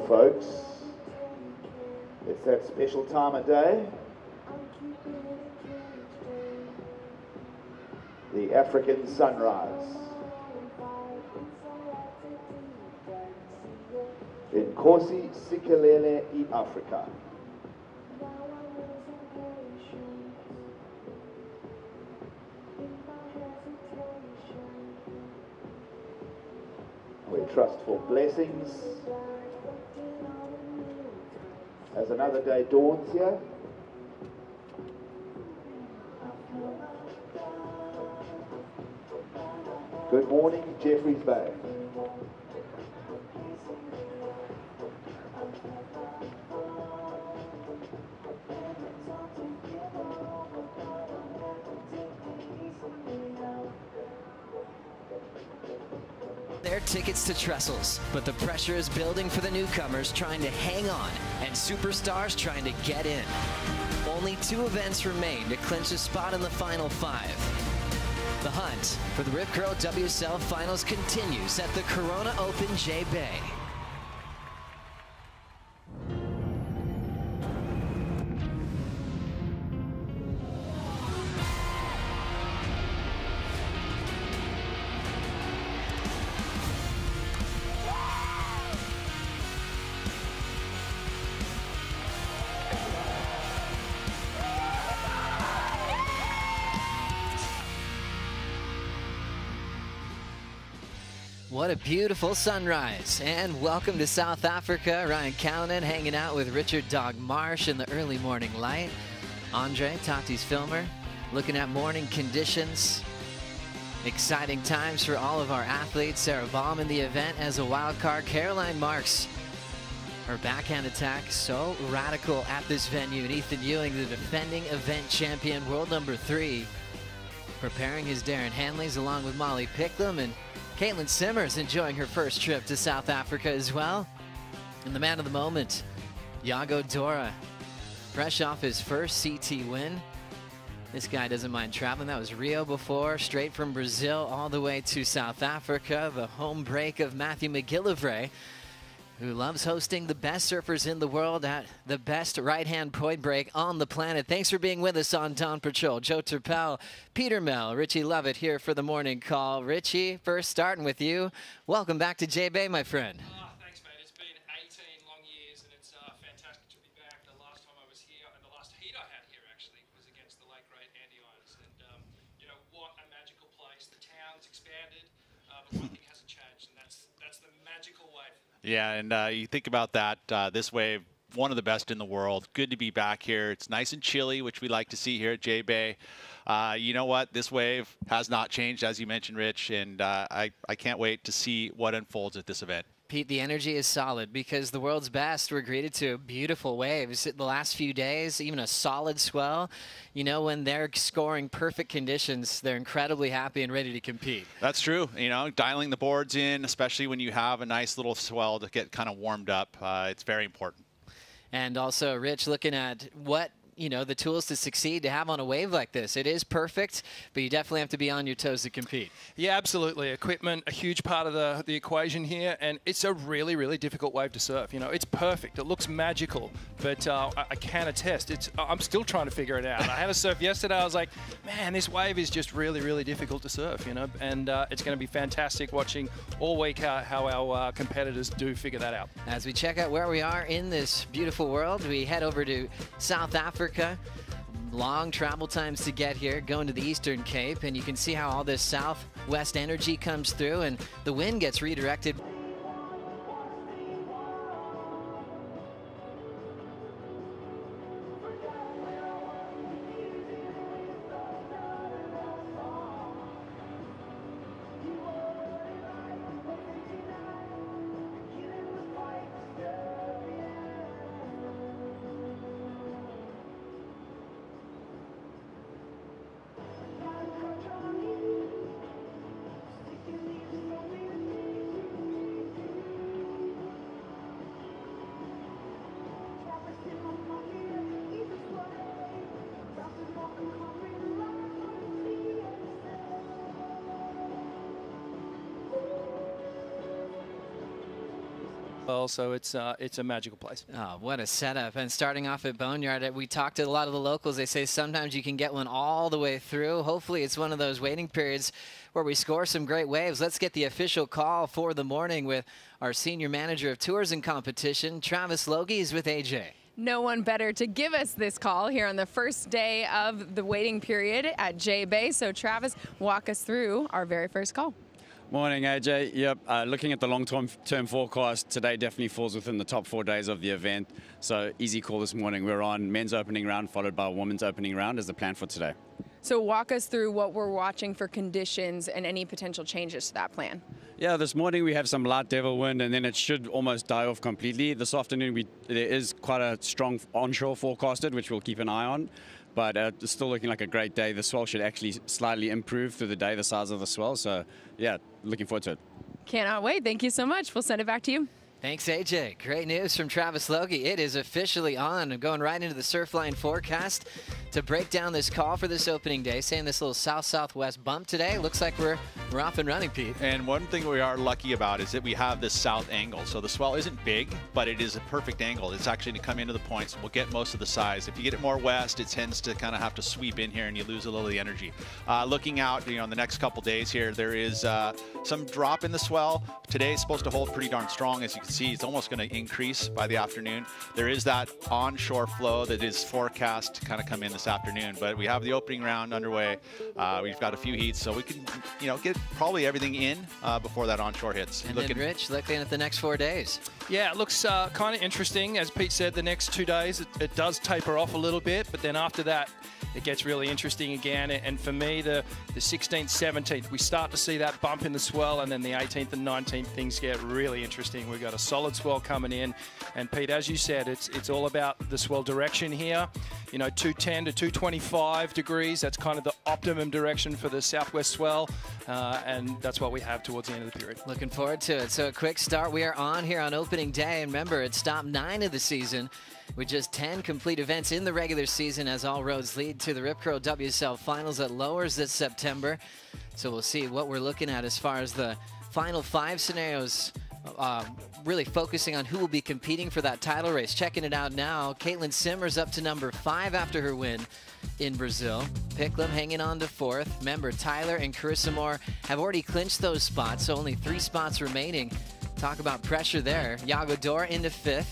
folks. It's that special time of day. The African sunrise. In Nkosi Sikelel Africa. We trust for blessings as another day dawns here. Good morning, Jeffreys Bay. Their tickets to trestles, but the pressure is building for the newcomers trying to hang on and superstars trying to get in. Only 2 events remain to clinch a spot in the final 5. The hunt for the Rip Curl WSL Finals continues at the Corona Open J-Bay. What a beautiful sunrise, and welcome to South Africa. Ryan Callanan hanging out with Richard Dog Marsh in the early morning light. Andre, Tati's filmer, looking at morning conditions. Exciting times for all of our athletes. Sarah Baum in the event as a wild card. Caroline Marks, her backhand attack so radical at this venue. And Ethan Ewing, the defending event champion, world number 3, preparing his Darren Hanleys along with Molly Picklum, and Caitlin Simmers enjoying her first trip to South Africa as well. And the man of the moment, Iago Dora, fresh off his first CT win. This guy doesn't mind traveling. That was Rio before, straight from Brazil all the way to South Africa. The home break of Matthew McGillivray, who loves hosting the best surfers in the world at the best right-hand point break on the planet. Thanks for being with us on Dawn Patrol. Joe Turpel, Peter Mel, Richie Lovett here for the morning call. Richie, first starting with you. Welcome back to J-Bay, my friend. Thanks, mate. It's been 18 long years, and it's fantastic to be back. The last time I was here, and the last heat I had here, actually, was against the late, great Andy Irons. And, you know, what a magical place. The town's expanded, but one thing hasn't changed, and that's the magical wave. Yeah, and you think about that, this wave, one of the best in the world. Good to be back here. It's nice and chilly, which we like to see here at J-Bay. You know what? This wave has not changed, as you mentioned, Rich, and I can't wait to see what unfolds at this event. Pete, the energy is solid because the world's best were greeted to beautiful waves the last few days, even a solid swell. You know, when they're scoring perfect conditions, they're incredibly happy and ready to compete. That's true. You know, dialing the boards in, especially when you have a nice little swell to get kind of warmed up, it's very important. And also, Rich, looking at what, you know, the tools to succeed to have on a wave like this. It is perfect, but you definitely have to be on your toes to compete. Yeah, absolutely. Equipment, a huge part of the equation here, and it's a really, really difficult wave to surf. You know, it's perfect. It looks magical, but I can attest, I'm still trying to figure it out. I had a surf yesterday. I was like, man, this wave is just really, really difficult to surf, you know, and it's going to be fantastic watching all week how our competitors do figure that out. As we check out where we are in this beautiful world, we head over to South Africa. Long travel times to get here, going to the Eastern Cape, and you can see how all this southwest energy comes through and the wind gets redirected. well, so it's a magical place. Oh, what a setup. And starting off at Boneyard, we talked to a lot of the locals. They say sometimes you can get one all the way through. Hopefully it's one of those waiting periods where we score some great waves. Let's get the official call for the morning with our Senior Manager of Tours and Competition, Travis Logie, is with AJ. No one better to give us this call here on the first day of the waiting period at J-Bay. So Travis, walk us through our very first call. Morning, AJ. Yep, looking at the long-term forecast, today definitely falls within the top 4 days of the event. So easy call this morning. We're on men's opening round followed by women's opening round as the plan for today. So walk us through what we're watching for conditions and any potential changes to that plan. Yeah, this morning we have some light devil wind and then it should almost die off completely. This afternoon there is quite a strong onshore forecasted, which we'll keep an eye on. But it's still looking like a great day. The swell should actually slightly improve through the day, the size of the swell. So, yeah, looking forward to it. Cannot wait. Thank you so much. We'll send it back to you. Thanks, AJ. Great news from Travis Logie. It is officially on. I'm going right into the Surfline forecast to break down this call for this opening day, saying this little south-southwest bump today. Looks like we're off and running, Pete. And one thing we are lucky about is that we have this south angle. So the swell isn't big, but it is a perfect angle. It's actually to come into the points. We'll get most of the size. If you get it more west, it tends to kind of have to sweep in here and you lose a little of the energy. Looking out, in the next couple days here, there is some drop in the swell. Today is supposed to hold pretty darn strong. As you can see, it's almost going to increase by the afternoon. There is that onshore flow that is forecast to kind of come in this afternoon, but we have the opening round underway. We've got a few heats, so we can, get probably everything in before that onshore hits. And then, Rich, looking at the next 4 days. Yeah, it looks kind of interesting. As Pete said, the next 2 days, it does taper off a little bit, but then after that, it gets really interesting again. And for me, the 16th, 17th, we start to see that bump in the swell, and then the 18th and 19th, things get really interesting. We've got a solid swell coming in. And Pete, as you said, it's all about the swell direction here. 210 to 225 degrees. That's kind of the optimum direction for the southwest swell. And that's what we have towards the end of the period. Looking forward to it. So a quick start. We are on here on opening day. And remember, it's stop 9 of the season with just 10 complete events in the regular season, as all roads lead to the Rip Curl WSL Finals at Lowers this September. So we'll see what we're looking at as far as the final 5 scenarios, really focusing on who will be competing for that title race. Checking it out now, Caitlin Simmers up to number 5 after her win in Brazil. Picklum hanging on to 4th. Remember, Tyler and Carissa Moore have already clinched those spots, so only 3 spots remaining. Talk about pressure there. Yago Dor into 5th.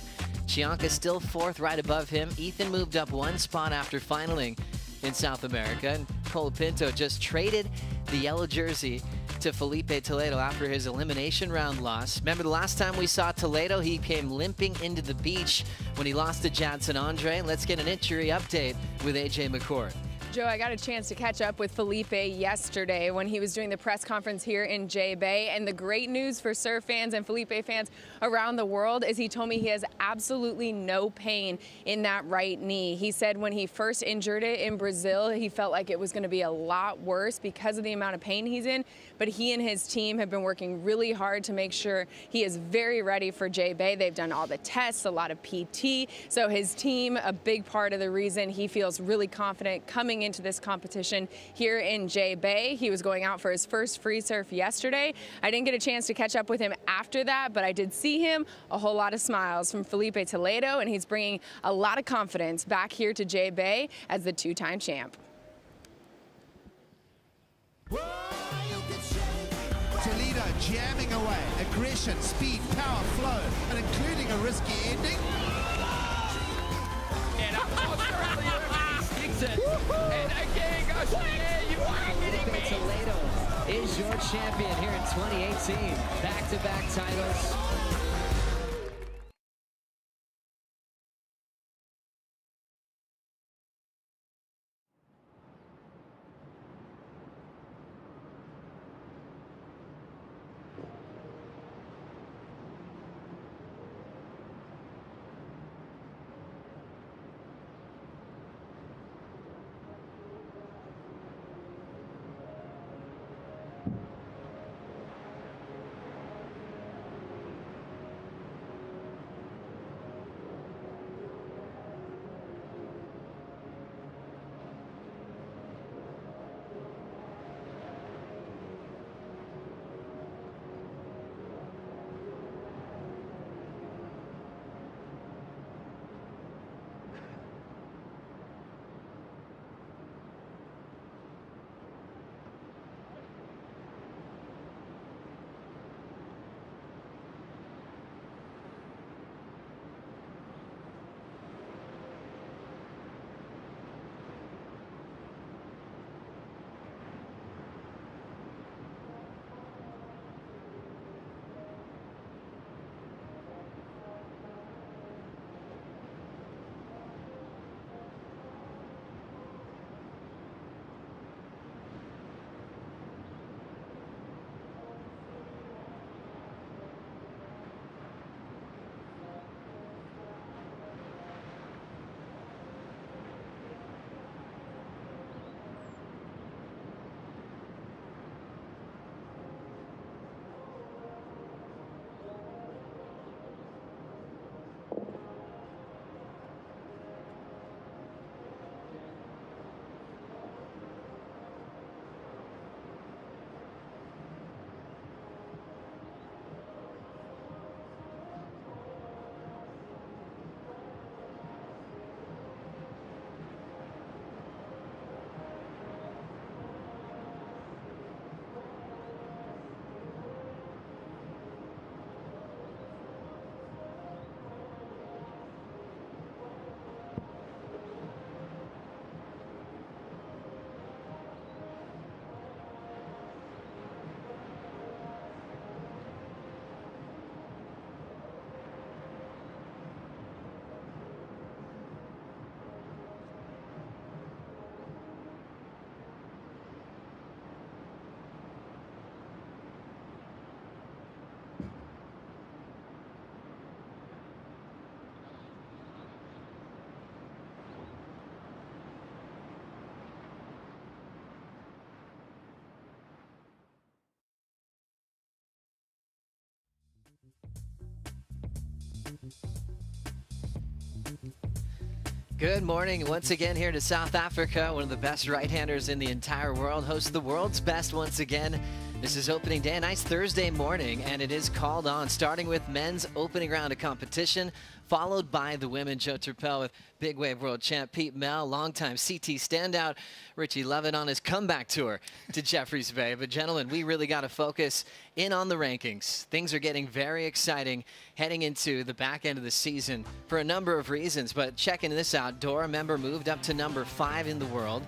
Chianca still 4th, right above him. Ethan moved up 1 spot after finaling in South America. And Cole Pinto just traded the yellow jersey to Felipe Toledo after his elimination round loss. Remember the last time we saw Toledo, he came limping into the beach when he lost to Jadson Andre. Let's get an injury update with AJ McCord. Joe, I got a chance to catch up with Felipe yesterday when he was doing the press conference here in J-Bay. And the great news for surf fans and Felipe fans around the world is he told me he has absolutely no pain in that right knee. He said when he first injured it in Brazil, he felt like it was going to be a lot worse because of the amount of pain he's in. But he and his team have been working really hard to make sure he is very ready for J-Bay. They've done all the tests, a lot of PT. So his team, a big part of the reason he feels really confident coming into this competition here in J-Bay. He was going out for his first free surf yesterday. I didn't get a chance to catch up with him after that, but I did see him. A whole lot of smiles from Felipe Toledo, and he's bringing a lot of confidence back here to J-Bay as the 2-time champ. Toledo jamming away, aggression, speed, power, flow, and including a risky ending. And again goes, you are kidding me. Toledo is your champion here in 2018. Back-to-back titles. Good morning once again here to South Africa. One of the best right-handers in the entire world hosts the world's best once again. This is opening day, a nice Thursday morning, and it is called on, starting with men's opening round of competition, followed by the women. Joe Turpel with big wave world champ Pete Mel, longtime CT standout Richie Lovett on his comeback tour to Jeffreys Bay. But gentlemen, we really got to focus in on the rankings. Things are getting very exciting heading into the back end of the season for a number of reasons. But checking this out, Dora member moved up to number 5 in the world.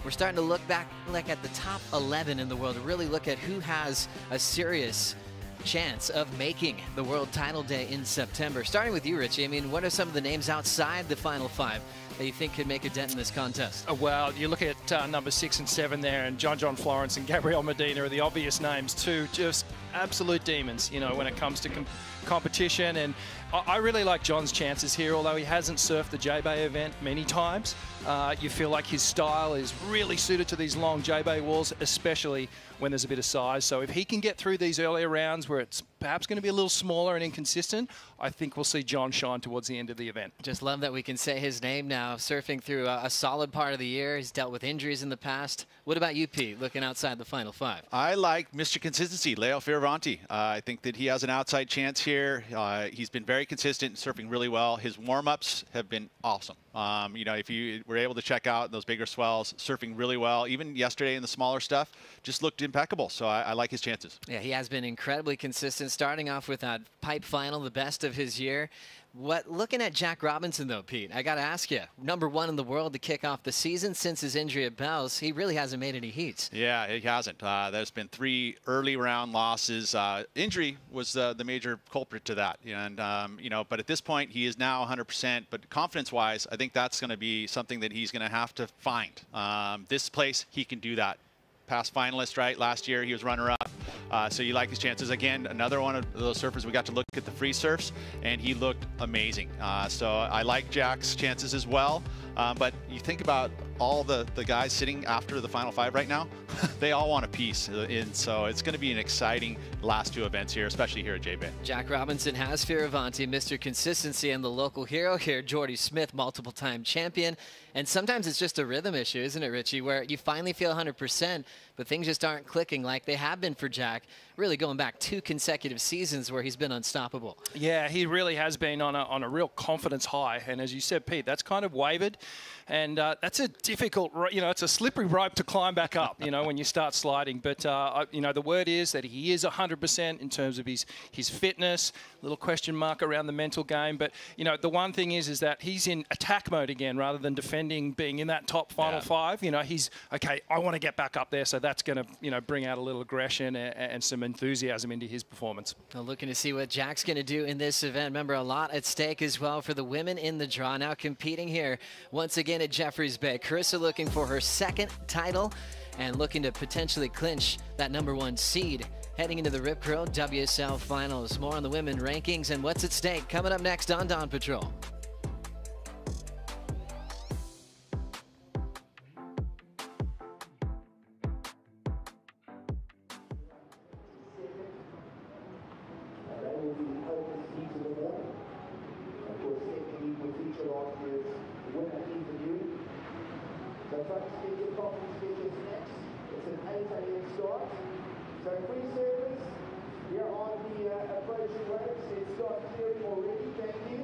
We're starting to look back at the top 11 in the world to really look at who has a serious chance of making the world title day in September. Starting with you, Richie, I mean, what are some of the names outside the final 5 that you think could make a dent in this contest? Well, you look at number 6 and 7 there, and John Florence and Gabriel Medina are the obvious names too. Just absolute demons, you know, when it comes to competition. And I really like John's chances here, although he hasn't surfed the J-Bay event many times. You feel like his style is really suited to these long J-Bay walls, especially when there's a bit of size. So if he can get through these earlier rounds where it's perhaps going to be a little smaller and inconsistent, I think we'll see John shine towards the end of the event. Just love that we can say his name now, surfing through a solid part of the year. He's dealt with injuries in the past. What about you, Pete, looking outside the final 5? I like Mr. Consistency, Leo Fioravanti. I think that he has an outside chance here. He's been very consistent, surfing really well. His warm-ups have been awesome. You know, if you were able to check out those bigger swells, surfing really well. Even yesterday in the smaller stuff, just looked impeccable. So I like his chances. Yeah, he has been incredibly consistent, starting off with that pipe final, the best of his year. Looking at Jack Robinson, though, Pete, I got to ask you, number 1 in the world to kick off the season since his injury at Bell's, he really hasn't made any heats. Yeah, he hasn't. There's been 3 early round losses. Injury was the major culprit to that. And, you know, but at this point, he is now 100%. But confidence-wise, I think that's going to be something that he's going to have to find. This place, he can do that. Past finalist, right? Last year, he was runner-up. So you like his chances. Again, another one of those surfers, we got to look at the free surfs, and he looked amazing. So I like Jack's chances as well. But you think about all the guys sitting after the final 5 right now, they all want a piece. And so it's going to be an exciting last 2 events here, especially here at J-Bay. Jack Robinson has Fioravanti, Mr. Consistency, and the local hero here, Jordy Smith, multiple-time champion. And sometimes it's just a rhythm issue, isn't it, Richie, where you finally feel 100%, but things just aren't clicking like they have been for Jack, really going back 2 consecutive seasons where he's been unstoppable. Yeah, he really has been on a real confidence high. And as you said, Pete, that's kind of wavered. And that's a difficult, you know, it's a slippery rope to climb back up, you know, when you start sliding. But, you know, the word is that he is 100% in terms of his fitness, little question mark around the mental game. But, you know, the one thing is that he's in attack mode again rather than defending, being in that top final 5. You know, he's, okay, I want to get back up there. So that's going to, you know, bring out a little aggression and some enthusiasm into his performance. Well, looking to see what Jack's going to do in this event. Remember, a lot at stake as well for the women in the draw. Now competing here once again at Jeffreys Bay. Carissa looking for her 2nd title and looking to potentially clinch that number 1 seed heading into the Rip Curl WSL Finals. More on the women rankings and what's at stake coming up next on Dawn Patrol. It's an 8 a.m. start. So free service here on the approaching waves. It's got clearing already. Thank you.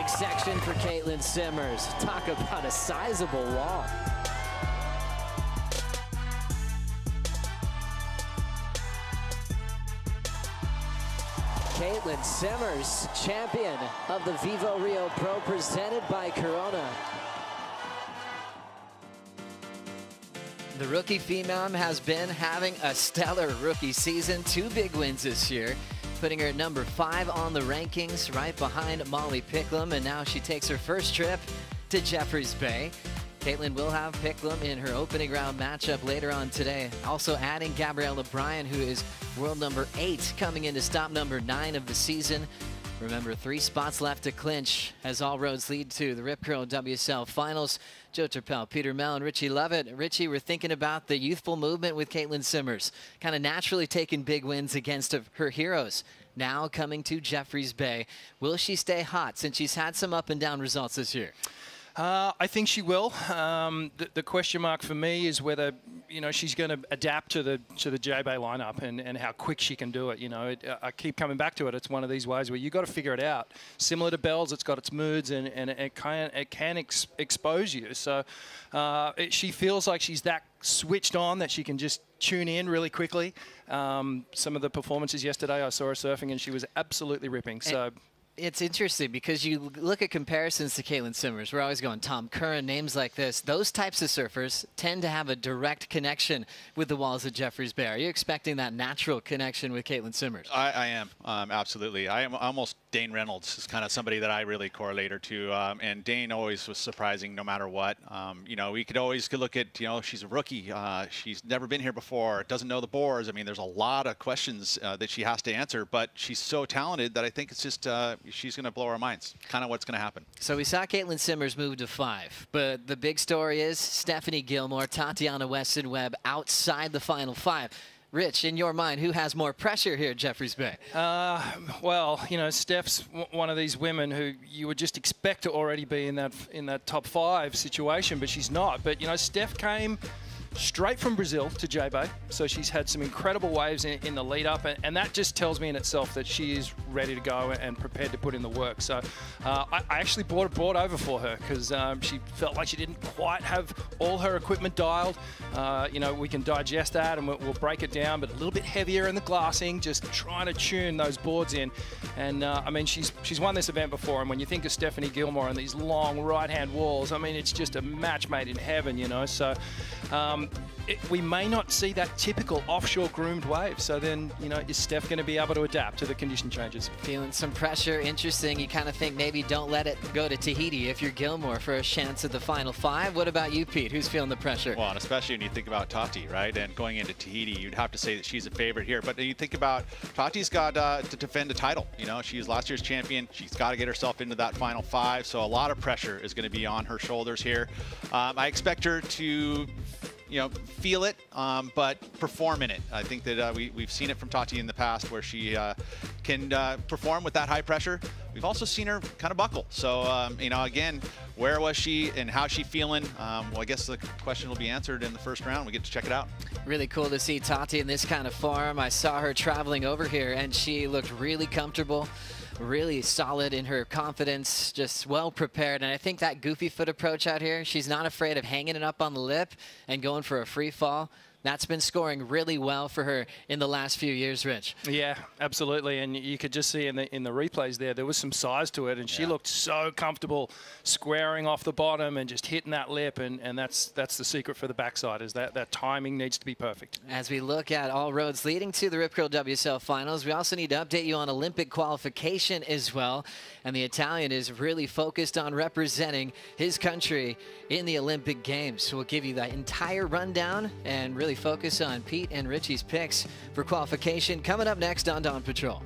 next section for Caitlin Simmers. Talk about a sizable wall. Caitlin Simmers, champion of the Vivo Rio Pro, presented by Corona. The rookie female has been having a stellar rookie season. 2 big wins this year, putting her at number 5 on the rankings, right behind Molly Picklum, and now she takes her first trip to Jeffreys Bay. Caitlin will have Picklum in her opening round matchup later on today. Also adding Gabriella Bryan, who is world number 8, coming into stop number 9 of the season. Remember, 3 spots left to clinch as all roads lead to the Rip Curl WSL Finals. Joe Turpel, Peter Mell, and Richie Lovett. Richie, we're thinking about the youthful movement with Caitlin Simmers, kind of naturally taking big wins against her heroes. Now coming to Jeffreys Bay. Will she stay hot since she's had some up and down results this year? I think she will. The question mark for me is whether, you know, she's going to adapt to the J-Bay lineup and how quick she can do it. You know, I keep coming back to it. It's one of these ways where you got to figure it out. Similar to Bells, it's got its moods and it can expose you. So she feels like she's that switched on that she can just tune in really quickly. Some of the performances yesterday, I saw her surfing and she was absolutely ripping. So. It's interesting because you look at comparisons to Caitlin Simmers. We're always going Tom Curran, names like this. Those types of surfers tend to have a direct connection with the walls of Jeffreys Bay. Are you expecting that natural connection with Caitlin Simmers? I am, absolutely. I am almost Dane Reynolds is kind of somebody that I really correlate her to. And Dane always was surprising no matter what. You know, we could always look at, you know, she's a rookie. She's never been here before, doesn't know the boards. I mean, there's a lot of questions that she has to answer, but she's so talented that I think it's just she's going to blow our minds. Kind of what's going to happen. So we saw Caitlin Simmers move to 5, but the big story is Stephanie Gilmore, Tatiana Weston Webb outside the final 5. Rich, in your mind, who has more pressure here at Jeffreys Bay? Well, you know, Steph's one of these women who you would just expect to already be in that top 5 situation, but she's not. But, you know, Steph came straight from Brazil to J-Bay, so she's had some incredible waves in the lead up, and that just tells me in itself that she is ready to go and prepared to put in the work. So I actually bought a board over for her because she felt like she didn't quite have all her equipment dialed. You know, we can digest that and we'll break it down, but a little bit heavier in the glassing, just trying to tune those boards in. And I mean, she's won this event before, and when you think of Stephanie Gilmore and these long right-hand walls, I mean, it's just a match made in heaven, you know. So we may not see that typical offshore groomed wave. So then, you know, is Steph going to be able to adapt to the condition changes? Feeling some pressure. Interesting. You kind of think maybe don't let it go to Tahiti if you're Gilmore for a chance at the final 5. What about you, Pete? Who's feeling the pressure? Well, and especially when you think about Tati, right? And going into Tahiti, you'd have to say that she's a favorite here. But you think about Tati's got to defend a title. You know, she's last year's champion. She's got to get herself into that final 5. So a lot of pressure is going to be on her shoulders here. I expect her to, you know, feel it, but perform in it. I think that we've seen it from Tati in the past where she can perform with that high pressure. We've also seen her kind of buckle. So, you know, again, where was she and how's she feeling? Well, I guess the question will be answered in the first round. We get to check it out. Really cool to see Tati in this kind of form. I saw her traveling over here and she looked really comfortable, really solid in her confidence, just well prepared. And I think that goofy foot approach out here, she's not afraid of hanging it up on the lip and going for a free fall. That's been scoring really well for her in the last few years, Rich. Yeah, absolutely. And you could just see in the replays there was some size to it, and she looked so comfortable squaring off the bottom and just hitting that lip. And that's the secret for the backside, is that timing needs to be perfect. As we look at all roads leading to the Rip Curl WSL Finals, we also need to update you on Olympic qualification as well. And the Italian is really focused on representing his country in the Olympic Games. So we'll give you that entire rundown and really focus on Pete and Richie's picks for qualification coming up next on Dawn Patrol.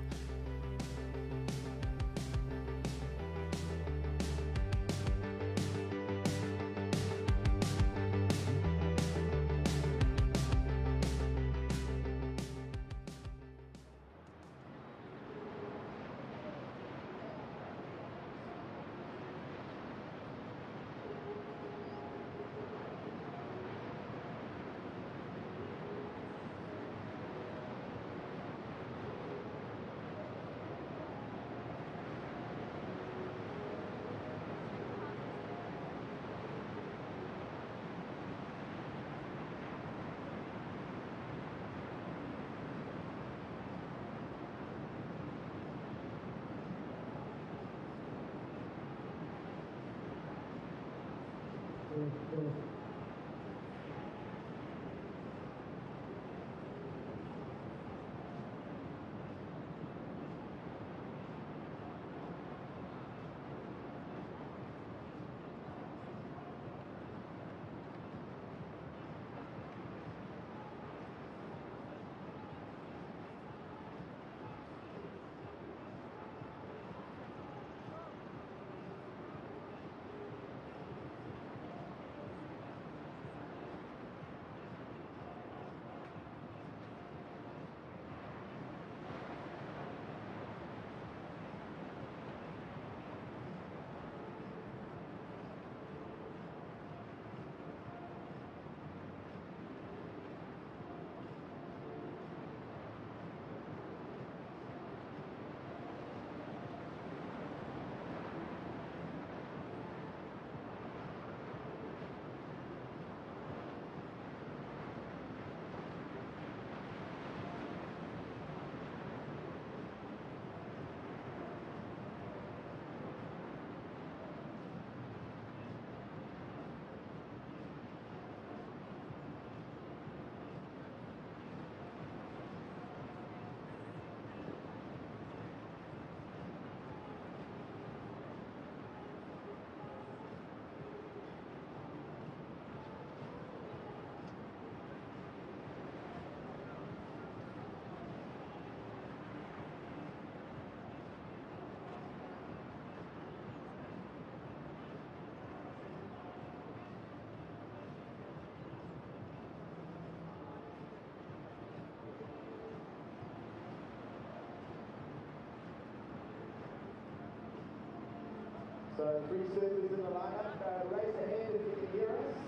So 3 servers in the lineup. Raise a hand if you can hear us.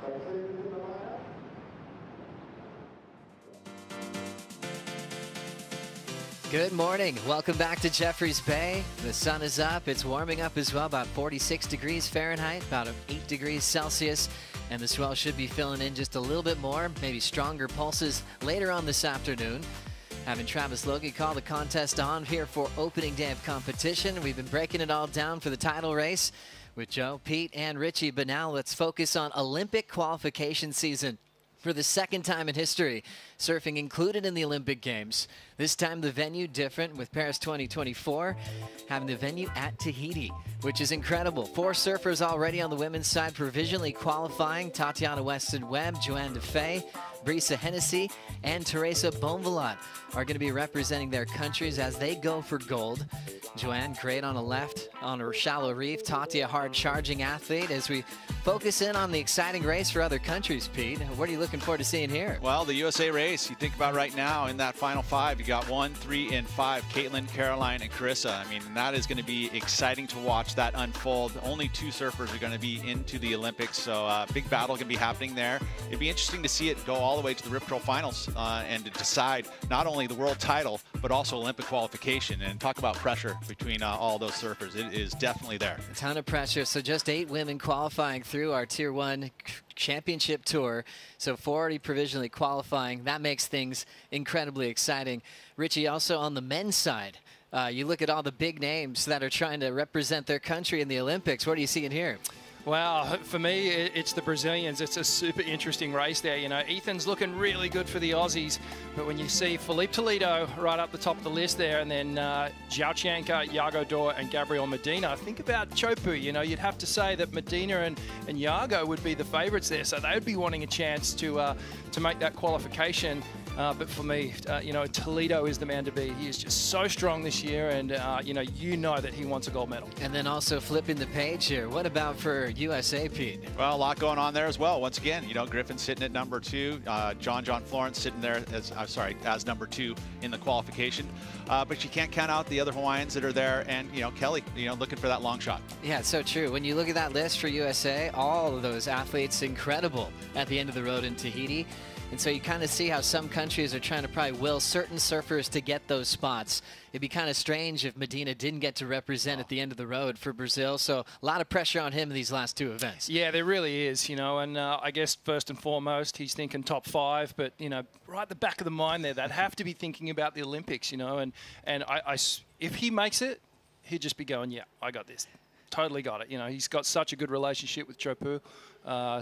So servers in the lineup. Good morning. Welcome back to Jeffreys Bay. The sun is up. It's warming up as well, about 46 degrees Fahrenheit, about 8 degrees Celsius. And the swell should be filling in just a little bit more, maybe stronger pulses later on this afternoon. Having Travis Logie call the contest on here for opening day of competition. We've been breaking it all down for the title race with Joe, Pete, and Richie. But now let's focus on Olympic qualification season. For the second time in history, surfing included in the Olympic Games. This time the venue different, with Paris 2024 having the venue at Tahiti, which is incredible. 4 surfers already on the women's side provisionally qualifying. Tatiana Weston-Webb, Joanne Defay, Brisa Hennessy, and Teresa Bonvalot are going to be representing their countries as they go for gold. Joanne, great on a left on her shallow reef. Tati, a hard-charging athlete. As we focus in on the exciting race for other countries, Pete, what are you looking forward to seeing here? Well, the USA race, you think about right now in that final 5, you got 1, 3, and 5, Caitlin, Caroline, and Carissa. I mean, that is going to be exciting to watch that unfold. Only 2 surfers are going to be into the Olympics, so big battle going to be happening there. It'd be interesting to see it go all the way to the Rip Curl Finals and to decide not only the world title, but also Olympic qualification. And talk about pressure between all those surfers. It is definitely there. A ton of pressure. So just 8 women qualifying through our Tier 1 championship tour. So 4 already provisionally qualifying. That makes things incredibly exciting. Richie, also on the men's side, you look at all the big names that are trying to represent their country in the Olympics. What are you seeing here? Wow, for me, it's the Brazilians. It's a super interesting race there. You know, Ethan's looking really good for the Aussies, but when you see Filipe Toledo right up the top of the list there, and then Zhao Chianca, Iago Dor, and Gabriel Medina, think about Chopu. You know, you'd have to say that Medina and Iago would be the favourites there, so they would be wanting a chance to make that qualification. But for me, you know, Toledo is the man to beat. He is just so strong this year, and you know that he wants a gold medal. And then also flipping the page here, what about for USA, Pete? Well, a lot going on there as well. Once again, you know, Griffin sitting at number 2, John Florence sitting there as number 2 in the qualification. But you can't count out the other Hawaiians that are there, and you know, Kelly, you know, looking for that long shot. Yeah, it's so true. When you look at that list for USA, all of those athletes incredible at the end of the road in Tahiti. And so you kind of see how some countries are trying to probably will certain surfers to get those spots. It'd be kind of strange if Medina didn't get to represent at the end of the road for Brazil. So a lot of pressure on him in these last 2 events. Yeah, there really is, you know, and I guess first and foremost, he's thinking top 5, but, you know, right at the back of the mind there, they'd have to be thinking about the Olympics, you know, and if he makes it, he'd just be going, yeah, I got this. Totally got it. You know, he's got such a good relationship with Chopu.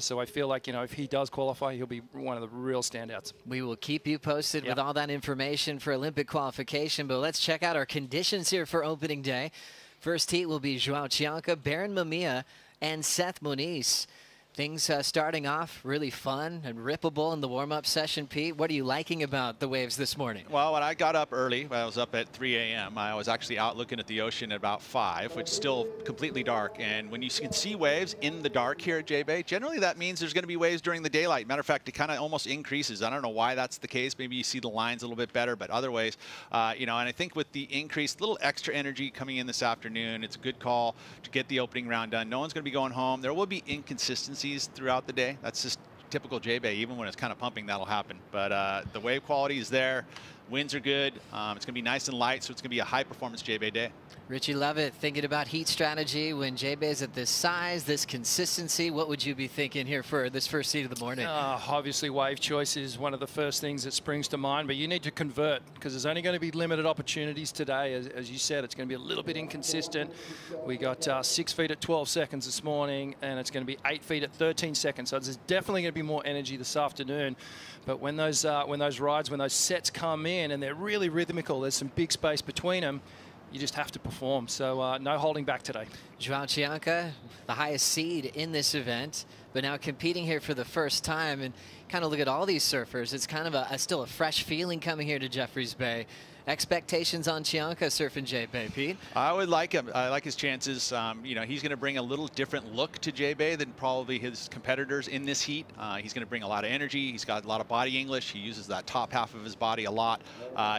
So I feel like, you know, if he does qualify, he'll be one of the real standouts. We will keep you posted with all that information for Olympic qualification. But let's check out our conditions here for opening day. First heat will be Joao Chianca, Baron Mamiya, and Seth Muniz. Things starting off really fun and rippable in the warm-up session. Pete, what are you liking about the waves this morning? Well, when I got up early, I was up at 3 a.m., I was actually out looking at the ocean at about 5, which is still completely dark. And when you can see waves in the dark here at J-Bay, generally that means there's going to be waves during the daylight. Matter of fact, it kind of almost increases. I don't know why that's the case. Maybe you see the lines a little bit better, but other ways, you know, and I think with the increased little extra energy coming in this afternoon, it's a good call to get the opening round done. No one's going to be going home. There will be inconsistencies throughout the day. That's just typical J-Bay. Even when it's kind of pumping, that'll happen. But the wave quality is there. Winds are good. It's going to be nice and light, so it's going to be a high-performance J-Bay day. Richie Lovett, thinking about heat strategy when J-Bay is at this size, this consistency, what would you be thinking here for this first heat of the morning? Obviously, wave choice is one of the first things that springs to mind, but you need to convert because there's only going to be limited opportunities today. As you said, it's going to be a little bit inconsistent. We got 6 feet at 12 seconds this morning, and it's going to be 8 feet at 13 seconds. So there's definitely going to be more energy this afternoon. But when those sets come in and they're really rhythmical, there's some big space between them, you just have to perform. So no holding back today. Joao Chianca, the highest seed in this event, but now competing here for the first time. And kind of look at all these surfers. It's kind of still a fresh feeling coming here to Jeffreys Bay. Expectations on Chianca surfing J-Bay, Pete? I would like him. I like his chances. You know, he's going to bring a little different look to J-Bay than probably his competitors in this heat. He's going to bring a lot of energy. He's got a lot of body English. He uses that top half of his body a lot.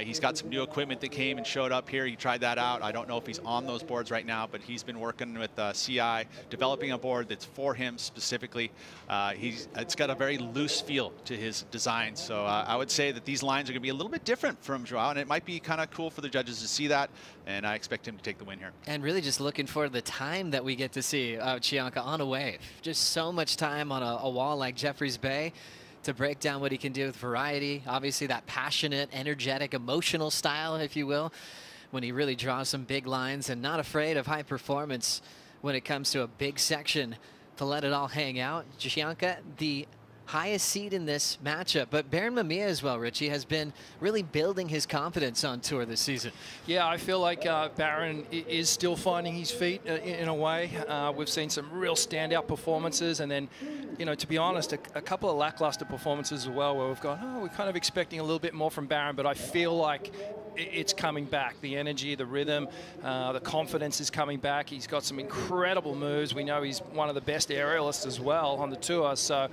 He's got some new equipment that came and showed up here. He tried that out. I don't know if he's on those boards right now, but he's been working with CI, developing a board that's for him specifically. It's got a very loose feel to his design. So I would say that these lines are going to be a little bit different from Joao, and it might be kind of cool for the judges to see that, and I expect him to take the win here. And really just looking for the time that we get to see Chianca on a wave. Just so much time on a wall like Jeffreys Bay to break down what he can do with variety. Obviously that passionate, energetic, emotional style, if you will, when he really draws some big lines, and not afraid of high performance when it comes to a big section to let it all hang out. Chianca, the highest seed in this matchup, but Baron Mamiya as well, Richie, has been really building his confidence on tour this season. Yeah, I feel like Baron is still finding his feet in a way. We've seen some real standout performances, and then, you know, to be honest, a couple of lackluster performances as well, where we've gone, oh, we're kind of expecting a little bit more from Baron, but I feel like it's coming back. The energy, the rhythm, the confidence is coming back. He's got some incredible moves. We know he's one of the best aerialists as well on the tour, so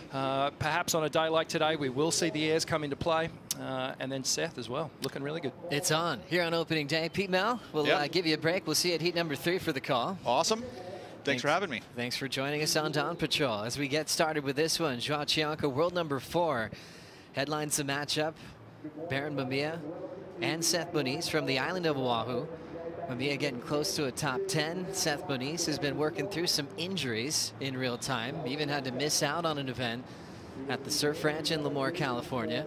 perhaps on a day like today, we will see the airs come into play. And then Seth as well, looking really good. It's on here on opening day. Pete Mel, we'll give you a break. We'll see you at heat number 3 for the call. Awesome. Thanks for having me. Thanks for joining us on Dawn Patrol. As we get started with this one, Joao Chianca, world number 4, headlines the matchup. Baron Mamiya and Seth Muniz from the island of Oahu. Mamiya getting close to a top 10. Seth Muniz has been working through some injuries in real time. Even had to miss out on an event at the Surf Ranch in Lemoore, California.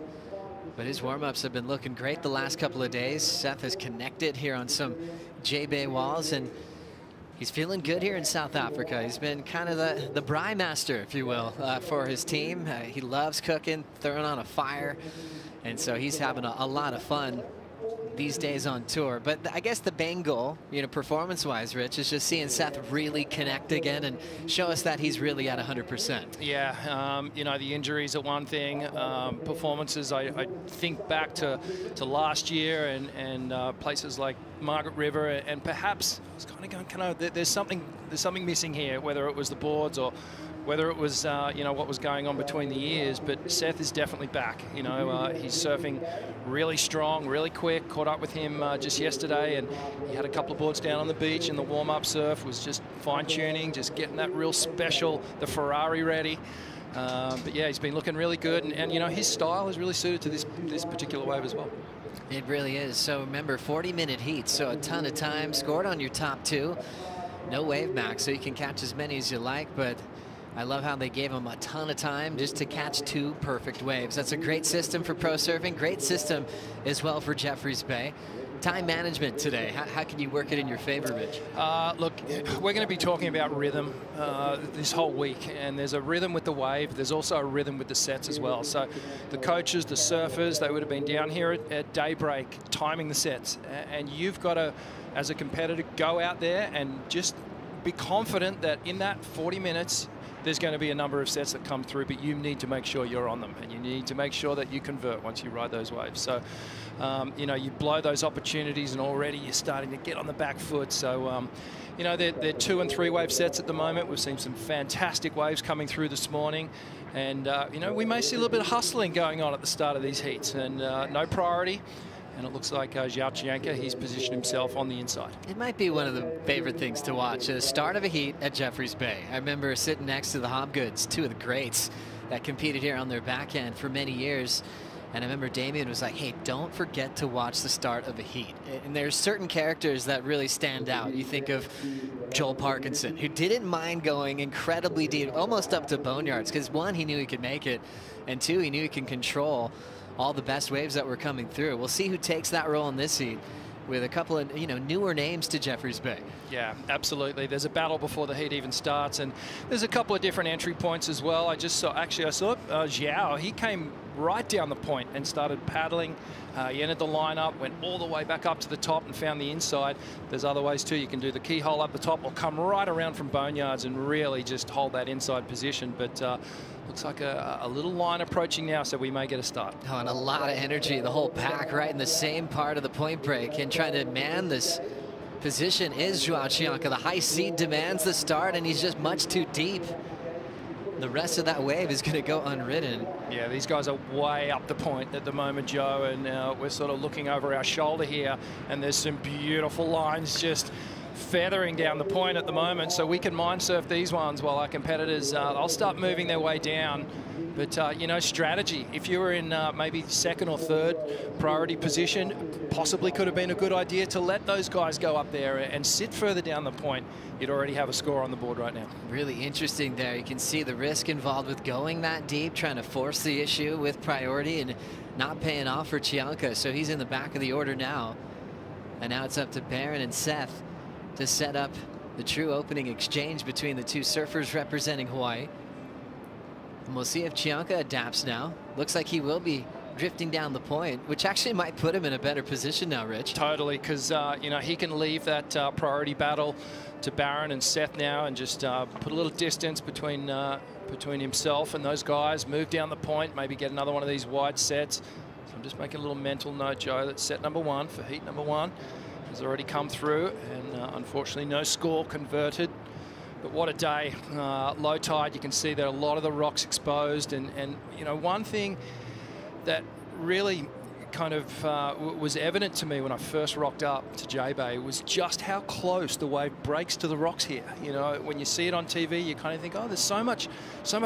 But his warm-ups have been looking great the last couple of days. Seth has connected here on some J-Bay walls, and he's feeling good here in South Africa. He's been kind of the braai master, if you will, for his team. He loves cooking, throwing on a fire, and so he's having a lot of fun these days on tour. But I guess the main goal, you know, performance-wise, Rich, is just seeing Seth really connect again and show us that he's really at 100%. Yeah, you know, the injuries are one thing. Performances, I think back to last year and places like Margaret River, and perhaps it's kind of there's something missing here, whether it was the boards or whether it was, you know, what was going on between the years. But Seth is definitely back. You know, he's surfing really strong, really quick. Caught up with him just yesterday, and he had a couple of boards down on the beach, and the warm-up surf was just fine-tuning, just getting that real special, the Ferrari ready. But yeah, he's been looking really good, and you know, his style is really suited to this particular wave as well. It really is. So remember, 40-minute heats, so a ton of time scored on your top two. No wave max, so you can catch as many as you like, but I love how they gave him a ton of time just to catch 2 perfect waves. That's a great system for pro surfing, great system as well for Jeffreys Bay. Time management today, how can you work it in your favor, Rich? Look, we're going to be talking about rhythm this whole week, and there's a rhythm with the wave. There's also a rhythm with the sets as well. So the coaches, the surfers, they would have been down here at daybreak timing the sets, and you've got to, as a competitor, go out there and just be confident that in that 40 minutes, there's going to be a number of sets that come through, but you need to make sure you're on them, and you need to make sure that you convert once you ride those waves. So, you know, you blow those opportunities, and already you're starting to get on the back foot. So, you know, they're 2 and 3 wave sets at the moment. We've seen some fantastic waves coming through this morning, and, you know, we may see a little bit of hustling going on at the start of these heats, and no priority. And it looks like Zhao Chianca, he's positioned himself on the inside. It might be one of the favorite things to watch, the start of a heat at Jeffreys Bay. I remember sitting next to the Hobgoods, 2 of the greats that competed here on their backhand for many years. And I remember Damien was like, hey, don't forget to watch the start of a heat. And there's certain characters that really stand out. You think of Joel Parkinson, who didn't mind going incredibly deep, almost up to boneyards, because 1, he knew he could make it, and 2, he knew he can control all the best waves that were coming through. We'll see who takes that role in this heat with a couple of, you know, newer names to Jeffreys Bay. Yeah, absolutely. There's a battle before the heat even starts, and there's a couple of different entry points as well. I saw Zhao. He came right down the point and started paddling. He entered the lineup, went all the way back up to the top and found the inside. There's other ways too. You can do the keyhole up the top or come right around from boneyards and really just hold that inside position. But looks like a little line approaching now, so we may get a start. Oh, and a lot of energy, the whole pack right in the same part of the point break, and trying to man this position is Zhao Chianca. The high seed demands the start, and he's just much too deep. The rest of that wave is going to go unridden. Yeah, these guys are way up the point at the moment, Joe, and we're sort of looking over our shoulder here, and there's some beautiful lines just feathering down the point at the moment, so we can mind surf these ones while our competitors, they'll start moving their way down. But, you know, strategy. If you were in maybe 2nd or 3rd priority position, possibly could have been a good idea to let those guys go up there and sit further down the point. You'd already have a score on the board right now. Really interesting there. You can see the risk involved with going that deep, trying to force the issue with priority and not paying off for Chianca. So he's in the back of the order now. And now it's up to Barron and Seth to set up the true opening exchange between the 2 surfers representing Hawaii. And we'll see if Chianca adapts now. Looks like he will be drifting down the point, which actually might put him in a better position now, Rich. Totally, because, you know, he can leave that priority battle to Barron and Seth now and just put a little distance between himself and those guys, move down the point, maybe get another one of these wide sets. So I'm just making a little mental note, Joe, that set number 1 for heat number 1 has already come through, and unfortunately no score converted. But what a day. Low tide, you can see there are a lot of the rocks exposed, and you know, one thing that really kind of was evident to me when I first rocked up to J-Bay was just how close the wave breaks to the rocks here. You know, when you see it on TV, you kind of think, oh, there's so much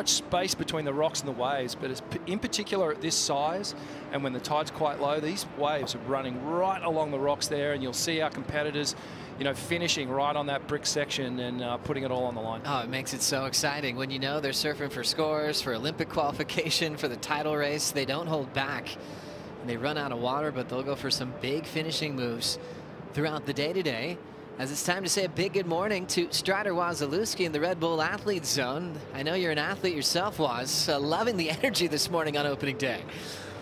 space between the rocks and the waves, but it's in particular at this size, and when the tide's quite low, these waves are running right along the rocks there, and you'll see our competitors, you know, finishing right on that brick section and putting it all on the line. Oh, it makes it so exciting when you know they're surfing for scores, for Olympic qualification, for the title race. They don't hold back. They run out of water, but they'll go for some big finishing moves throughout the day today. As it's time to say a big good morning to Strider Wazalewski in the Red Bull Athlete Zone. I know you're an athlete yourself, Waz. Loving the energy this morning on opening day.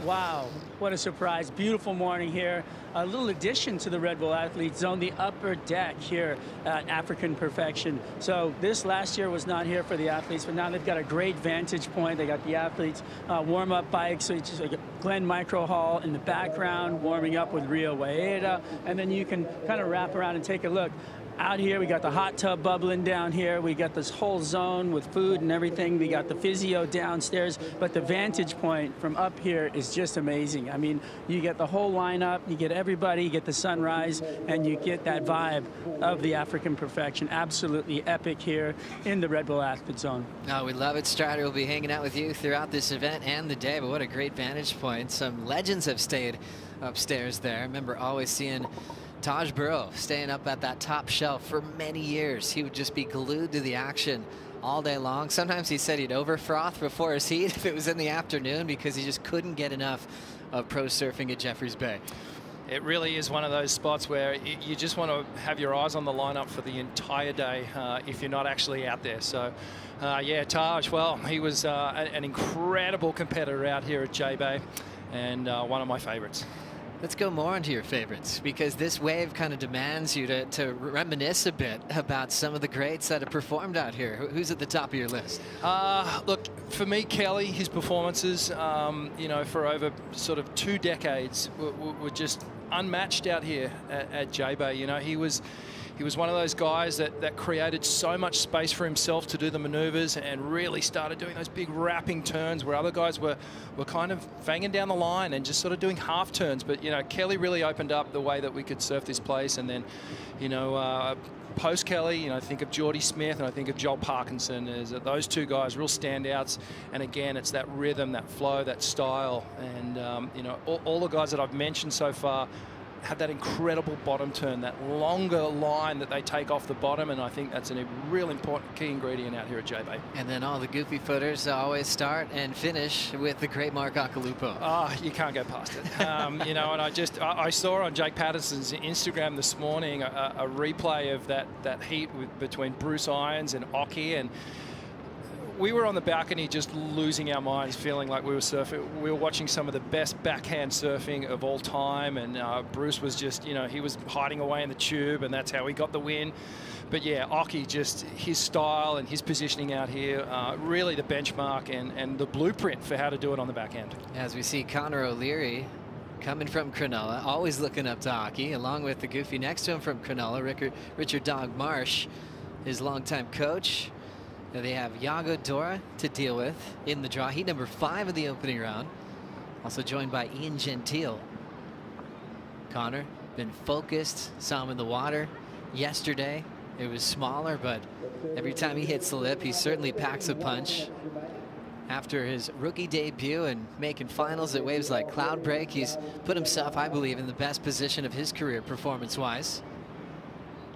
Wow, what a surprise. Beautiful morning here. A little addition to the Red Bull Athlete Zone, the upper deck here at African Perfection. So this last year was not here for the athletes, but now they've got a great vantage point. They got the athletes warm-up bikes, so it's just like Glen Micro Hall in the background, warming up with Rio Waeda, and then you can kind of wrap around and take a look. out here. We got the hot tub bubbling down here. We got this whole zone with food and everything. We got the physio downstairs. But the vantage point from up here is just amazing. I mean, you get the whole lineup, you get everybody, you get the sunrise, and you get that vibe of the African perfection. Absolutely epic here in the Red Bull Athlete Zone. Oh, we love it. Strider will be hanging out with you throughout this event and the day, but what a great vantage point. Some legends have stayed upstairs there. I remember always seeing Taj Burrow staying up at that top shelf for many years. He would just be glued to the action all day long. Sometimes he said he'd overfroth before his heat if it was in the afternoon because he just couldn't get enough of pro surfing at Jeffreys Bay. It really is one of those spots where you just want to have your eyes on the lineup for the entire day if you're not actually out there. So, yeah, Taj, well, he was an incredible competitor out here at J-Bay and one of my favorites. Let's go more into your favorites, because this wave kind of demands you to reminisce a bit about some of the greats that have performed out here. Who's at the top of your list? Look, for me, Kelly, his performances, you know, for over sort of 2 decades were just unmatched out here at J-Bay. You know, he was one of those guys that created so much space for himself to do the maneuvers and really started doing those big wrapping turns where other guys were kind of fanging down the line and just sort of doing half turns. But, you know, Kelly really opened up the way that we could surf this place. And then, you know, post Kelly, you know, I think of Geordie Smith and I think of Joel Parkinson as those 2 guys, real standouts. And again, it's that rhythm, that flow, that style. And, you know, all the guys that I've mentioned so far have that incredible bottom turn, that longer line that they take off the bottom, and I think that's a real important key ingredient out here at J-Bay. And then all the goofy footers always start and finish with the great Mark Akalupo. Oh, you can't go past it. You know, and I saw on Jake Patterson's Instagram this morning a replay of that heat between Bruce Irons and Oki, and we were on the balcony just losing our minds, feeling like we were surfing. We were watching some of the best backhand surfing of all time, and Bruce was just, you know, he was hiding away in the tube, and that's how he got the win. But yeah, Oki, just his style and his positioning out here, really the benchmark and the blueprint for how to do it on the backhand. As we see Connor O'Leary coming from Cronulla, always looking up to Oki, along with the goofy next to him from Cronulla, Richard Dog Marsh, his longtime coach. They have Iago Dora to deal with in the draw. Heat number 5 of the opening round. Also joined by Ian Gentile. Connor, been focused, saw him in the water yesterday. It was smaller, but every time he hits the lip, he certainly packs a punch. After his rookie debut and making finals at waves like Cloudbreak, he's put himself, I believe, in the best position of his career performance-wise.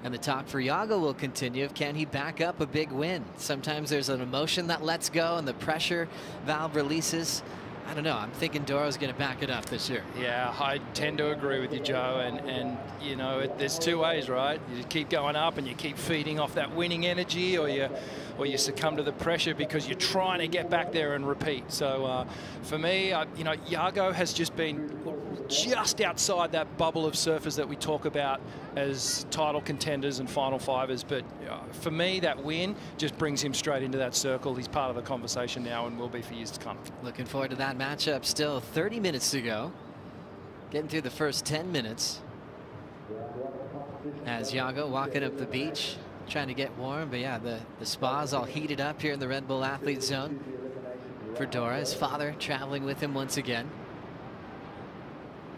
And the talk for Iago will continue. Can he back up a big win? Sometimes there's an emotion that lets go and the pressure valve releases. I don't know. I'm thinking Doro's going to back it up this year. Yeah, I tend to agree with you, Joe. And you know, there's 2 ways, right? You keep going up and you keep feeding off that winning energy, or you succumb to the pressure because you're trying to get back there and repeat. So for me, you know, Iago has just been just outside that bubble of surfers that we talk about as title contenders and final fivers. But for me, that win just brings him straight into that circle. He's part of the conversation now and will be for years to come. Looking forward to that matchup. Still 30 minutes to go. Getting through the first 10 minutes. As Iago walking up the beach, trying to get warm. But yeah, the spa's all heated up here in the Red Bull Athlete Zone for Dora. His father traveling with him once again,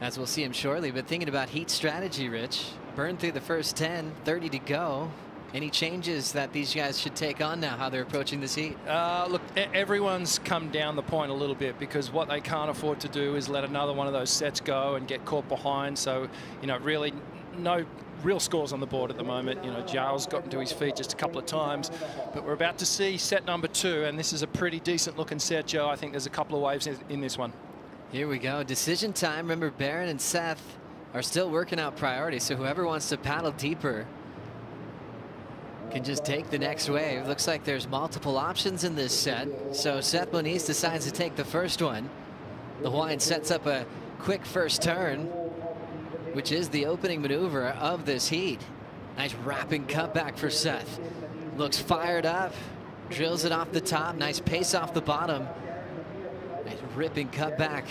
as we'll see him shortly. But thinking about heat strategy, Rich, burn through the first 10, 30 to go. Any changes that these guys should take on now, how they're approaching this heat? Look, everyone's come down the point a little bit, because what they can't afford to do is let another one of those sets go and get caught behind. So, you know, really no real scores on the board at the moment. You know, Giles gotten to his feet just a couple of times, but we're about to see set number 2, and this is a pretty decent looking set, Joe. I think there's a couple of waves in this one. Here we go. Decision time. Remember, Barron and Seth are still working out priority, so whoever wants to paddle deeper can just take the next wave. Looks like there's multiple options in this set. So Seth Moniz decides to take the first one. The Hawaiian sets up a quick first turn, which is the opening maneuver of this heat. Nice wrapping cutback for Seth. Looks fired up, drills it off the top. Nice pace off the bottom. Nice ripping cutback.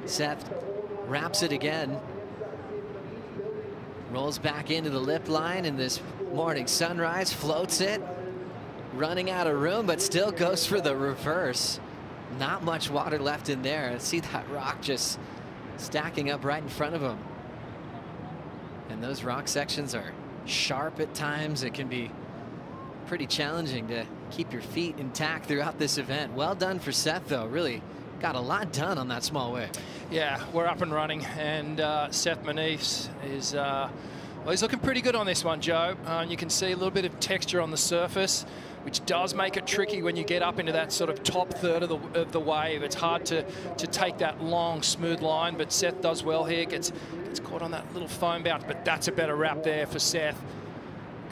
Seth wraps it again. Rolls back into the lip line, and this Morning Sunrise floats it. Running out of room, but still goes for the reverse. Not much water left in there. See that rock just stacking up right in front of him. And those rock sections are sharp at times. It can be pretty challenging to keep your feet intact throughout this event. Well done for Seth, though. Really got a lot done on that small wave. Yeah, we're up and running, and Seth Manise is well, he's looking pretty good on this one, Joe. You can see a little bit of texture on the surface, which does make it tricky when you get up into that sort of top third of the wave. It's hard to take that long, smooth line, but Seth does well here. Gets caught on that little foam bounce, but that's a better wrap there for Seth.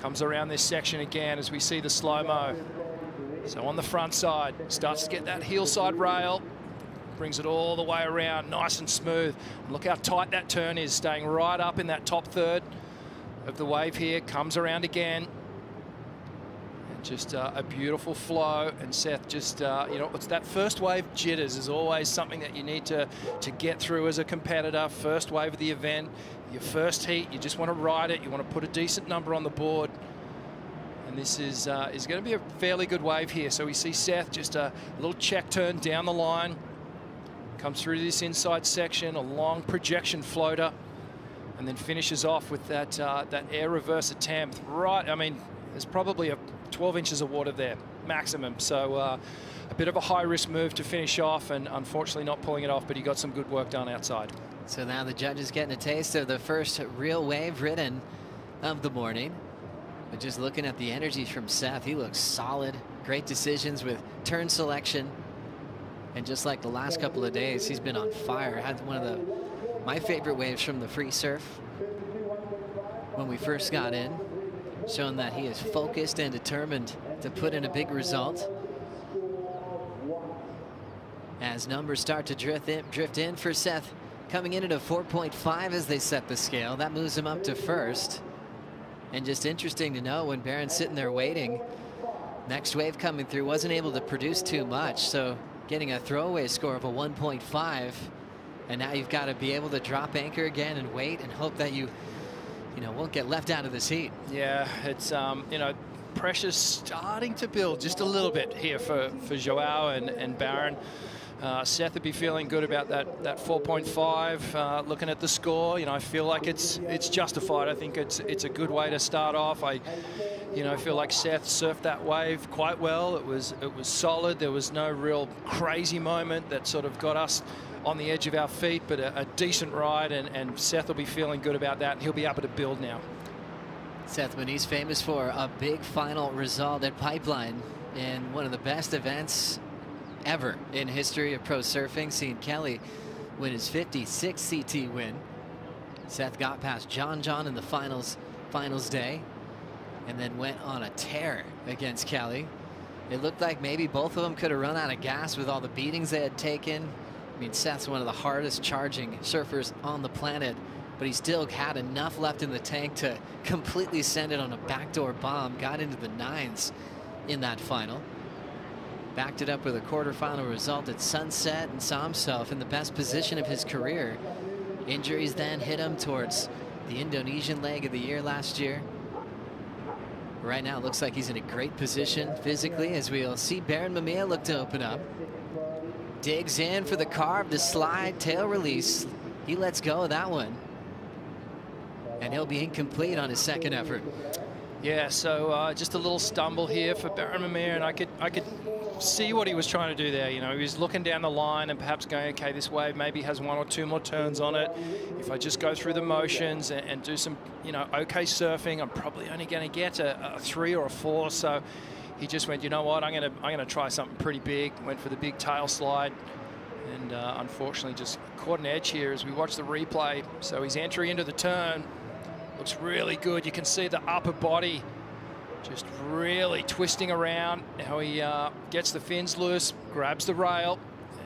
Comes around this section again as we see the slow-mo. So on the front side, starts to get that heel side rail, brings it all the way around, nice and smooth. And look how tight that turn is, staying right up in that top third of the wave here. Comes around again. Just a beautiful flow, and Seth just, you know, it's that first wave jitters is always something that you need to get through as a competitor. First wave of the event, your first heat, you just want to ride it. You want to put a decent number on the board. And this is going to be a fairly good wave here. So we see Seth just a little check turn down the line. Comes through this inside section, a long projection floater, and then finishes off with that air reverse attempt. Right, I mean, there's probably a 12 inches of water there, maximum. So a bit of a high-risk move to finish off, and unfortunately not pulling it off, but he got some good work done outside. So now the judges getting a taste of the first real wave ridden of the morning. But just looking at the energy from Seth, he looks solid. Great decisions with turn selection. And just like the last couple of days, he's been on fire. Had one of my favorite waves from the free surf when we first got in, showing that he is focused and determined to put in a big result. As numbers start to drift in for Seth, coming in at a 4.5 as they set the scale. That moves him up to first. And just interesting to know, when Barron's sitting there waiting, next wave coming through, wasn't able to produce too much. So getting a throwaway score of a 1.5. And now you've got to be able to drop anchor again and wait and hope that you won't get left out of this heat. Yeah, it's, you know, pressure's starting to build just a little bit here for Joao and Barron. Seth would be feeling good about that 4.5. Looking at the score, you know, I feel like it's justified. I think it's a good way to start off. I feel like Seth surfed that wave quite well. It was solid. There was no real crazy moment that sort of got us on the edge of our feet, but a decent ride, and Seth will be feeling good about that. He'll be able to build now. Seth Manise famous for a big final result at Pipeline in one of the best events ever in history of pro surfing, seeing Kelly win his 56th CT win. Seth got past John in the finals day, and then went on a tear against Kelly. It looked like maybe both of them could have run out of gas with all the beatings they had taken. I mean, Seth's one of the hardest charging surfers on the planet, but he still had enough left in the tank to completely send it on a backdoor bomb. Got into the 9s in that final. Backed it up with a quarterfinal result at Sunset, and saw himself in the best position of his career. Injuries then hit him towards the Indonesian leg of the year last year. Right now it looks like he's in a great position physically, as we'll see Barron Mamiya look to open up. Digs in for the carve, the slide, tail release. He lets go of that one. And he'll be incomplete on his second effort. Yeah, so just a little stumble here for Barron Mamiya, and I could see what he was trying to do there. You know, he was looking down the line and perhaps going, okay, this wave maybe has 1 or 2 more turns on it. If I just go through the motions and do some, okay surfing, I'm probably only going to get a 3 or a 4. So he just went, you know what, I'm gonna try something pretty big. Went for the big tail slide, and unfortunately just caught an edge here as we watch the replay. So his entry into the turn looks really good. You can see the upper body just really twisting around. How he gets the fins loose, grabs the rail,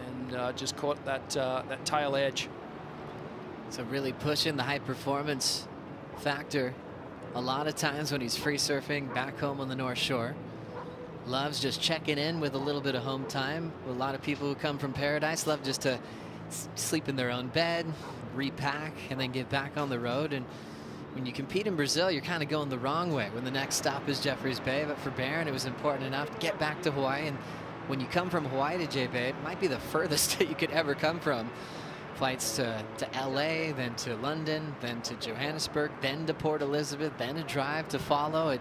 and just caught that tail edge. So really pushing the high performance factor a lot of times when he's free surfing back home on the North Shore. Loves just checking in with a little bit of home time. A lot of people who come from Paradise love just to sleep in their own bed, repack, and then get back on the road. And when you compete in Brazil, you're kind of going the wrong way when the next stop is Jeffreys Bay. But for Barron, it was important enough to get back to Hawaii. And when you come from Hawaii to J-Bay, it might be the furthest that you could ever come from. Flights to LA, then to London, then to Johannesburg, then to Port Elizabeth, then a drive to follow.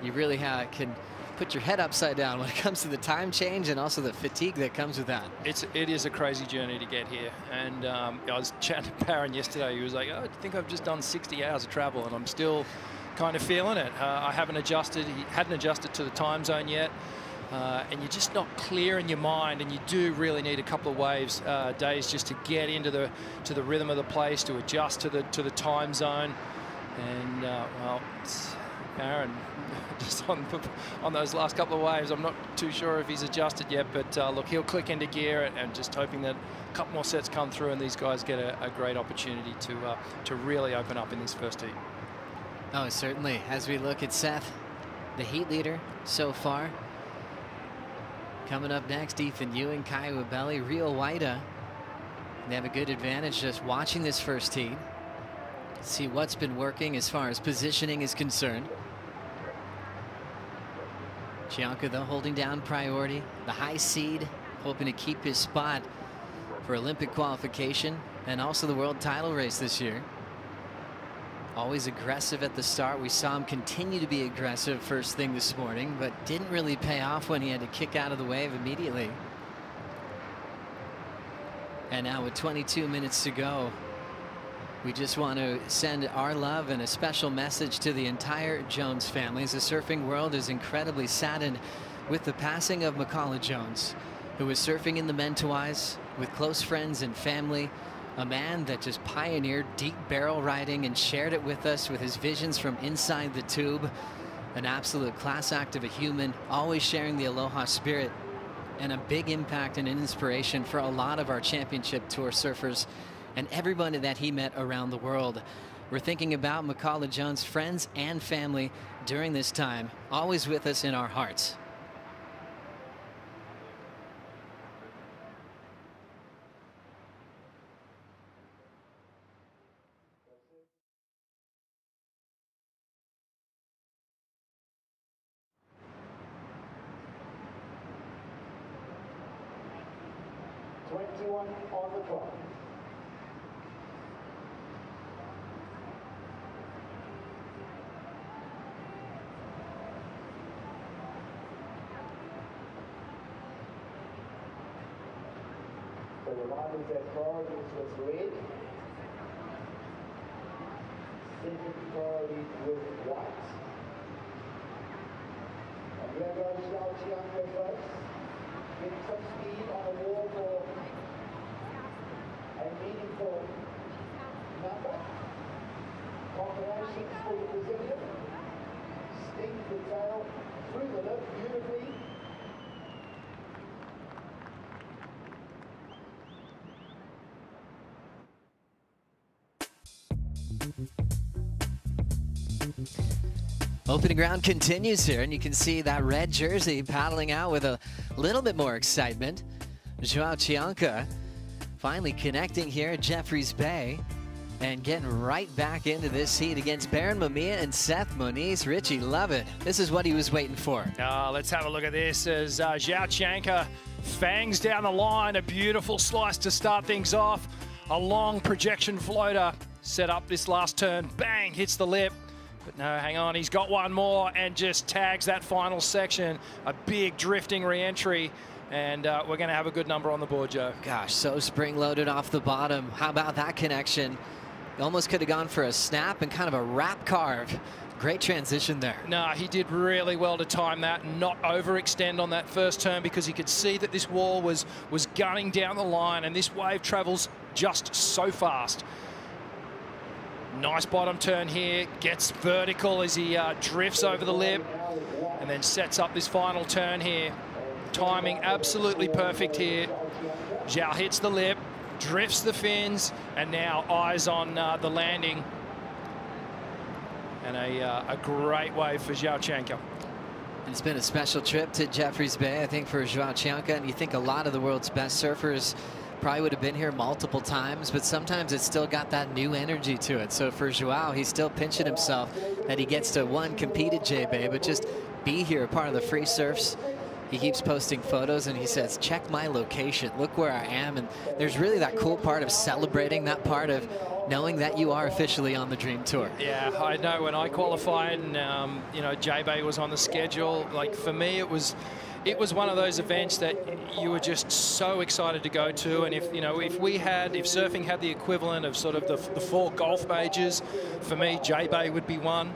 You really can put your head upside down when it comes to the time change and also the fatigue that comes with that. It is a crazy journey to get here. And I was chatting to Barron yesterday. He was like, oh, I think I've just done 60 hours of travel and I'm still kind of feeling it. I haven't adjusted. He hadn't adjusted to the time zone yet. And you're just not clear in your mind, and you do really need a couple of days just to get into the rhythm of the place, to adjust to the time zone. And well, Barron, just on those last couple of waves, I'm not too sure if he's adjusted yet, but look, he'll click into gear, and just hoping that a couple more sets come through and these guys get a great opportunity to really open up in this first heat. Oh, certainly. As we look at Seth, the heat leader so far. Coming up next, Ethan Ewing, Kai Wabeli, Rio Waida. They have a good advantage just watching this first heat. See what's been working as far as positioning is concerned. Cianca, though, holding down priority. The high seed, hoping to keep his spot for Olympic qualification and also the world title race this year. Always aggressive at the start. We saw him continue to be aggressive first thing this morning, but didn't really pay off when he had to kick out of the wave immediately. And now with 22 minutes to go, we just want to send our love and a special message to the entire Jones family, as the surfing world is incredibly saddened with the passing of Makala Jones, who was surfing in the Mentawais with close friends and family. A man that just pioneered deep barrel riding and shared it with us with his visions from inside the tube. An absolute class act of a human, always sharing the aloha spirit, and a big impact and an inspiration for a lot of our championship tour surfers and everybody that he met around the world. We're thinking about Makala Jones' friends and family during this time, always with us in our hearts. On the clock. So reminders that priorities was red, second priority was white. And here goes Cianca, folks. Getting some speed on the wall for a meaningful number. Combinations for the Brazilian. Stings the tail through the lip beautifully. Opening round continues here, and you can see that red jersey paddling out with a little bit more excitement. João Cianca finally connecting here at Jeffreys Bay and getting right back into this heat against Barron Mamiya and Seth Moniz. Richie, love it. This is what he was waiting for. Let's have a look at this as João Cianca fangs down the line. A beautiful slice to start things off. A long projection floater set up this last turn. Bang, hits the lip. But no, hang on, he's got one more and just tags that final section. A big drifting re-entry, and we're going to have a good number on the board, Joe. Gosh, so spring-loaded off the bottom. How about that connection? Almost could have gone for a snap and kind of a wrap carve. Great transition there. No, he did really well to time that and not overextend on that first turn, because he could see that this wall was gunning down the line, and this wave travels just so fast. Nice bottom turn here, gets vertical as he drifts over the lip and then sets up this final turn here. Timing absolutely perfect here. João hits the lip, drifts the fins, and now eyes on the landing. And a great wave for João Cianca. It's been a special trip to Jeffreys Bay, I think, for João Cianca, and you think a lot of the world's best surfers Probably would have been here multiple times, but sometimes it's still got that new energy to it. So for Joao, he's still pinching himself that he gets to, one, compete at J-Bay, but just be here, part of the free surfs. He keeps posting photos and he says, check my location, look where I am. And there's really that cool part of celebrating that part of knowing that you are officially on the Dream Tour. Yeah, I know when I qualified and, you know, J-Bay was on the schedule, like for me, it was one of those events that you were just so excited to go to. And if, you know, if surfing had the equivalent of sort of the 4 golf majors, for me, J-Bay would be one.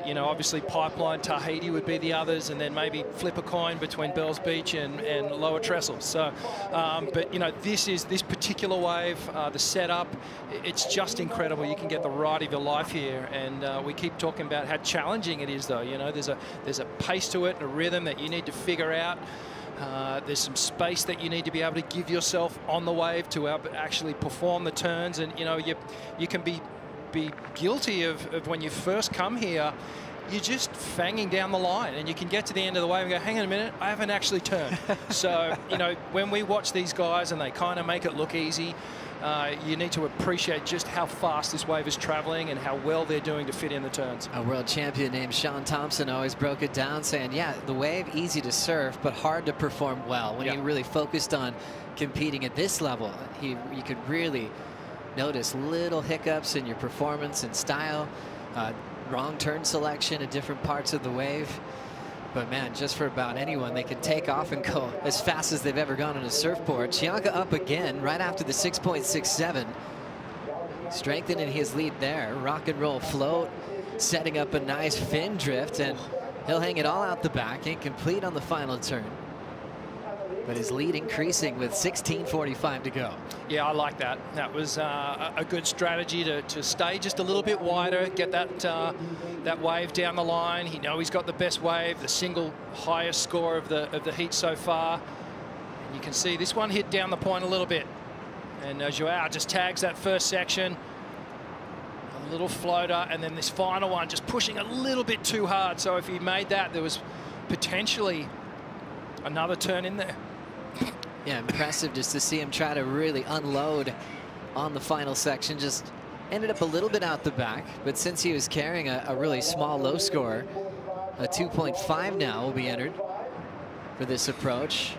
You know, obviously Pipeline, Tahiti would be the others, and then maybe flip a coin between Bells Beach and Lower Trestle. So, but you know, this particular wave, the setup, it's just incredible. You can get the ride of your life here, and we keep talking about how challenging it is, though. You know, there's a pace to it and a rhythm that you need to figure out. There's some space that you need to be able to give yourself on the wave to actually perform the turns, and you know, you can be guilty of when you first come here, you're just fanging down the line, and you can get to the end of the wave and go, hang on a minute, I haven't actually turned. So, you know, when we watch these guys and they kind of make it look easy, you need to appreciate just how fast this wave is traveling and how well they're doing to fit in the turns. A world champion named Sean Thompson always broke it down saying, yeah, the wave easy to surf, but hard to perform well. When he really focused on competing at this level, you could really notice little hiccups in your performance and style, wrong turn selection at different parts of the wave. But man, just for about anyone, they can take off and go as fast as they've ever gone on a surfboard. Cianca up again right after the 6.67. Strengthening his lead there. Rock and roll float, setting up a nice fin drift, and he'll hang it all out the back, incomplete on the final turn. But his lead increasing with 16:45 to go. Yeah, I like that. That was a good strategy to stay just a little bit wider, get that wave down the line. He's got the best wave, the single highest score of the heat so far. And you can see this one hit down the point a little bit. And Joao just tags that first section. A little floater, and then this final one just pushing a little bit too hard. So if he made that, there was potentially another turn in there. Yeah, impressive just to see him try to really unload on the final section. Just ended up a little bit out the back, but since he was carrying a really small low score, a 2.5 now will be entered for this approach.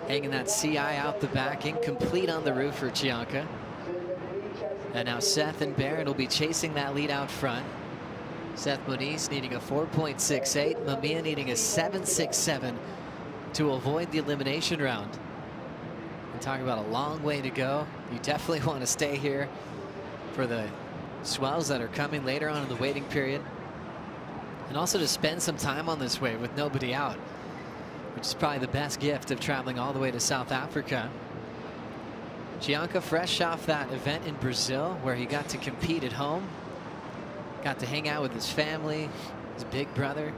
Hanging that CI out the back, incomplete on the roof for Cianca. And now Seth and Barron will be chasing that lead out front. Seth Moniz needing a 4.68, Mamiya needing a 7.67 to avoid the elimination round. And talking about a long way to go. You definitely want to stay here for the swells that are coming later on in the waiting period. And also to spend some time on this wave with nobody out, which is probably the best gift of traveling all the way to South Africa. Cianca fresh off that event in Brazil where he got to compete at home. Got to hang out with his family, his big brother.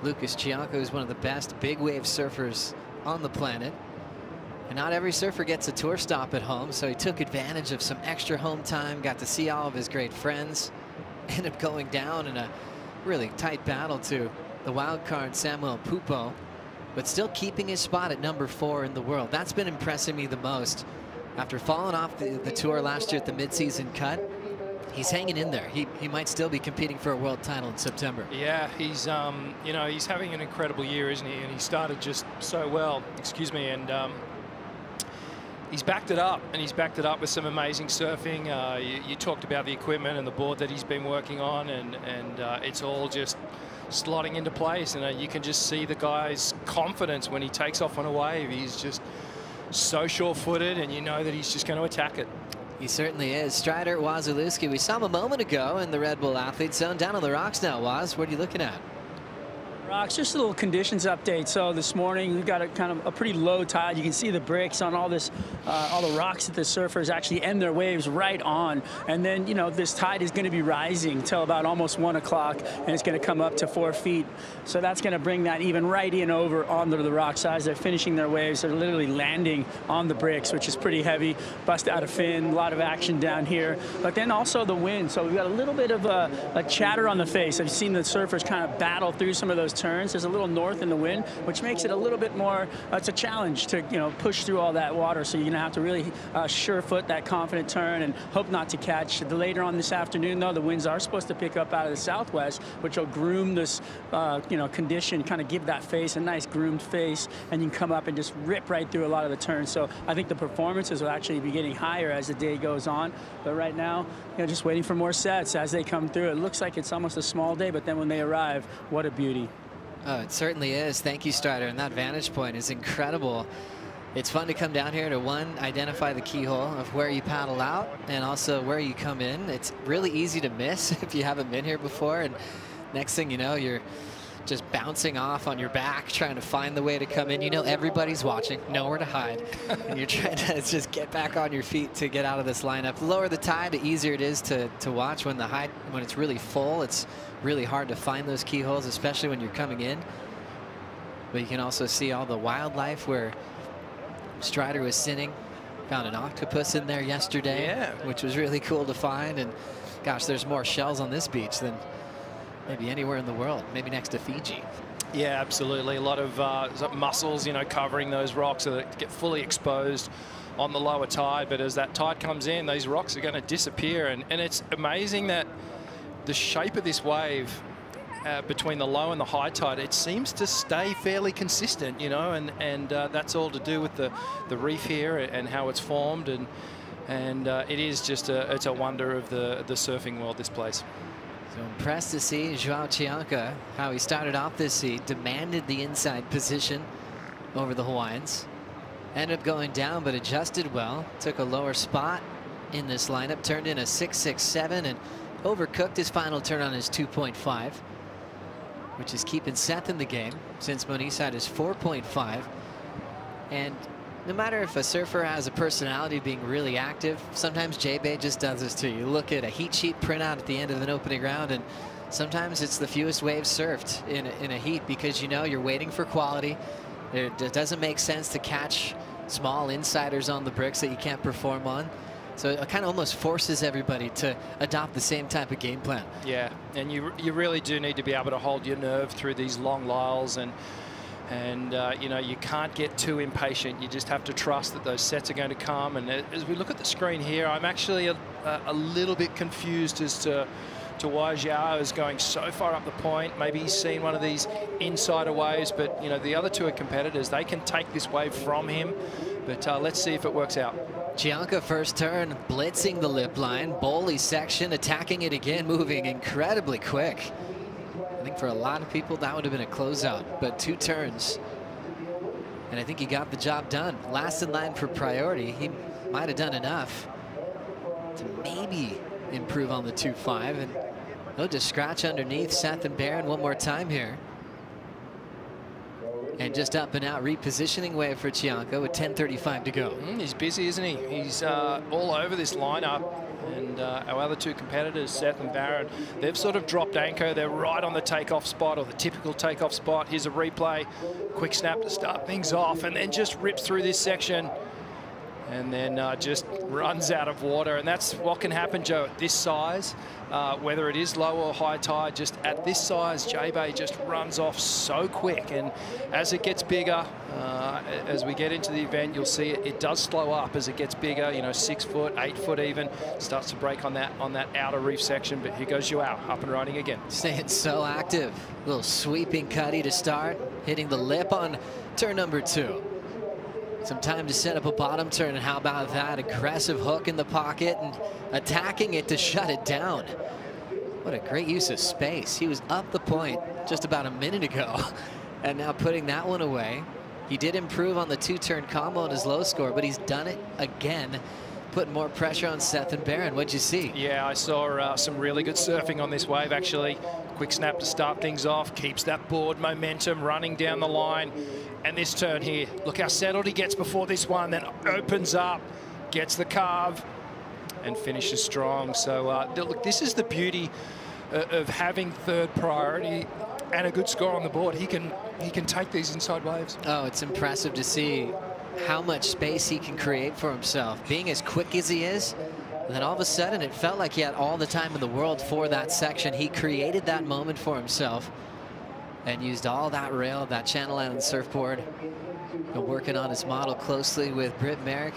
Lucas Cianca is one of the best big wave surfers on the planet. And not every surfer gets a tour stop at home, so he took advantage of some extra home time, got to see all of his great friends, ended up going down in a really tight battle to the wild card Samuel Pupo, but still keeping his spot at #4 in the world. That's been impressing me the most. After falling off the tour last year at the midseason cut, he's hanging in there. He might still be competing for a world title in September. Yeah, he's he's having an incredible year, isn't he? And he started just so well. Excuse me, and he's backed it up, and he's backed it up with some amazing surfing. You talked about the equipment and the board that he's been working on, and it's all just slotting into place. And you can just see the guy's confidence when he takes off on a wave. He's just so sure-footed, and you know that he's just going to attack it. He certainly is. Strider Wazalewski, we saw him a moment ago in the Red Bull Athlete Zone. Down on the rocks now, Waz. What are you looking at? Rocks, just a little conditions update. So this morning we've got a kind of a pretty low tide. You can see the bricks on all this, all the rocks that the surfers actually end their waves right on. And then, you know, this tide is going to be rising till about almost 1 o'clock, and it's going to come up to 4 feet. So that's going to bring that even right in over onto the rock sides. They're finishing their waves. They're literally landing on the bricks, which is pretty heavy. Bust out a fin, a lot of action down here. But then also the wind. So we've got a little bit of a chatter on the face. I've seen the surfers kind of battle through some of those turns. There's a little north in the wind, which makes it a little bit more, it's a challenge to, push through all that water. So you're going to have to really sure-foot that confident turn and hope not to catch. Later on this afternoon, though, the winds are supposed to pick up out of the southwest, which will groom this, condition, kind of give that face a nice groomed face, and you can come up and just rip right through a lot of the turns. So I think the performances will actually be getting higher as the day goes on. But right now, just waiting for more sets as they come through. It looks like it's almost a small day, but then when they arrive, what a beauty. Oh, it certainly is. Thank you, Strider. And that vantage point is incredible. It's fun to come down here to, one, identify the keyhole of where you paddle out and also where you come in. It's really easy to miss if you haven't been here before. And next thing you know, you're just bouncing off on your back, trying to find the way to come in. Everybody's watching, nowhere to hide. And you're trying to just get back on your feet to get out of this lineup. The lower the tide, the easier it is to watch. When it's really full, it's really hard to find those keyholes, especially when you're coming in. But you can also see all the wildlife where Strider was sitting. Found an octopus in there yesterday, which was really cool to find. And gosh, there's more shells on this beach than maybe anywhere in the world, maybe next to Fiji. Yeah, absolutely. A lot of mussels, covering those rocks so that get fully exposed on the lower tide. But as that tide comes in, these rocks are going to disappear. And it's amazing that the shape of this wave between the low and the high tide, it seems to stay fairly consistent, and that's all to do with the reef here and how it's formed. And it is just it's a wonder of the surfing world, this place. So impressed to see Joao Chianca, how he started off this heat, demanded the inside position over the Hawaiians. Ended up going down, but adjusted well. Took a lower spot in this lineup, turned in a 6.67 and overcooked his final turn on his 2.5, which is keeping Seth in the game since Moniz had his 4.5. And no matter if a surfer has a personality of being really active, sometimes J-Bay just does this too. You look at a heat sheet printout at the end of an opening round, and sometimes it's the fewest waves surfed in a heat because you're waiting for quality. It doesn't make sense to catch small insiders on the bricks that you can't perform on. So it kind of almost forces everybody to adopt the same type of game plan. Yeah, and you really do need to be able to hold your nerve through these long liles, and you can't get too impatient. You just have to trust that those sets are going to come. And as we look at the screen here, I'm actually a little bit confused as to why Joao is going so far up the point. Maybe he's seen one of these insider waves, but the other two are competitors. They can take this wave from him, but let's see if it works out. Chianca first turn, blitzing the lip line. Bowley section, attacking it again, moving incredibly quick. I think for a lot of people that would have been a closeout, but 2 turns. And I think he got the job done. Last in line for priority. He might have done enough to maybe improve on the 2.5. And no, just scratch underneath Seth and Barron one more time here. And just up and out repositioning wave for Chianca with 10:35 to go. He's busy, isn't he? He's all over this lineup. And our other 2 competitors, Seth and Barron, they've sort of dropped anchor. They're right on the takeoff spot, or the typical takeoff spot. Here's a replay. Quick snap to start things off, and then just rips through this section. And then just runs out of water. And that's what can happen, Joe, at this size. Whether it is low or high tide, just at this size, J-Bay just runs off so quick. And as it gets bigger, as we get into the event, you'll see it does slow up as it gets bigger, 6 foot, 8 foot even. Starts to break on that outer reef section. But here goes Joao, up and riding again. Staying so active. Little sweeping cutty to start, hitting the lip on turn number 2. Some time to set up a bottom turn, and how about that? Aggressive hook in the pocket and attacking it to shut it down. What a great use of space. He was up the point just about a minute ago, and now putting that one away. He did improve on the 2-turn combo on his low score, but he's done it again, putting more pressure on Seth and Barron. What'd you see? Yeah, I saw some really good surfing on this wave, actually. Quick snap to start things off, keeps that board momentum running down the line. And this turn here, look how settled he gets before this one, then opens up, gets the carve, and finishes strong. So look, this is the beauty of having 3rd priority and a good score on the board. He can take these inside waves. Oh, it's impressive to see how much space he can create for himself. Being as quick as he is, and then all of a sudden it felt like he had all the time in the world for that section. He created that moment for himself. and used all that rail, that Channel Island surfboard. Been working on his model closely with Britt Merrick.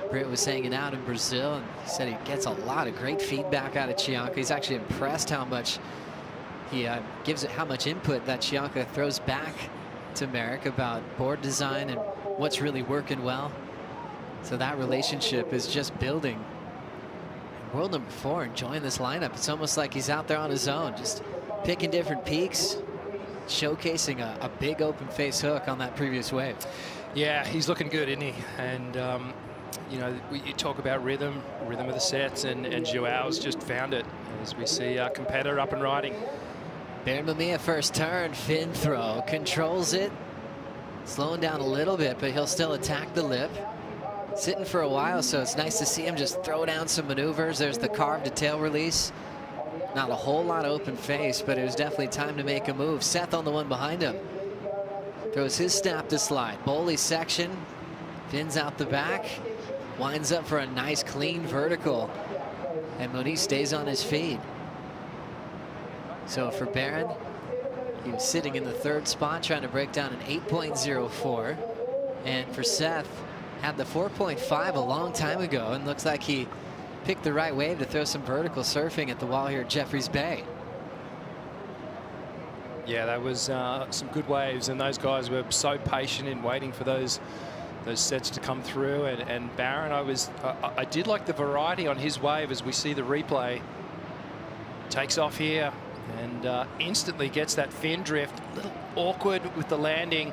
Britt was hanging out in Brazil, and he said he gets a lot of great feedback out of Chianca. He's actually impressed how much he gives it, how much input that Chianca throws back to Merrick about board design and what's really working well. So that relationship is just building. World number 4 enjoying this lineup. It's almost like he's out there on his own, just picking different peaks, showcasing a big open face hook on that previous wave. Yeah, he's looking good, isn't he? And you know, you talk about rhythm of the sets, and Joao's just found it as we see our competitor up and riding. Baron Mamiya first turn, fin throw, controls it, slowing down a little bit, but he'll still attack the lip. Sitting for a while, so it's nice to see him just throw down some maneuvers. There's the carved to tail release. Not a whole lot of open face, but it was definitely time to make a move. Seth on the one behind him. Throws his snap to slide. Bowley section, fins out the back, winds up for a nice clean vertical. And Moniz stays on his feet. So for Baron, he was sitting in the 3rd spot, trying to break down an 8.04. And for Seth, had the 4.5 a long time ago, and looks like he picked the right wave to throw some vertical surfing at the wall here at Jeffreys Bay. Yeah, that was some good waves, and those guys were so patient in waiting for those sets to come through. And Baron, I did like the variety on his wave as we see the replay. Takes off here and instantly gets that fin drift. A little awkward with the landing,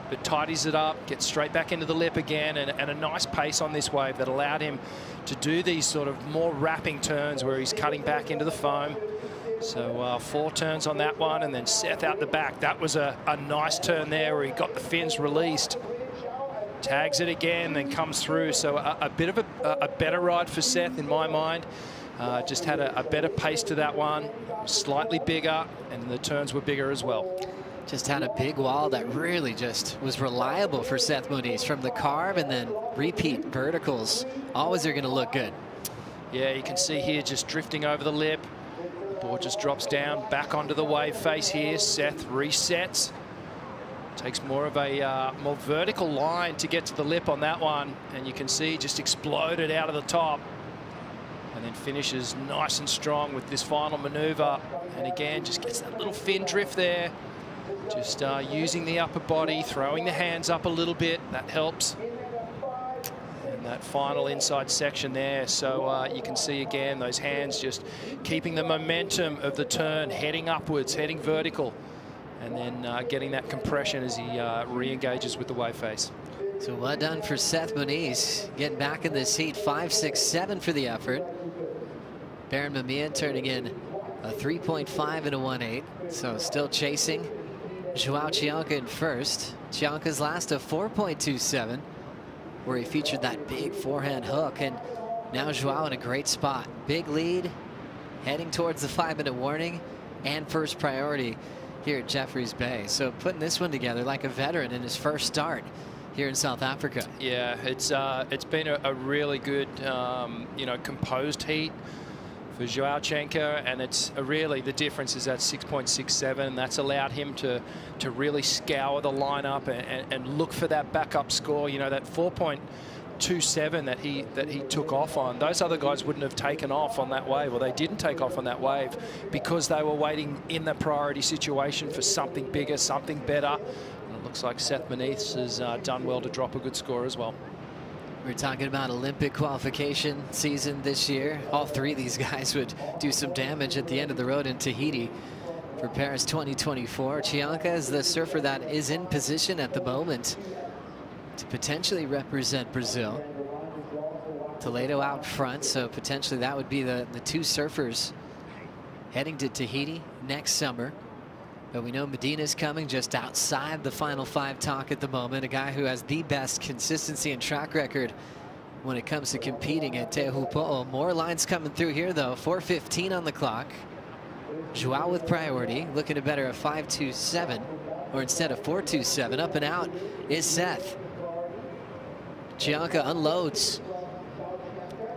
but tidies it up, gets straight back into the lip again, and a nice pace on this wave that allowed him to do these sort of more wrapping turns where he's cutting back into the foam. So 4 turns on that one, and then Seth out the back. That was a nice turn there where he got the fins released. Tags it again, then comes through. So a bit of a better ride for Seth in my mind. Just had a better pace to that one, slightly bigger, and the turns were bigger as well. Just had a big wall that really just was reliable for Seth Moniz from the carve, and then repeat verticals. Always are going to look good. Yeah, you can see here just drifting over the lip. The board just drops down back onto the wave face here. Seth resets. Takes more of a more vertical line to get to the lip on that one. And you can see just exploded out of the top. And then finishes nice and strong with this final maneuver. And again, just gets that little fin drift there. Just using the upper body, throwing the hands up a little bit. That helps. And that final inside section there. So you can see again those hands just keeping the momentum of the turn, heading upwards, heading vertical. And then getting that compression as he re-engages with the wave face. So well done for Seth Moniz, getting back in this heat. 5.67 for the effort. Baron Mamiya turning in a 3.5 and a 1.8. So still chasing Joao Chianca in first. Chianca's last a 4.27, where he featured that big forehand hook. And now Joao in a great spot. Big lead, heading towards the 5-minute warning and first priority here at Jeffreys Bay. So putting this one together like a veteran in his first start here in South Africa. Yeah, it's been a really good, you know, composed heat for Joao Chianca, and it's really the difference is that 6.67. That's allowed him to really scour the lineup and look for that backup score. You know, that 4.27 that he took off on. Those other guys wouldn't have taken off on that wave, or they didn't take off on that wave because they were waiting in the priority situation for something bigger, something better. And it looks like Seth Moniz has done well to drop a good score as well. We're talking about Olympic qualification season this year. All 3 of these guys would do some damage at the end of the road in Tahiti for Paris 2024. Chianca is the surfer that is in position at the moment to potentially represent Brazil. Toledo out front, so potentially that would be the 2 surfers heading to Tahiti next summer. But we know Medina's coming just outside the final 5 talk at the moment. A guy who has the best consistency and track record when it comes to competing at Te Hupo'o. More lines coming through here, though. 4:15 on the clock. Joao with priority, looking to better a 5.27, or instead of 4.27. Up and out is Seth. Chianca unloads.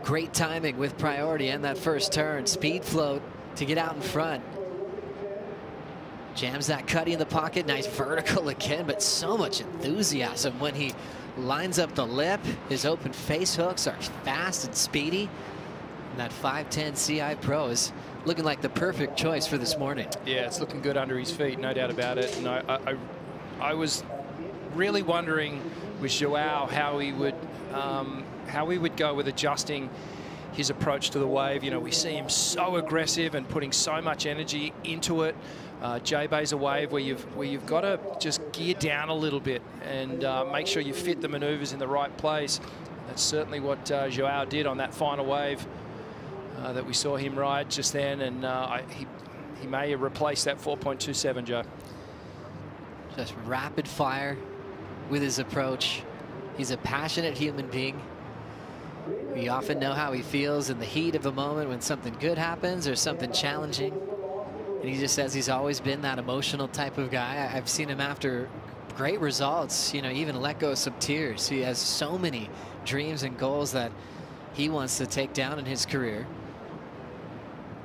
Great timing with priority and that first turn. Speed float to get out in front. Jams that cutty in the pocket. Nice vertical again, but so much enthusiasm when he lines up the lip. His open face hooks are fast and speedy. And that 5'10" CI Pro is looking like the perfect choice for this morning. Yeah, it's looking good under his feet, no doubt about it. And I was really wondering with Joao how he would go with adjusting his approach to the wave. You know, we see him so aggressive and putting so much energy into it. J-Bay's a wave where you've got to just gear down a little bit and make sure you fit the maneuvers in the right place. That's certainly what Joao did on that final wave that we saw him ride just then, and he may have replaced that 4.27, Joe. Just rapid fire with his approach. He's a passionate human being. We often know how he feels in the heat of a moment when something good happens or something challenging. And he just says he's always been that emotional type of guy. I've seen him after great results, you know, even let go of some tears. He has so many dreams and goals that he wants to take down in his career.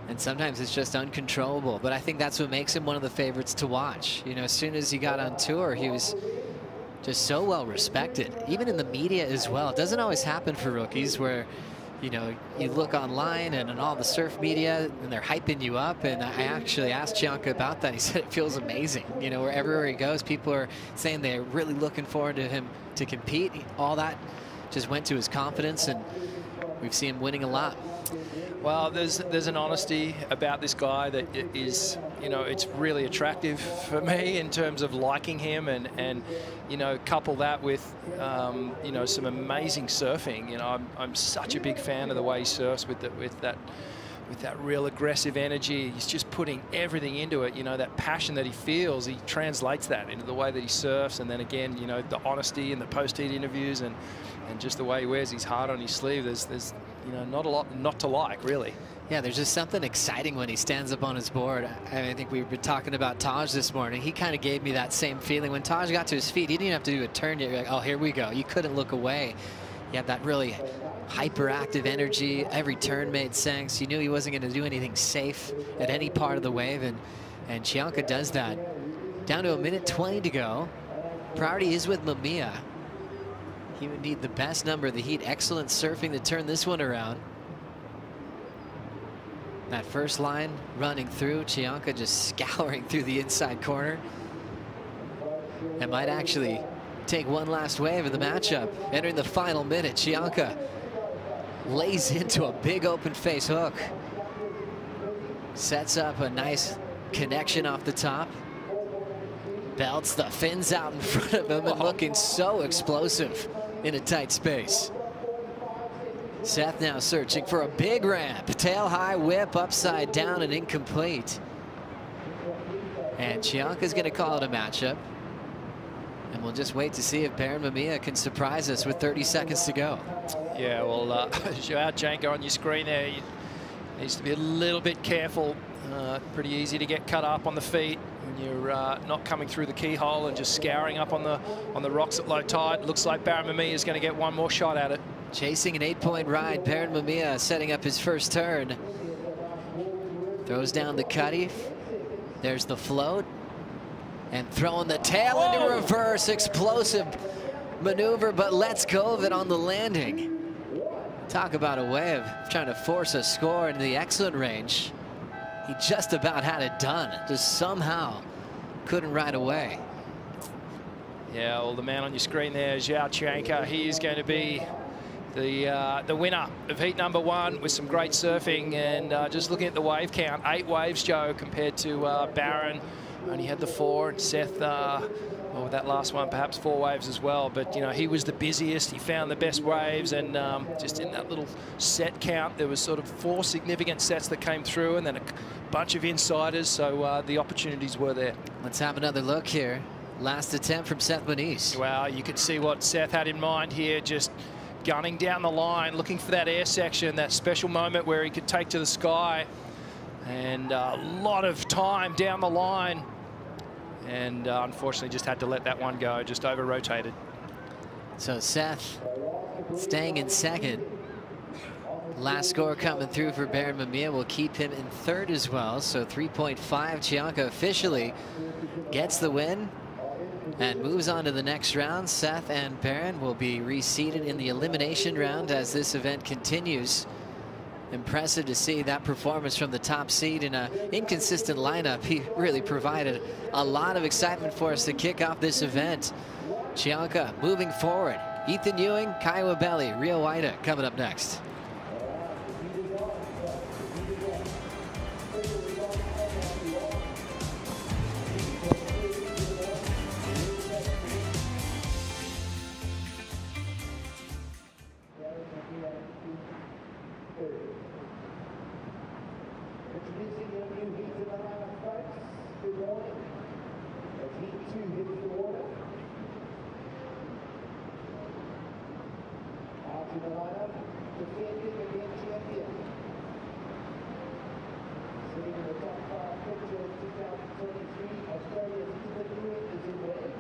And sometimes it's just uncontrollable. But I think that's what makes him one of the favorites to watch. You know, as soon as he got on tour, he was just so well respected, even in the media as well. It doesn't always happen for rookies where, you know, you look online and in all the surf media and they're hyping you up. And I actually asked Cianca about that. He said it feels amazing. You know, wherever he goes, people are saying they're really looking forward to him to compete. All that just went to his confidence, and we've seen him winning a lot. Well, there's an honesty about this guy that is, you know, it's really attractive for me in terms of liking him, and you know, couple that with you know, some amazing surfing. You know, I'm such a big fan of the way he surfs with that real aggressive energy. He's just putting everything into it. You know, that passion that he feels, he translates that into the way that he surfs. And then again, you know, the honesty in the post-heat interviews and just the way he wears his heart on his sleeve. There's you know, not a lot not to like, really. Yeah, there's just something exciting when he stands up on his board. I think we were talking about Taj this morning. He kind of gave me that same feeling. When Taj got to his feet, he didn't even have to do a turn yet. You're like, oh, here we go. You couldn't look away. He had that really hyperactive energy. Every turn made sense. You knew he wasn't going to do anything safe at any part of the wave, and Cianca does that. Down to a minute 20 to go. Priority is with Mamiya. He would need the best number of the heat. Excellent surfing to turn this one around. That first line running through, Cianca just scouring through the inside corner. And might actually take one last wave of the matchup. Entering the final minute, Cianca lays into a big open face hook. Sets up a nice connection off the top. Belts the fins out in front of him and looking so explosive in a tight space. Seth now searching for a big ramp. Tail high whip, upside down and incomplete. And Cianca's going to call it a matchup. And we'll just wait to see if Baron Mamiya can surprise us with 30 seconds to go. Yeah, well, Joao Cianca on your screen there. He needs to be a little bit careful. Pretty easy to get cut up on the feet when you're not coming through the keyhole and just scouring up on the rocks at low tide. Looks like Baron Mamiya is going to get one more shot at it. Chasing an 8-point ride, Baron Mamiya setting up his first turn. Throws down the cutty. There's the float. And throwing the tail into reverse. Explosive maneuver, but lets go of it on the landing. Talk about a way of trying to force a score into the excellent range. He just about had it done. Just somehow couldn't ride away. Yeah, well, the man on your screen there, Joao Cianca, he is going to be the winner of heat number 1 with some great surfing. And just looking at the wave count, 8 waves, Joe, compared to Baron. Only had the 4, and Seth, well, with that last one, perhaps 4 waves as well. But, you know, he was the busiest. He found the best waves, and just in that little set count, there was sort of 4 significant sets that came through, and then a bunch of insiders. So the opportunities were there. Let's have another look here. Last attempt from Seth Moniz. Well, you could see what Seth had in mind here, just gunning down the line, looking for that air section, that special moment where he could take to the sky. And a lot of time down the line. And unfortunately just had to let that one go, just over-rotated. So Seth staying in second. Last score coming through for Baron Mamiya will keep him in third as well. So 3.5. Chianca officially gets the win and moves on to the next round. Seth and Baron will be reseeded in the elimination round as this event continues. Impressive to see that performance from the top seed in an inconsistent lineup. He really provided a lot of excitement for us to kick off this event. Chianca moving forward. Ethan Ewing, Kaiwa Belly, Rio Waida coming up next. Introducing your new heat in the lineup, folks. Good morning. As heat 2 hits the water. Out in the lineup, defending against champion. Sitting in the top 5 picture of 2023, Australia's Ethan Ewing is in red.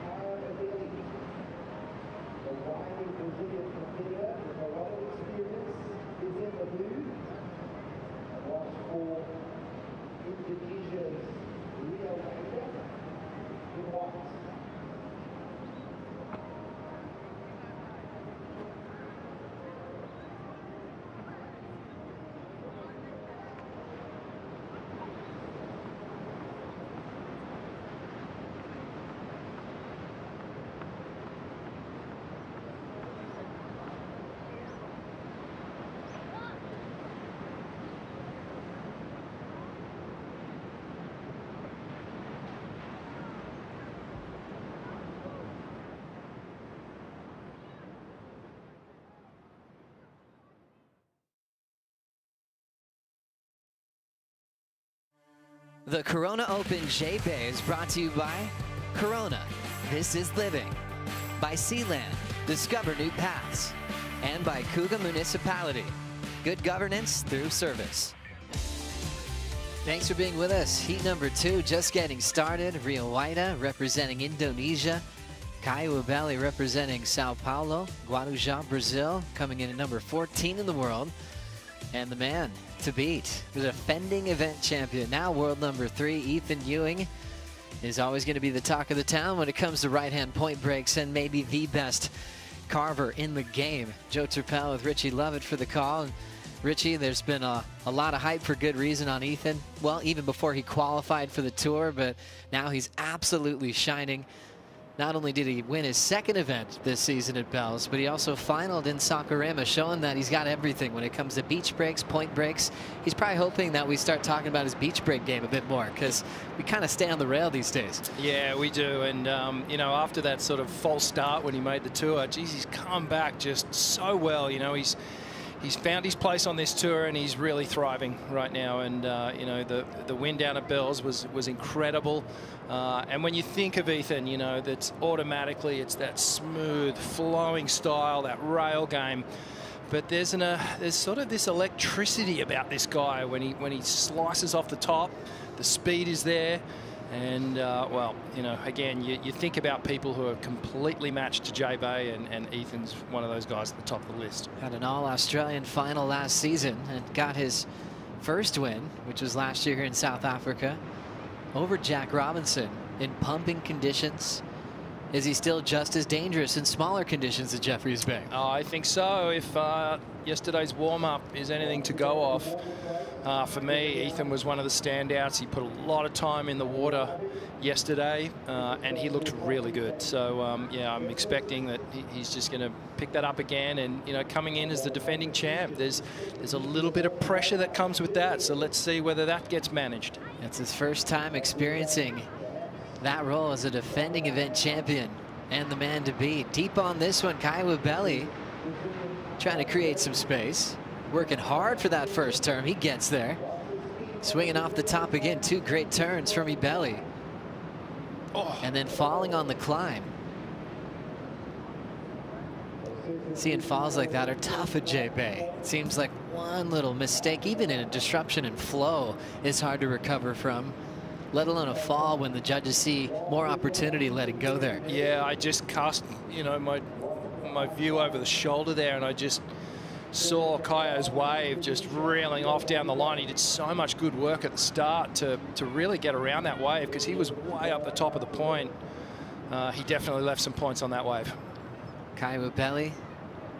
Kaiwa Belly, the wily Brazilian competitor with a lot of experience, is in the blue. Watch for Indonesia's Rio Waida in white. The Corona Open J-Bay is brought to you by Corona, This is Living, by Sealand, Discover New Paths, and by Couga Municipality, good governance through service. Thanks for being with us. Heat number 2 just getting started. Rio Waida representing Indonesia, Kaiwa Belly representing Sao Paulo, Guarujá, Brazil, coming in at number 14 in the world. And the man to beat, the defending event champion, now world number 3, Ethan Ewing, is always going to be the talk of the town when it comes to right-hand point breaks and maybe the best carver in the game. Joe Turpel with Richie Lovett for the call. And Richie, there's been a lot of hype for good reason on Ethan. Well, even before he qualified for the tour, but now he's absolutely shining. Not only did he win his second event this season at Bells, but he also finaled in Saquarema, showing that he's got everything when it comes to beach breaks, point breaks. He's probably hoping that we start talking about his beach break game a bit more, because we kind of stay on the rail these days. Yeah, we do. And, you know, after that sort of false start when he made the tour, geez, he's come back just so well. You know, he's found his place on this tour and he's really thriving right now. And, you know, the win down at Bells was incredible. And when you think of Ethan, you know, that's automatically it's that smooth flowing style, that rail game. But there's sort of this electricity about this guy when he slices off the top. The speed is there. And, well, you know, again, you think about people who are completely matched to J-Bay, and Ethan's one of those guys at the top of the list. Had an all-Australian final last season and got his first win, which was last year here in South Africa, over Jack Robinson in pumping conditions. Is he still just as dangerous in smaller conditions at Jeffreys Bay? Oh, I think so. If yesterday's warm-up is anything to go off, for me, Ethan was one of the standouts. He put a lot of time in the water yesterday, and he looked really good. So, yeah, I'm expecting that he's just going to pick that up again. And, you know, coming in as the defending champ, there's a little bit of pressure that comes with that. So let's see whether that gets managed. It's his first time experiencing that role as a defending event champion and the man to beat. Deep on this one, Kaiwa Belly trying to create some space. Working hard for that first turn. He gets there. Swinging off the top again. 2 great turns from Ibelli. Oh. And then falling on the climb. Seeing falls like that are tough at J-Bay. It seems like one little mistake, even in a disruption in flow, is hard to recover from, let alone a fall when the judges see more opportunity letting go there. Yeah, I just cast, you know, my view over the shoulder there, and I just saw Kaio's wave just reeling off down the line. He did so much good work at the start to really get around that wave because he was way up the top of the point. He definitely left some points on that wave. Kaio Belli,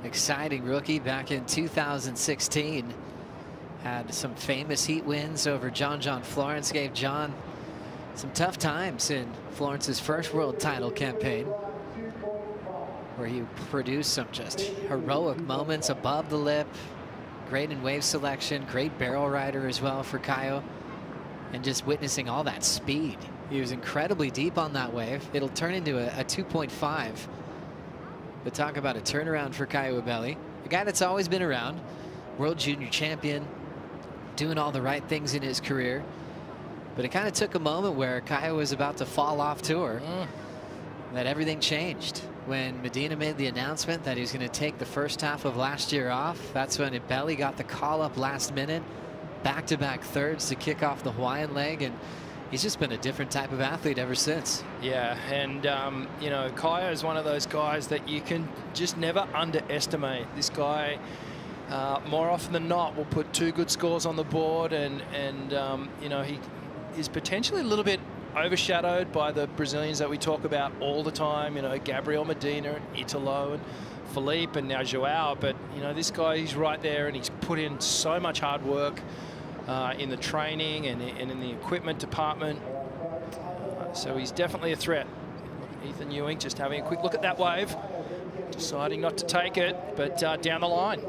exciting rookie back in 2016. Had some famous heat wins over John Florence, gave John some tough times in Florence's first world title campaign, where he produced some just heroic moments above the lip. Great in wave selection, great barrel rider as well for Kaio, and just witnessing all that speed. He was incredibly deep on that wave. It'll turn into a 2.5. But talk about a turnaround for Kaio Belli, a guy that's always been around, world junior champion, doing all the right things in his career. But it kind of took a moment where Kaio was about to fall off tour, that everything changed. When Medina made the announcement that he was going to take the first half of last year off, that's when Belli got the call up last minute, back-to-back thirds to kick off the Hawaiian leg, and he's just been a different type of athlete ever since. Yeah, and you know, Kaio is one of those guys that you can just never underestimate. This guy, more often than not, will put 2 good scores on the board, and you know, he is potentially a little bit overshadowed by the Brazilians that we talk about all the time. You know, Gabriel Medina and Italo and Felipe and now Joao. But you know, this guy, he's right there, and he's put in so much hard work in the training and in the equipment department. So he's definitely a threat. Ethan Ewing just having a quick look at that wave, deciding not to take it, but down the line.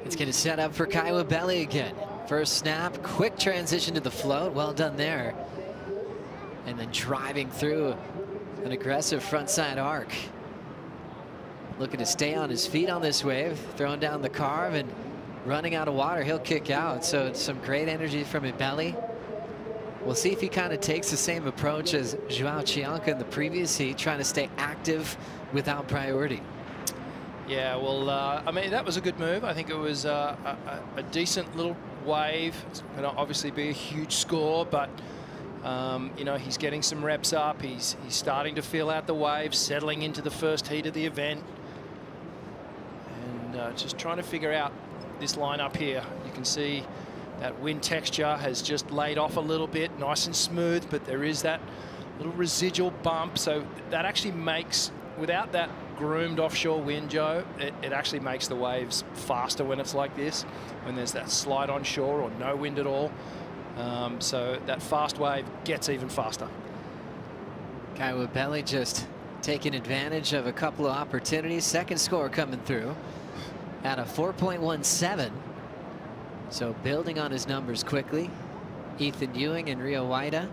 It's going to set up for Kaio Belli again. First snap, quick transition to the float. Well done there. And then driving through an aggressive frontside arc. Looking to stay on his feet on this wave, throwing down the carve and running out of water. He'll kick out. So it's some great energy from Belli. We'll see if he kind of takes the same approach as Joao Chianca in the previous heat, trying to stay active without priority. Yeah, well, I mean, that was a good move. I think it was a decent little wave. It's going to obviously be a huge score, but you know, he's getting some reps up. He's starting to feel out the wave, settling into the first heat of the event, and just trying to figure out this line up here. You can see that wind texture has just laid off a little bit, nice and smooth, but there is that little residual bump. So that actually makes, without that groomed offshore wind, Joe, it actually makes the waves faster when it's like this, when there's that slide on shore or no wind at all. So that fast wave gets even faster. Kaio Belli just taking advantage of a couple of opportunities. Second score coming through at a 4.17. So building on his numbers quickly. Ethan Ewing and Rio Waida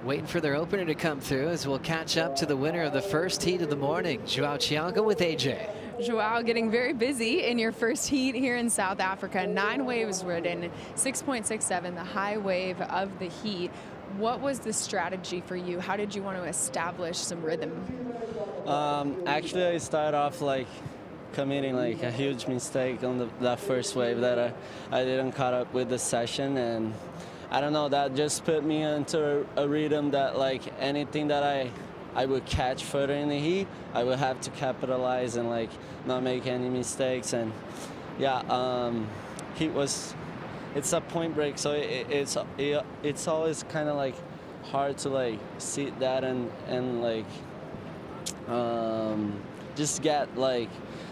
waiting for their opener to come through as we'll catch up to the winner of the first heat of the morning, Joao Chianca with AJ. Joao, getting very busy in your first heat here in South Africa. 9 waves ridden, 6.67, the high wave of the heat. What was the strategy for you? How did you want to establish some rhythm? Actually, I started off like committing like a huge mistake on that first wave that I didn't caught up with the session, and I don't know, that just put me into a rhythm that like anything that I would catch further in the heat, I would have to capitalize and like not make any mistakes. And yeah, it's a point break, so it's always kind of like hard to like see that and like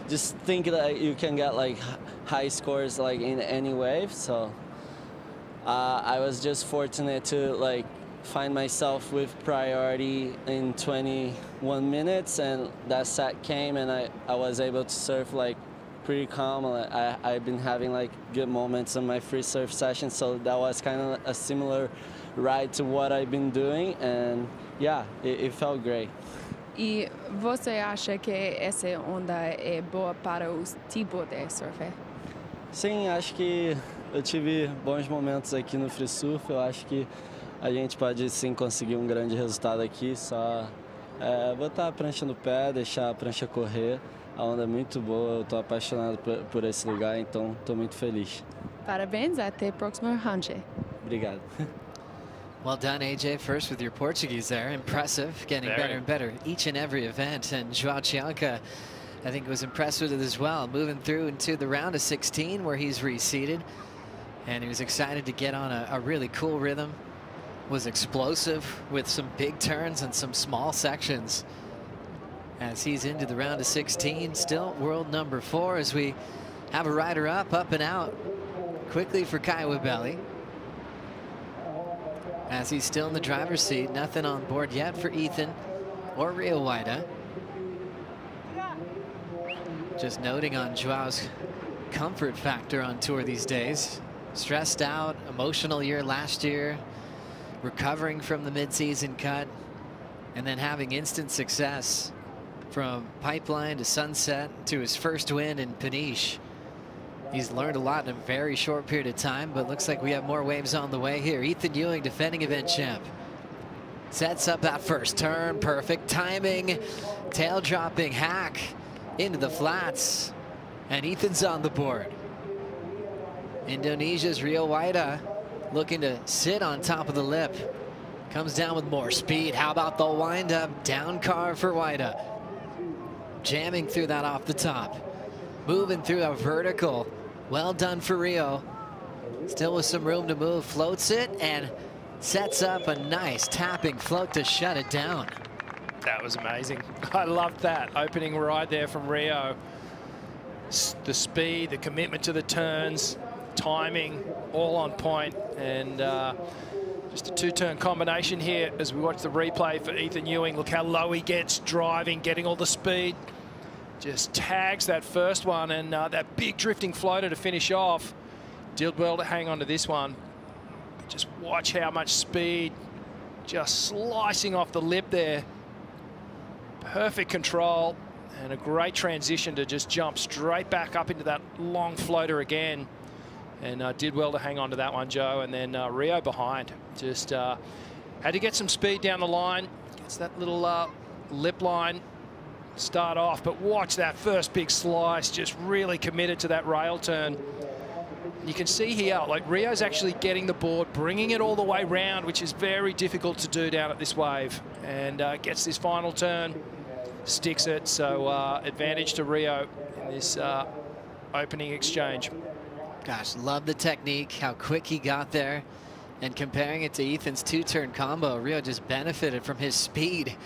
just think that you can get like high scores like in any wave. So I was just fortunate to like find myself with priority in 21 minutes, and that set came, and I was able to surf like pretty calm. I've been having like good moments in my free surf session, so that was kind of a similar ride to what I've been doing, and yeah, it felt great. E você acha que essa onda é boa para o tipo de surf? Sim, acho que eu tive bons momentos aqui no free surf. Eu acho que a gente pode sim conseguir um grande resultado aqui. Só botar a prancha no pé, deixar a prancha correr. A onda é muito boa, eu estou apaixonado por esse lugar, então estou muito feliz. Parabéns, até o próximo round. Obrigado. Well done, AJ, first with your Portuguese there. Impressive, getting better and better each and every event. And Joao Chianca I think was impressed with it as well, moving through into the round of 16 where he's reseeded. And he was excited to get on a really cool rhythm. Was explosive with some big turns and some small sections. As he's into the round of 16, still world number 4 as we have a rider up and out quickly for Kai Webeli. As he's still in the driver's seat, nothing on board yet for Ethan or Rio Waida. Just noting on Joao's comfort factor on tour these days. Stressed out, emotional year last year, recovering from the midseason cut, and then having instant success from Pipeline to Sunset to his first win in Peniche. He's learned a lot in a very short period of time, but looks like we have more waves on the way here. Ethan Ewing, defending event champ, sets up that first turn. Perfect timing. Tail dropping hack into the flats, and Ethan's on the board. Indonesia's Rio Waida looking to sit on top of the lip. Comes down with more speed. How about the windup? Down car for Waida. Jamming through that off the top. Moving through a vertical. Well done for Rio. Still with some room to move. Floats it and sets up a nice tapping float to shut it down. That was amazing. I loved that opening ride there from Rio. The speed, the commitment to the turns, timing, all on point, and just a two-turn combination here as we watch the replay for Ethan Ewing. Look how low he gets driving, getting all the speed. Just tags that first one, and that big drifting floater to finish off. Did well to hang on to this one. Just watch how much speed, just slicing off the lip there. Perfect control and a great transition to just jump straight back up into that long floater again. And did well to hang on to that one, Joe. And then Rio behind. Just had to get some speed down the line. Gets that little lip line start off. But watch that first big slice. Just really committed to that rail turn. You can see here, like Rio's actually getting the board, bringing it all the way round, which is very difficult to do down at this wave. And gets this final turn, sticks it. So advantage to Rio in this opening exchange. Gosh, love the technique, how quick he got there. And comparing it to Ethan's two-turn combo, Rio just benefited from his speed,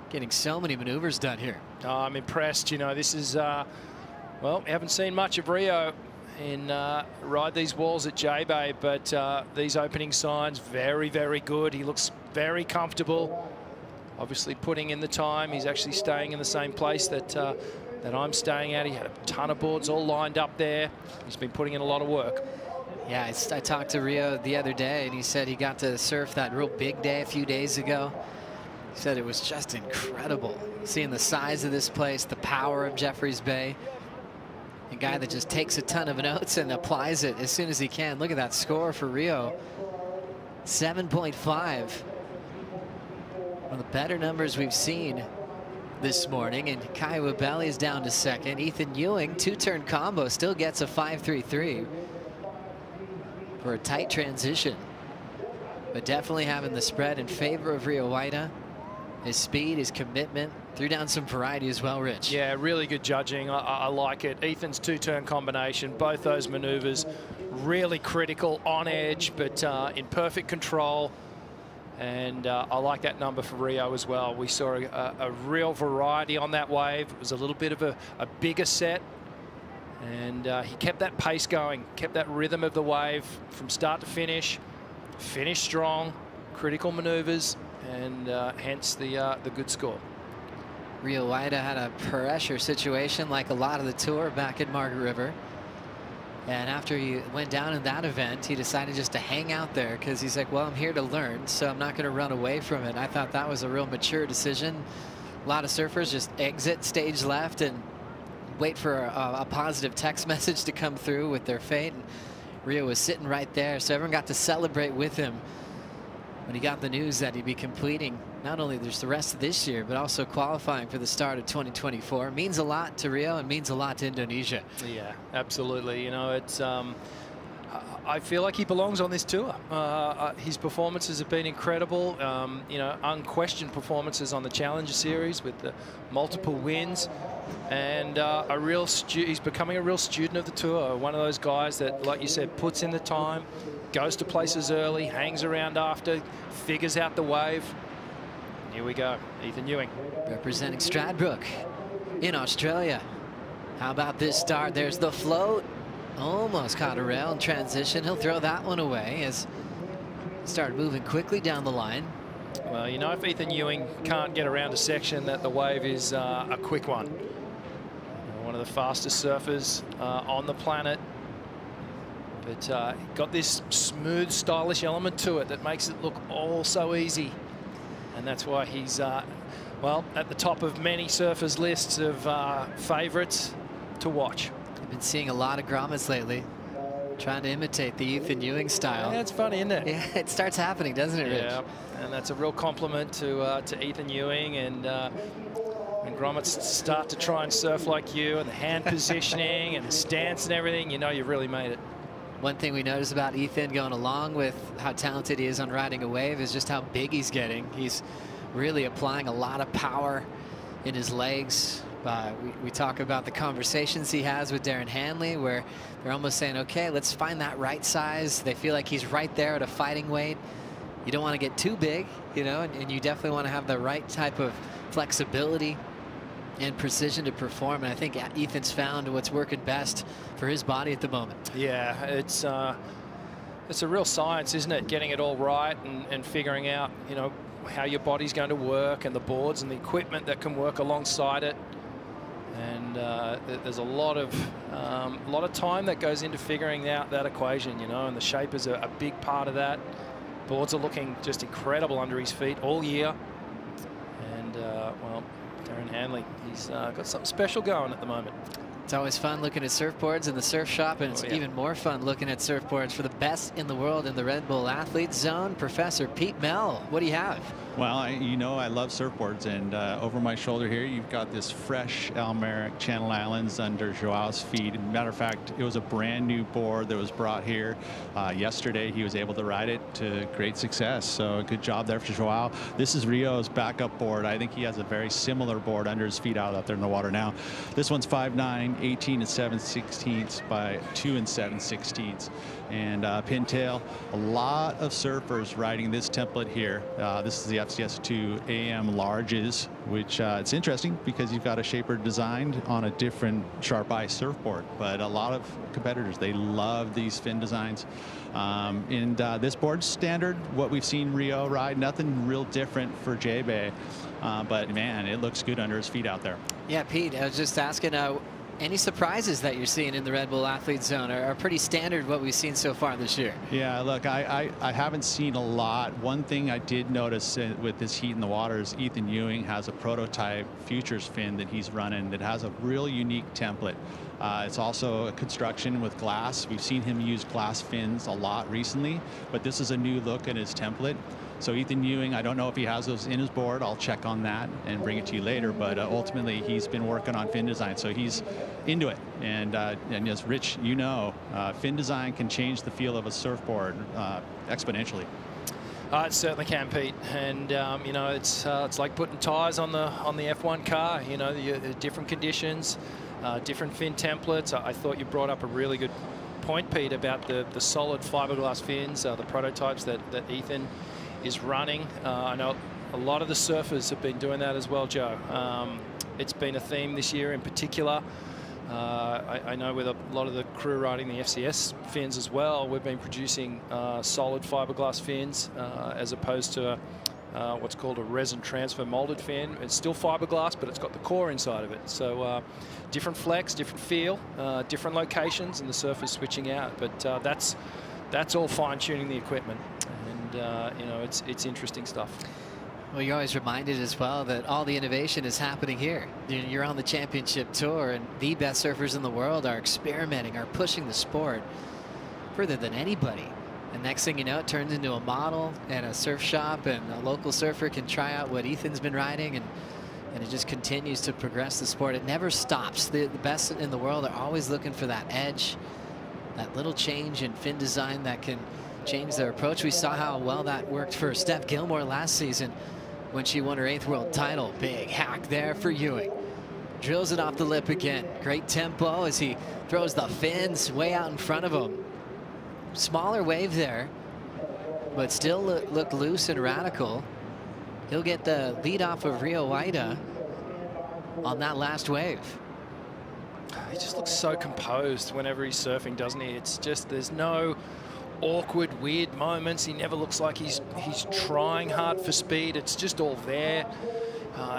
getting so many maneuvers done here. Oh, I'm impressed. You know, this is, well, we haven't seen much of Rio in ride these walls at J-Bay, but these opening signs, very, very good. He looks very comfortable. Obviously putting in the time. He's actually staying in the same place that I'm staying at. He had a ton of boards all lined up there. He's been putting in a lot of work. Yeah, I talked to Rio the other day, and he said he got to surf that real big day a few days ago. He said it was just incredible, seeing the size of this place, the power of Jeffreys Bay. A guy that just takes a ton of notes and applies it as soon as he can. Look at that score for Rio. 7.5. One of the better numbers we've seen this morning, and Kai Webeli is down to second. Ethan Ewing, two-turn combo, still gets a 5.33 for a tight transition, but definitely having the spread in favor of Rio Waida. His speed, his commitment, threw down some variety as well, Rich. Yeah, really good judging. I like it. Ethan's two-turn combination, both those maneuvers really critical, on edge, but in perfect control. And I like that number for Rio as well. We saw a real variety on that wave. It was a little bit of a bigger set. And he kept that pace going, kept that rhythm of the wave from start to finish. Finished strong, critical maneuvers, and hence the good score. Rio Waida had a pressure situation like a lot of the tour back at Margaret River. And after he went down in that event, he decided just to hang out there because he's like, well, I'm here to learn, so I'm not going to run away from it. I thought that was a real mature decision. A lot of surfers just exit stage left and wait for a positive text message to come through with their fate. And Rio was sitting right there, so everyone got to celebrate with him when he got the news that he'd be completing not only just the rest of this year, but also qualifying for the start of 2024. It means a lot to Rio and means a lot to Indonesia. Yeah, absolutely. You know, it's I feel like he belongs on this tour. His performances have been incredible. You know, unquestioned performances on the Challenger Series with the multiple wins, and he's becoming a real student of the tour. One of those guys that, like you said, puts in the time, goes to places early, hangs around after, figures out the wave. Here we go, Ethan Ewing. Representing Stradbroke in Australia. How about this start? There's the float. Almost caught a rail in transition. He'll throw that one away as he started moving quickly down the line. Well, you know, if Ethan Ewing can't get around a section, that the wave is a quick one. One of the fastest surfers on the planet. But got this smooth, stylish element to it that makes it look all so easy. And that's why he's, well, at the top of many surfers' lists of favourites to watch. I've been seeing a lot of grommets lately, trying to imitate the Ethan Ewing style. Yeah, it's funny, isn't it? Yeah, it starts happening, doesn't it, Rich? Yeah, and that's a real compliment to Ethan Ewing. And when grommets start to try and surf like you, and the hand positioning and the stance and everything, you know you've really made it. One thing we notice about Ethan, going along with how talented he is on riding a wave, is just how big he's getting. He's really applying a lot of power in his legs. We talk about the conversations he has with Darren Hanley, where they're almost saying, okay, let's find that right size. They feel like he's right there at a fighting weight. You don't want to get too big, you know, and you definitely want to have the right type of flexibility and precision to perform. And I think Ethan's found what's working best for his body at the moment. Yeah, it's a real science, isn't it? Getting it all right and figuring out, you know, how your body's going to work, and the boards and the equipment that can work alongside it. And there's a lot of time that goes into figuring out that equation, you know, and the shape is a big part of that. Boards are looking just incredible under his feet all year. And well, Darren Hanley, he's got something special going at the moment. It's always fun looking at surfboards in the surf shop, and it's even more fun looking at surfboards for the best in the world in the Red Bull Athlete Zone. Professor Pete Mell, what do you have? Well, you know I love surfboards, and over my shoulder here you've got this fresh Almeric Channel Islands under Joao's feet. Matter of fact, it was a brand new board that was brought here yesterday. He was able to ride it to great success, so good job there for Joao. This is Rio's backup board. I think he has a very similar board under his feet out there in the water now. This one's 5'9", 18 7/16 by 2 7/16, and pintail. A lot of surfers riding this template here. This is the FCS2 AM larges, which it's interesting because you've got a shaper designed on a different sharp eye surfboard, but a lot of competitors, they love these fin designs. And this board's standard, what we've seen Rio ride, nothing real different for J-Bay, but man, it looks good under his feet out there. Yeah, Pete, I was just asking, any surprises that you're seeing in the Red Bull Athlete Zone are pretty standard what we've seen so far this year? Yeah, look, I haven't seen a lot. One thing I did notice with this heat in the water is Ethan Ewing has a prototype futures fin that he's running that has a real unique template. It's also a construction with glass. We've seen him use glass fins a lot recently, but this is a new look at his template. So Ethan Ewing, I don't know if he has those in his board. I'll check on that and bring it to you later. But ultimately, he's been working on fin design, so he's into it. And as Rich, you know, fin design can change the feel of a surfboard exponentially. It certainly can, Pete. And you know, it's like putting tires on the F1 car. You know, the different conditions, different fin templates. I thought you brought up a really good point, Pete, about the solid fiberglass fins, the prototypes that Ethan is running. I know a lot of the surfers have been doing that as well, Joe. It's been a theme this year in particular. I know with a lot of the crew riding the FCS fins as well, we've been producing solid fiberglass fins as opposed to what's called a resin transfer molded fin. It's still fiberglass, but it's got the core inside of it. So different flex, different feel, different locations, and the surfers switching out. But that's all fine-tuning the equipment. You know, it's interesting stuff. Well, you're always reminded as well that all the innovation is happening here. You're on the championship tour, and the best surfers in the world are experimenting, are pushing the sport further than anybody. And next thing you know, it turns into a model and a surf shop, and a local surfer can try out what Ethan's been riding, and it just continues to progress the sport. It never stops. The best in the world are always looking for that edge. That little change in fin design that can change their approach. We saw how well that worked for Steph Gilmore last season when she won her 8th world title. Big hack there for Ewing. Drills it off the lip again. Great tempo as he throws the fins way out in front of him. Smaller wave there, but still looked loose and radical. He'll get the lead off of Rio Waida on that last wave. He just looks so composed whenever he's surfing, doesn't he? It's just, there's no awkward, weird moments. He never looks like he's trying hard for speed. It's just all there.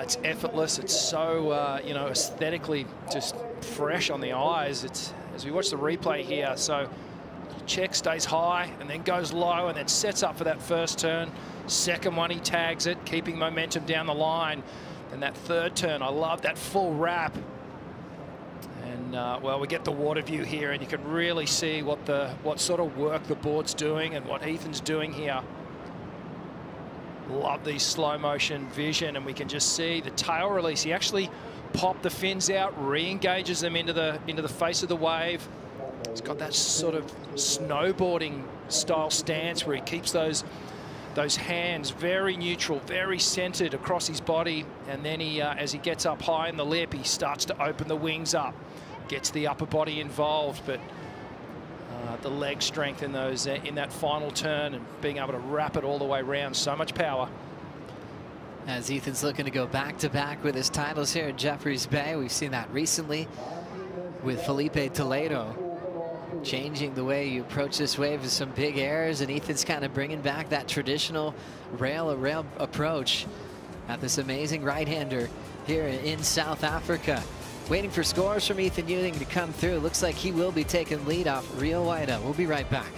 It's effortless. It's so, you know, aesthetically just fresh on the eyes. It's, as we watch the replay here, so check, stays high, and then goes low, and then sets up for that first turn. Second one, he tags it, keeping momentum down the line. And that third turn, I love that full wrap. And well, we get the water view here, and you can really see what sort of work the board's doing and what Ethan's doing here. Love these slow motion vision, and we can just see the tail release. He actually popped the fins out, re-engages them into the face of the wave. He's got that sort of snowboarding style stance where he keeps those hands very neutral, very centered across his body, and then he, as he gets up high in the lip, he starts to open the wings up, gets the upper body involved, but the leg strength in those in that final turn and being able to wrap it all the way around, so much power. As Ethan's looking to go back-to-back with his titles here at Jeffreys Bay. We've seen that recently with Felipe Toledo, changing the way you approach this wave with some big airs, and Ethan's kind of bringing back that traditional rail approach at this amazing right-hander here in South Africa. Waiting for scores from Ethan Ewing to come through. Looks like he will be taking lead off Rio Waida. We'll be right back.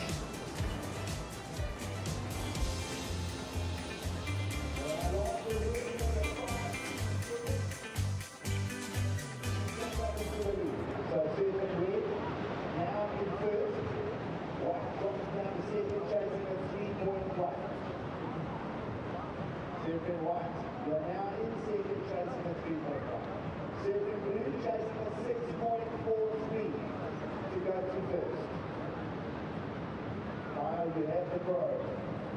You have the throw.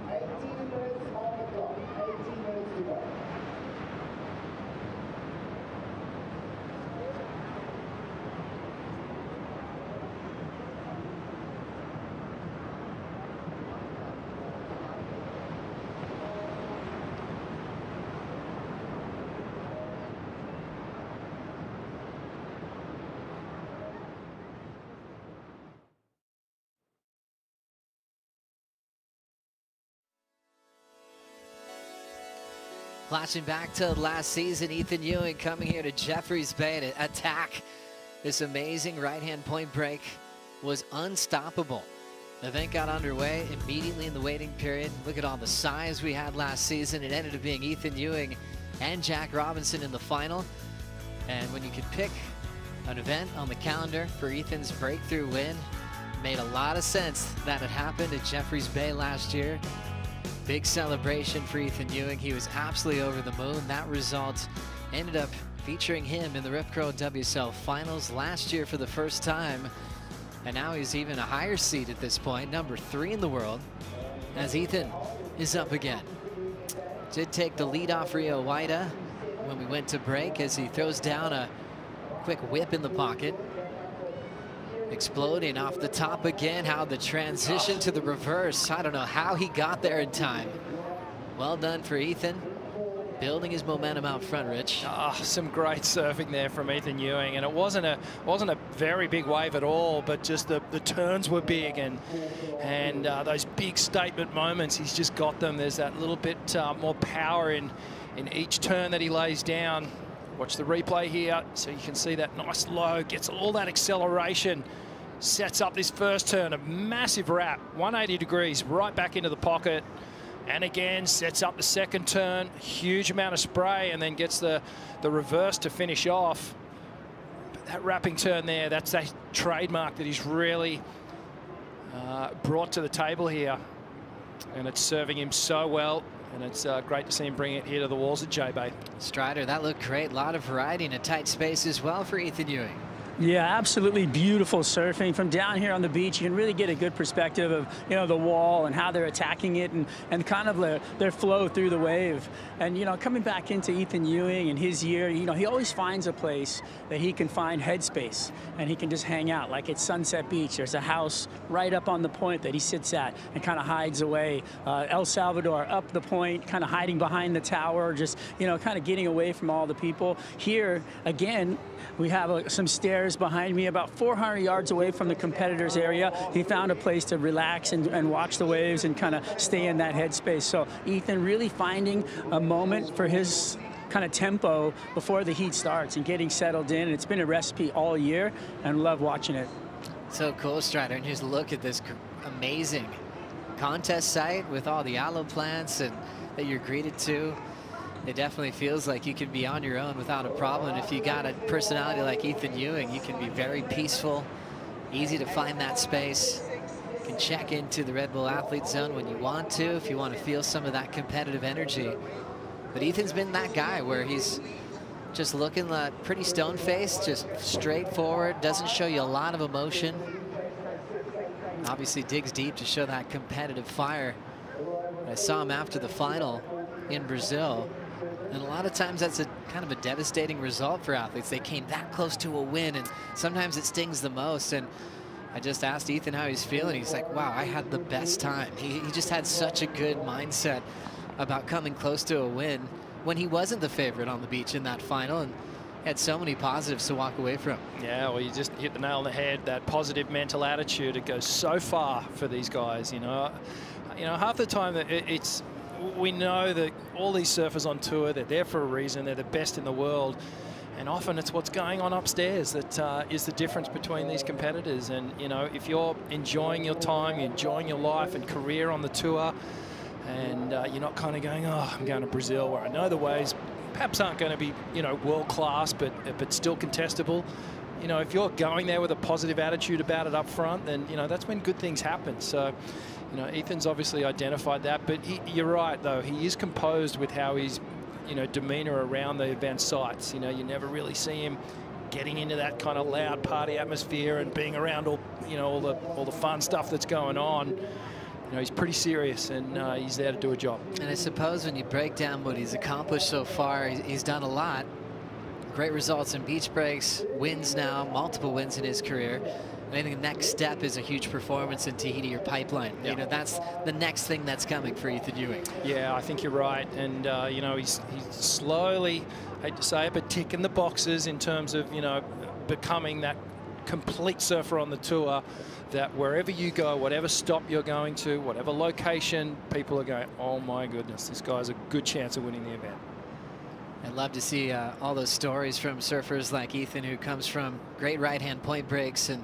18 minutes on the clock. 18 minutes to go. Flashing back to last season, Ethan Ewing coming here to Jeffreys Bay to attack this amazing right-hand point break. Was unstoppable. The event got underway immediately in the waiting period. Look at all the size we had last season. It ended up being Ethan Ewing and Jack Robinson in the final. And when you could pick an event on the calendar for Ethan's breakthrough win, it made a lot of sense that it happened at Jeffreys Bay last year. Big celebration for Ethan Ewing. He was absolutely over the moon. That result ended up featuring him in the Rip Curl WSL Finals last year for the first time. And now he's even a higher seed at this point, number 3 in the world, as Ethan is up again. Did take the lead off Rio Waida when we went to break as he throws down a quick whip in the pocket. Exploding off the top again. How the transition to the reverse. I don't know how he got there in time. Well done for Ethan. Building his momentum out front, Rich. Some great surfing there from Ethan Ewing, and it wasn't a very big wave at all, but just the turns were big, and those big statement moments, he's just got them. There's that little bit more power in each turn that he lays down. Watch the replay here, so you can see that nice low, gets all that acceleration, sets up this first turn, a massive wrap, 180 degrees, right back into the pocket, and again, sets up the second turn, huge amount of spray, and then gets the reverse to finish off. But that wrapping turn there, that's a trademark that he's really brought to the table here, and it's serving him so well. And it's great to see him bring it here to the walls at J-Bay. Strider, that looked great. A lot of variety in a tight space as well for Ethan Ewing. Yeah, absolutely beautiful surfing. From down here on the beach, you can really get a good perspective of, you know, the wall and how they're attacking it and kind of their flow through the wave. And, you know, coming back into Ethan Ewing and his year, you know, he always finds a place that he can find headspace and he can just hang out. Like at Sunset Beach, there's a house right up on the point that he sits at and kind of hides away. El Salvador, up the point, kind of hiding behind the tower, just, you know, kind of getting away from all the people. Here, again, we have some stairs behind me, about 400 yards away from the competitors area. He found a place to relax and watch the waves and kind of stay in that headspace. So Ethan really finding a moment for his kind of tempo before the heat starts and getting settled in. And it's been a recipe all year, and love watching it. So cool, Strider. And just look at this amazing contest site with all the aloe plants and that you're greeted to. It definitely feels like you can be on your own without a problem. If you got a personality like Ethan Ewing, you can be very peaceful, easy to find that space. You can check into the Red Bull Athlete Zone when you want to, if you want to feel some of that competitive energy. But Ethan's been that guy where he's just looking like pretty stone-faced, just straightforward, doesn't show you a lot of emotion. Obviously digs deep to show that competitive fire. I saw him after the final in Brazil. And a lot of times that's a kind of a devastating result for athletes. They came that close to a win, and sometimes it stings the most. And I just asked Ethan how he's feeling. He's like, wow, I had the best time. He just had such a good mindset about coming close to a win when he wasn't the favorite on the beach in that final, and had so many positives to walk away from. Yeah, well, you just hit the nail on the head. That positive mental attitude, it goes so far for these guys. You know, half the time we know that all these surfers on tour, they're there for a reason. They're the best in the world. And often it's what's going on upstairs that is the difference between these competitors. And, you know, if you're enjoying your time, enjoying your life and career on the tour, and you're not kind of going, oh, I'm going to Brazil, where I know the waves perhaps aren't going to be, you know, world class, but still contestable. You know, if you're going there with a positive attitude about it up front, then, you know, that's when good things happen. So, you know, Ethan's obviously identified that, but you're right, though. He is composed with how he's, you know, demeanor around the event sites. You know, you never really see him getting into that kind of loud party atmosphere and being around all, you know, all the fun stuff that's going on. You know, he's pretty serious, and he's there to do a job. And I suppose when you break down what he's accomplished so far, he's done a lot. Great results in beach breaks, wins now, multiple wins in his career. I think the next step is a huge performance in Tahiti or Pipeline. Yeah. You know, that's the next thing that's coming for Ethan Ewing. Yeah, I think you're right. And, you know, he's slowly, I hate to say it, but ticking the boxes in terms of, you know, becoming that complete surfer on the tour, that wherever you go, whatever stop you're going to, whatever location, people are going, oh, my goodness, this guy's a good chance of winning the event. I'd love to see all those stories from surfers like Ethan, who comes from great right-hand point breaks and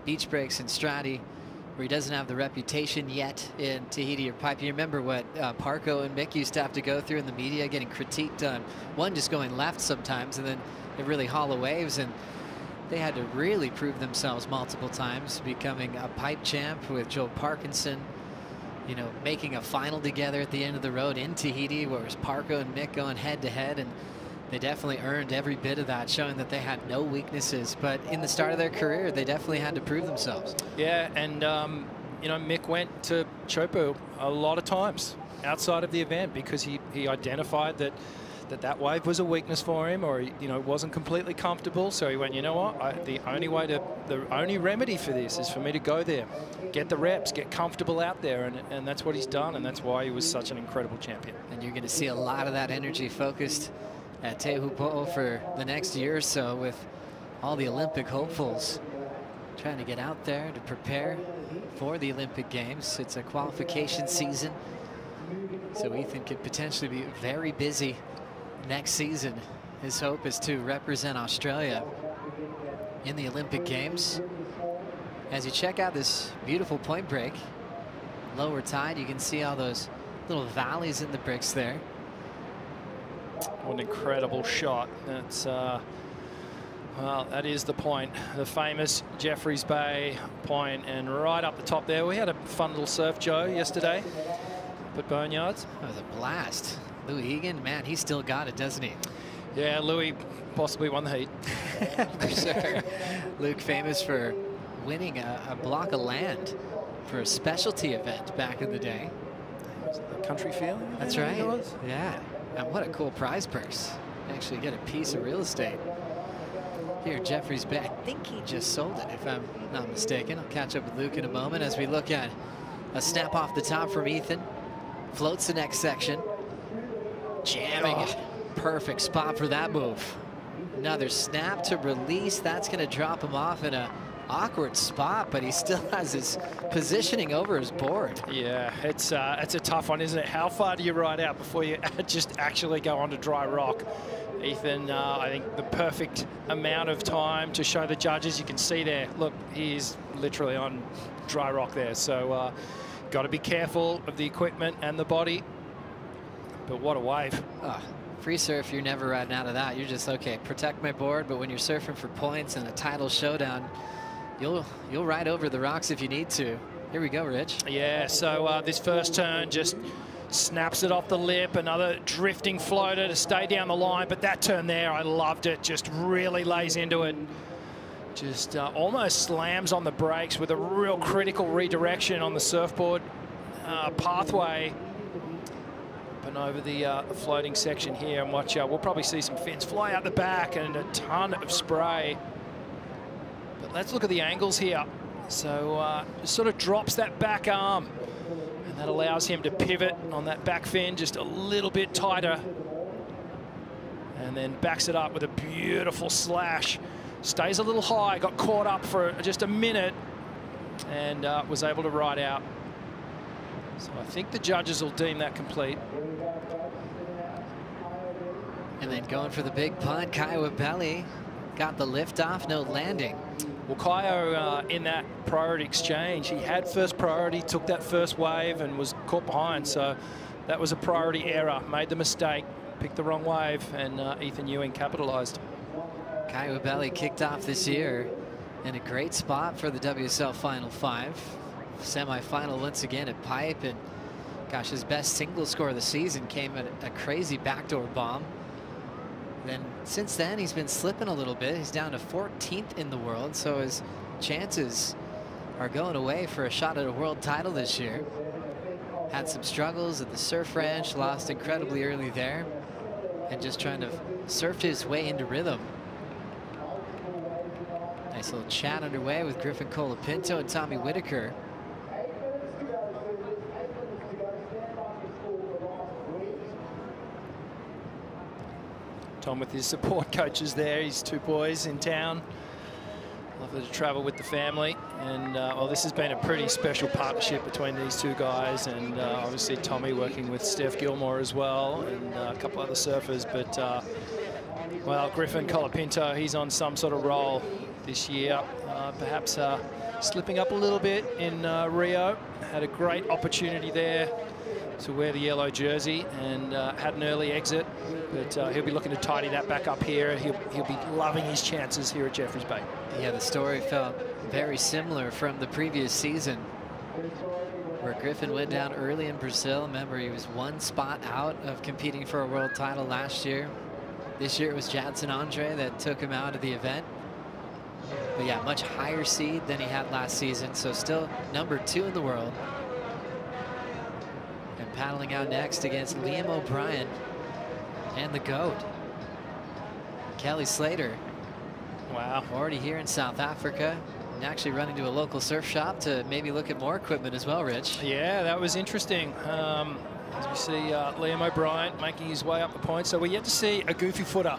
beach breaks in Strati, where he doesn't have the reputation yet in Tahiti or Pipe. You remember what Parko and Mick used to have to go through in the media, getting critiqued on one just going left sometimes, and then the really hollow waves, and they had to really prove themselves multiple times, becoming a pipe champ with Joe Parkinson, you know, making a final together at the end of the road in Tahiti, where it was Parko and Mick going head-to-head, and they definitely earned every bit of that, showing that they had no weaknesses. But in the start of their career, they definitely had to prove themselves. Yeah, and, you know, Mick went to Chopu a lot of times outside of the event because he identified that wave was a weakness for him, or, you know, wasn't completely comfortable. So he went, you know what, the only remedy for this is for me to go there, get the reps, get comfortable out there, and that's what he's done, and that's why he was such an incredible champion. And you're going to see a lot of that energy focused at Tehupo'o for the next year or so, with all the Olympic hopefuls trying to get out there to prepare for the Olympic Games. It's a qualification season, so Ethan could potentially be very busy next season. His hope is to represent Australia in the Olympic Games. As you check out this beautiful point break, lower tide, you can see all those little valleys in the bricks there. What an incredible shot. That's well, that is the point, the famous Jeffreys Bay point, and right up the top there. We had a fun little surf, Joe, yesterday up at Boneyards. That was a blast. Lou Egan, man, he's still got it, doesn't he? Yeah, Louis possibly won the heat. For sure. Luke famous for winning a block of land for a specialty event back in the day. The country feeling? That's right. Yeah. And what a cool prize purse. Actually get a piece of real estate here at Jeffreys Bay. I think he just sold it, if I'm not mistaken. I'll catch up with Luke in a moment as we look at a snap off the top from Ethan. Floats the next section. Jamming it. Perfect spot for that move. Another snap to release. That's going to drop him off in a awkward spot, but he still has his positioning over his board. Yeah, it's a tough one, isn't it? How far do you ride out before you just actually go onto dry rock? Ethan, I think the perfect amount of time to show the judges. You can see there, look, he's literally on dry rock there. So got to be careful of the equipment and the body. But what a wave. Free surf, you're never riding out of that. You're just, okay, protect my board, but when you're surfing for points in a title showdown, you'll ride over the rocks if you need to. Here we go, Rich. Yeah, so this first turn just snaps it off the lip. Another drifting floater to stay down the line, but that turn there, I loved it. Just really lays into it. Just almost slams on the brakes with a real critical redirection on the surfboard pathway. And over the floating section here, and watch out, we'll probably see some fins fly out the back and a ton of spray. But let's look at the angles here. So just sort of drops that back arm, and that allows him to pivot on that back fin just a little bit tighter, and then backs it up with a beautiful slash. Stays a little high, got caught up for just a minute, and was able to ride out. So I think the judges will deem that complete. And then going for the big punt, Kiowa Belly got the lift off, no landing. Well, Kyo in that priority exchange, he had first priority, took that first wave and was caught behind. So that was a priority error, made the mistake, picked the wrong wave, and Ethan Ewing capitalized. Kiowa Belly kicked off this year in a great spot for the WSL Final 5. Semi-final once again at Pipe, and gosh, his best single score of the season came at a crazy backdoor bomb. Then since then he's been slipping a little bit. He's down to 14th in the world, so his chances are going away for a shot at a world title this year. Had some struggles at the surf ranch, lost incredibly early there, and just trying to surf his way into rhythm. Nice little chat underway with Griffin Colapinto and Tommy Whitaker. Tom with his support coaches there, his two boys in town. Lovely to travel with the family, and well, this has been a pretty special partnership between these two guys, and obviously Tommy working with Steph Gilmore as well, and a couple other surfers. But well, Griffin Colapinto, he's on some sort of roll this year, perhaps slipping up a little bit in Rio. Had a great opportunity there to wear the yellow jersey and had an early exit, but he'll be looking to tidy that back up here. He'll be loving his chances here at Jeffreys Bay. Yeah, the story felt very similar from the previous season, where Griffin went down early in Brazil. Remember, he was one spot out of competing for a world title last year. This year it was Jadson Andre that took him out of the event. But yeah, much higher seed than he had last season, so still number 2 in the world. And paddling out next against Liam O'Brien and the GOAT, Kelly Slater. Wow. Already here in South Africa, and actually running to a local surf shop to maybe look at more equipment as well, Rich. Yeah, that was interesting. As we see Liam O'Brien making his way up the point. So we're yet to see a goofy footer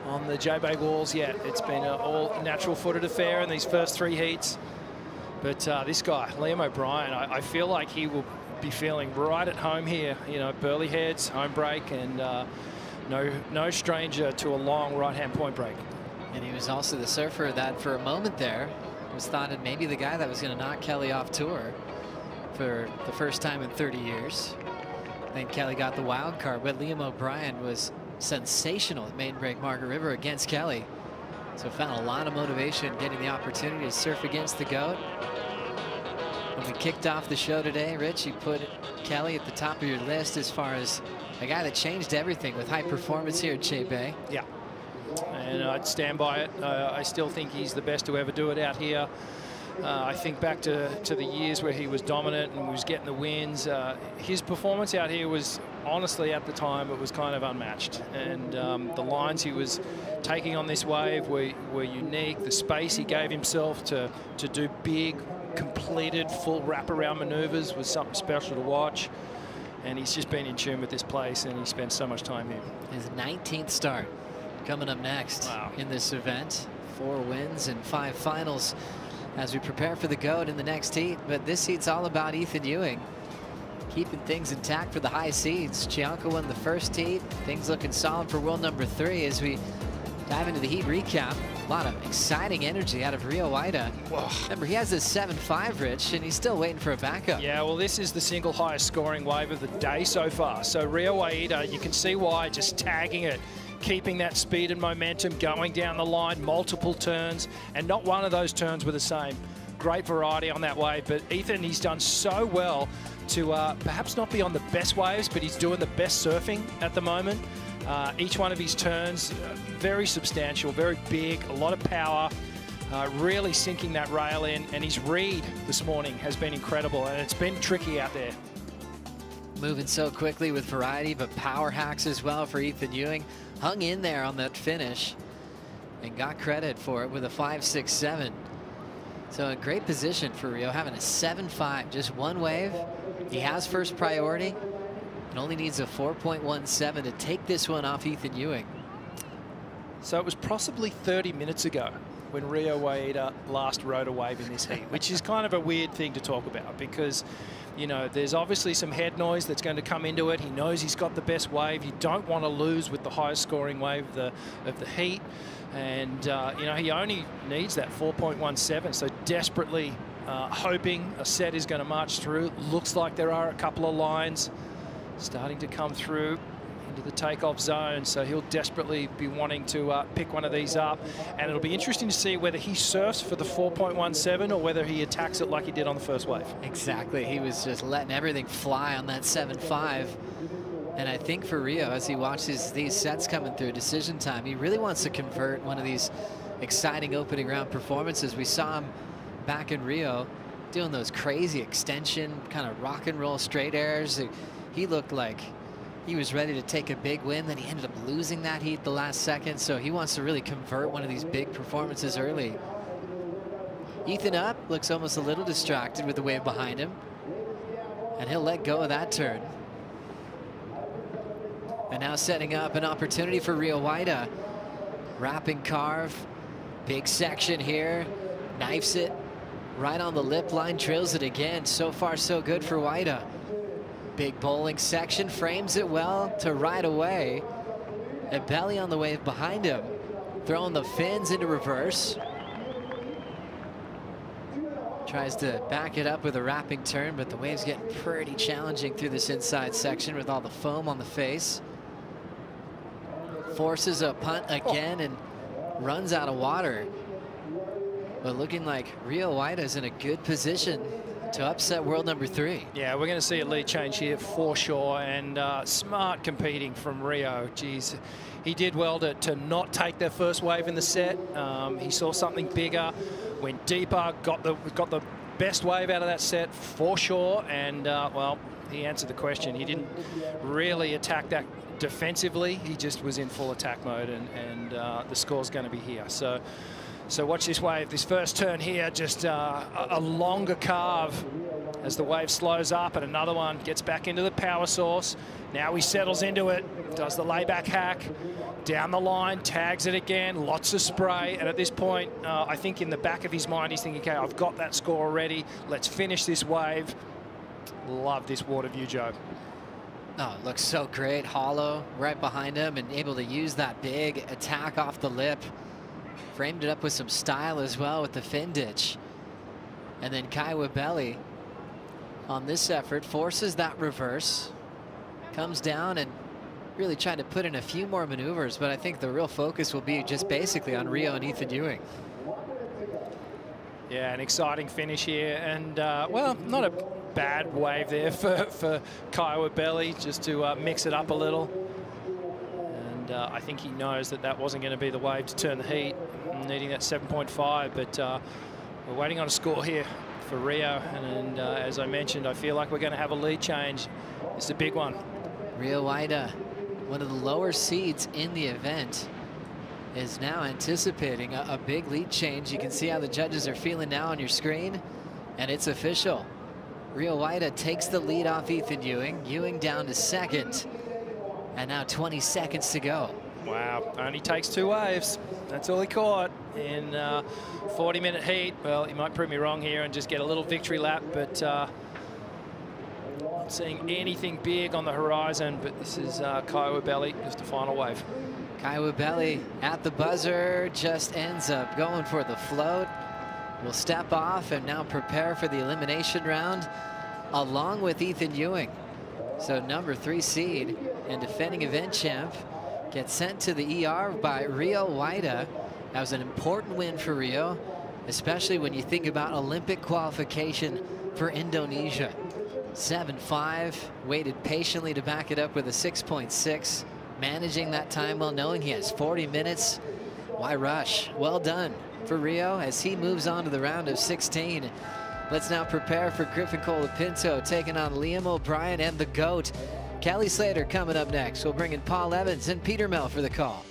on the J-Bay walls yet. It's been an all natural footed affair in these first 3 heats. But this guy, Liam O'Brien, I feel like he will be feeling right at home here. You know, burly heads, home break, and no stranger to a long right-hand point break. And he was also the surfer that for a moment there was thought of maybe the guy that was going to knock Kelly off tour for the first time in 30 years. Then Kelly got the wild card, but Liam O'Brien was sensational at maiden break Margaret River against Kelly. So found a lot of motivation getting the opportunity to surf against the GOAT. When we kicked off the show today, Rich, you put Kelly at the top of your list as far as a guy that changed everything with high performance here at J-Bay. Yeah. And I'd stand by it. I still think he's the best to ever do it out here. I think back to the years where he was dominant and was getting the wins. His performance out here was, honestly, at the time, it was kind of unmatched. And the lines he was taking on this wave were unique. The space he gave himself to do big, completed, full wraparound maneuvers was something special to watch. And he's just been in tune with this place, and he spent so much time here. His 19th start coming up next in this event. 4 wins and 5 finals as we prepare for the GOAT in the next heat. But this heat's all about Ethan Ewing keeping things intact for the high seeds. Chianca won the first heat. Things looking solid for world number 3 as we dive into the heat recap. A lot of exciting energy out of Rio Waida. Remember, he has this 7.5, Rich, and he's still waiting for a backup. Yeah, well, this is the single highest scoring wave of the day so far. So Rio Waida, you can see why, just tagging it, keeping that speed and momentum, going down the line, multiple turns, and not one of those turns were the same. Great variety on that wave, but Ethan, he's done so well to perhaps not be on the best waves, but he's doing the best surfing at the moment. Each one of his turns, very substantial, very big, a lot of power, really sinking that rail in, and his read this morning has been incredible, and it's been tricky out there. Moving so quickly with variety, but power hacks as well for Ethan Ewing. Hung in there on that finish and got credit for it with a 5.67. So in great position for Rio, having a 7.5, just one wave. He has first priority and only needs a 4.17 to take this one off Ethan Ewing. So it was possibly 30 minutes ago when Rio Waida last rode a wave in this heat, which is kind of a weird thing to talk about because, you know, there's obviously some head noise that's going to come into it. He knows he's got the best wave. You don't want to lose with the highest scoring wave of the heat. And, you know, he only needs that 4.17, so desperately hoping a set is going to march through. Looks like there are a couple of lines starting to come through into the takeoff zone, so he'll desperately be wanting to pick one of these up, and it'll be interesting to see whether he surfs for the 4.17 or whether he attacks it like he did on the first wave. Exactly, he was just letting everything fly on that 7.5, and I think for Rio, as he watches these sets coming through decision time, he really wants to convert one of these exciting opening round performances. We saw him back in Rio doing those crazy extension kind of rock and roll straight airs. He looked like he was ready to take a big win, then he ended up losing that heat the last second, so he wants to really convert one of these big performances early. Ethan up, looks almost a little distracted with the wave behind him, and he'll let go of that turn. And now setting up an opportunity for Rio Waida. Wrapping carve, big section here, knifes it right on the lip line, drills it again. So far so good for Waida. Big bowling section, frames it well to ride away. And belly on the wave behind him, throwing the fins into reverse. Tries to back it up with a wrapping turn, but the wave's getting pretty challenging through this inside section with all the foam on the face. Forces a punt again and runs out of water. But looking like Rio Waida is in a good position to upset world number 3. Yeah, we're going to see a lead change here for sure, and smart competing from Rio. Geez, he did well to not take their first wave in the set. He saw something bigger, went deeper, got the best wave out of that set for sure, and well, he answered the question. He didn't really attack that defensively. He just was in full attack mode, and the score's going to be here. So watch this wave, this first turn here, just a longer carve as the wave slows up, and another one gets back into the power source. Now he settles into it, does the layback hack, down the line, tags it again, lots of spray, and at this point, I think in the back of his mind, he's thinking, okay, I've got that score already, let's finish this wave. Love this water view, Joe. Oh, it looks so great, hollow right behind him, and able to use that big attack off the lip. Framed it up with some style as well with the fin ditch. And then Kaiwa Belly on this effort forces that reverse, comes down and really trying to put in a few more maneuvers, but I think the real focus will be just basically on Rio and Ethan Ewing. Yeah, an exciting finish here, and well, not a bad wave there for Kaiwa Belly, just to mix it up a little. And and I think he knows that that wasn't going to be the wave to turn the heat, needing that 7.5. But we're waiting on a score here for Rio, and as I mentioned, I feel like we're going to have a lead change. It's a big one. Rio Waida, one of the lower seeds in the event, is now anticipating a big lead change. You can see how the judges are feeling now on your screen, and it's official. Rio Waida takes the lead off Ethan Ewing. Ewing down to second, and now 20 seconds to go. Wow, only takes 2 waves. That's all he caught in 40-minute heat. Well, he might prove me wrong here and just get a little victory lap, but not seeing anything big on the horizon. But this is Kiowa Belly, just a final wave. Kiowa Belly at the buzzer just ends up going for the float. Will step off and now prepare for the elimination round along with Ethan Ewing. So number 3 seed and defending event champ gets sent to the ER by Rio Waida. That was an important win for Rio, especially when you think about Olympic qualification for Indonesia. 7.5, waited patiently to back it up with a 6.6. Managing that time well, knowing he has 40 minutes. Why rush? Well done for Rio as he moves on to the round of 16. Let's now prepare for Griffin Colapinto taking on Liam O'Brien and the GOAT. Kelly Slater coming up next. We'll bring in Paul Evans and Peter Mel for the call.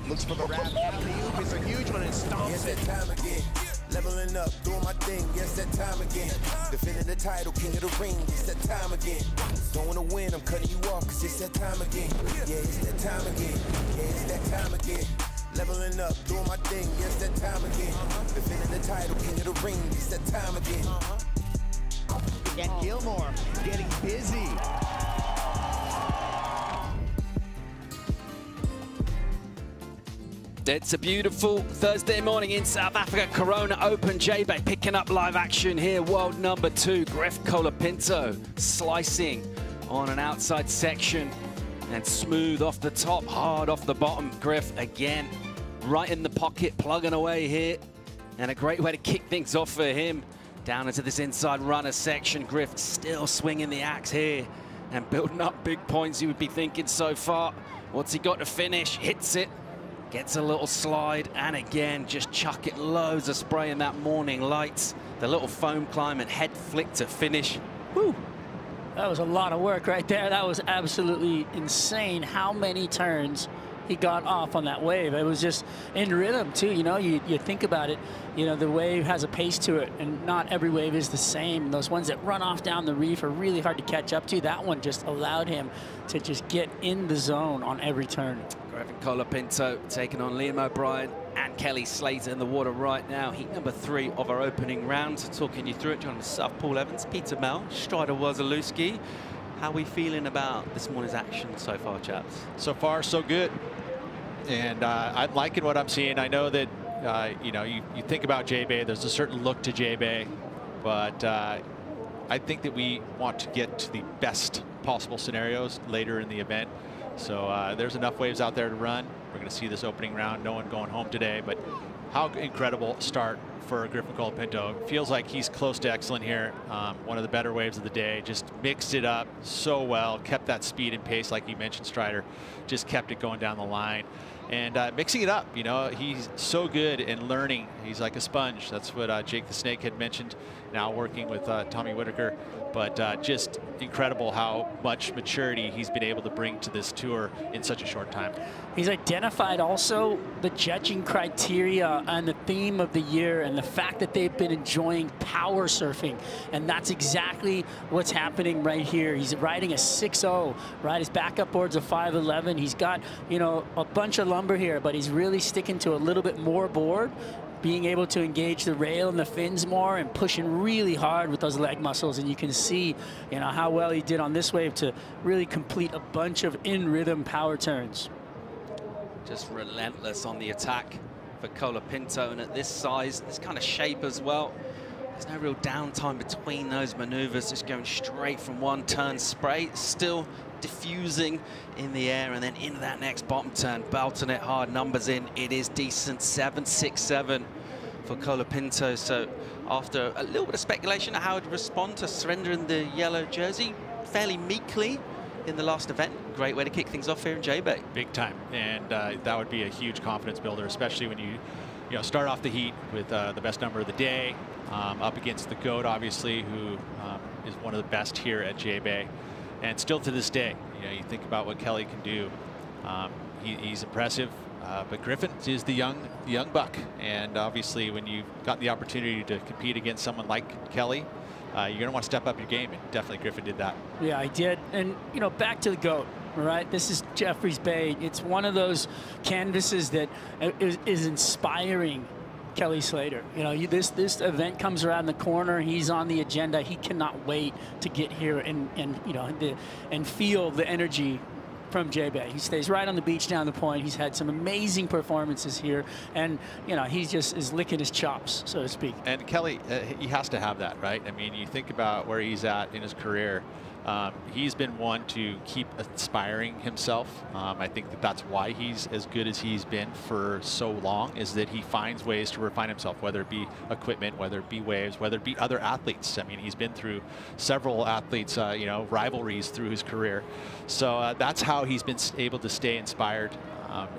Looks for the wrap. Alley-oop is a huge one and stomps it. Time again. Leveling up, doing my thing. Yes, that time again. Defending the title, king of the ring. It's that time again. Don't wanna win, I'm cutting you off, cause it's that time again. Yeah, it's that time again. Yeah, it's that time again. Leveling up, doing my thing. Yes, that time again. Defending the title, king of the ring. It's that time again. And Gilmore getting busy. It's a beautiful Thursday morning in South Africa. Corona Open. J-Bay picking up live action here. World number 2, Griff Colapinto, slicing on an outside section and smooth off the top, hard off the bottom. Griff again, right in the pocket, plugging away here. And a great way to kick things off for him. Down into this inside runner section. Griff still swinging the axe here and building up big points, you would be thinking so far. What's he got to finish? Hits it. Gets a little slide, and again, just chucking loads of spray in that morning lights. The little foam climb and head flick to finish. Woo! That was a lot of work right there. That was absolutely insane how many turns he got off on that wave. It was just in rhythm, too. You know, you think about it, you know, the wave has a pace to it, and not every wave is the same. Those ones that run off down the reef are really hard to catch up to. That one just allowed him to just get in the zone on every turn. Griffin Colapinto taking on Liam O'Brien and Kelly Slater in the water right now. Heat number 3 of our opening round. Talking you through it, John South, Paul Evans, Peter Mel, Strider Wazalewski. How are we feeling about this morning's action so far, chaps? So far, so good. And I'm liking what I'm seeing. I know that, you know, you think about J-Bay, there's a certain look to J-Bay, but I I think that we want to get to the best possible scenarios later in the event. So there's enough waves out there to run. We're going to see this opening round. No one going home today, but how incredible start for Griffin Colapinto. Feels like he's close to excellent here. One of the better waves of the day. Just mixed it up so well. Kept that speed and pace, like you mentioned, Strider. Just kept it going down the line. And mixing it up, you know, he's so good in learning. He's like a sponge. That's what Jake the Snake had mentioned. Now working with Tommy Whitaker. But just incredible how much maturity he's been able to bring to this tour in such a short time. He's identified also the judging criteria and the theme of the year and the fact that they've been enjoying power surfing. And that's exactly what's happening right here. He's riding a 6.0, right? His backup board's a 5.11. He's got, you know, a bunch of lumber here, but he's really sticking to a little bit more board, being able to engage the rail and the fins more and pushing really hard with those leg muscles. And you can see, you know, how well he did on this wave to really complete a bunch of in-rhythm power turns. Just relentless on the attack for Colapinto, and at this size, this kind of shape as well, there's no real downtime between those maneuvers, just going straight from one turn spray, still diffusing in the air, and then into that next bottom turn, belting it hard, numbers in, it is decent, 7.67 for Colapinto. So after a little bit of speculation of how he'd respond to surrendering the yellow jersey, fairly meekly in the last event. Great way to kick things off here in J-Bay. Big time, and that would be a huge confidence builder, especially when you start off the heat with the best number of the day, up against the GOAT, obviously, who is one of the best here at J-Bay. And still to this day, you think about what Kelly can do. He's impressive, but Griffin is the young buck. And obviously, when you've got the opportunity to compete against someone like Kelly, you're going to want to step up your game, and definitely Griffin did that. Yeah, I did. And, back to the GOAT, all right? This is Jeffreys Bay. It's one of those canvases that is inspiring Kelly Slater. This event comes around the corner. He's on the agenda. He cannot wait to get here and feel the energy from J-Bay. He stays right on the beach down the point. He's had some amazing performances here, and he just is licking his chops, so to speak. And Kelly, he has to have that, right? I mean, you think about where he's at in his career. He's been one to keep inspiring himself. I think that's why he's as good as he's been for so long, is that he finds ways to refine himself, whether it be equipment, whether it be waves, whether it be other athletes. I mean, he's been through several athletes, rivalries through his career. So that's how he's been able to stay inspired.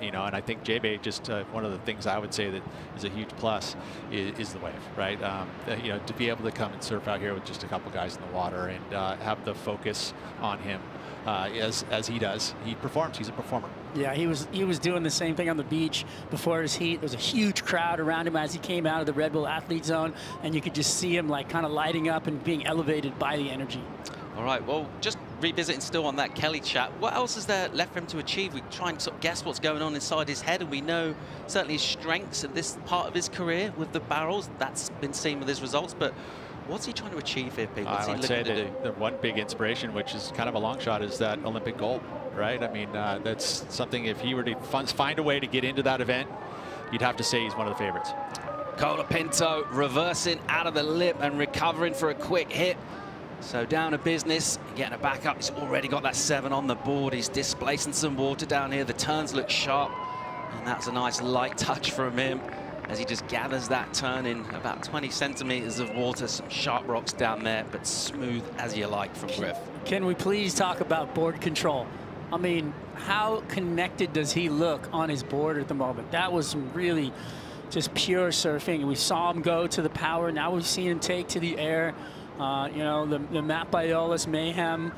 And I think J-Bay, just one of the things I would say that is a huge plus is the wave, right? To be able to come and surf out here with just a couple guys in the water and have the focus on him as he does. He performs. He's a performer. Yeah, he was doing the same thing on the beach before his heat. There was a huge crowd around him as he came out of the Red Bull Athlete Zone, and you could just see him kind of lighting up and being elevated by the energy. All right, well, just revisiting still on that Kelly chat, what else is there left for him to achieve? We try and sort of guess what's going on inside his head, and we know certainly his strengths at this part of his career with the barrels. That's been seen with his results, but what's he trying to achieve here, Pete? What's he looking to do? The one big inspiration, which is kind of a long shot, is that Olympic gold, right? I mean, that's something, if he were to find a way to get into that event, you'd have to say he's one of the favorites. Colapinto reversing out of the lip and recovering for a quick hit. So down to business, getting a back up. He's already got that 7 on the board. He's displacing some water down here. The turns look sharp, and that's a nice light touch from him as he just gathers that turn in about 20 centimeters of water. Some sharp rocks down there, but smooth as you like from Griff. Can we please talk about board control? I mean, how connected does he look on his board at the moment? That was some really just pure surfing. We saw him go to the power. Now we've seen him take to the air. The Matt Biolas Mayhem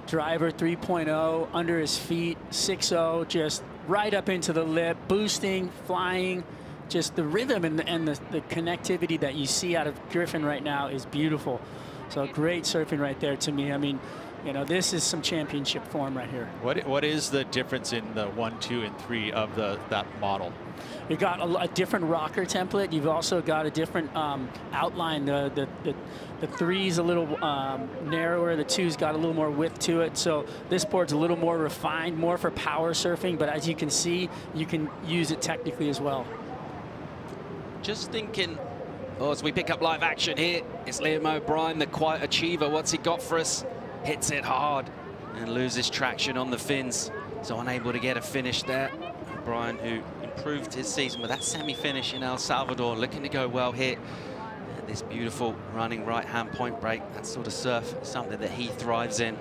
driver 3.0 under his feet, 6.0, just right up into the lip, boosting, flying. Just the rhythm and the connectivity that you see out of Griffin right now is beautiful. So great surfing right there to me. I mean, this is some championship form right here. What is the difference in the 1, 2, and 3 of that model? You got a different rocker template. You've also got a different outline. The 3's a little narrower. The 2's got a little more width to it. So this board's a little more refined, more for power surfing. But as you can see, you can use it technically as well. Just thinking Oh, as we pick up live action here, it's Liam O'Brien, the quiet achiever. What's he got for us? Hits it hard and loses traction on the fins. So unable to get a finish there. O'Brien, who improved his season with that semi-finish in El Salvador, looking to go well here. And this beautiful running right-hand point break, that sort of surf, something that he thrives in.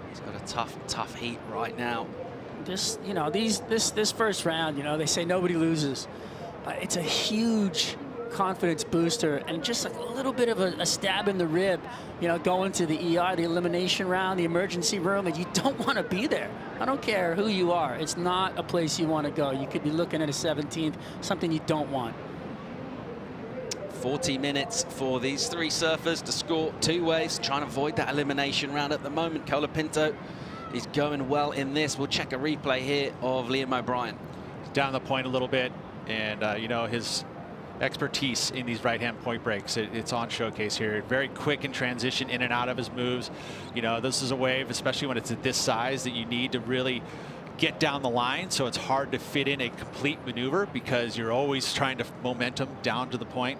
He's got a tough heat right now. This, you know, this first round, you know, they say nobody loses. It's a huge confidence booster and just like a little bit of a stab in the rib, you know, going to the ER, the elimination round, the emergency room, and you don't want to be there. I don't care who you are. It's not a place you want to go. You could be looking at a 17th, something you don't want. 40 minutes for these three surfers to score 2 waves, trying to avoid that elimination round at the moment. Colapinto is going well in this. We'll check a replay here of Liam O'Brien. Down the point a little bit, and you know, his expertise in these right-hand point breaks, it's on showcase here. Very quick in transition, in and out of his moves. You know, this is a wave, especially when it's at this size, that you need to really get down the line, so it's hard to fit in a complete maneuver because you're always trying to momentum down to the point.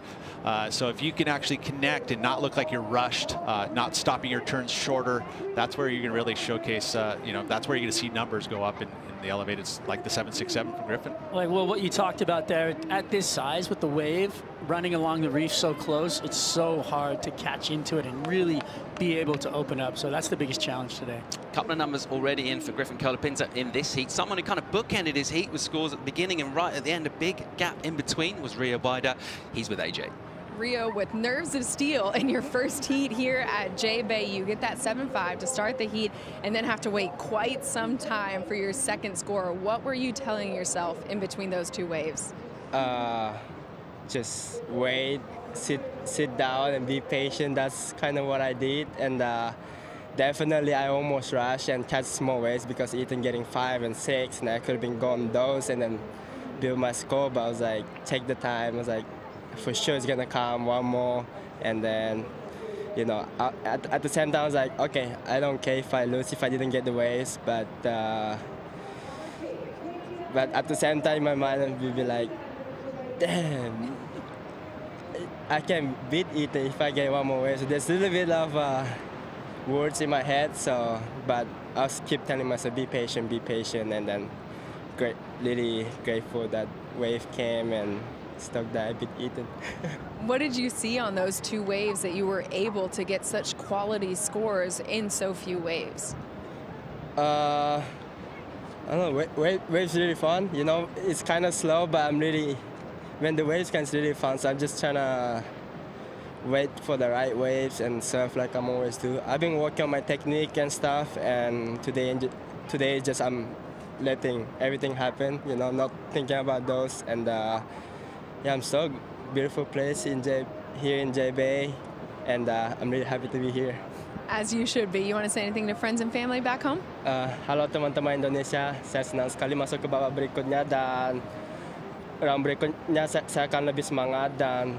So if you can actually connect and not look like you're rushed, not stopping your turns shorter, that's where you can really showcase, you know, that's where you're going to see numbers go up in the elevated, like the 767 from Griffin. Like, well, what you talked about there, at this size with the wave running along the reef so close, it's so hard to catch into it and really be able to open up. So that's the biggest challenge today. A couple of numbers already in for Griffin Colapinto in this heat. Someone who kind of bookended his heat with scores at the beginning and right at the end. A big gap in between was Rio Baida. He's with AJ. Rio, with nerves of steel in your first heat here at J-Bay. You get that 7.5 to start the heat and then have to wait quite some time for your second score. What were you telling yourself in between those 2 waves? Just wait, sit down and be patient. That's kind of what I did. And definitely I almost rushed and catch small waves because Ethan getting 5 and 6, and I could have been going those and then build my score. But I was like, take the time. I was like, for sure it's gonna come one more, and then, you know, at the same time I was like, okay, I don't care if I lose, if I didn't get the waves, but at the same time my mind will be like, damn, I can beat it if I get one more wave. So there's a little bit of words in my head, so, but I'll keep telling myself, be patient, and then really grateful that wave came and stoked that I beat Ethan. What did you see on those 2 waves that you were able to get such quality scores in so few waves? I don't know, waves really fun. You know, it's kind of slow, but I'm really, when the waves comes, really fun. So I'm just trying to wait for the right waves and surf like I'm always do. I've been working on my technique and stuff, and today just I'm letting everything happen, you know, not thinking about those. And yeah, I'm so beautiful place here in J-Bay, and I'm really happy to be here. As you should be. You want to say anything to friends and family back home? Halo teman-teman Indonesia, saya senang sekali masuk ke babak berikutnya, dan round berikutnya saya akan lebih semangat dan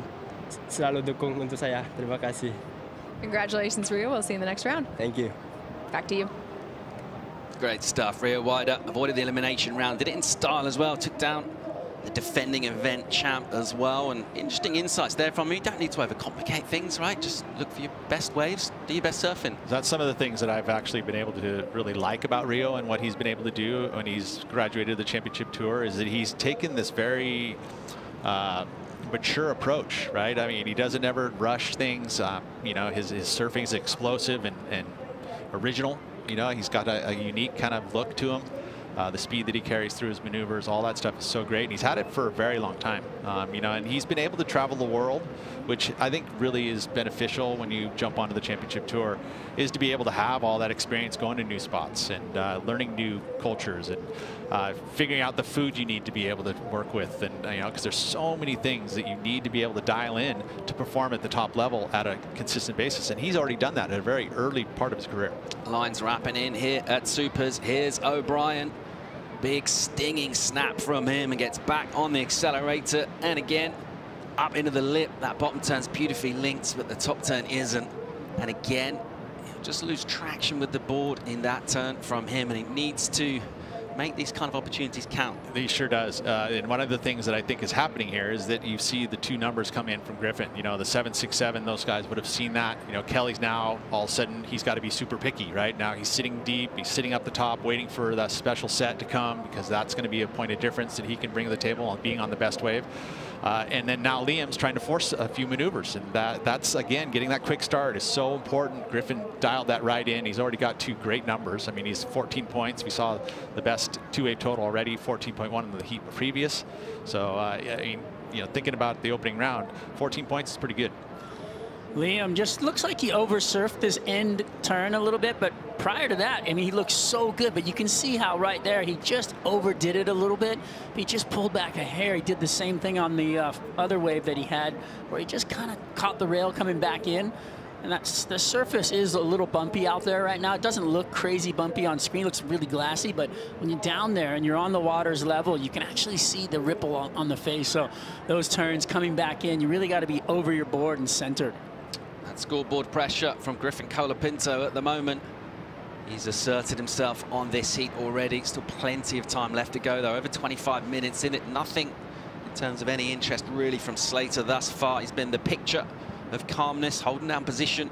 selalu dukung untuk saya. Terima kasih. Congratulations, Rio. We'll see you in the next round. Thank you. Back to you. Great stuff. Rio Baida avoided the elimination round. Did it in style as well. Took down the defending event champ as well. And interesting insights there from you. You don't need to overcomplicate things, right? Just look for your best waves, do your best surfing. That's some of the things that I've actually been able to really like about Rio and what he's been able to do when he's graduated the championship tour, is that he's taken this very mature approach, right? I mean, he doesn't ever rush things. You know, his surfing is explosive and original. You know, he's got a unique kind of look to him. The speed that he carries through his maneuvers, all that stuff is so great. And he's had it for a very long time, you know, and he's been able to travel the world, which I think really is beneficial when you jump onto the championship tour, is to be able to have all that experience going to new spots and learning new cultures and figuring out the food you need to be able to work with. And, you know, because there's so many things that you need to be able to dial in to perform at the top level at a consistent basis. And he's already done that at a very early part of his career. Lines wrapping in here at Supers. Here's O'Brien. Big stinging snap from him and gets back on the accelerator. And again, up into the lip. That bottom turn's beautifully linked, but the top turn isn't. And again, he'll just lose traction with the board in that turn from him. And he needs to make these kind of opportunities count. He sure does. And one of the things that I think is happening here is that you see the 2 numbers come in from Griffin. You know, the 7-6-7, those guys would have seen that. You know, Kelly's now all of a sudden he's got to be super picky, right? Now he's sitting deep, he's sitting up the top, waiting for that special set to come, because that's going to be a point of difference that he can bring to the table on being on the best wave. And then now Liam's trying to force a few maneuvers, and that's again, getting that quick start is so important. Griffin dialed that right in. He's already got 2 great numbers. I mean, he's 14 points. We saw the best 2-wave total already, 14.1 in the heat previous. So I mean, you know, thinking about the opening round, 14 points is pretty good. Liam just looks like he oversurfed his end turn a little bit, but prior to that, I mean, he looks so good, but you can see how right there he just overdid it a little bit. He just pulled back a hair. He did the same thing on the other wave that he had, where he just kind of caught the rail coming back in. And that's, the surface is a little bumpy out there right now. It doesn't look crazy bumpy on screen. It looks really glassy, but when you're down there and you're on the water's level, you can actually see the ripple on the face. So those turns coming back in, you really got to be over your board and centered. That scoreboard pressure from Griffin Colapinto at the moment. He's asserted himself on this heat already. Still plenty of time left to go, though. Over 25 minutes in it. Nothing in terms of any interest really from Slater thus far. He's been the picture of calmness, holding down position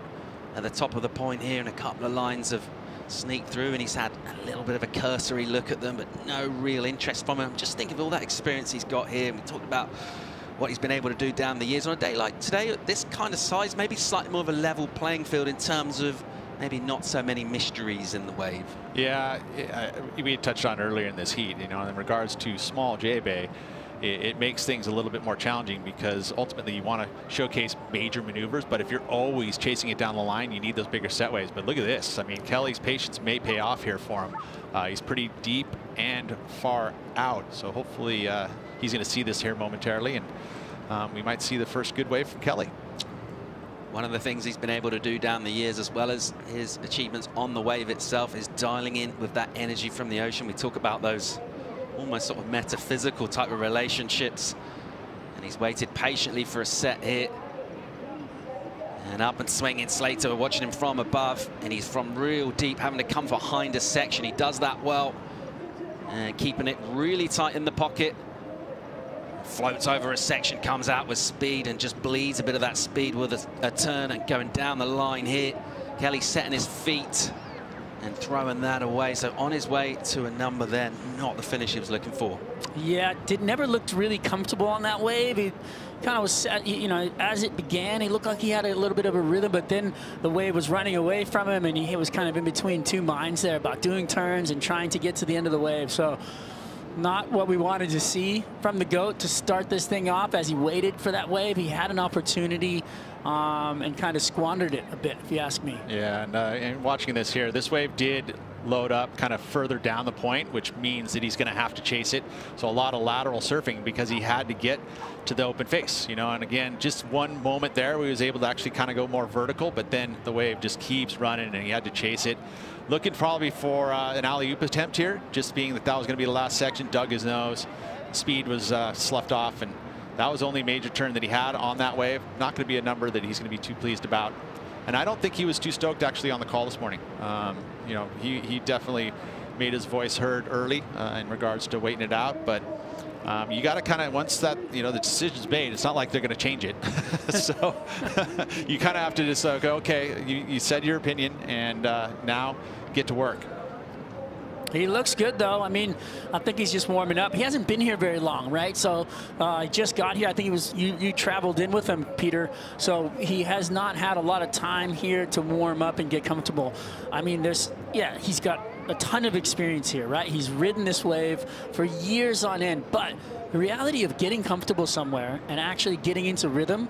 at the top of the point here, and a couple of lines of sneak through, and he's had a little bit of a cursory look at them, but no real interest from him. Just think of all that experience he's got here. We talked about what he's been able to do down the years. On a day like today, at this kind of size, maybe slightly more of a level playing field in terms of maybe not so many mysteries in the wave. Yeah, we touched on earlier in this heat, you know, in regards to small J-Bay, it makes things a little bit more challenging, because ultimately you want to showcase major maneuvers, but if you're always chasing it down the line, you need those bigger set waves. But look at this. I mean, Kelly's patience may pay off here for him. He's pretty deep and far out, so hopefully he's going to see this here momentarily, and we might see the first good wave from Kelly. One of the things he's been able to do down the years, as well as his achievements on the wave itself, is dialing in with that energy from the ocean. We talk about those almost sort of metaphysical type of relationships, and he's waited patiently for a set here. And up and swinging Slater, we're watching him from above, and he's from real deep, having to come behind a section. He does that well, and keeping it really tight in the pocket. Floats over a section, comes out with speed, and just bleeds a bit of that speed with a turn, and going down the line here. Kelly setting his feet and throwing that away. So on his way to a number there, not the finish he was looking for. Yeah, never looked really comfortable on that wave. He kind of was, you know, as it began, he looked like he had a little bit of a rhythm, but then the wave was running away from him, and he was kind of in between 2 minds there about doing turns and trying to get to the end of the wave. So not what we wanted to see from the GOAT to start this thing off. As he waited for that wave, he had an opportunity and kind of squandered it a bit, if you ask me. Yeah, and watching this here, this wave did load up kind of further down the point, which means that he's going to have to chase it. So a lot of lateral surfing, because he had to get to the open face, you know. And again, just one moment there where he was able to actually kind of go more vertical, but then the wave just keeps running, and he had to chase it. Looking probably for an alley-oop attempt here, just being that was going to be the last section. Dug his nose, speed was sloughed off, and that was the only major turn that he had on that wave. Not going to be a number that he's going to be too pleased about. And I don't think he was too stoked actually on the call this morning. You know, he definitely made his voice heard early in regards to waiting it out. But you got to kind of, once that, you know, the decision's made, it's not like they're going to change it. So you kind of have to just go, okay, you said your opinion, and now get to work. He looks good, though. I mean, I think he's just warming up. He hasn't been here very long, right? So he just got here. I think he was you traveled in with him, Peter. So he has not had a lot of time here to warm up and get comfortable. I mean, he's got a ton of experience here, right? He's ridden this wave for years on end. But the reality of getting comfortable somewhere and actually getting into rhythm,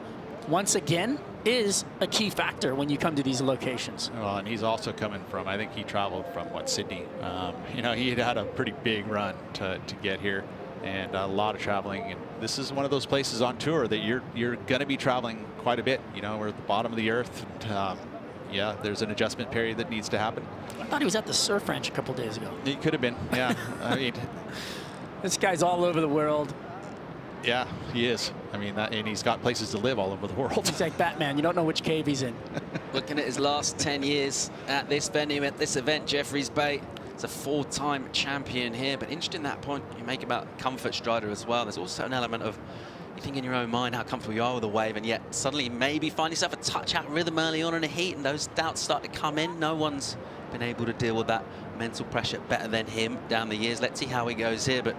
once again, is a key factor when you come to these locations. Well, and he's also coming from, I think he traveled from, Sydney. You know, he had a pretty big run to get here, and a lot of traveling. And this is one of those places on tour that you're going to be traveling quite a bit. You know, we're at the bottom of the earth. And, yeah, there's an adjustment period that needs to happen. I thought he was at the surf ranch a couple days ago. He could have been, yeah. I mean, this guy's all over the world. Yeah, he is. I mean, and he's got places to live all over the world. He's like Batman. You don't know which cave he's in. Looking at his last 10 years at this venue, at this event, Jeffreys Bay, He's a 4-time champion here, but interesting that point you make about comfort strider as well. There's also an element of you think in your own mind how comfortable you are with the wave, and yet suddenly maybe find yourself a touch out rhythm early on in a heat, and those doubts start to come in. No one's been able to deal with that mental pressure better than him down the years. Let's see how he goes here, but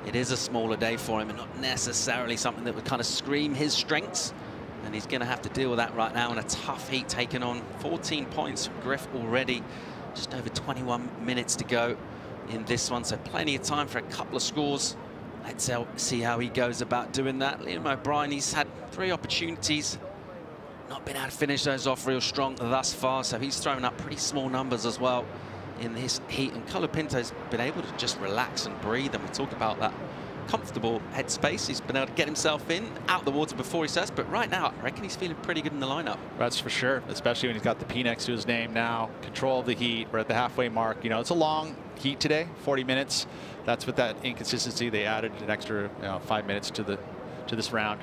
it is a smaller day for him and not necessarily something that would kind of scream his strengths. And he's going to have to deal with that right now in a tough heat, taking on 14 points from Griff already. Just over 21 minutes to go in this one, so plenty of time for a couple of scores. Let's see how he goes about doing that. Liam O'Brien, he's had 3 opportunities, not been able to finish those off real strong thus far, so he's thrown up pretty small numbers as well in this heat. And Colapinto's been able to just relax and breathe, and we talk about that comfortable headspace. He's been able to get himself in, out the water before he says, but right now I reckon he's feeling pretty good in the lineup. That's for sure, especially when he's got the P next to his name now. Control of the heat. We're at the halfway mark. You know, it's a long heat today, 40 minutes. That's with that inconsistency. They added an extra 5 minutes to this round.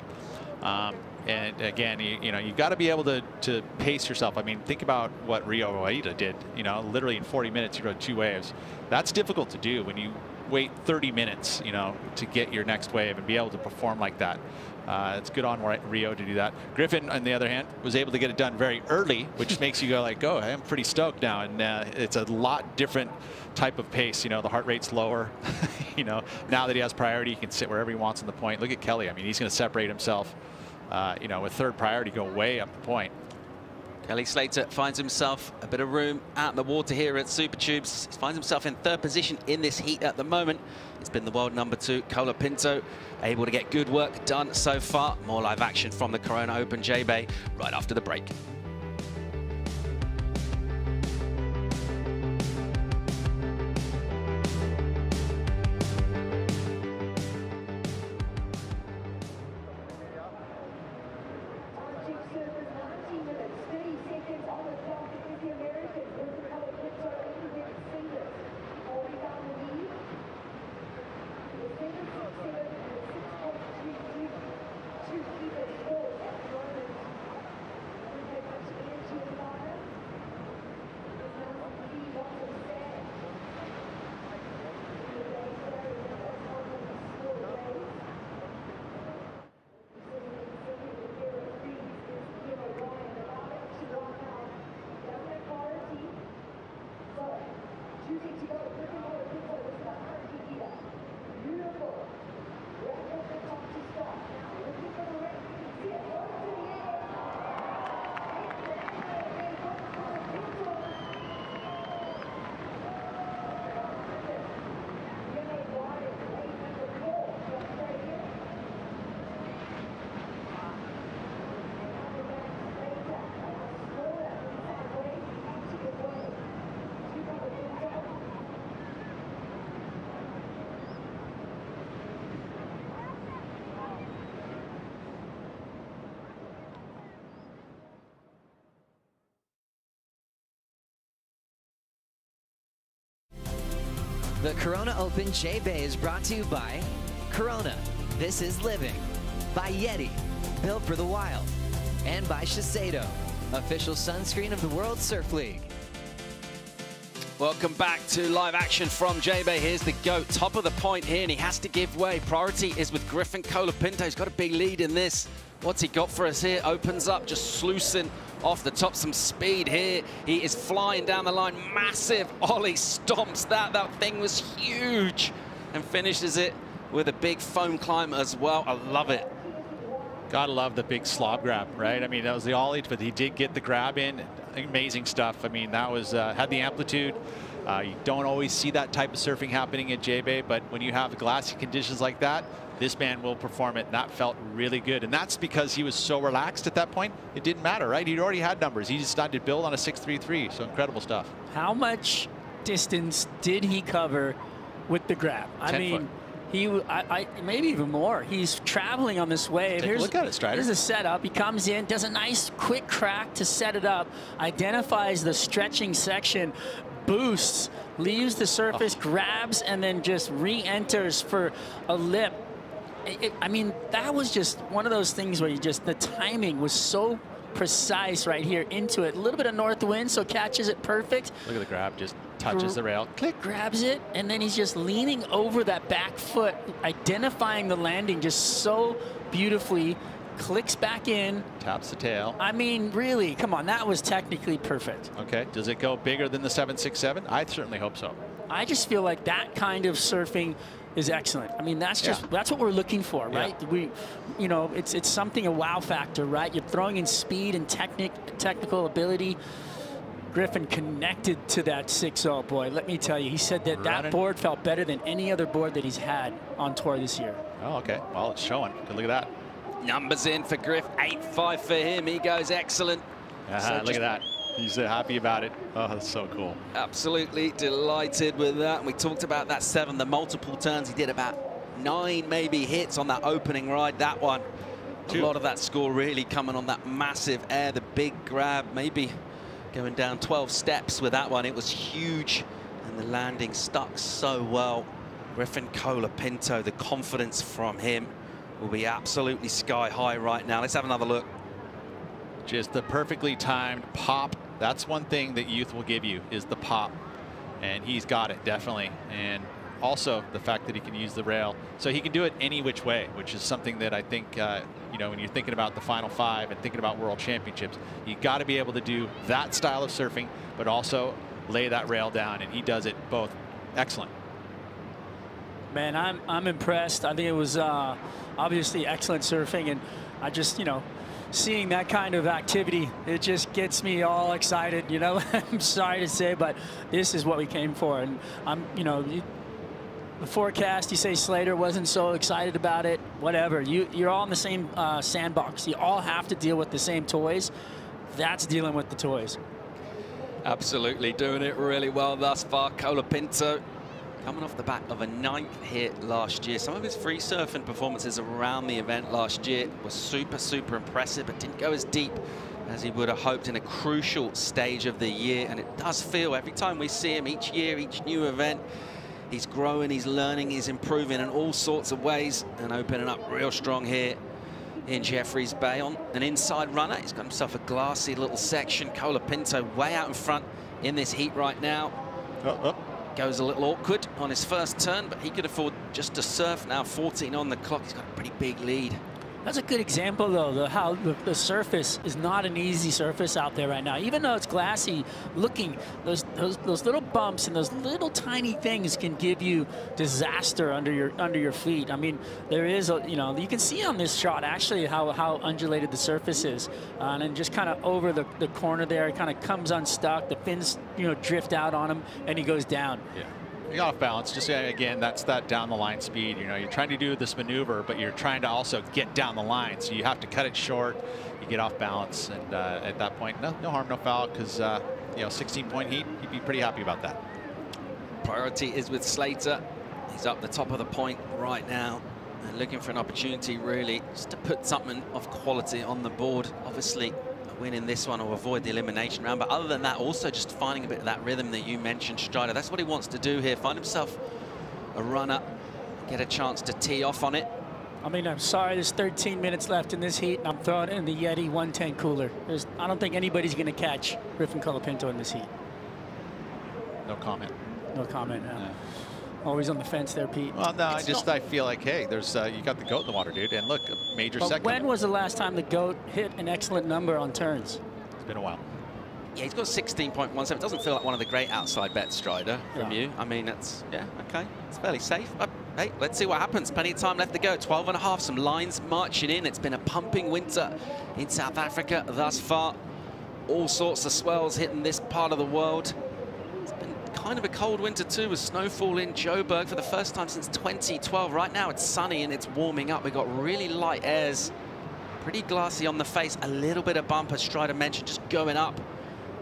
And again, you know, you've got to be able to pace yourself. I mean, think about what Rio Aida did. You know, literally in 40 minutes, he rode 2 waves. That's difficult to do when you wait 30 minutes, you know, to get your next wave and be able to perform like that. It's good on Rio to do that. Griffin, on the other hand, was able to get it done very early, which makes you go like, oh, I'm pretty stoked now. And it's a lot different type of pace. You know, the heart rate's lower. You know, now that he has priority, he can sit wherever he wants on the point. Look at Kelly. I mean, he's going to separate himself, you know, with 3rd priority, go way up the point. Kelly Slater finds himself a bit of room out in the water here at Super Tubes. He finds himself in 3rd position in this heat at the moment. It's been the world #2, Colapinto, able to get good work done so far. More live action from the Corona Open J-Bay right after the break. The Corona Open J-Bay is brought to you by Corona, This is Living, by Yeti, built for the wild, and by Shiseido, official sunscreen of the World Surf League. Welcome back to live action from J-Bay. Here's the GOAT, top of the point here, and he has to give way. Priority is with Griffin Colapinto. He's got a big lead in this. What's he got for us here? Opens up, just sluicing off the top, some speed here. He is flying down the line. Massive ollie, stomps that. That thing was huge. And finishes it with a big foam climb as well. I love it. Gotta love the big slob grab, right? I mean, that was the ollie, but he did get the grab in. Amazing stuff. I mean, that was, had the amplitude. You don't always see that type of surfing happening at J-Bay, but when you have glassy conditions like that, this man will perform it, and that felt really good. And that's because he was so relaxed at that point. It didn't matter, right? He'd already had numbers. He just started to build on a 6.33, so incredible stuff. How much distance did he cover with the grab? I mean, maybe even more. He's traveling on this wave. Take a look at it, Strider. Here's the setup. He comes in, does a nice quick crack to set it up, identifies the stretching section, boosts, leaves the surface, grabs, and then just re-enters for a lip. I mean, that was just one of those things where the timing was so precise right here into it. A little bit of north wind, so catches it perfect. Look at the grab, just touches the rail. Click. Grabs it, and then he's just leaning over that back foot, identifying the landing just so beautifully. Clicks back in. Taps the tail. I mean, really, come on, that was technically perfect. Okay, does it go bigger than the 767? I certainly hope so. I just feel like that kind of surfing is excellent. I mean, that's just that's what we're looking for, right? We, you know, it's something, a wow factor, right? You're throwing in speed and technical ability. Griffin connected to that 6-0, boy. Let me tell you, he said that that board felt better than any other board that he's had on tour this year. Oh, okay. Well, it's showing. Good look at that. Numbers in for Griff, 8.5 for him. He goes excellent. So look at that. He's happy about it. Oh, that's so cool. Absolutely delighted with that. And we talked about that 7, the multiple turns. He did about 9 maybe hits on that opening ride. That one, a lot of that score really coming on that massive air, the big grab, maybe going down 12 steps with that one. It was huge, and the landing stuck so well. Griffin Colapinto, the confidence from him will be absolutely sky high right now. Let's have another look. Just the perfectly timed pop. That's one thing that youth will give you, is the pop. And he's got it, definitely. And also the fact that he can use the rail. So he can do it any which way, which is something that I think, you know, when you're thinking about the Final 5 and thinking about World Championships, you got to be able to do that style of surfing, but also lay that rail down. And he does it both. Excellent. Man, I'm impressed. I think it was obviously excellent surfing, and I just, you know, seeing that kind of activity, it just gets me all excited, you know. I'm sorry to say, but this is what we came for. And I'm, you know, the forecast, you say Slater wasn't so excited about it, whatever. You're all in the same sandbox. You all have to deal with the same toys. That's dealing with the toys. Absolutely doing it really well thus far. Colapinto coming off the back of a 9th hit last year. Some of his free surfing performances around the event last year were super impressive, but didn't go as deep as he would have hoped in a crucial stage of the year. And it does feel every time we see him, each year, each new event, he's growing, he's learning, he's improving in all sorts of ways, and opening up real strong here in Jeffreys Bay on an inside runner. He's got himself a glassy little section. Colapinto way out in front in this heat right now. Goes a little awkward on his first turn, but he could afford just to surf now. 14 on the clock. He's got a pretty big lead. That's a good example, though, how the surface is not an easy surface out there right now. Even though it's glassy looking, those little bumps and those little tiny things can give you disaster under your feet. I mean, there is you know, you can see on this shot actually how undulated the surface is, and then just kind of over the corner there, it kind of comes unstuck. The fins, you know, drift out on him, and he goes down. Yeah. You off balance. Just again, that's that down the line speed. You know, you're trying to do this maneuver, but you're trying to also get down the line. So you have to cut it short. You get off balance, and at that point, no harm, no foul, because you know, 16-point heat, you'd be pretty happy about that. Priority is with Slater. He's up the top of the point right now and looking for an opportunity, really, just to put something of quality on the board. Obviously, winning this one or avoid the elimination round, but other than that, also just finding a bit of that rhythm that you mentioned, Strider. That's what he wants to do here, find himself a runner, get a chance to tee off on it. I mean, I'm sorry, there's 13 minutes left in this heat, and I'm throwing it in the Yeti 110 cooler. I don't think anybody's going to catch Griffin Colapinto in this heat. No comment. No comment. Yeah. Always on the fence there, Pete. Well, no, I feel like, hey, there's you got the goat in the water, dude, and look, a major second. When was the last time the goat hit an excellent number on turns? It's been a while. Yeah, he's got 16.17. It doesn't feel like one of the great outside bets, Strider, from you. I mean, it's, yeah, okay. It's fairly safe. But, hey, let's see what happens. Plenty of time left to go. 12.5, some lines marching in. It's been a pumping winter in South Africa thus far. All sorts of swells hitting this part of the world. It's been kind of a cold winter, too, with snowfall in Joburg for the first time since 2012. Right now, it's sunny and it's warming up. We've got really light airs. Pretty glassy on the face. A little bit of bump, as Strider mentioned, just going up.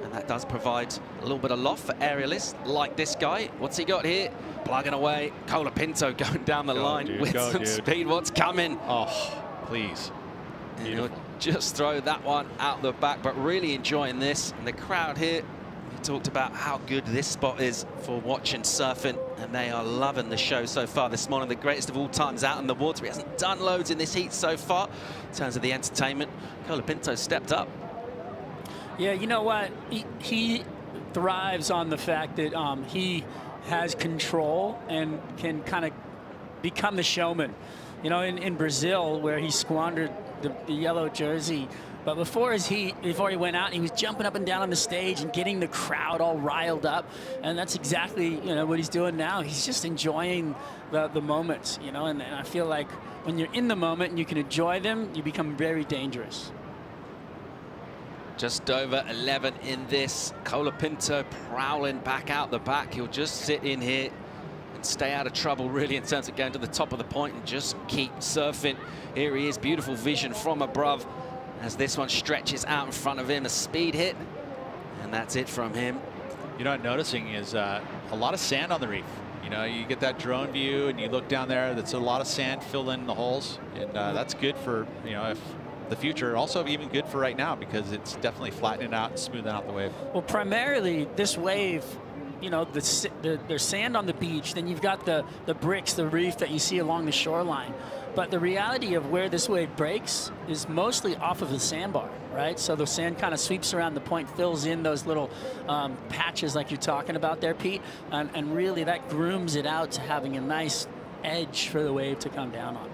And that does provide a little bit of loft for aerialists like this guy. What's he got here? Plugging away. Colapinto going down the line with some speed. What's coming? Oh, please. And he'll just throw that one out the back, but really enjoying this. And the crowd here, we talked about how good this spot is for watching surfing, and they are loving the show so far this morning. The greatest of all times out in the water. He hasn't done loads in this heat so far in terms of the entertainment. Colapinto stepped up. Yeah, you know what? He thrives on the fact that he has control and can kind of become the showman. You know, in Brazil, where he squandered the yellow jersey, but before he went out, he was jumping up and down on the stage and getting the crowd all riled up, and that's exactly, you know, what he's doing now. He's just enjoying the moments, you know, and I feel like when you're in the moment and you can enjoy them, you become very dangerous. Just over 11 in this. Colapinto prowling back out the back. He'll just sit in here and stay out of trouble, really, in terms of going to the top of the point and just keep surfing. Here he is, beautiful vision from above as this one stretches out in front of him. A speed hit, and that's it from him. You know what I'm noticing is a lot of sand on the reef. You know, you get that drone view and you look down there, that's a lot of sand filled in the holes, and that's good for, you know, if the future, also even good for right now, because it's definitely flattening out and smoothing out the wave. Well, primarily this wave, you know, there's sand on the beach, then you've got the bricks, the reef that you see along the shoreline. But the reality of where this wave breaks is mostly off of the sandbar, right? So the sand kind of sweeps around the point, fills in those little patches like you're talking about there, Pete, and really that grooms it out to having a nice edge for the wave to come down on.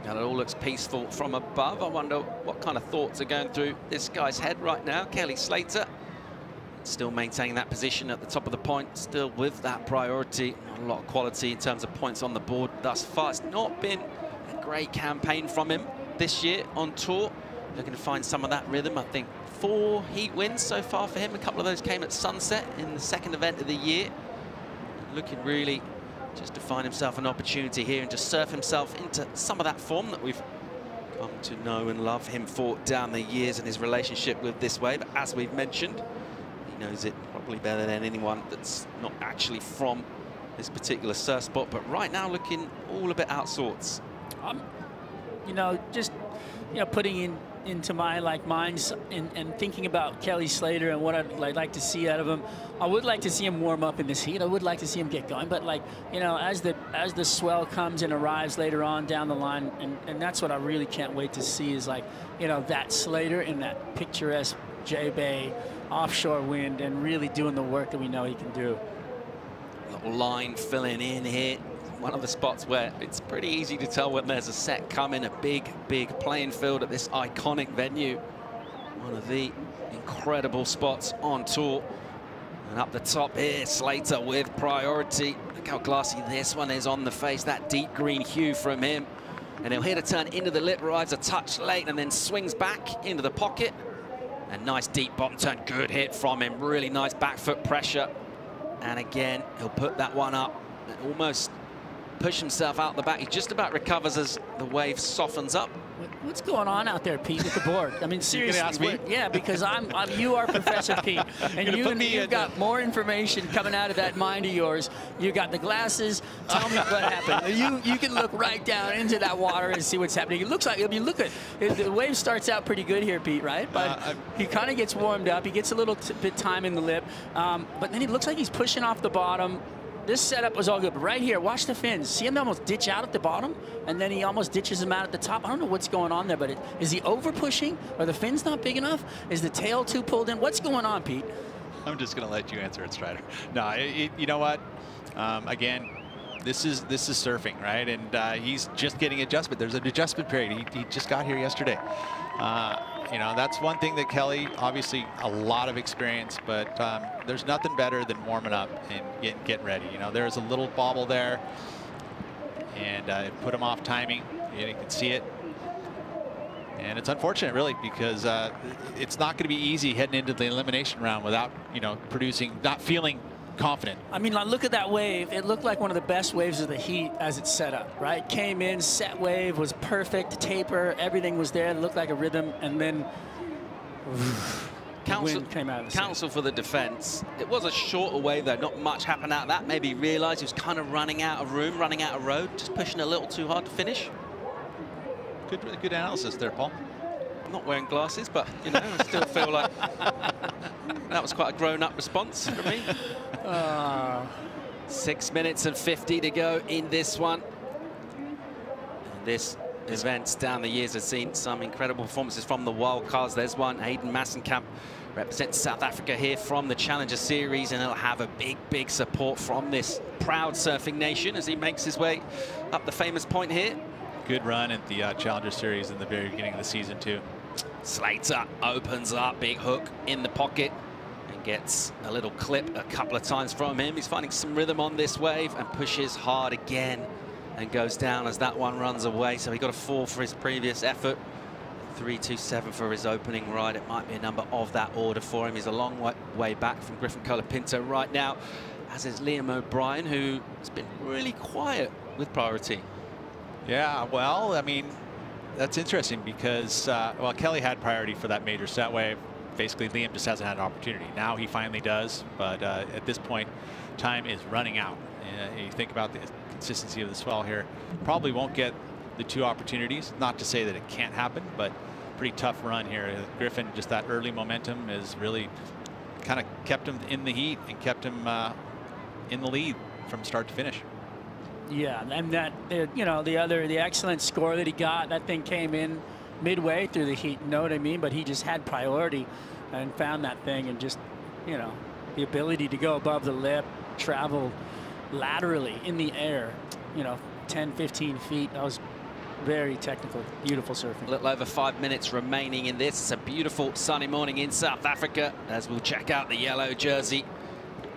Now it all looks peaceful from above. I wonder what kind of thoughts are going through this guy's head right now. Kelly Slater still maintaining that position at the top of the point, still with that priority. Not a lot of quality in terms of points on the board thus far. It's not been a great campaign from him this year on tour. Looking to find some of that rhythm. I think 4 heat wins so far for him. A couple of those came at Sunset in the second event of the year. Looking really just to find himself an opportunity here and just surf himself into some of that form that we've come to know and love him for down the years and his relationship with this wave. As we've mentioned, he knows it probably better than anyone that's not actually from this particular surf spot, but right now looking all a bit out sorts. You know, just, you know, putting into my minds and thinking about Kelly Slater and what I'd like to see out of him. I would like to see him warm up in this heat. I would like to see him get going, but you know, as the swell comes and arrives later on down the line, and that's what I really can't wait to see is, like, you know, that Slater in that picturesque J-Bay offshore wind and really doing the work that we know he can do. Little line filling in here. One of the spots where it's pretty easy to tell when there's a set coming. A big playing field at this iconic venue. One of the incredible spots on tour. And up the top here, Slater with priority. Look how glassy this one is on the face. That deep green hue from him. And he'll hit a turn into the lip, arrives a touch late, and then swings back into the pocket. A nice deep bottom turn. Good hit from him. Really nice back foot pressure. And again, he'll put that one up. Almost push himself out the back. He just about recovers as the wave softens up. What's going on out there, Pete, with the board? I mean, seriously. Ask me? Yeah, because you are Professor Pete, and you've got more information coming out of that mind of yours. You got the glasses. Tell me what happened. You can look right down into that water and see what's happening. It looks like, I mean, look at the wave starts out pretty good here, Pete, right? But he kind of gets warmed up. He gets a little bit time in the lip, but then he looks like he's pushing off the bottom. This setup was all good, but right here, watch the fins. See him almost ditch out at the bottom, and then he almost ditches him out at the top. I don't know what's going on there, but is he over pushing? Are the fins not big enough? Is the tail too pulled in? What's going on, Pete? I'm just going to let you answer it, Strider. No, you know what? Again, this is surfing, right? And he's just getting adjustment. There's an adjustment period. He just got here yesterday. You know, that's one thing that Kelly, obviously a lot of experience, but there's nothing better than warming up and getting ready. You know, there's a little bobble there, and it put him off timing. You can see it. And it's unfortunate, really, because it's not going to be easy heading into the elimination round without, you know, not feeling confident. I mean, look at that wave. It looked like one of the best waves of the heat as it's set up, right? Came in, set wave, was perfect, taper, everything was there. It looked like a rhythm, and then wind came out of the counsel for the defense. It was a shorter wave, though. Not much happened out of that. Maybe he realized he was kind of running out of room, running out of road, just pushing a little too hard to finish. Good analysis there, Paul. I'm not wearing glasses, but, you know, I still feel like that was quite a grown-up response from me. 6 minutes and 50 to go in this one. And this events down the years have seen some incredible performances from the wild cards. There's one, Hayden Massenkamp represents South Africa here from the Challenger Series, and he'll have a big support from this proud surfing nation as he makes his way up the famous point here. Good run at the Challenger Series in the very beginning of the season too. Slater opens up, big hook in the pocket, and gets a little clip a couple of times from him. He's finding some rhythm on this wave and pushes hard again and goes down as that one runs away. So he got a 4 for his previous effort. 3.27 for his opening ride. It might be a number of that order for him. He's a long way back from Griffin Colapinto right now, as is Liam O'Brien, who has been really quiet with priority. Yeah, well, I mean, that's interesting because, well, Kelly had priority for that major set wave. Basically, Liam just hasn't had an opportunity. Now he finally does, but at this point, time is running out. You think about the consistency of the swell here. Probably won't get the 2 opportunities. Not to say that it can't happen, but pretty tough run here. Griffin, just that early momentum has really kind of kept him in the heat and kept him in the lead from start to finish. Yeah, and that, you know, the excellent score that he got, that thing came in midway through the heat, you know what I mean? But he just had priority and found that thing, and just, you know, the ability to go above the lip, travel laterally in the air, you know, 10, 15 feet. That was very technical, beautiful surfing. A little over 5 minutes remaining in this. It's a beautiful sunny morning in South Africa as we'll check out the yellow jersey.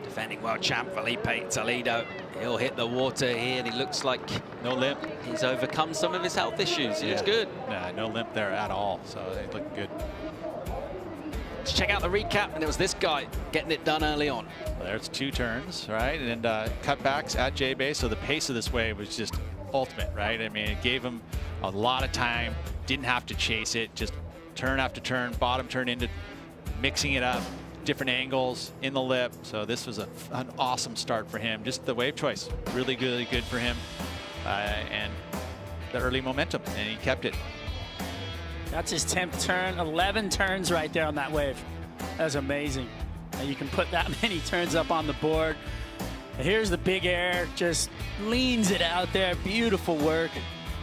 Defending world champ Felipe Toledo. He'll hit the water here, and he looks like no limp. He's overcome some of his health issues. He looks good. Yeah, no limp there at all, so he's looking good. Let's check out the recap, and it was this guy getting it done early on. Well, there's 2 turns, right? And cutbacks at J-Bay, so the pace of this wave was just ultimate, right? I mean, it gave him a lot of time, didn't have to chase it, just turn after turn, bottom turn into mixing it up, different angles in the lip. So this was an awesome start for him. Just the wave choice, really good for him, and the early momentum, and he kept it. That's his 10th turn, 11 turns right there on that wave. That was amazing. And you can put that many turns up on the board. And here's the big air, just leans it out there. Beautiful work,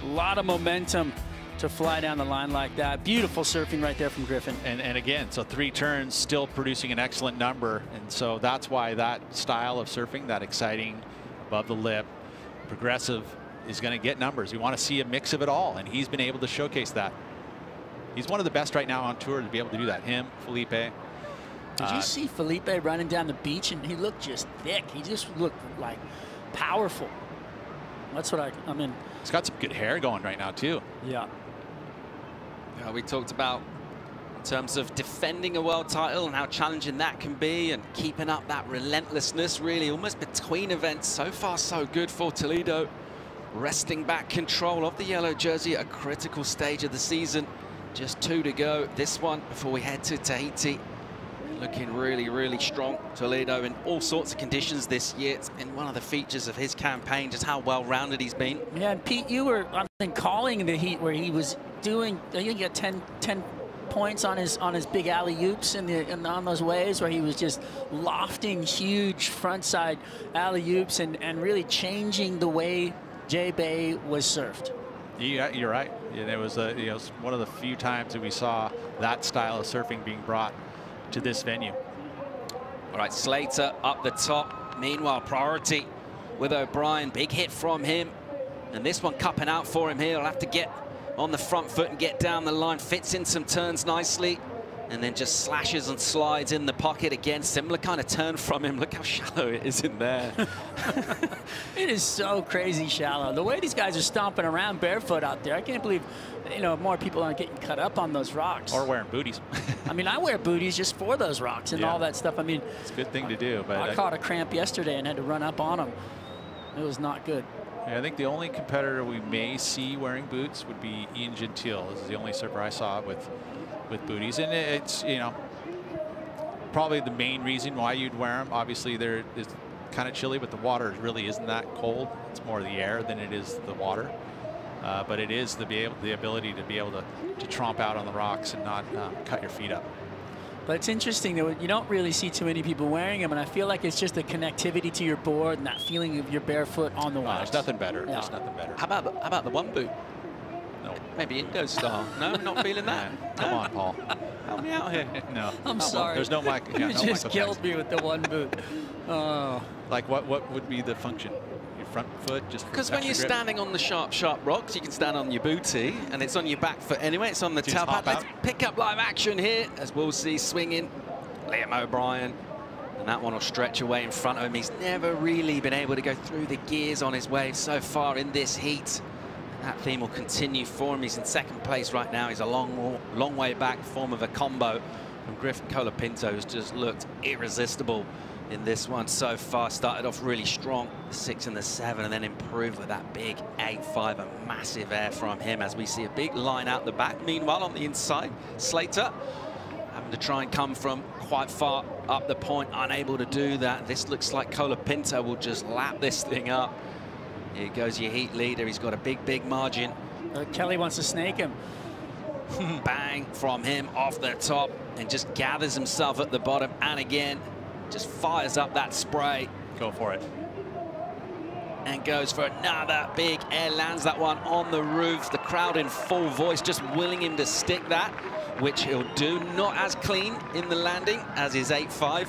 a lot of momentum to fly down the line like that. Beautiful surfing right there from Griffin. And again, so 3 turns, still producing an excellent number. And so that's why that style of surfing, that exciting, above the lip, progressive, is going to get numbers. We want to see a mix of it all, and he's been able to showcase that. He's one of the best right now on tour to be able to do that. Him, Felipe. Did you see Felipe running down the beach, and he looked just thick? He just looked like powerful. That's what I mean. He's got some good hair going right now too. Yeah. Yeah, we talked about in terms of defending a world title and how challenging that can be, and keeping up that relentlessness really almost between events. So far so good for Toledo, wresting back control of the yellow jersey at a critical stage of the season. Just 2 to go. This one before we head to Tahiti. Looking really strong. Toledo in all sorts of conditions this year. It's been one of the features of his campaign, just how well-rounded he's been. Yeah, and Pete, you were calling the heat where he was doing, I think he got 10 points on his big alley-oops on those waves, where he was just lofting huge frontside alley-oops and really changing the way J-Bay was surfed. Yeah, you're right. And it was one of the few times that we saw that style of surfing being brought to this venue. All right, Slater up the top. Meanwhile, priority with O'Brien. Big hit from him. And this one cupping out for him here. He'll have to get on the front foot and get down the line. Fits in some turns nicely. And then just slashes and slides in the pocket again. Similar kind of turn from him. Look how shallow it is in there. It is so crazy shallow. The way these guys are stomping around barefoot out there, I can't believe, you know, more people aren't getting cut up on those rocks. Or wearing booties. I mean, I wear booties just for those rocks and all that stuff. I mean, it's a good thing to do. But I caught a cramp yesterday and had to run up on them. It was not good. Yeah, I think the only competitor we may see wearing boots would be Ian Gentile. This is the only surfer I saw with booties, and it's, you know, probably the main reason why you'd wear them. Obviously, there is kind of chilly, but the water really isn't that cold. It's more the air than it is the water. But it is the ability to be able to tromp out on the rocks and not cut your feet up. But it's interesting that you don't really see too many people wearing them, and I feel like it's just the connectivity to your board and that feeling of your barefoot on the water. There's nothing better. Yeah. There's nothing better. How about the one boot? No. Maybe Indo style. No, not feeling that. Come on, Paul. Help me out here. No. I'm sorry. There's no mic. You just killed me with the one boot. Oh. Like what would be the function? Your front foot, just because when you're standing on the sharp rocks, you can stand on your booty, and it's on your back foot anyway. It's on the tail pad. Let's pick up live action here as we'll see swinging Liam O'Brien. And that one will stretch away in front of him. He's never really been able to go through the gears on his wave so far in this heat. And that theme will continue for him. He's in second place right now. He's a long way back, form of a combo from Griffin Colapinto, who's just looked irresistible in this one so far. Started off really strong, the 6 and the 7, and then improved with that big 8-5, a massive air from him as we see a big line out the back. Meanwhile, on the inside, Slater having to try and come from quite far up the point, unable to do that. This looks like Colapinto will just lap this thing up. Here goes your heat leader. He's got a big margin. Kelly wants to snake him. Bang from him off the top and just gathers himself at the bottom, and again just fires up that spray. Go for it. And goes for another big air, lands that one on the roof. The crowd in full voice just willing him to stick that, which he'll do. Not as clean in the landing as his 8-5,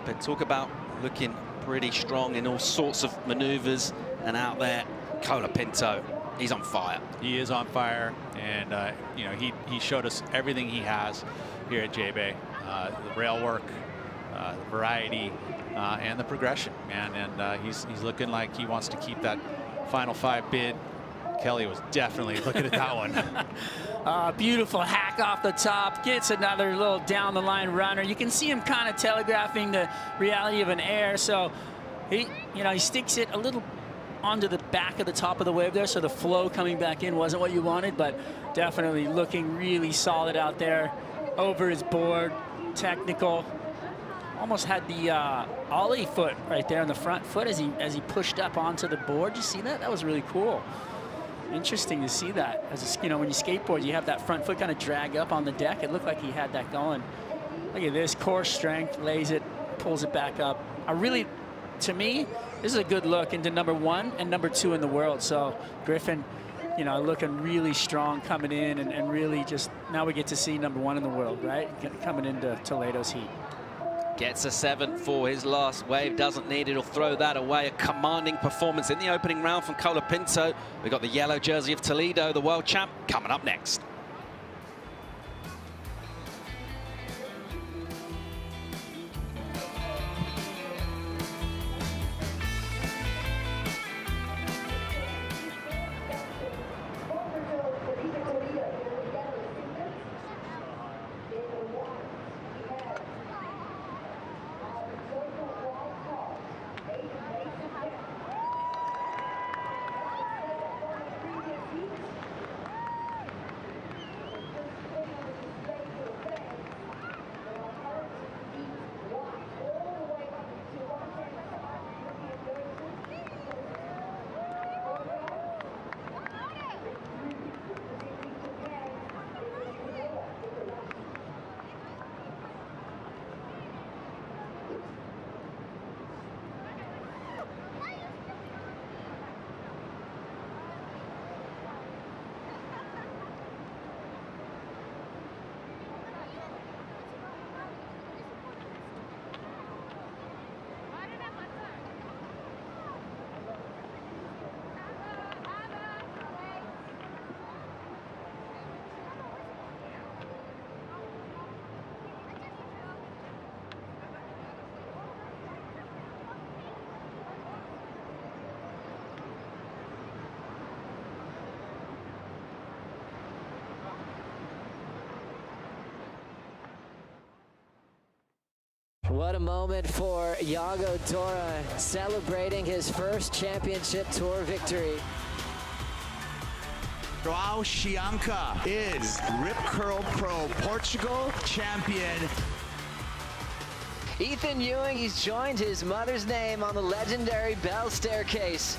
but talk about looking pretty strong in all sorts of maneuvers. And out there, Colapinto, he's on fire. He is on fire, and you know, he showed us everything he has here at J-Bay. The rail work, the variety, and the progression, man. And he's looking like he wants to keep that Final 5 bid. Kelly was definitely looking at that one. Beautiful hack off the top, gets another little down the line runner. You can see him kind of telegraphing the reality of an air. So he sticks it a little onto the back of the top of the wave there, so the flow coming back in wasn't what you wanted, but definitely looking really solid out there over his board. Technical. Almost had the ollie foot right there on the front foot as he pushed up onto the board. Did you see that? That was really cool. Interesting to see that. As when you skateboard, you have that front foot kind of drag up on the deck. It looked like he had that going. Look at this, core strength, lays it, pulls it back up. To me, this is a good look into number 1 and number 2 in the world. So Griffin, looking really strong coming in, and really just now we get to see number 1 in the world, right? Coming into Toledo's heat. Gets a 7 for his last wave, doesn't need it, he'll throw that away. A commanding performance in the opening round from Colapinto. We've got the yellow jersey of Toledo, the world champ, coming up next. What a moment for Yago Dora, celebrating his first championship tour victory. João Chianca is Rip Curl Pro Portugal champion. Ethan Ewing, he's joined his mother's name on the legendary Bell Staircase.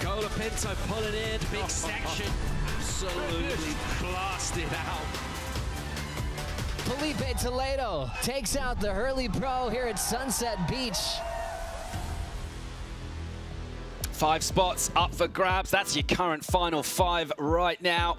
Colapinto pulling in, big section, absolutely blasted out. Felipe Toledo takes out the Hurley Pro here at Sunset Beach. 5 spots up for grabs. That's your current final 5 right now.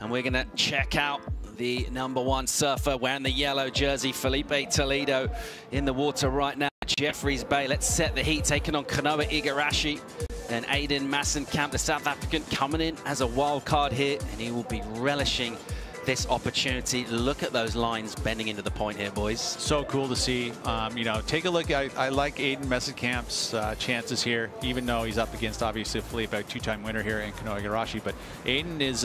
And we're going to check out the #1 surfer wearing the yellow jersey, Felipe Toledo, in the water right now. Jeffreys Bay. Let's set the heat, taking on Kanoa Igarashi. Then Aiden Massenkamp, the South African, coming in as a wild card here, and he will be relishing this opportunity. Look at those lines bending into the point here, boys. So cool to see. You know, take a look. I like Aiden Massenkamp's chances here, even though he's up against obviously Felipe, a 2-time winner here in Kanoa Igarashi. But Aiden is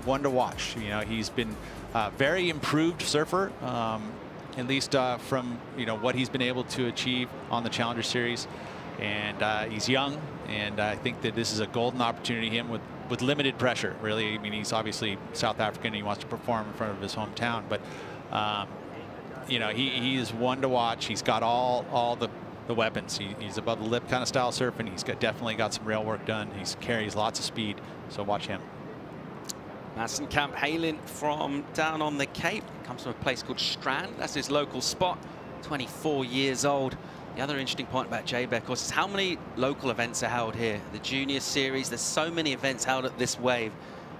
one to watch. You know, he's been very improved surfer, at least from what he's been able to achieve on the Challenger Series. And he's young, and I think that this is a golden opportunity him with limited pressure, really. I mean, he's obviously South African. He wants to perform in front of his hometown, but you know, he is one to watch. He's got all the weapons. He's above the lip kind of style surfing. He's definitely got some rail work done. He carries lots of speed, so watch him. Massenkamp hailing from down on the Cape. Comes from a place called Strand. That's his local spot. 24 years old. The other interesting point about JBay, of course, is how many local events are held here. The Junior Series, there's so many events held at this wave,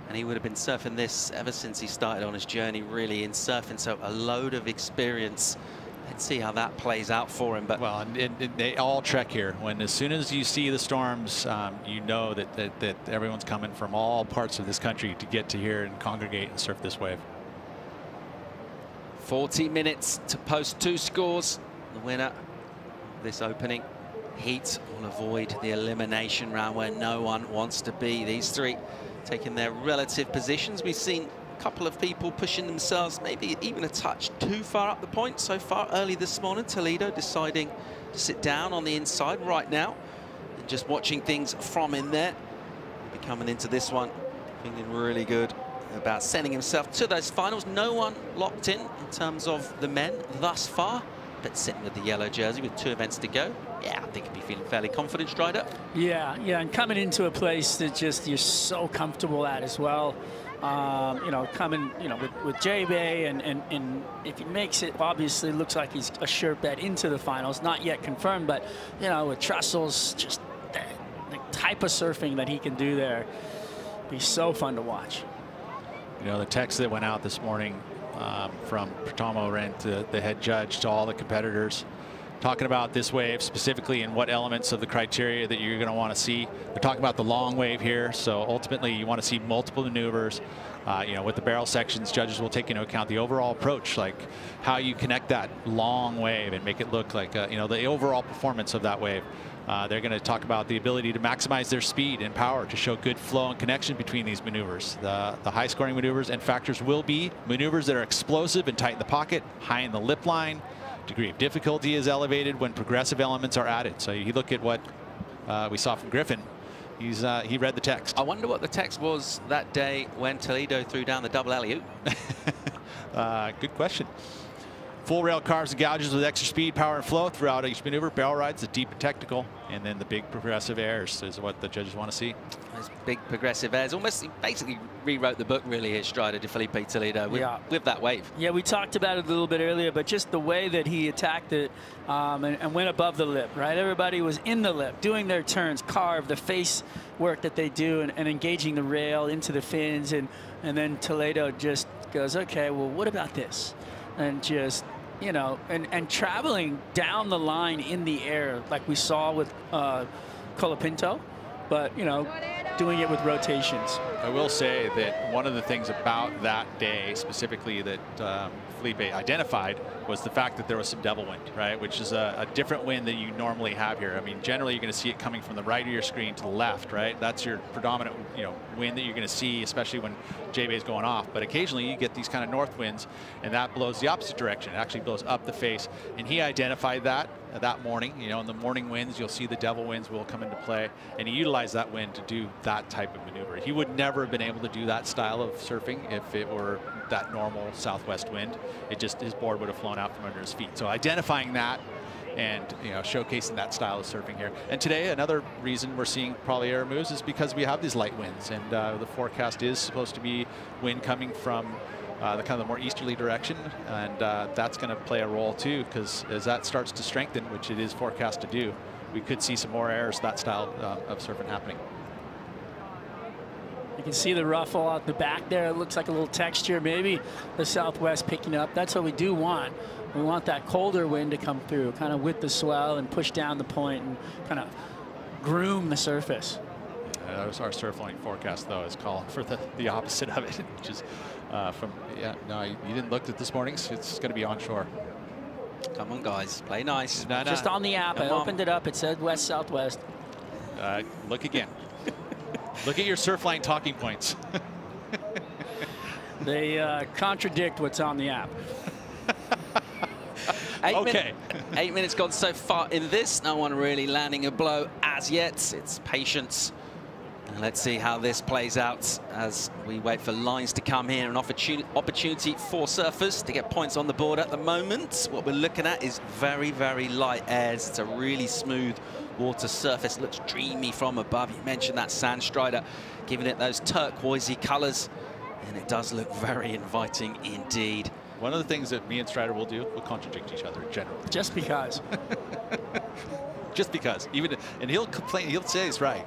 and he would have been surfing this ever since he started on his journey, really, in surfing. So a load of experience. Let's see how that plays out for him. But well, and they all trek here. As soon as you see the storms, you know that everyone's coming from all parts of this country to get to here and congregate and surf this wave. 40 minutes to post 2 scores. The winner this opening heat will avoid the elimination round where no one wants to be. These 3 taking their relative positions. We've seen a couple of people pushing themselves maybe even a touch too far up the point so far early this morning. Toledo deciding to sit down on the inside right now and just watching things from in there. He'll be coming into this one feeling really good about sending himself to those finals. No one locked in terms of the men thus far, but sitting with the yellow jersey with 2 events to go. Yeah, I think he'd be feeling fairly confident, Strider. Yeah, and coming into a place that just you're so comfortable at as well. You know, coming, with JBay, and if he makes it, obviously looks like he's a sure bet into the finals. Not yet confirmed, but, with Trestles, just the type of surfing that he can do there, be so fun to watch. The text that went out this morning from Pratomo Rent, the head judge, to all the competitors, talking about this wave specifically and what elements of the criteria that you're going to want to see. They're talking about the long wave here, so ultimately you want to see multiple maneuvers. With the barrel sections, judges will take into account the overall approach, like how you connect that long wave and make it look like the overall performance of that wave. They're going to talk about the ability to maximize their speed and power to show good flow and connection between these maneuvers. The high scoring maneuvers and factors will be maneuvers that are explosive and tight in the pocket, high in the lip line. Degree of difficulty is elevated when progressive elements are added. So you look at what we saw from Griffin. He read the text. I wonder what the text was that day when Toledo threw down the double alley-oop. Good question. Full rail carves and gouges with extra speed, power, and flow throughout each maneuver. Barrel rides, the deep and technical, and then the big progressive airs is what the judges want to see. Those big progressive airs. Almost, he basically rewrote the book, really, here, Strider, to Felipe Toledo with that wave. Yeah, we talked about it a little bit earlier, but just the way that he attacked it and went above the lip, right? Everybody was in the lip, doing their turns, carve, the face work that they do, and engaging the rail into the fins, and then Toledo just goes, okay, well, what about this? And just, and traveling down the line in the air like we saw with Colapinto, but, doing it with rotations. I will say that one of the things about that day specifically that Felipe identified was the fact that there was some devil wind, right? Which is a different wind than you normally have here. I mean, generally you're going to see it coming from the right of your screen to the left, right? That's your predominant, wind that you're going to see, especially when JBay is going off. But occasionally you get these kind of north winds, and that blows the opposite direction. It actually blows up the face, and he identified that morning. In the morning winds, you'll see the devil winds will come into play, and he utilized that wind to do that type of maneuver. He would never have been able to do that style of surfing if it were that normal southwest wind. It just, his board would have flown out from under his feet. So identifying that and showcasing that style of surfing here. And today, another reason we're seeing probably error moves is because we have these light winds, and the forecast is supposed to be wind coming from the kind of the more easterly direction, and that's going to play a role too, because as that starts to strengthen, which it is forecast to do, we could see some more errors, that style of surfing happening. You can see the ruffle out the back there. It looks like a little texture. Maybe the southwest picking up. That's what we do want. We want that colder wind to come through, kind of with the swell and push down the point and kind of groom the surface. Our surfline forecast, though, is calling for the opposite of it, which is no, you didn't look at this morning's. It's going to be onshore. Come on, guys, play nice. Just on the app, I opened it up. It said west-southwest. Look again. Look at your surfline talking points. They contradict what's on the app. 8 minutes gone so far in this. No one really landing a blow as yet. It's patience. And let's see how this plays out as we wait for lines to come here. An opportunity for surfers to get points on the board at the moment. What we're looking at is very, very light airs. It's a really smooth water surface. Looks dreamy from above. You mentioned that sand strider, giving it those turquoisey colors. And it does look very inviting indeed. One of the things that me and Strider will do, we'll contradict each other generally. Just because. Just because. And he'll complain. He'll say he's right,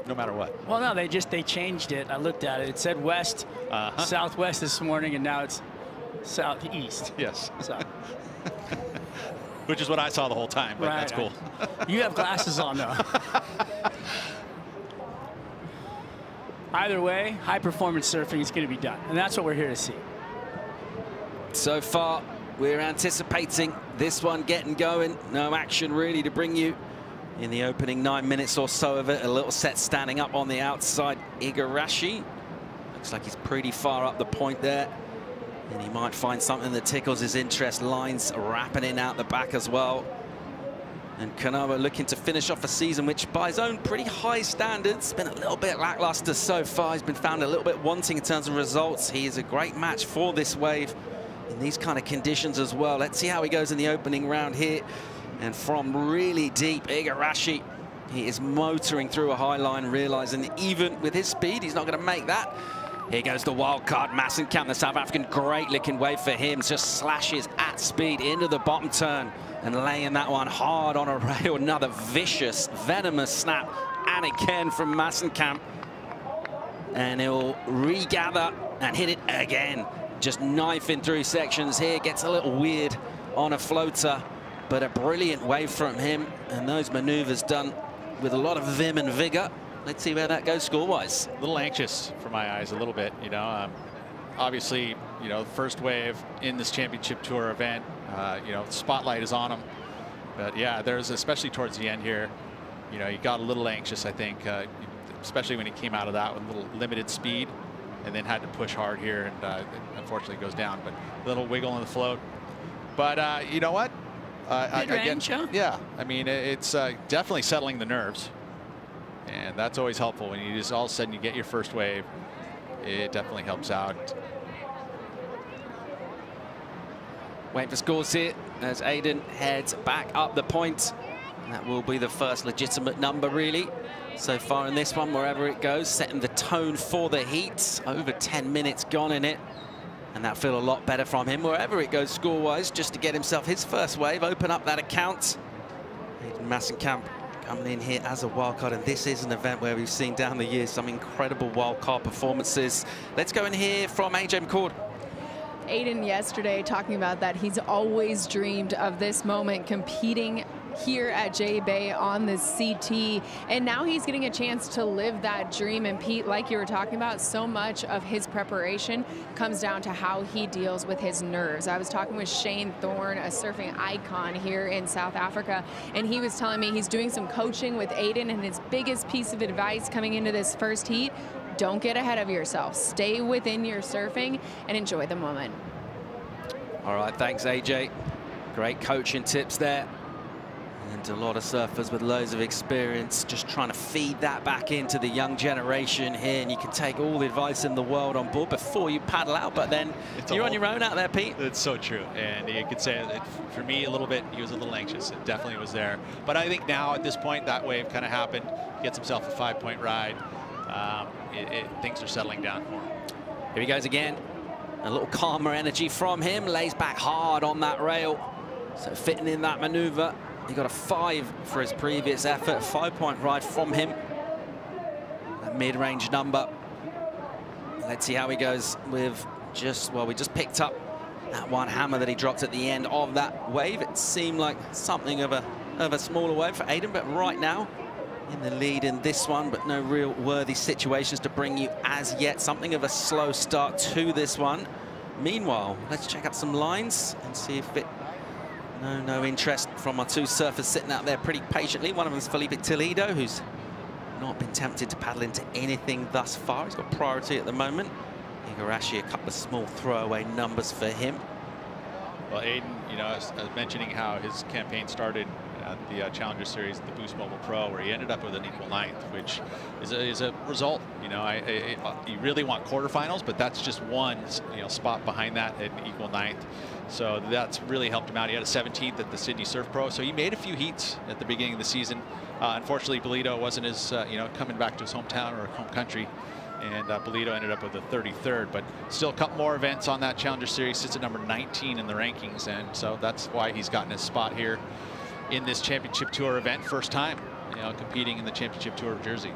no matter what. Well, no, they changed it. I looked at it. It said west, southwest this morning, and now it's southeast. Yes. So. Which is what I saw the whole time, but that's cool. You have glasses on, though. Either way, high-performance surfing is going to be done, and that's what we're here to see. So far, we're anticipating this one getting going. No action really to bring you in the opening 9 minutes or so of it. A little set standing up on the outside. Igarashi looks like he's pretty far up the point there, and he might find something that tickles his interest. Lines wrapping in out the back as well. And Kanoa looking to finish off a season which, by his own pretty high standards, been a little bit lackluster so far. He's been found a little bit wanting in terms of results. He is a great match for this wave in these kind of conditions as well. Let's see how he goes in the opening round here. And from really deep, Igarashi, he is motoring through a high line, realizing that even with his speed, he's not going to make that. Here goes the wild card, Massenkamp, the South African. Great looking wave for him. Just slashes at speed into the bottom turn and laying that one hard on a rail. Another vicious, venomous snap. And again from Massenkamp. And he'll regather and hit it again. Just knifing through sections here. Gets a little weird on a floater, but a brilliant wave from him. And those maneuvers done with a lot of vim and vigor. Let's see where that goes score-wise. A little anxious for my eyes, a little bit, you know. Obviously, you know, first wave in this championship tour event, you know, spotlight is on him. But yeah, there's, especially towards the end here, you know, he got a little anxious, I think, especially when he came out of that with a little limited speed and then had to push hard here, and unfortunately goes down. But a little wiggle in the float. But you know what? Again, yeah, I mean, it's definitely settling the nerves. And that's always helpful when you just all of a sudden you get your first wave. It definitely helps out. Wait for scores here as Aiden heads back up the point. That will be the first legitimate number, really, so far in this one, wherever it goes, setting the tone for the heats. Over 10 minutes gone in it. And that feel a lot better from him, wherever it goes score-wise, just to get himself his first wave, open up that account. Aiden Massenkamp coming in here as a wildcard, and this is an event where we've seen down the years some incredible wildcard performances. Let's go and hear from AJ McCord. Aiden yesterday talking about that he's always dreamed of this moment, competing here at J-Bay on the CT, and now he's getting a chance to live that dream. And Pete, like you were talking about, so much of his preparation comes down to how he deals with his nerves. I was talking with Shane Thorne, a surfing icon here in South Africa, and he was telling me he's doing some coaching with Aiden, and his biggest piece of advice coming into this first heat: don't get ahead of yourself. Stay within your surfing and enjoy the moment. All right, thanks, AJ. Great coaching tips there. And a lot of surfers with loads of experience just trying to feed that back into the young generation here. And you can take all the advice in the world on board before you paddle out, but then you're on your own out there, Pete. It's so true. And you could say, for me, a little bit, he was a little anxious. It definitely was there. But I think now at this point, that wave kind of happened. Gets himself a 5-point ride. Things are settling down for him. Here he goes again. A little calmer energy from him. Lays back hard on that rail. So fitting in that maneuver He got a 5 for his previous effort, a 5-point ride from him. That mid-range number. Let's see how he goes with we just picked up that one hammer that he dropped at the end of that wave. It seemed like something of a smaller wave for Aiden, but right now in the lead in this one, but no real worthy situations to bring you as yet. Something of a slow start to this one. Meanwhile, let's check out some lines and see if it... No interest from our two surfers sitting out there pretty patiently. One of them is Felipe Toledo, who's not been tempted to paddle into anything thus far. He's got priority at the moment. Igarashi, a couple of small throwaway numbers for him. Well, Aiden, you know, I was mentioning how his campaign started at the Challenger Series, the Boost Mobile Pro, where he ended up with an equal 9th, which is a result. You know, you really want quarterfinals, but that's just one, you know, spot behind that at an equal 9th. So that's really helped him out. He had a 17th at the Sydney Surf Pro, so he made a few heats at the beginning of the season. Unfortunately, Bolito wasn't as you know, coming back to his hometown or home country, and Bolito ended up with a 33rd. But still a couple more events on that Challenger Series. Sits at number 19 in the rankings, and so that's why he's gotten his spot here in this Championship Tour event. First time, you know, competing in the Championship Tour of Jersey.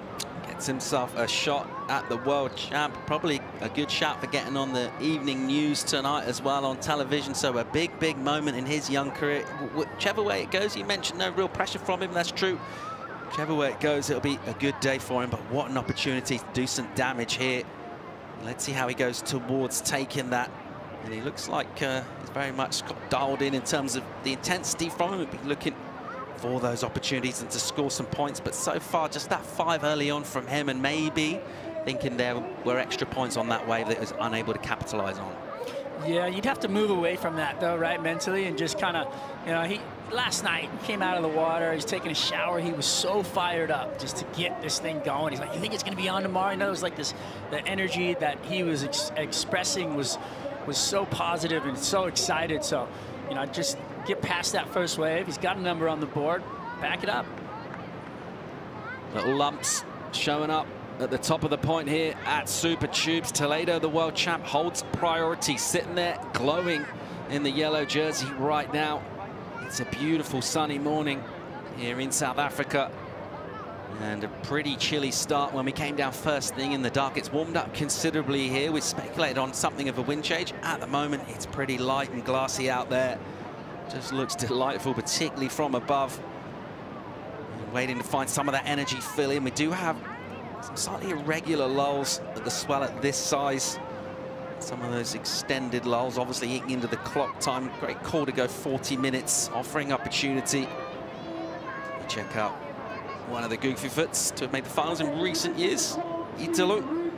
Gets himself a shot at the World Champ. Probably a good shout for getting on the evening news tonight as well on television. So a big moment in his young career. Whichever way it goes, you mentioned no real pressure from him. That's true. Whichever way it goes, it'll be a good day for him. But what an opportunity to do some damage here. Let's see how he goes towards taking that. And he looks like he's very much got dialed in terms of the intensity from him. He'll be looking for those opportunities and to score some points, but so far just that 5 early on from him, and maybe thinking there were extra points on that wave that he was unable to capitalize on. Yeah, you'd have to move away from that though, right, mentally, and just kind of, you know, last night came out of the water, he's taking a shower, he was so fired up just to get this thing going. He's like, you think it's going to be on tomorrow? You know, it was like this, the energy that he was expressing was so positive and so excited. So, you know, just get past that first wave. He's got a number on the board. Back it up. Little lumps showing up at the top of the point here at Super Tubes. Toledo, the world champ, holds priority, sitting there glowing in the yellow jersey right now. It's a beautiful sunny morning here in South Africa, and a pretty chilly start when we came down first thing in the dark. It's warmed up considerably here. We speculated on something of a wind change. At the moment, it's pretty light and glassy out there. Just looks delightful, particularly from above. And waiting to find some of that energy fill in. We do have some slightly irregular lulls at the swell at this size. Some of those extended lulls, obviously eating into the clock time. Great call to go 40 minutes, offering opportunity. Check out one of the goofy foots to have made the finals in recent years. Italu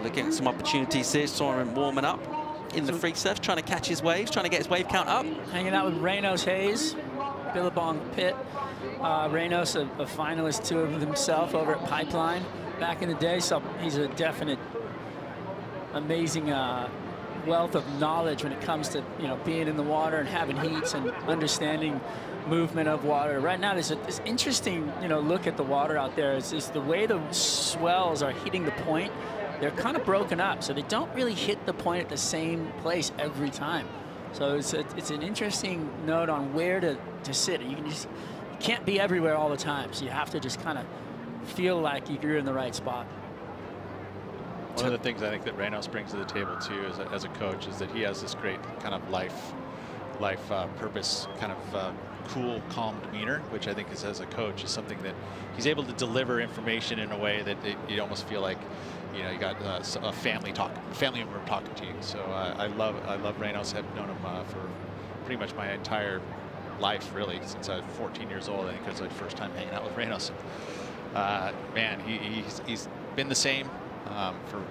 looking at some opportunities here. Saw him warming up in the free surf, trying to catch his waves, trying to get his wave count up. Hanging out with Reynos Hayes, Billabong Pit. Reynos, a finalist too of himself over at Pipeline back in the day, so he's a definite amazing wealth of knowledge when it comes to, you know, being in the water and having heats and understanding movement of water. Right now, there's this interesting, you know, look at the water out there. It's just the way the swells are hitting the point. They're kind of broken up, so they don't really hit the point at the same place every time. So it's an interesting note on where to sit. You can't be everywhere all the time, so you have to just kind of feel like you're in the right spot. One of the things I think that Reynos brings to the table too as a coach is that he has this great kind of life purpose, kind of cool, calm demeanor, which I think is, as a coach, is something that he's able to deliver information in a way that you almost feel like, you know, you got a family member talking to you. So I love Reynos. I've known him for pretty much my entire life, really, since I was 14 years old. I think it was my first time hanging out with Reynos. Man, he's been the same for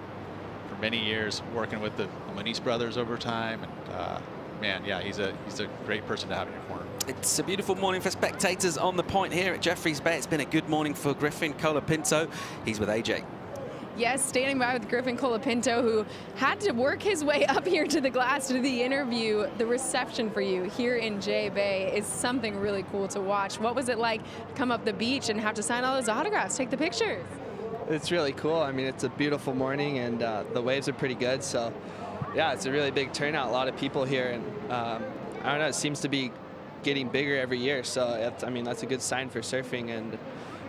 many years, working with the Moniz brothers over time, and man, yeah, he's a great person to have in your corner. It's a beautiful morning for spectators on the point here at Jeffreys Bay. It's been a good morning for Griffin Colapinto. He's with AJ. Yes, standing by with Griffin Colapinto, who had to work his way up here to the glass to do the interview. The reception for you here in J Bay is something really cool to watch. What was it like to come up the beach and have to sign all those autographs, take the pictures? It's really cool. I mean, it's a beautiful morning, and the waves are pretty good. So, yeah, it's a really big turnout. A lot of people here, and I don't know. It seems to be getting bigger every year. So I mean, that's a good sign for surfing, and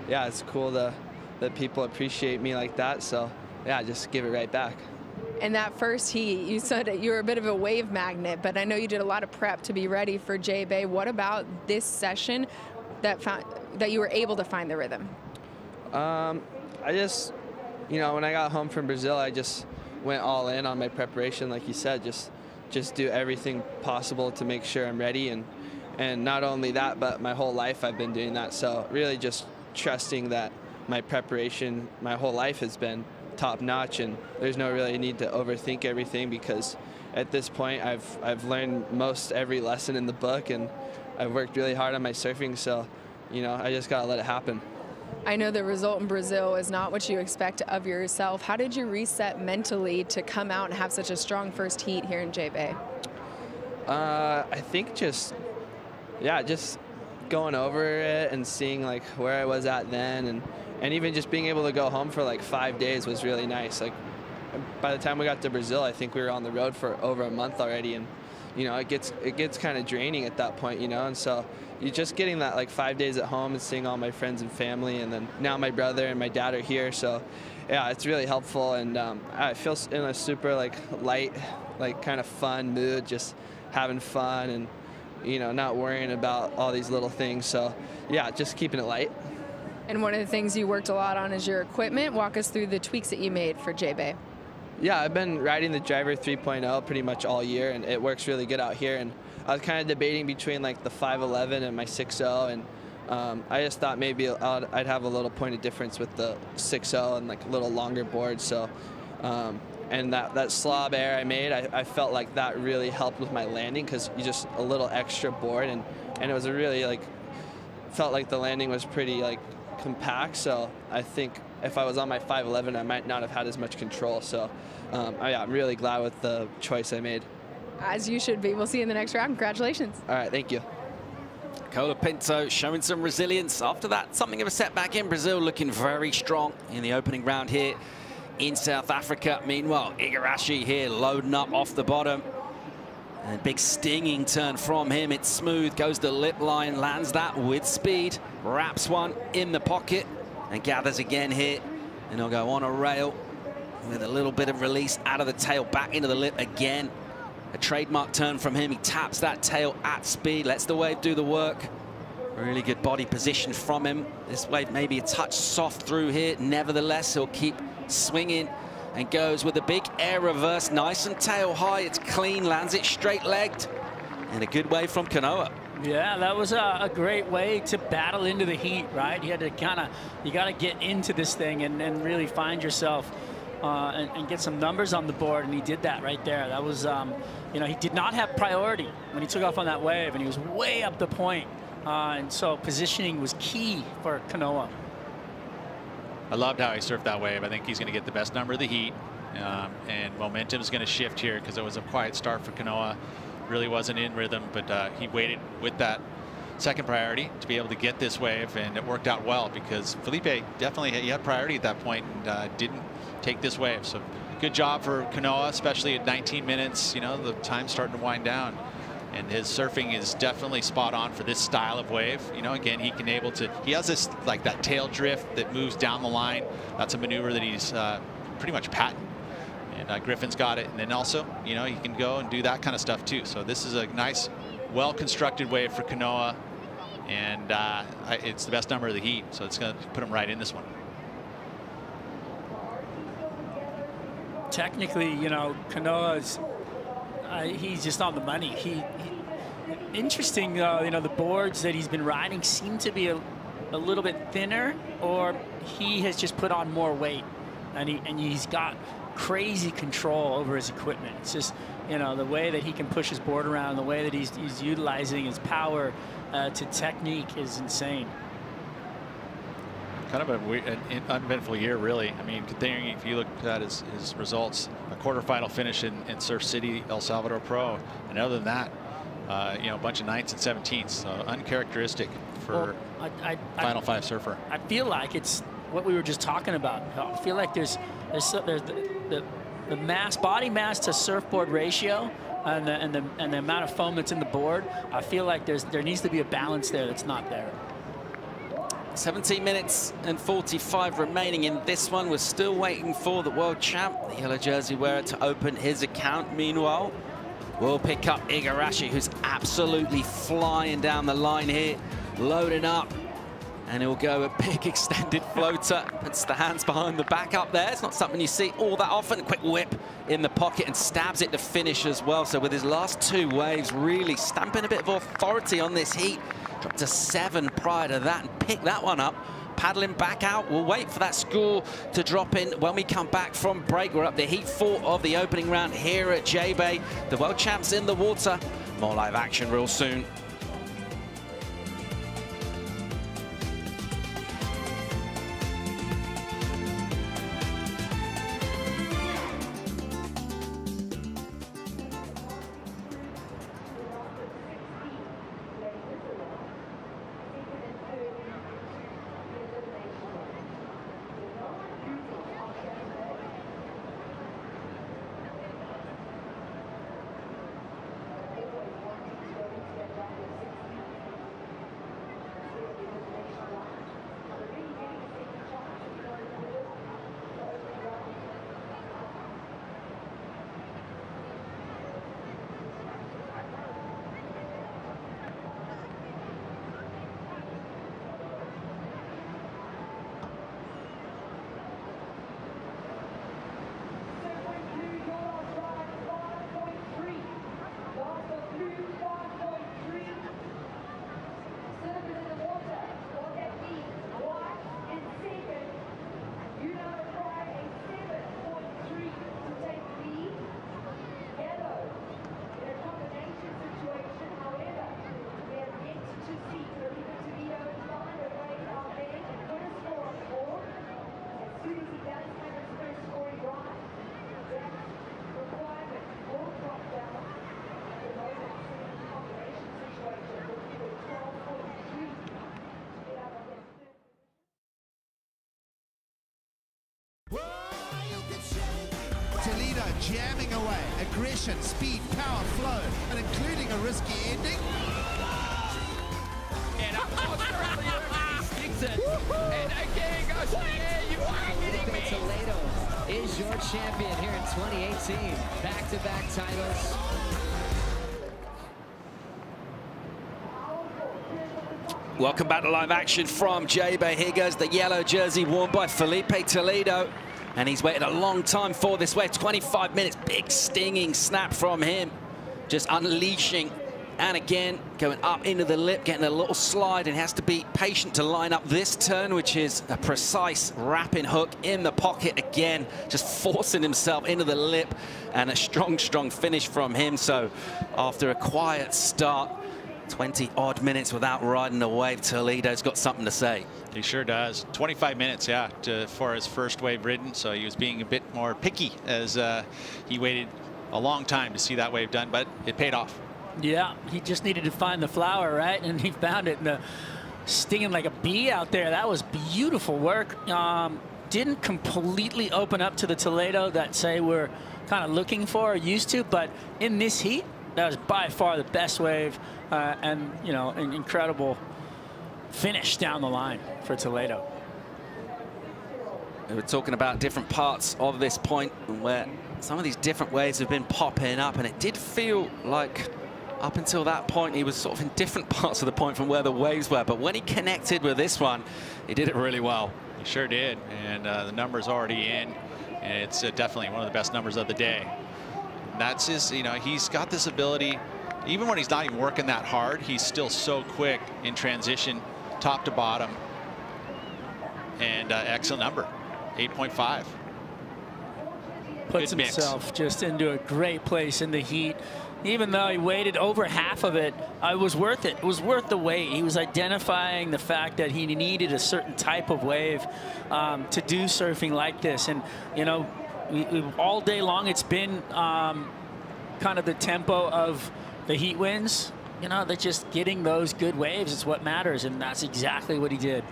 yeah, it's cool that people appreciate me like that. So yeah, just give it right back. And that first heat, you said you were a bit of a wave magnet, but I know you did a lot of prep to be ready for J-Bay. What about this session that you were able to find the rhythm? I just, you know, when I got home from Brazil, I just went all in on my preparation, like you said, just do everything possible to make sure I'm ready. And not only that, but my whole life I've been doing that. So really just trusting that my preparation my whole life has been top notch, and there's no really need to overthink everything, because at this point I've learned most every lesson in the book, and I've worked really hard on my surfing. So, you know, I just gotta let it happen. I know the result in Brazil is not what you expect of yourself. How did you reset mentally to come out and have such a strong first heat here in J-Bay? I think just going over it and seeing like where I was at then, and even just being able to go home for like 5 days was really nice. Like by the time we got to Brazil, I think we were on the road for over a month already, and you know, it gets kind of draining at that point, you know. And so you're just getting that like 5 days at home and seeing all my friends and family, and then now my brother and my dad are here. So yeah, it's really helpful, and I feel in a super like light, like kind of fun mood, just having fun and, you know, not worrying about all these little things. So yeah, just keeping it light. And one of the things you worked a lot on is your equipment. Walk us through the tweaks that you made for J-Bay. Yeah, I've been riding the Driver 3.0 pretty much all year, and it works really good out here. And I was kind of debating between like the 5.11 and my 6.0, and I just thought maybe I'd have a little point of difference with the 6.0 and like a little longer board. So, and that slob air I made, I felt like that really helped with my landing, because you just a little extra board, and it was a really like, felt like the landing was pretty like compact. So I think if I was on my 5.11, I might not have had as much control. So I'm really glad with the choice I made. As you should be. We'll see you in the next round. Congratulations. All right, thank you. Colapinto showing some resilience after that. Something of a setback in Brazil, looking very strong in the opening round here in South Africa. Meanwhile, Igarashi here loading up off the bottom. And a big stinging turn from him. It's smooth, goes the lip line, lands that with speed, wraps one in the pocket, and gathers again here. And he'll go on a rail with a little bit of release out of the tail, back into the lip again. A trademark turn from him. He taps that tail at speed, lets the wave do the work. Really good body position from him. This wave maybe a touch soft through here. Nevertheless, he'll keep swinging and goes with a big air reverse. Nice and tail high. It's clean, lands it straight-legged. And a good wave from Kanoa. Yeah, that was a great way to battle into the heat, right? You had to you got to get into this thing and really find yourself and get some numbers on the board, and he did that right there. That was, you know, he did not have priority when he took off on that wave, and he was way up the point. And so positioning was key for Kanoa. I loved how he surfed that wave. I think he's going to get the best number of the heat, and momentum is going to shift here, because it was a quiet start for Kanoa. Really wasn't in rhythm, but he waited with that second priority to be able to get this wave, and it worked out well, because Felipe definitely had priority at that point and didn't take this wave. So good job for Kanoa, especially at 19 minutes. You know, the time's starting to wind down, and his surfing is definitely spot on for this style of wave. You know, again, he has this like that tail drift that moves down the line. That's a maneuver that he's pretty much patent. And Griffin's got it, and then also, you know, he can go and do that kind of stuff too. So this is a nice, well-constructed wave for Kanoa, and it's the best number of the heat, so it's going to put him right in this one. Technically, you know, Kanoa's he's just on the money. Interesting, you know, the boards that he's been riding seem to be a little bit thinner, or he has just put on more weight, and he's got crazy control over his equipment. It's just, you know, the way that he can push his board around, the way that he's utilizing his power to technique is insane. Kind of an uneventful year, really. I mean, considering if you look at his results, a quarterfinal finish in Surf City, El Salvador Pro, and other than that, you know, a bunch of 9s and 17s. So uncharacteristic for Final Five surfer. I feel like it's what we were just talking about. I feel like there's the body mass to surfboard ratio and the amount of foam that's in the board, I feel like there needs to be a balance there that's not there. 17 minutes and 45 remaining in this one. We're still waiting for the world champ, the yellow jersey wearer, to open his account. Meanwhile, we'll pick up Igarashi, who's absolutely flying down the line here, loading up. And he'll go a big extended floater, puts the hands behind the back up there. It's not something you see all that often. A quick whip in the pocket and stabs it to finish as well. So with his last 2 waves, really stamping a bit of authority on this heat. Dropped to 7 prior to that and picked that one up. Paddling back out. We'll wait for that score to drop in when we come back from break. We're up to heat 4 of the opening round here at J-Bay. The world champs in the water. More live action real soon. Toledo jamming away. Aggression, speed, power, flow, and including a risky ending. And Australia sticks it. And again goes, yeah, you are kidding me. Toledo is your champion here in 2018. Back-to-back titles. Welcome back to live action from J-Bay. Here goes the yellow jersey worn by Felipe Toledo. And he's waited a long time for this wave. 25 minutes, big stinging snap from him. Just unleashing. And again, going up into the lip, getting a little slide, and has to be patient to line up this turn, which is a precise wrapping hook in the pocket again, just forcing himself into the lip, and a strong, strong finish from him. So after a quiet start, 20-odd minutes without riding a wave, Toledo's got something to say. He sure does. 25 minutes, yeah, for his first wave ridden. So he was being a bit more picky as he waited a long time to see that wave done, but it paid off. Yeah, he just needed to find the flower, right? And he found it, and stinging like a bee out there. That was beautiful work. Didn't completely open up to the Toledo that, say, we're kind of looking for or used to, but in this heat, that was by far the best wave, and, you know, an incredible finish down the line for Toledo. We were talking about different parts of this point where some of these different waves have been popping up, and it did feel like up until that point he was sort of in different parts of the point from where the waves were, but when he connected with this one, he did it really well. He sure did, and the number's already in, and it's definitely one of the best numbers of the day. And that's his, you know, he's got this ability, even when he's not even working that hard, he's still so quick in transition, top to bottom, and excellent number, 8.5. Puts himself just into a great place in the heat. Even though he waited over half of it, it was worth it. It was worth the wait. He was identifying the fact that he needed a certain type of wave to do surfing like this. And, you know, all day long it's been kind of the tempo of the heat winds. You know, they're just getting those good waves. It's what matters, and that's exactly what he did.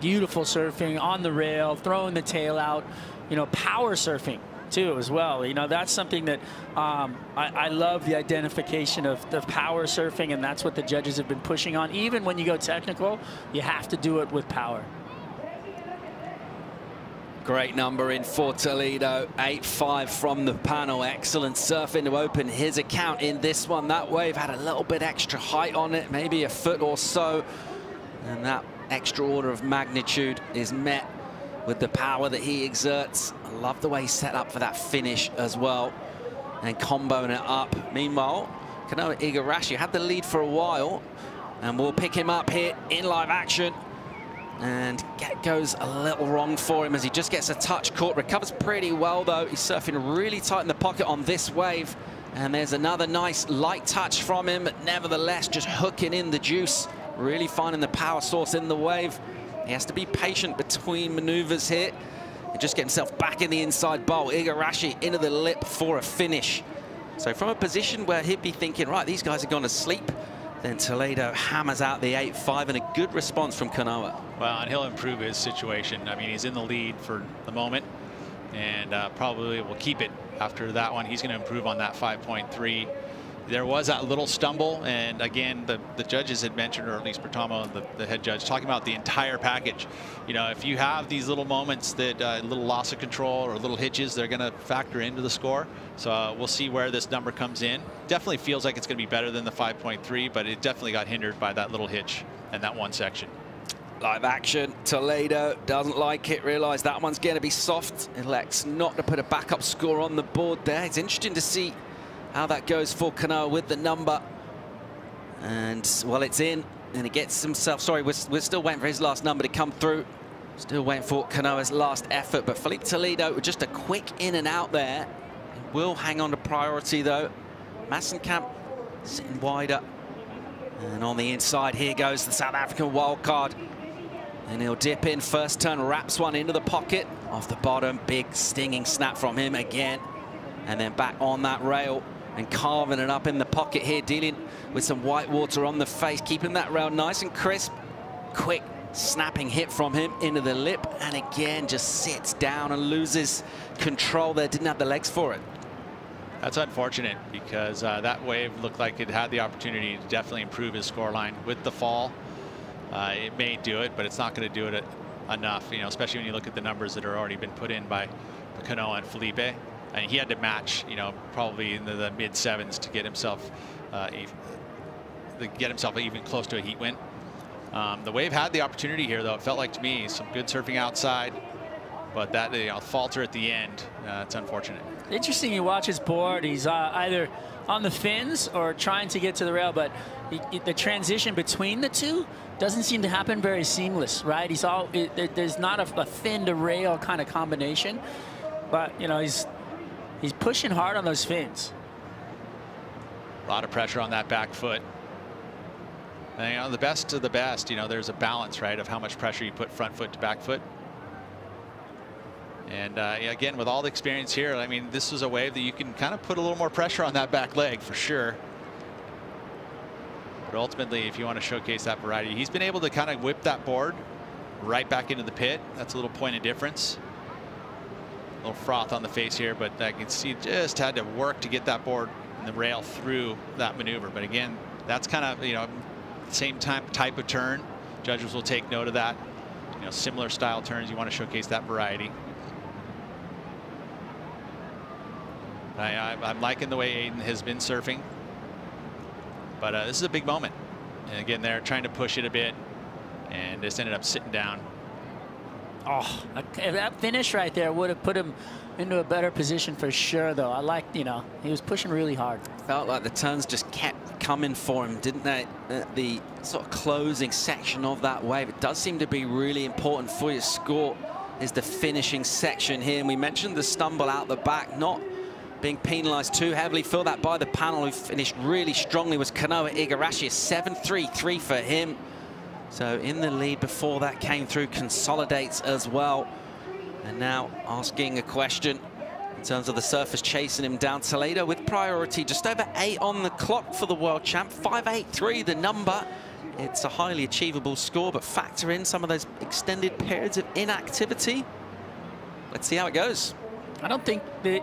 Beautiful surfing on the rail, throwing the tail out, you know, power surfing. too, as well. You know, that's something that I love, the identification of the power surfing, and that's what the judges have been pushing on. Even when you go technical, you have to do it with power. Great number in for Toledo, 8-5 from the panel. Excellent surfing to open his account in this one. That wave had a little bit extra height on it, maybe a foot or so. And that extra order of magnitude is met with the power that he exerts. I love the way he's set up for that finish as well. And comboing it up. Meanwhile, Kanoa Igarashi had the lead for a while. And we'll pick him up here in live action. And goes a little wrong for him as he just gets a touch caught. Recovers pretty well, though. He's surfing really tight in the pocket on this wave. And there's another nice light touch from him. But nevertheless, just hooking in the juice. Really finding the power source in the wave. He has to be patient between maneuvers here. And just get himself back in the inside bowl. Igarashi into the lip for a finish. So from a position where he'd be thinking, right, these guys are going to sleep, then Toledo hammers out the 8-5 and a good response from Kanoa. Well, and he'll improve his situation. I mean, he's in the lead for the moment and probably will keep it after that one. He's going to improve on that 5.3. There was that little stumble, and again, the judges had mentioned, or at least Bertamo, the head judge, talking about the entire package. You know, if you have these little moments that little loss of control or little hitches, they're going to factor into the score. So we'll see where this number comes in. Definitely feels like it's going to be better than the 5.3, but it definitely got hindered by that little hitch and that one section. Live action, Toledo doesn't like it, realized that one's going to be soft. Elects not to put a backup score on the board there. It's interesting to see how that goes for Kanoa with the number. And, well, it's in, and he gets himself, sorry, we're still waiting for his last number to come through. Still waiting for Kanoa's last effort, but Felipe Toledo with just a quick in and out there. He will hang on to priority, though. Massenkamp sitting wider. And on the inside, here goes the South African wildcard. And he'll dip in, first turn, wraps one into the pocket. Off the bottom, big stinging snap from him again. And then back on that rail and carving it up in the pocket here, dealing with some white water on the face, keeping that rail nice and crisp. Quick snapping hit from him into the lip, and again just sits down and loses control there. Didn't have the legs for it. That's unfortunate, because that wave looked like it had the opportunity to definitely improve his scoreline with the fall. It may do it, but it's not going to do it enough, you know, especially when you look at the numbers that are already been put in by Kanoa and Felipe. And he had to match, you know, probably in the mid 7s to get himself even close to a heat win. The wave had the opportunity here, though. It felt like to me some good surfing outside, but that falter at the end, it's unfortunate. Interesting, you watch his board. He's either on the fins or trying to get to the rail, but the transition between the two doesn't seem to happen very seamless, right? There's not a fin to rail kind of combination, but you know he's pushing hard on those fins. A lot of pressure on that back foot. And, you know, the best of the best, you know, there's a balance, right, of how much pressure you put front foot to back foot. And again, with all the experience here, I mean, this is a wave that you can kind of put a little more pressure on that back leg for sure. But ultimately, if you want to showcase that variety, he's been able to kind of whip that board right back into the pit. That's a little point of difference. A little froth on the face here, but I can see just had to work to get that board and the rail through that maneuver. But again, that's kind of, you know, same type of turn. Judges will take note of that. You know, similar style turns. You want to showcase that variety. I'm liking the way Aiden has been surfing, but this is a big moment. And again, they're trying to push it a bit, and just ended up sitting down. Oh, that finish right there would have put him into a better position for sure, though. I liked, you know, he was pushing really hard. Felt like the turns just kept coming for him, didn't they? The sort of closing section of that wave, it does seem to be really important for your score, is the finishing section here. And we mentioned the stumble out the back, not being penalized too heavily. Feel that by the panel, who finished really strongly, was Kanoa Igarashi. 7-3-3 for him. So in the lead before that came through, consolidates as well. And now asking a question in terms of the surfers chasing him down. Toledo with priority, just over 8 on the clock for the world champ. 5.83 the number. It's a highly achievable score, but factor in some of those extended periods of inactivity. Let's see how it goes. I don't think that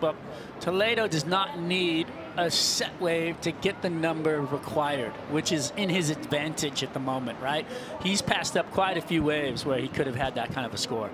well, Toledo does not need a set wave to get the number required, which is in his advantage at the moment, right? He's passed up quite a few waves where he could have had that kind of a score.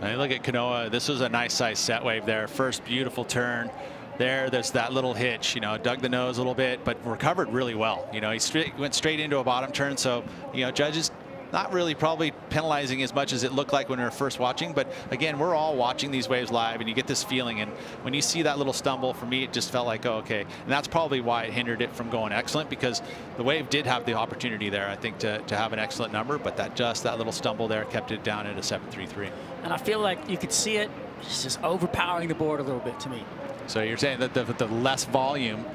And look at Kanoa. This was a nice size set wave there. First beautiful turn. There's that little hitch, you know, dug the nose a little bit, but recovered really well. You know, he went straight into a bottom turn. So, you know, judges not really probably penalizing as much as it looked like when we were first watching. But again, we're all watching these waves live, and you get this feeling. And when you see that little stumble, for me, it just felt like, oh, okay. And that's probably why it hindered it from going excellent, because the wave did have the opportunity there, I think, to have an excellent number. But that little stumble there kept it down at a 7.33. And I feel like you could see it. It's just overpowering the board a little bit to me. So you're saying that the less volume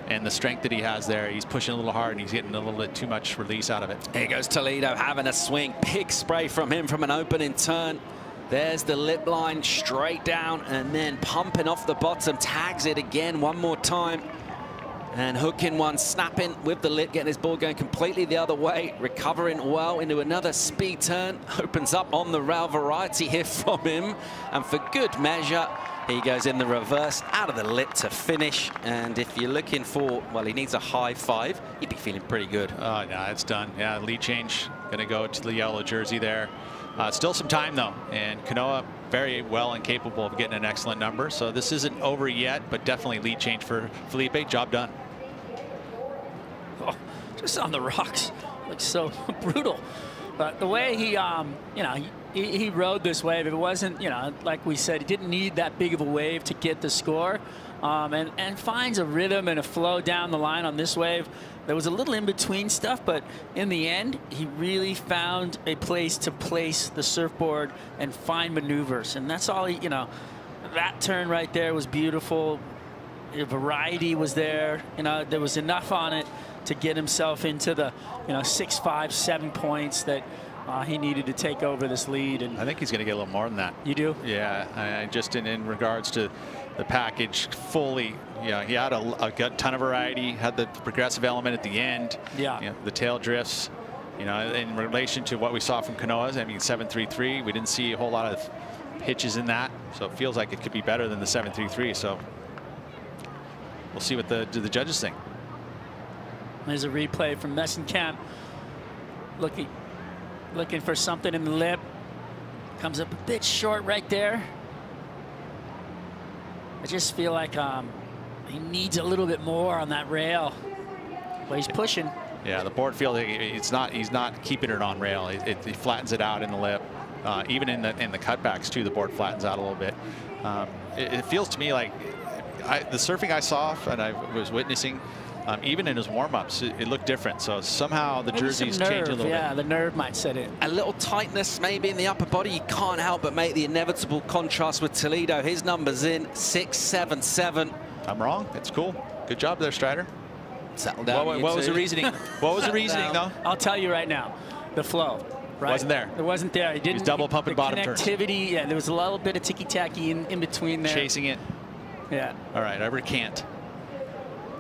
and the strength that he has there, he's pushing a little hard and he's getting a little bit too much release out of it. Here goes Toledo having a swing. Big spray from him from an opening turn. There's the lip line straight down and then pumping off the bottom. Tags it again one more time. And hooking one, snapping with the lip, getting his ball going completely the other way. Recovering well into another speed turn. Opens up on the rail, variety here from him. And for good measure, he goes in the reverse, out of the lip to finish. And if you're looking for, well, he needs a high 5, you'd be feeling pretty good. Oh, no, it's done. Yeah, lead change. Going to go to the yellow jersey there. Still some time, though. And Kanoa very well and capable of getting an excellent number. So this isn't over yet, but definitely lead change for Felipe. Job done. Oh, just on the rocks. Looks so brutal. But the way he, you know, he rode this wave. If it wasn't, you know, like we said, he didn't need that big of a wave to get the score. And finds a rhythm and a flow down the line on this wave. There was a little in-between stuff, but in the end, he really found a place to place the surfboard and find maneuvers. And that's all he, you know, that turn right there was beautiful. The variety was there. You know, there was enough on it to get himself into the, you know, 6, 5, 7 points that he needed to take over this lead. And I think he's going to get a little more than that. You do? Yeah, just in regards to the package fully. Yeah, he had a ton of variety, had the progressive element at the end. Yeah. You know, the tail drifts. You know, in relation to what we saw from Kanoa's, I mean, 7.33, we didn't see a whole lot of hitches in that. So it feels like it could be better than the 7.33. So we'll see what the judges think. There's a replay from Messenkamp. Looking for something in the lip. Comes up a bit short right there. I just feel like he needs a little bit more on that rail. But he's pushing. Yeah, the board feels like he's not keeping it on rail. It flattens it out in the lip. Even in the cutbacks too, the board flattens out a little bit. It feels to me like the surfing I saw and I was witnessing, even in his warm-ups, it looked different. So somehow the jerseys changed a little bit. Yeah, the nerve might set in. A little tightness maybe in the upper body. You can't help but make the inevitable contrast with Toledo. His number's in 6.77. I'm wrong. It's cool. Good job there, Strider. Settle down. What was the reasoning? What was the reasoning, though? I'll tell you right now. The flow. Right? Wasn't there. It wasn't there. He didn't. He's double pumping bottom turns. Connectivity. Yeah, there was a little bit of ticky-tacky in between there. Chasing it. Yeah. All right, I recant.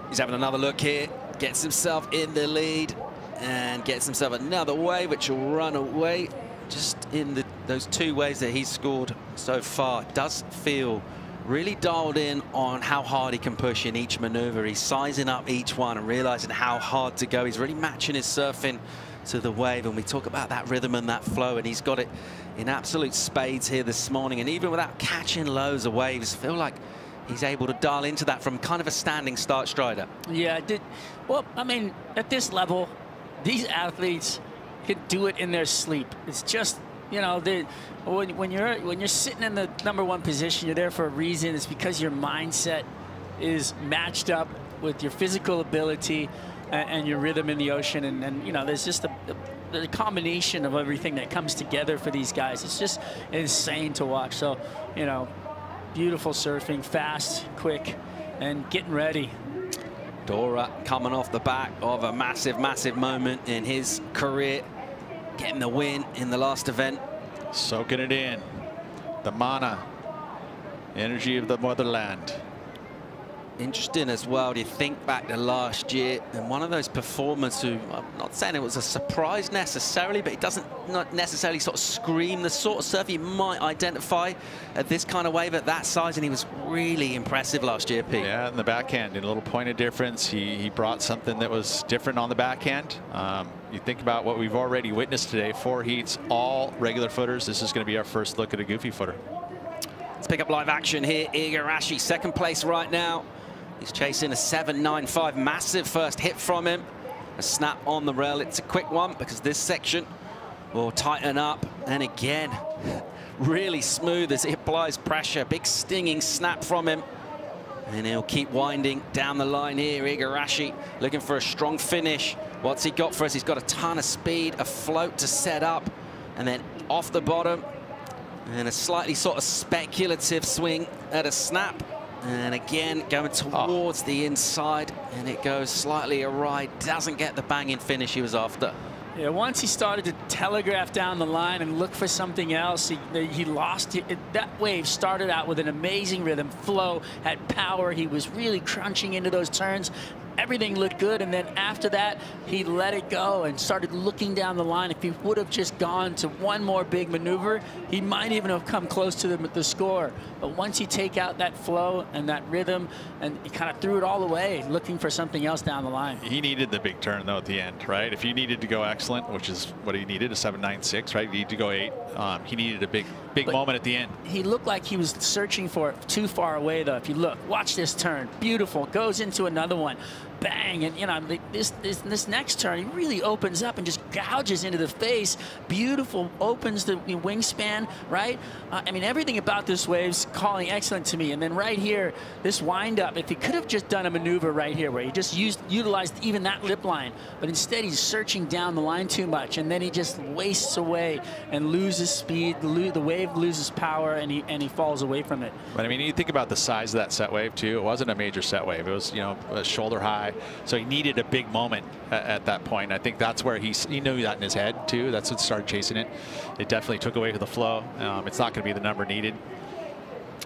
He's having another look here. Gets himself in the lead and gets himself another wave, which will run away. Just in those 2 waves that he's scored so far, it does feel really dialed in on how hard he can push in each maneuver. He's sizing up each one and realizing how hard to go. He's really matching his surfing to the wave, and we talk about that rhythm and that flow, and he's got it in absolute spades here this morning. And even without catching loads of waves, I feel like he's able to dial into that from kind of a standing start, Strider. Yeah, well, I mean, at this level, these athletes can do it in their sleep. It's just, you know, when you're sitting in the #1 position, you're there for a reason. It's because your mindset is matched up with your physical ability and your rhythm in the ocean. And you know, there's just the combination of everything that comes together for these guys. It's just insane to watch. So, you know, beautiful surfing, fast, quick, and getting ready. Dora coming off the back of a massive, massive moment in his career, getting the win in the last event. Soaking it in. The mana, energy of the motherland. interesting as well. Do you think back to last year and one of those performers who, I'm not saying it was a surprise necessarily, but it doesn't not necessarily sort of scream the sort of surf you might identify at this kind of wave at that size, and he was really impressive last year, Pete. Yeah, in the backhand, a little point of difference. He brought something that was different on the backhand. You think about what we've already witnessed today, 4 heats, all regular footers. This is going to be our first look at a goofy footer. Let's pick up live action here. Igarashi, second place right now. He's chasing a 7.95, massive first hit from him. A snap on the rail. It's a quick one because this section will tighten up. And again, really smooth as he applies pressure. Big stinging snap from him. And he'll keep winding down the line here. Igarashi looking for a strong finish. What's he got for us? He's got a ton of speed, a float to set up, and then off the bottom. And a slightly sort of speculative swing at a snap. And again, going towards the inside, and it goes slightly awry. Doesn't get the banging finish he was after. Yeah, once he started to telegraph down the line and look for something else, he lost it. That wave started out with an amazing rhythm, flow, had power. He was really crunching into those turns. Everything looked good, and then after that, he let it go and started looking down the line. If he would have just gone to one more big maneuver, he might even have come close to the score. But once you take out that flow and that rhythm, and he kind of threw it all away, looking for something else down the line. He needed the big turn, though, at the end, right? If you needed to go excellent, which is what he needed, a 7.96, right? You need to go 8. He needed a big moment at the end. He looked like he was searching for it too far away, though. If you look, watch this turn. Beautiful. Goes into another one. Bang. And, you know, this next turn, he really opens up and just gouges into the face. Beautiful. Opens the wingspan, right? I mean, everything about this wave's calling excellent to me. And then right here, this wind up, if he could have just done a maneuver right here where he just utilized even that lip line, but instead he's searching down the line too much, and then he just wastes away and loses speed. The wave loses power, and he falls away from it. But I mean, you think about the size of that set wave too. It wasn't a major set wave. It was, you know, a shoulder high. So he needed a big moment at that point. I think that's where he knew that in his head too. That's what started chasing it. It definitely took away the flow. It's not going to be the number needed.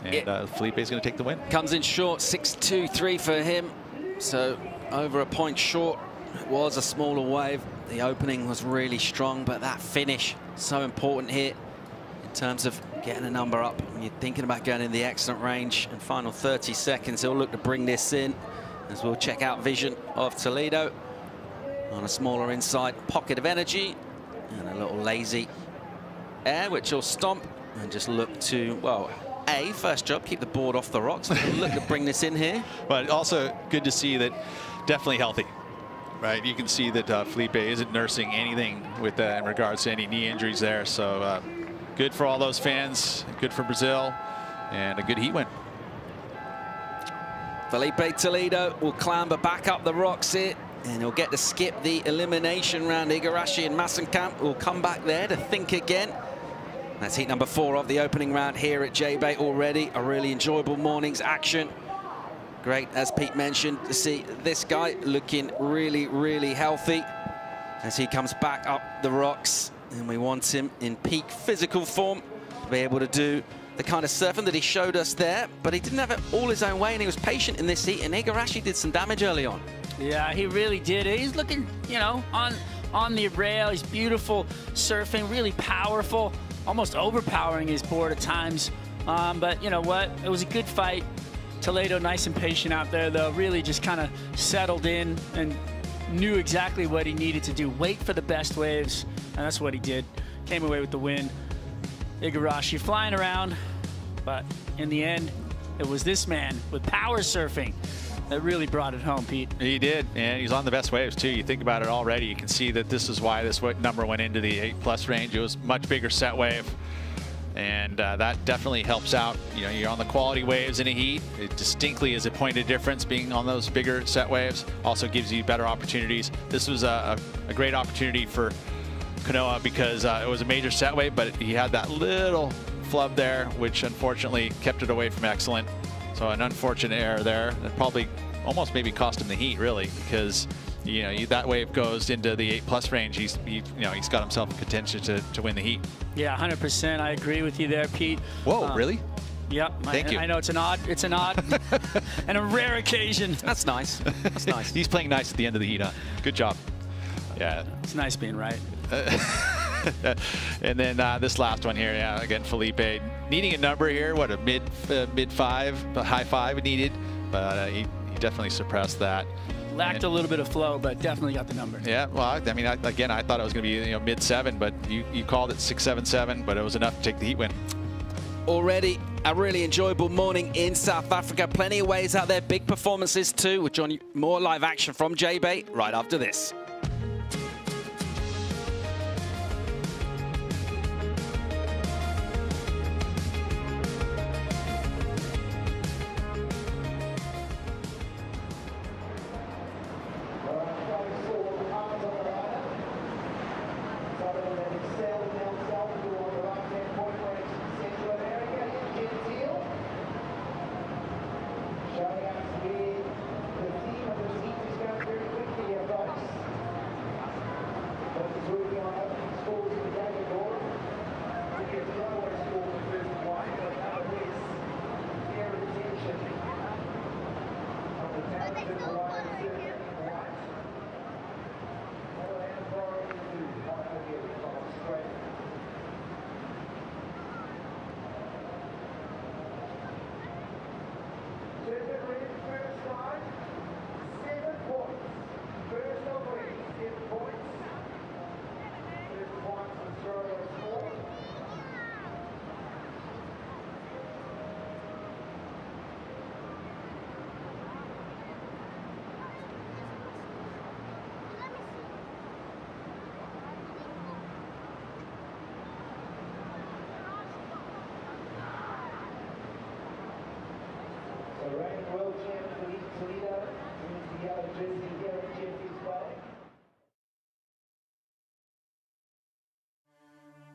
And Felipe's going to take the win. Comes in short, 6.23 for him. So over a point short. It was a smaller wave. The opening was really strong, but that finish so important here in terms of getting a number up. When you're thinking about going in the excellent range and final 30 seconds, he'll look to bring this in as we'll check out vision of Toledo on a smaller inside pocket of energy and a little lazy air, which will stomp and just look to, well, first job, keep the board off the rocks. Look to bring this in here. But also good to see that definitely healthy. Right, you can see that Felipe isn't nursing anything with in regards to any knee injuries there. So good for all those fans, good for Brazil, and a good heat win. Felipe Toledo will clamber back up the rocks here, and he'll get to skip the elimination round. Igarashi and Massenkamp will come back there to think again. That's heat number 4 of the opening round here at J-Bay already. A really enjoyable morning's action. Great, as Pete mentioned, to see this guy looking really, really healthy as he comes back up the rocks. And we want him in peak physical form to be able to do the kind of surfing that he showed us there. But he didn't have it all his own way, and he was patient in this heat. And Igarashi did some damage early on. Yeah, he really did. He's looking, you know, on the rail. He's beautiful surfing, really powerful, almost overpowering his board at times. But you know what? It was a good fight. Toledo nice and patient out there, though, really just kind of settled in and knew exactly what he needed to do. Wait for the best waves, and that's what he did. Came away with the win. Igarashi flying around, but in the end, it was this man with power surfing that really brought it home, Pete. He did, and he's on the best waves, too. You think about it already, you can see that this is why this number went into the 8+ range. It was much bigger set wave. And that definitely helps out. You know, you're on the quality waves in a heat. It distinctly is a point of difference being on those bigger set waves. Also gives you better opportunities. This was a great opportunity for Kanoa because it was a major set wave, but he had that little flub there, which unfortunately kept it away from excellent. So an unfortunate error there. That probably almost maybe cost him the heat, really, because you know, that wave goes into the 8+ range. He's got himself in contention to win the heat. Yeah, 100%. I agree with you there, Pete. Whoa, really? Yep. Thank you. I know it's an odd and a rare occasion. That's nice. That's nice. He's playing nice at the end of the heat, huh? Good job. Yeah. It's nice being right. And then this last one here, yeah, again, Felipe needing a number here. What, a mid 5, a high 5 needed, but he definitely suppressed that. Lacked a little bit of flow, but definitely got the number. Yeah, well, I mean, again, I thought it was going to be mid 7, but you called it 6-7-7, but it was enough to take the heat win. Already a really enjoyable morning in South Africa. Plenty of waves out there, big performances too. We'll join you more live action from J-Bay right after this.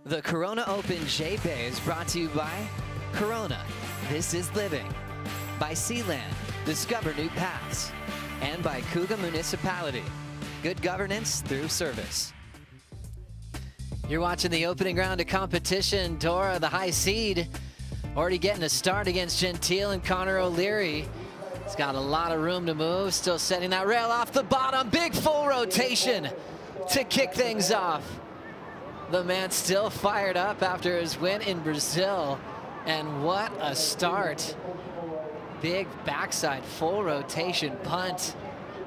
The Corona Open J-Bay is brought to you by Corona, This is Living, by Sealand, Discover New Paths, and by Cougar Municipality, good governance through service. You're watching the opening round of competition. Dora, the high seed, already getting a start against Gentile and Connor O'Leary. He's got a lot of room to move, still setting that rail off the bottom. Big full rotation to kick things off. The man still fired up after his win in Brazil. And what a start. Big backside full rotation punt.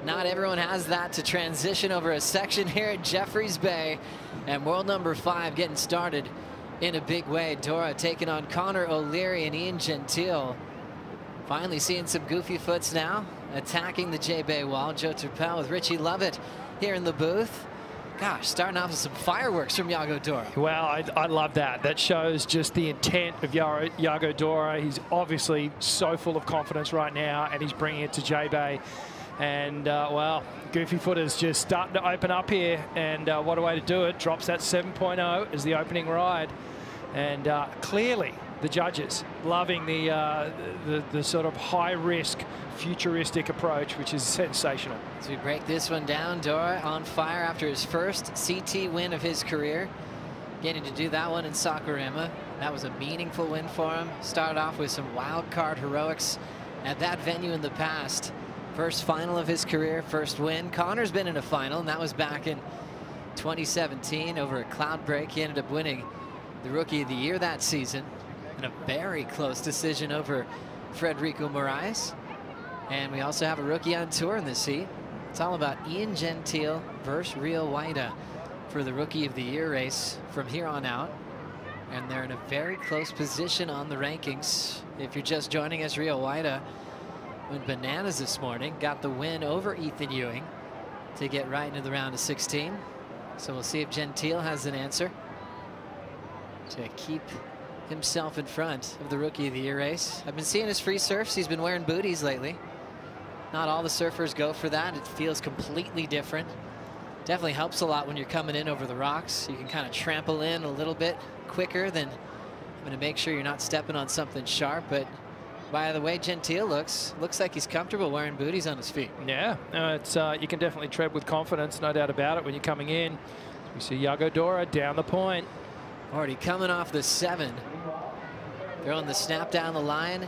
Not everyone has that to transition over a section here at Jeffreys Bay. And world number 5 getting started in a big way. Dora taking on Connor O'Leary and Ian Gentile. Finally seeing some goofy foots now. Attacking the J-Bay wall. Joe Turpel with Richie Lovett here in the booth. Gosh, starting off with some fireworks from Yago Dora. Well, I love that. That shows just the intent of Yago Dora. He's obviously so full of confidence right now, and he's bringing it to J-Bay. And, well, Goofy Foot is just starting to open up here, and what a way to do it. Drops that 7.0 as the opening ride. And clearly, the judges loving the sort of high-risk, futuristic approach, which is sensational. As we break this one down, Dora on fire after his first CT win of his career. Getting to do that one in Saquarema. That was a meaningful win for him. Started off with some wild card heroics at that venue in the past. First final of his career, first win. Connor's been in a final, and that was back in 2017 over a cloud break. He ended up winning the Rookie of the Year that season in a very close decision over Frederico Moraes. And we also have a rookie on tour in this heat. It's all about Ian Gentile versus Rio Waida for the Rookie of the Year race from here on out. And they're in a very close position on the rankings. If you're just joining us, Rio Waida went bananas this morning, got the win over Ethan Ewing to get right into the round of 16. So we'll see if Gentile has an answer to keep himself in front of the Rookie of the Year race. I've been seeing his free surfs. He's been wearing booties lately. Not all the surfers go for that. It feels completely different. Definitely helps a lot when you're coming in over the rocks. You can kind of trample in a little bit quicker than having to make sure you're not stepping on something sharp. But by the way Gentile looks like he's comfortable wearing booties on his feet. Yeah, it's you can definitely tread with confidence, no doubt about it, when you're coming in. We see Yago Dora down the point. Already coming off the 7. Throwing the snap down the line.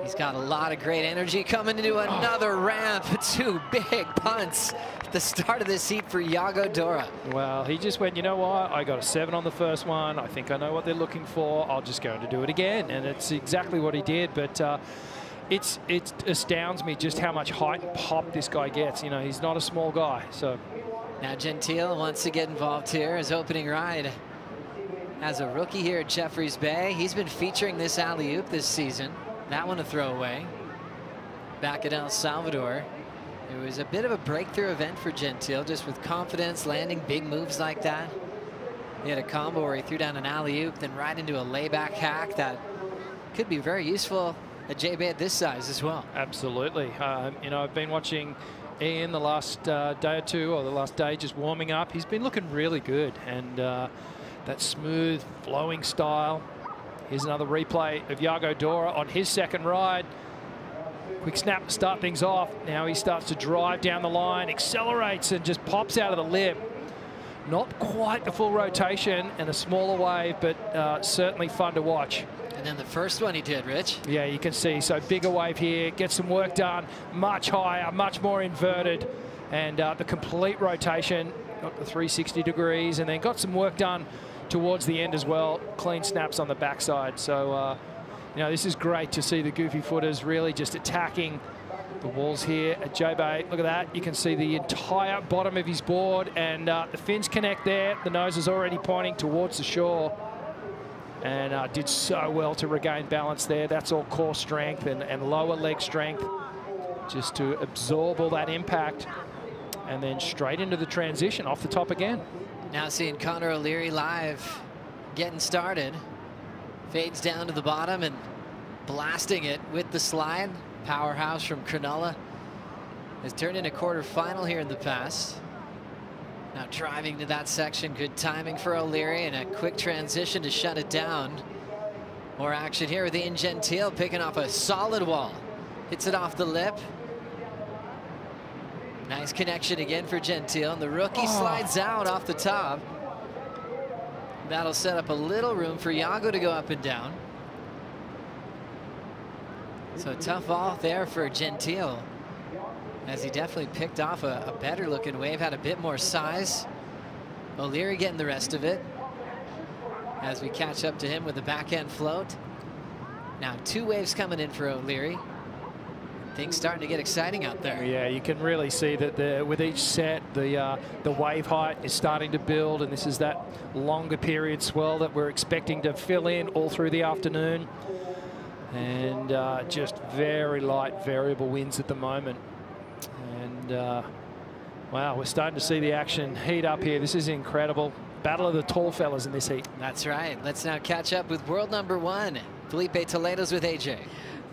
He's got a lot of great energy coming into another ramp. 2 big punts at the start of this heat for Yago Dora. Well, he just went, you know what? I got a 7 on the first one. I think I know what they're looking for. I'll just go to do it again. And it's exactly what he did. But it astounds me just how much height and pop this guy gets. You know, he's not a small guy. So now Gentile wants to get involved here. His opening ride as a rookie here at Jeffreys Bay. He's been featuring this alley-oop this season. That one a throwaway. Back at El Salvador. It was a bit of a breakthrough event for Gentile, just with confidence, landing big moves like that. He had a combo where he threw down an alley-oop, then right into a layback hack that could be very useful at J-Bay at this size as well. Absolutely. You know, I've been watching Ian the last day or two, or the last day, just warming up. He's been looking really good, and that smooth, flowing style. Here's another replay of Yago Dora on his second ride. Quick snap to start things off. Now he starts to drive down the line, accelerates, and just pops out of the lip. Not quite the full rotation and a smaller wave, but certainly fun to watch. And then the first one he did, Rich. Yeah, you can see. So bigger wave here, gets some work done, much higher, much more inverted. And the complete rotation, got the 360 degrees, and then got some work done towards the end as well. Clean snaps on the backside. So, you know, this is great to see the goofy footers really just attacking the walls here at J-Bay. Look at that. You can see the entire bottom of his board, and the fins connect there. The nose is already pointing towards the shore. And did so well to regain balance there. That's all core strength and lower leg strength, just to absorb all that impact. And then straight into the transition, off the top again. Now seeing Connor O'Leary live, getting started. Fades down to the bottom and blasting it with the slide. Powerhouse from Cronulla has turned in a quarterfinal here in the past. Now driving to that section, good timing for O'Leary, and a quick transition to shut it down. More action here with Ian Gentile picking off a solid wall. Hits it off the lip. Nice connection again for Gentile, and the rookie slides out off the top. That'll set up a little room for Yago to go up and down. So a tough ball there for Gentile, as he definitely picked off a better looking wave, had a bit more size. O'Leary getting the rest of it as we catch up to him with the backhand float. Now 2 waves coming in for O'Leary. Things starting to get exciting out there. Yeah, you can really see that with each set, the wave height is starting to build, and this is that longer period swell that we're expecting to fill in all through the afternoon. And just very light variable winds at the moment. And wow, we're starting to see the action heat up here. This is incredible. Battle of the tall fellas in this heat. That's right. Let's now catch up with world number 1. Felipe Toledo's with AJ.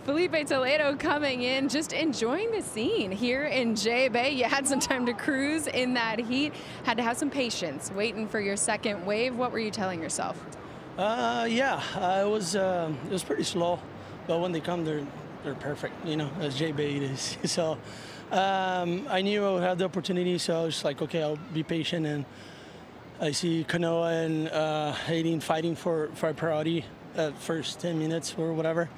Felipe Toledo coming in, just enjoying the scene here in J-Bay. You had some time to cruise in that heat. Had to have some patience waiting for your second wave. What were you telling yourself? It was pretty slow, but when they come, they're perfect. You know, as J-Bay it is. So I knew I would have the opportunity, so I was like, okay, I'll be patient. And I see Kanoa and Hayden fighting for a priority at first 10 minutes or whatever.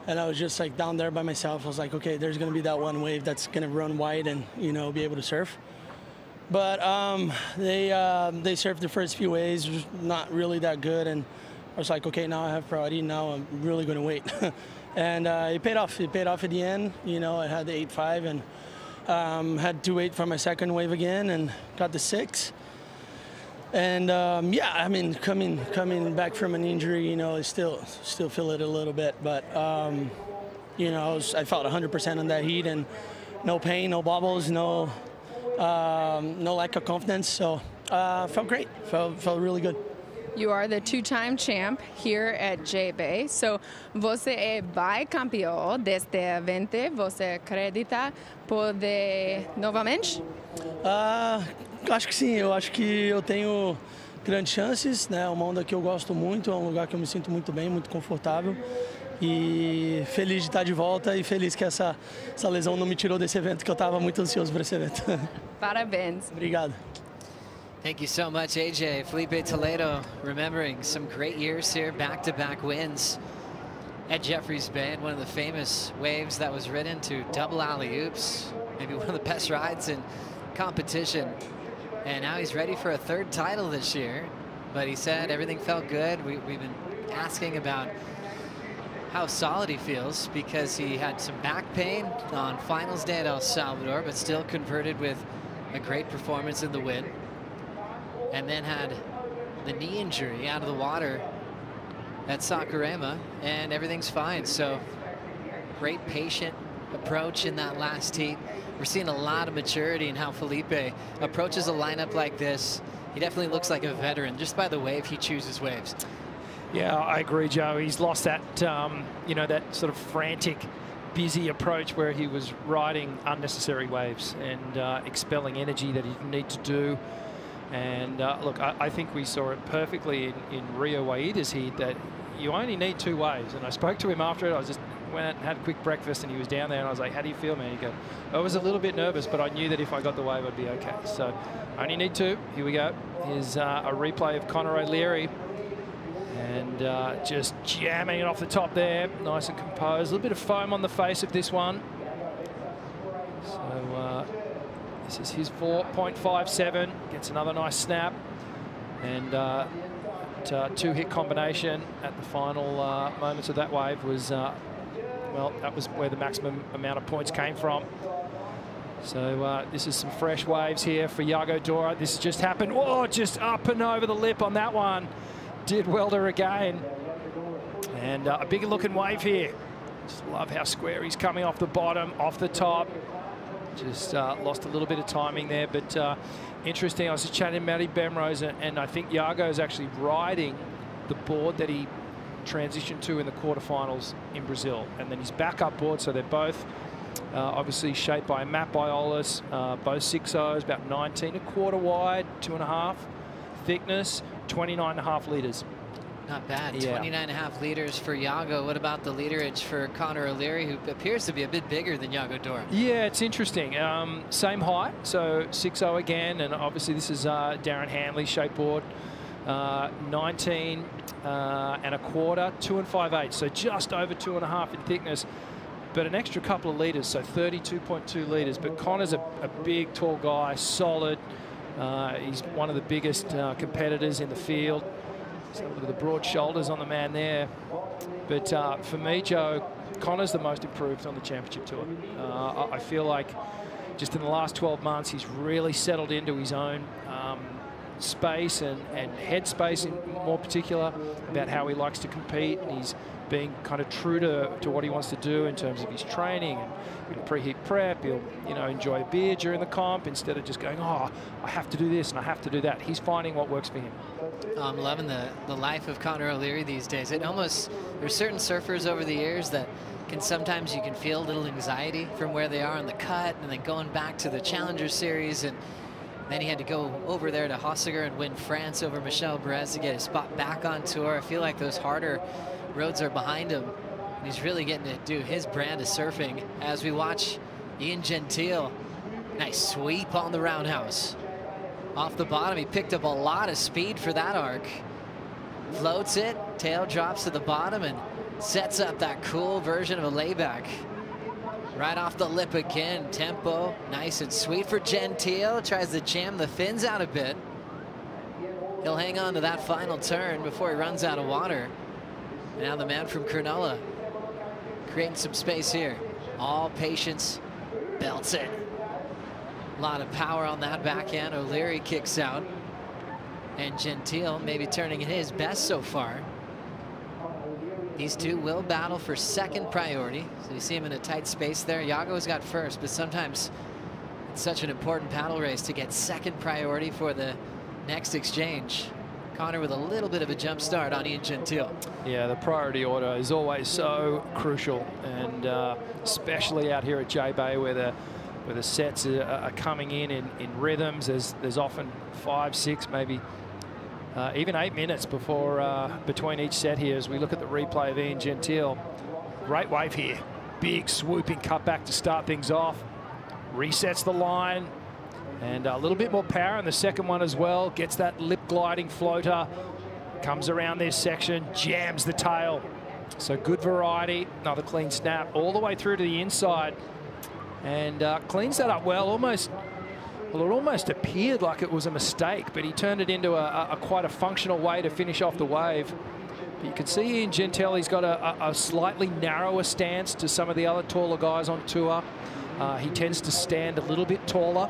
And I was just like down there by myself. I was like, okay, there's going to be that one wave that's going to run wide and, you know, be able to surf. But they surfed the first few waves, not really that good. And I was like, okay, now I have priority. Now I'm really going to wait. And it paid off. It paid off at the end. You know, I had the 8.5 and had to wait for my second wave again and got the 6. And yeah, I mean, coming back from an injury, you know, I still feel it a little bit, but you know, I felt 100% on that heat, and no pain, no bobbles, no lack of confidence. So felt great, felt really good. You are the 2-time champ here at J-Bay. So você é bicampeão deste evento. Você acredita poder novamente? Acho que sim, eu acho que eu tenho grandes chances, né? É uma onda que eu gosto muito, é um lugar que eu me sinto muito bem, muito confortável. E feliz de estar de volta e feliz que essa lesão não me tirou desse evento, que eu estava muito ansioso por esse evento. Parabéns. Obrigado. Thank you so much, AJ. Felipe Toledo remembering some great years here, back-to-back wins at Jeffreys Bay, and one of the famous waves that was ridden to double alley-oops, maybe one of the best rides in competition. And now he's ready for a third title this year, but he said everything felt good. We've been asking about how solid he feels because he had some back pain on finals day at El Salvador, but still converted with a great performance in the win. And then had the knee injury out of the water at Saquarema, and everything's fine. So great patient approach in that last heat. We're seeing a lot of maturity in how Felipe approaches a lineup like this. He definitely looks like a veteran just by the wave he chooses waves. Yeah, I agree, Joe. He's lost that, you know, that sort of frantic, busy approach where he was riding unnecessary waves and expelling energy that he didn't need to do. And look, I think we saw it perfectly in Rio Waida's heat that you only need 2 waves. And I spoke to him after it. I was just went out and had a quick breakfast, and he was down there, and I was like, how do you feel, man? He goes, I was a little bit nervous, but I knew that if I got the wave, I'd be okay. So I only need 2. Here we go. Here's a replay of Conor O'Leary. And just jamming it off the top there. Nice and composed. A little bit of foam on the face of this one. So this is his 4.57. Gets another nice snap. And 2-hit combination at the final moments of that wave was, well, that was where the maximum amount of points came from. So this is some fresh waves here for Yago Dora. This has just happened. Oh, just up and over the lip on that one. Did welder again. And a bigger looking wave here. Just love how square he's coming off the bottom, off the top. Just lost a little bit of timing there, but interesting. I was just chatting to Matty Bemrose, and I think Yago is actually riding the board that he transitioned to in the quarterfinals in Brazil, and then his backup board. So they're both obviously shaped by Matt Biolis, both 6.0s, about 19.25 wide, 2.5 thickness, 29.5 liters. Not bad. Yeah. 29.5 liters for Yago. What about the literage for Conor O'Leary, who appears to be a bit bigger than Yago Dora? Yeah, it's interesting. Same height, so 6.0 again, and obviously this is Darren Hanley's shape board. 19.25, 2 5/8, so just over 2.5 in thickness, but an extra couple of liters, so 32.2 liters. But Conor's a big, tall guy, solid. He's one of the biggest competitors in the field. So look at the broad shoulders on the man there. But for me, Joe, Conor's the most improved on the championship tour. I feel like just in the last 12 months, he's really settled into his own space and head space in more particular, about how he likes to compete. And he's being kind of true to what he wants to do in terms of his training and in preheat prep. He'll, you know, enjoy a beer during the comp instead of just going, oh, I have to do this and I have to do that. He's finding what works for him. I'm loving the life of Conor O'Leary these days. It almost, there's certain surfers over the years that can sometimes you can feel a little anxiety from where they are on the cut, and then going back to the Challenger Series, and then he had to go over there to Hossiger and win France over Michel Perez to get his spot back on tour. I feel like those harder roads are behind him, and he's really getting to do his brand of surfing as we watch Ian Gentile. Nice sweep on the roundhouse. Off the bottom, he picked up a lot of speed for that arc. Floats it, tail drops to the bottom, and sets up that cool version of a layback. Right off the lip again, tempo, nice and sweet for Gentile. Tries to jam the fins out a bit. He'll hang on to that final turn before he runs out of water. And now the man from Cronulla creating some space here. All patience, belts it. A lot of power on that backhand. O'Leary kicks out. And Gentile maybe turning in his best so far. These two will battle for second priority. So you see him in a tight space there. Yago's got first, but sometimes it's such an important paddle race to get second priority for the next exchange. Conor with a little bit of a jump start on Ian Gentile. Yeah, the priority order is always so crucial, and especially out here at J-Bay where the sets are coming in rhythms. There's often 5, 6, maybe even 8 minutes before between each set here as we look at the replay of Ian Gentile. Great wave here. Big swooping cutback to start things off. Resets the line. And a little bit more power in the second one as well. Gets that lip gliding floater. Comes around this section, jams the tail. So good variety. Another clean snap all the way through to the inside. And cleans that up well. Well, it almost appeared like it was a mistake, but he turned it into a quite a functional way to finish off the wave. But you can see Ian Gentile, he's got a slightly narrower stance to some of the other taller guys on tour. He tends to stand a little bit taller.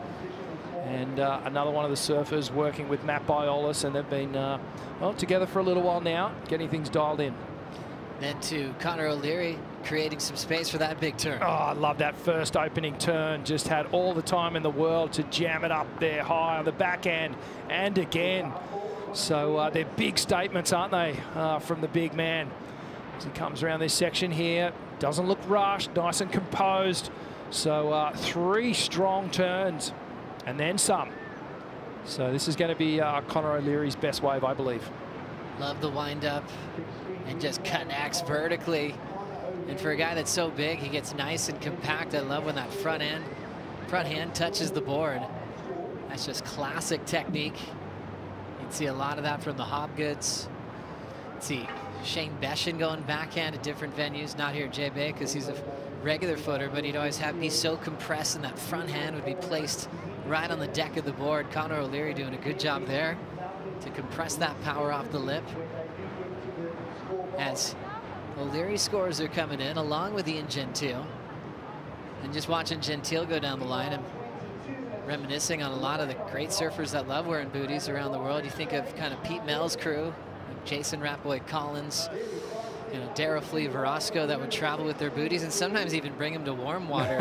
And another one of the surfers working with Matt Biolis, and they've been well, together for a little while now, getting things dialed in. Then to Connor O'Leary, creating some space for that big turn. Oh, I love that first opening turn. Just had all the time in the world to jam it up there high on the backhand and again. So they're big statements, aren't they, from the big man. As he comes around this section here, doesn't look rushed, nice and composed. So 3 strong turns and then some. So this is going to be Connor O'Leary's best wave, I believe. Love the wind up and just connects vertically. And for a guy that's so big, he gets nice and compact. I love when that front hand touches the board. That's just classic technique. You can see a lot of that from the Hobgoods. Let's see Shane Beshin going backhand at different venues, not here at J-Bay because he's a regular footer, but he'd always be so compressed, and that front hand would be placed right on the deck of the board. Connor O'Leary doing a good job there to compress that power off the lip. As O'Leary's scores are coming in along with Ian Gentile. And just watching Gentile go down the line, I'm reminiscing on a lot of the great surfers that love wearing booties around the world. You think of kind of Pete Mel's crew, like Jason Ratboy Collins, you know, Darrell Flea Verosco, that would travel with their booties and sometimes even bring them to warm water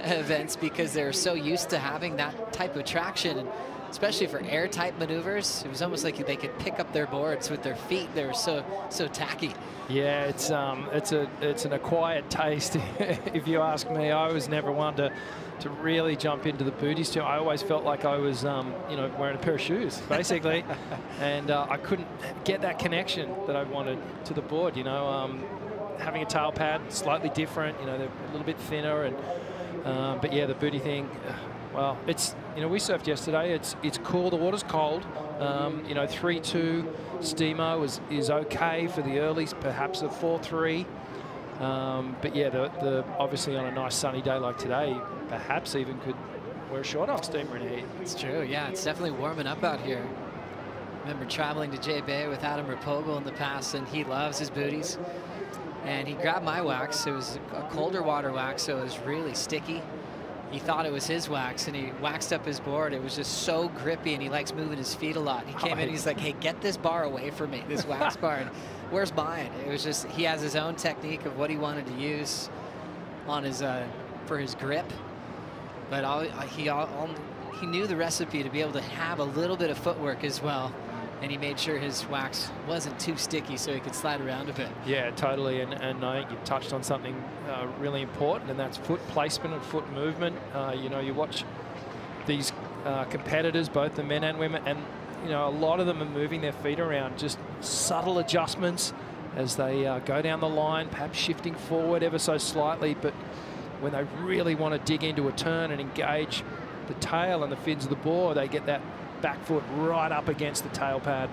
events because they're so used to having that type of traction. And especially for air-type maneuvers, it was almost like they could pick up their boards with their feet. They were so tacky. Yeah, it's an acquired taste, if you ask me. I was never one to really jump into the booties too. I always felt like I was, you know, wearing a pair of shoes, basically, and I couldn't get that connection that I wanted to the board. You know, having a tail pad, slightly different. You know, they're a little bit thinner, and but yeah, the booty thing. Well, it's, you know, we surfed yesterday. It's cool. The water's cold. You know, 3-2 steamo is okay for the earlies, perhaps a 4-3. But yeah, the obviously on a nice sunny day like today, perhaps even could wear a short arm steamer in heat. It's true. Yeah, it's definitely warming up out here. I remember traveling to J-Bay with Adam Rapogel in the past, and he loves his booties. And he grabbed my wax. It was a colder water wax, so it was really sticky. He thought it was his wax, and he waxed up his board. It was just so grippy, and he likes moving his feet a lot. He came in, he's like, hey, get this bar away from me, this wax bar. And where's mine? It was just, he has his own technique of what he wanted to use on his for his grip. But he knew the recipe to be able to have a little bit of footwork as well. And he made sure his wax wasn't too sticky so he could slide around a bit. Yeah, totally. And I think you've touched on something really important, and that's foot placement and foot movement. You know, you watch these competitors, both the men and women, and, you know, a lot of them are moving their feet around, just subtle adjustments as they go down the line, perhaps shifting forward ever so slightly. But when they really want to dig into a turn and engage the tail and the fins of the board, they get that back foot right up against the tail pad,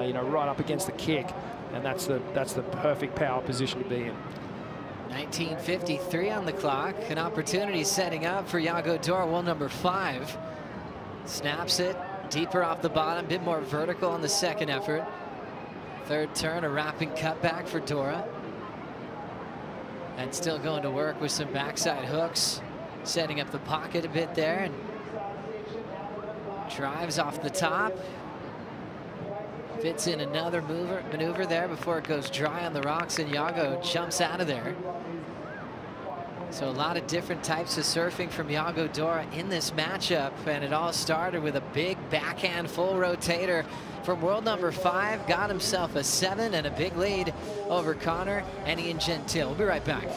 you know, right up against the kick, and that's the perfect power position to be in. 19:53 on the clock. An opportunity setting up for Yago Dora, well, number 5. Snaps it deeper off the bottom, a bit more vertical on the second effort. Third turn, a wrapping cutback for Dora. And still going to work with some backside hooks, setting up the pocket a bit there, and drives off the top. Fits in another maneuver there before it goes dry on the rocks, and Yago jumps out of there. So a lot of different types of surfing from Yago Dora in this matchup, and it all started with a big backhand full rotator from world number 5. Got himself a 7 and a big lead over Connor and Ian Gentile. We'll be right back.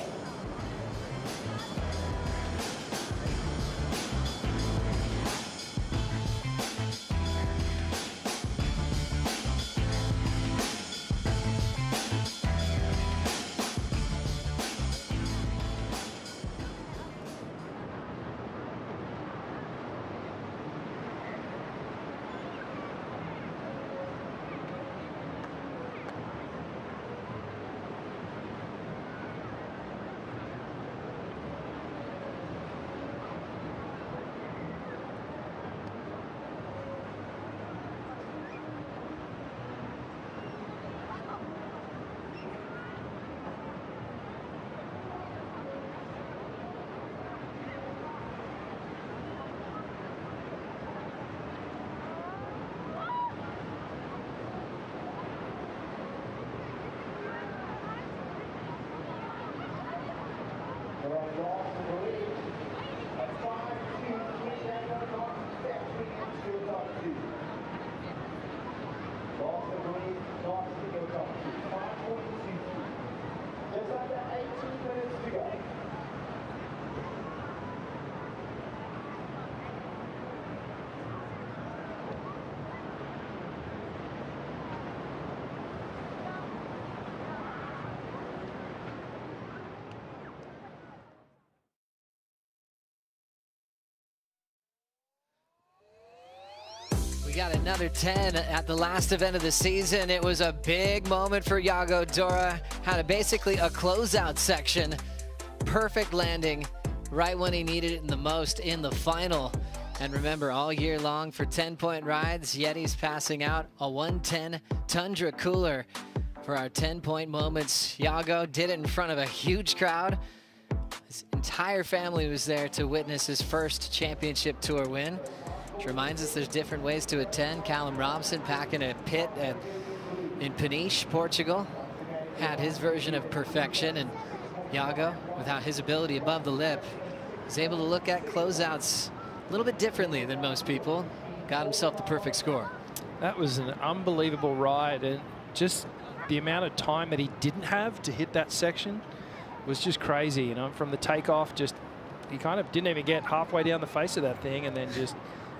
got another 10 at the last event of the season. It was a big moment for Yago Dora. Had basically a closeout section. Perfect landing right when he needed it the most in the final. And remember, all year long for 10-point rides, Yeti's passing out a 110 Tundra cooler for our 10-point moments. Yago did it in front of a huge crowd. His entire family was there to witness his first championship tour win. Which reminds us there's different ways to attend. Callum Robson packing a pit in Peniche, Portugal, had his version of perfection, and Yago, without his ability above the lip, was able to look at closeouts a little bit differently than most people. Got himself the perfect score. That was an unbelievable ride, and just the amount of time that he didn't have to hit that section was just crazy. You know, from the takeoff, he kind of didn't even get halfway down the face of that thing, and then just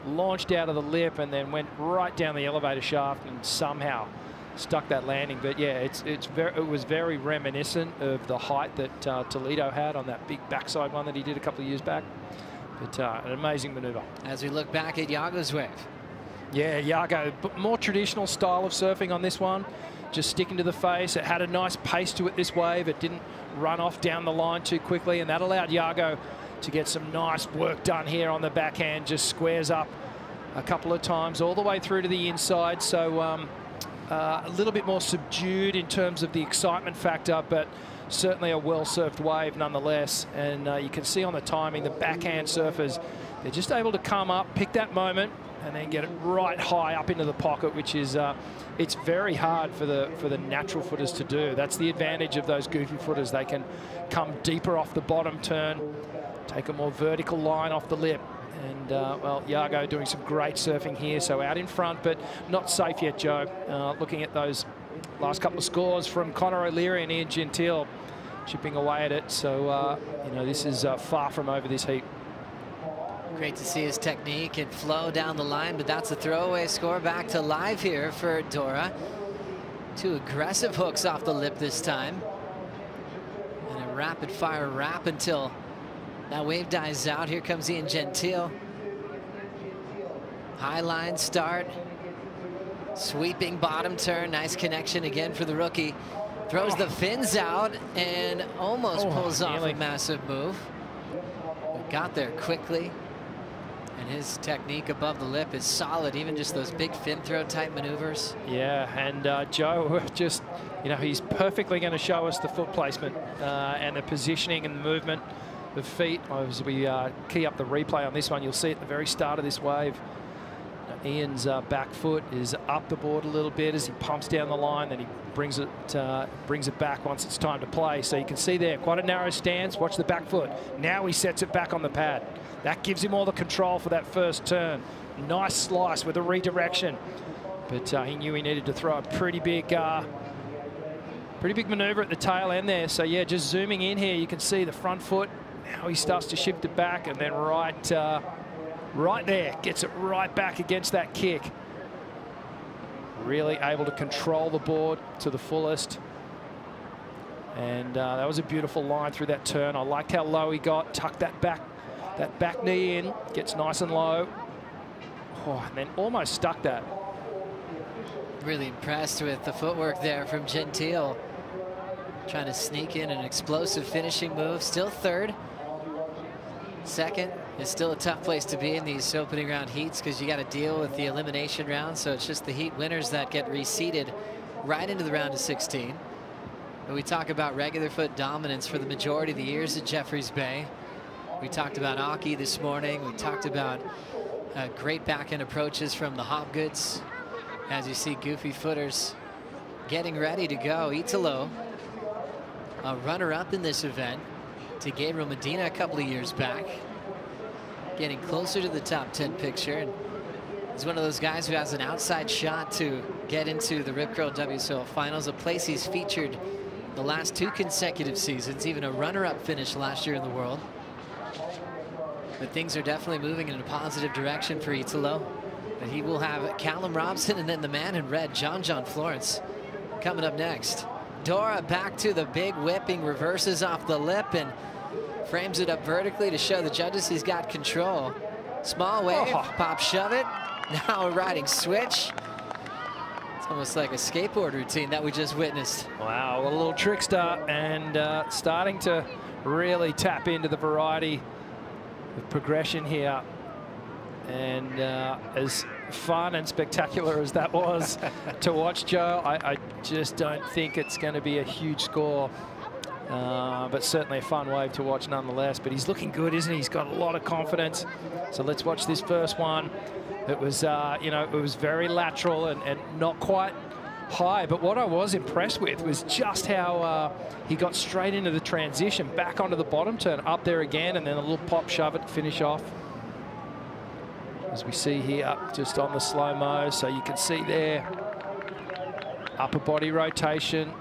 launched out of the lip and then went right down the elevator shaft and somehow stuck that landing. But yeah, it was very reminiscent of the height that Toledo had on that big backside one that he did a couple of years back. But an amazing maneuver. As we look back at Yago's wave. Yeah, Yago, more traditional style of surfing on this one. Just sticking to the face. It had a nice pace to it, this wave. It didn't run off down the line too quickly, and that allowed Yago to get some nice work done here on the backhand. Just squares up a couple of times all the way through to the inside. So a little bit more subdued in terms of the excitement factor, but certainly a well-surfed wave nonetheless. And you can see on the timing, the backhand surfers, they're just able to come up, pick that moment, and then get it right high up into the pocket, which is it's very hard for the natural footers to do. That's the advantage of those goofy footers. They can come deeper off the bottom turn, take a more vertical line off the lip. And, well, Yago doing some great surfing here. So out in front, but not safe yet, Joe. Looking at those last couple of scores from Connor O'Leary and Ian Gentile chipping away at it. So, you know, this is far from over this heat. Great to see his technique and flow down the line, but that's a throwaway score. Back to live here for Dora. 2 aggressive hooks off the lip this time. And a rapid fire wrap until that wave dies out. Here comes Ian Gentile. High line start. Sweeping bottom turn. Nice connection again for the rookie. Throws the fins out and almost pulls off a massive move. Got there quickly. And his technique above the lip is solid, even just those big fin throw type maneuvers. Yeah, and Joe, just, you know, he's perfectly going to show us the foot placement and the positioning and the movement of feet. As we key up the replay on this one, you'll see at the very start of this wave, Ian's back foot is up the board a little bit as he pumps down the line, then he brings it back once it's time to play. So you can see there, quite a narrow stance. Watch the back foot. Now he sets it back on the pad. That gives him all the control for that first turn. Nice slice with a redirection. But he knew he needed to throw a pretty big maneuver at the tail end there. So yeah, just zooming in here, you can see the front foot. Now he starts to shift it back, and then right there, gets it right back against that kick. Really able to control the board to the fullest. And that was a beautiful line through that turn. I liked how low he got, tucked that back knee in, gets nice and low. Oh, and then almost stuck that. Really impressed with the footwork there from Gentile. Trying to sneak in an explosive finishing move. Still third. Second is still a tough place to be in these opening round heats because you got to deal with the elimination round. So it's just the heat winners that get reseeded right into the round of 16. But we talk about regular foot dominance for the majority of the years at Jeffreys Bay. We talked about Aki this morning. We talked about great backhand approaches from the Hopgoods. As you see, goofy footers getting ready to go. Italo, a runner-up in this event to Gabriel Medina a couple of years back. Getting closer to the top 10 picture. And he's one of those guys who has an outside shot to get into the Rip Curl WSL Finals, a place he's featured the last 2 consecutive seasons, even a runner-up finish last year in the World. But things are definitely moving in a positive direction for Italo. But he will have Callum Robson and then the man in red, John Florence, coming up next. Dora back to the big whipping, reverses off the lip and frames it up vertically to show the judges he's got control. Small wave, pop shove it, Now a riding switch. It's almost like a skateboard routine that we just witnessed. Wow, a little trickster, and starting to really tap into the variety of progression here. And as fun and spectacular as that was to watch, Joe, I just don't think it's going to be a huge score. But certainly a fun wave to watch nonetheless. But he's looking good, isn't he? He's got a lot of confidence. So let's watch this first one. It was, you know, it was very lateral and not quite high. But what I was impressed with was just how he got straight into the transition, back onto the bottom turn, up there again, and then a little pop shove it to finish off. As we see here, just on the slow-mo, so you can see there, upper body rotation,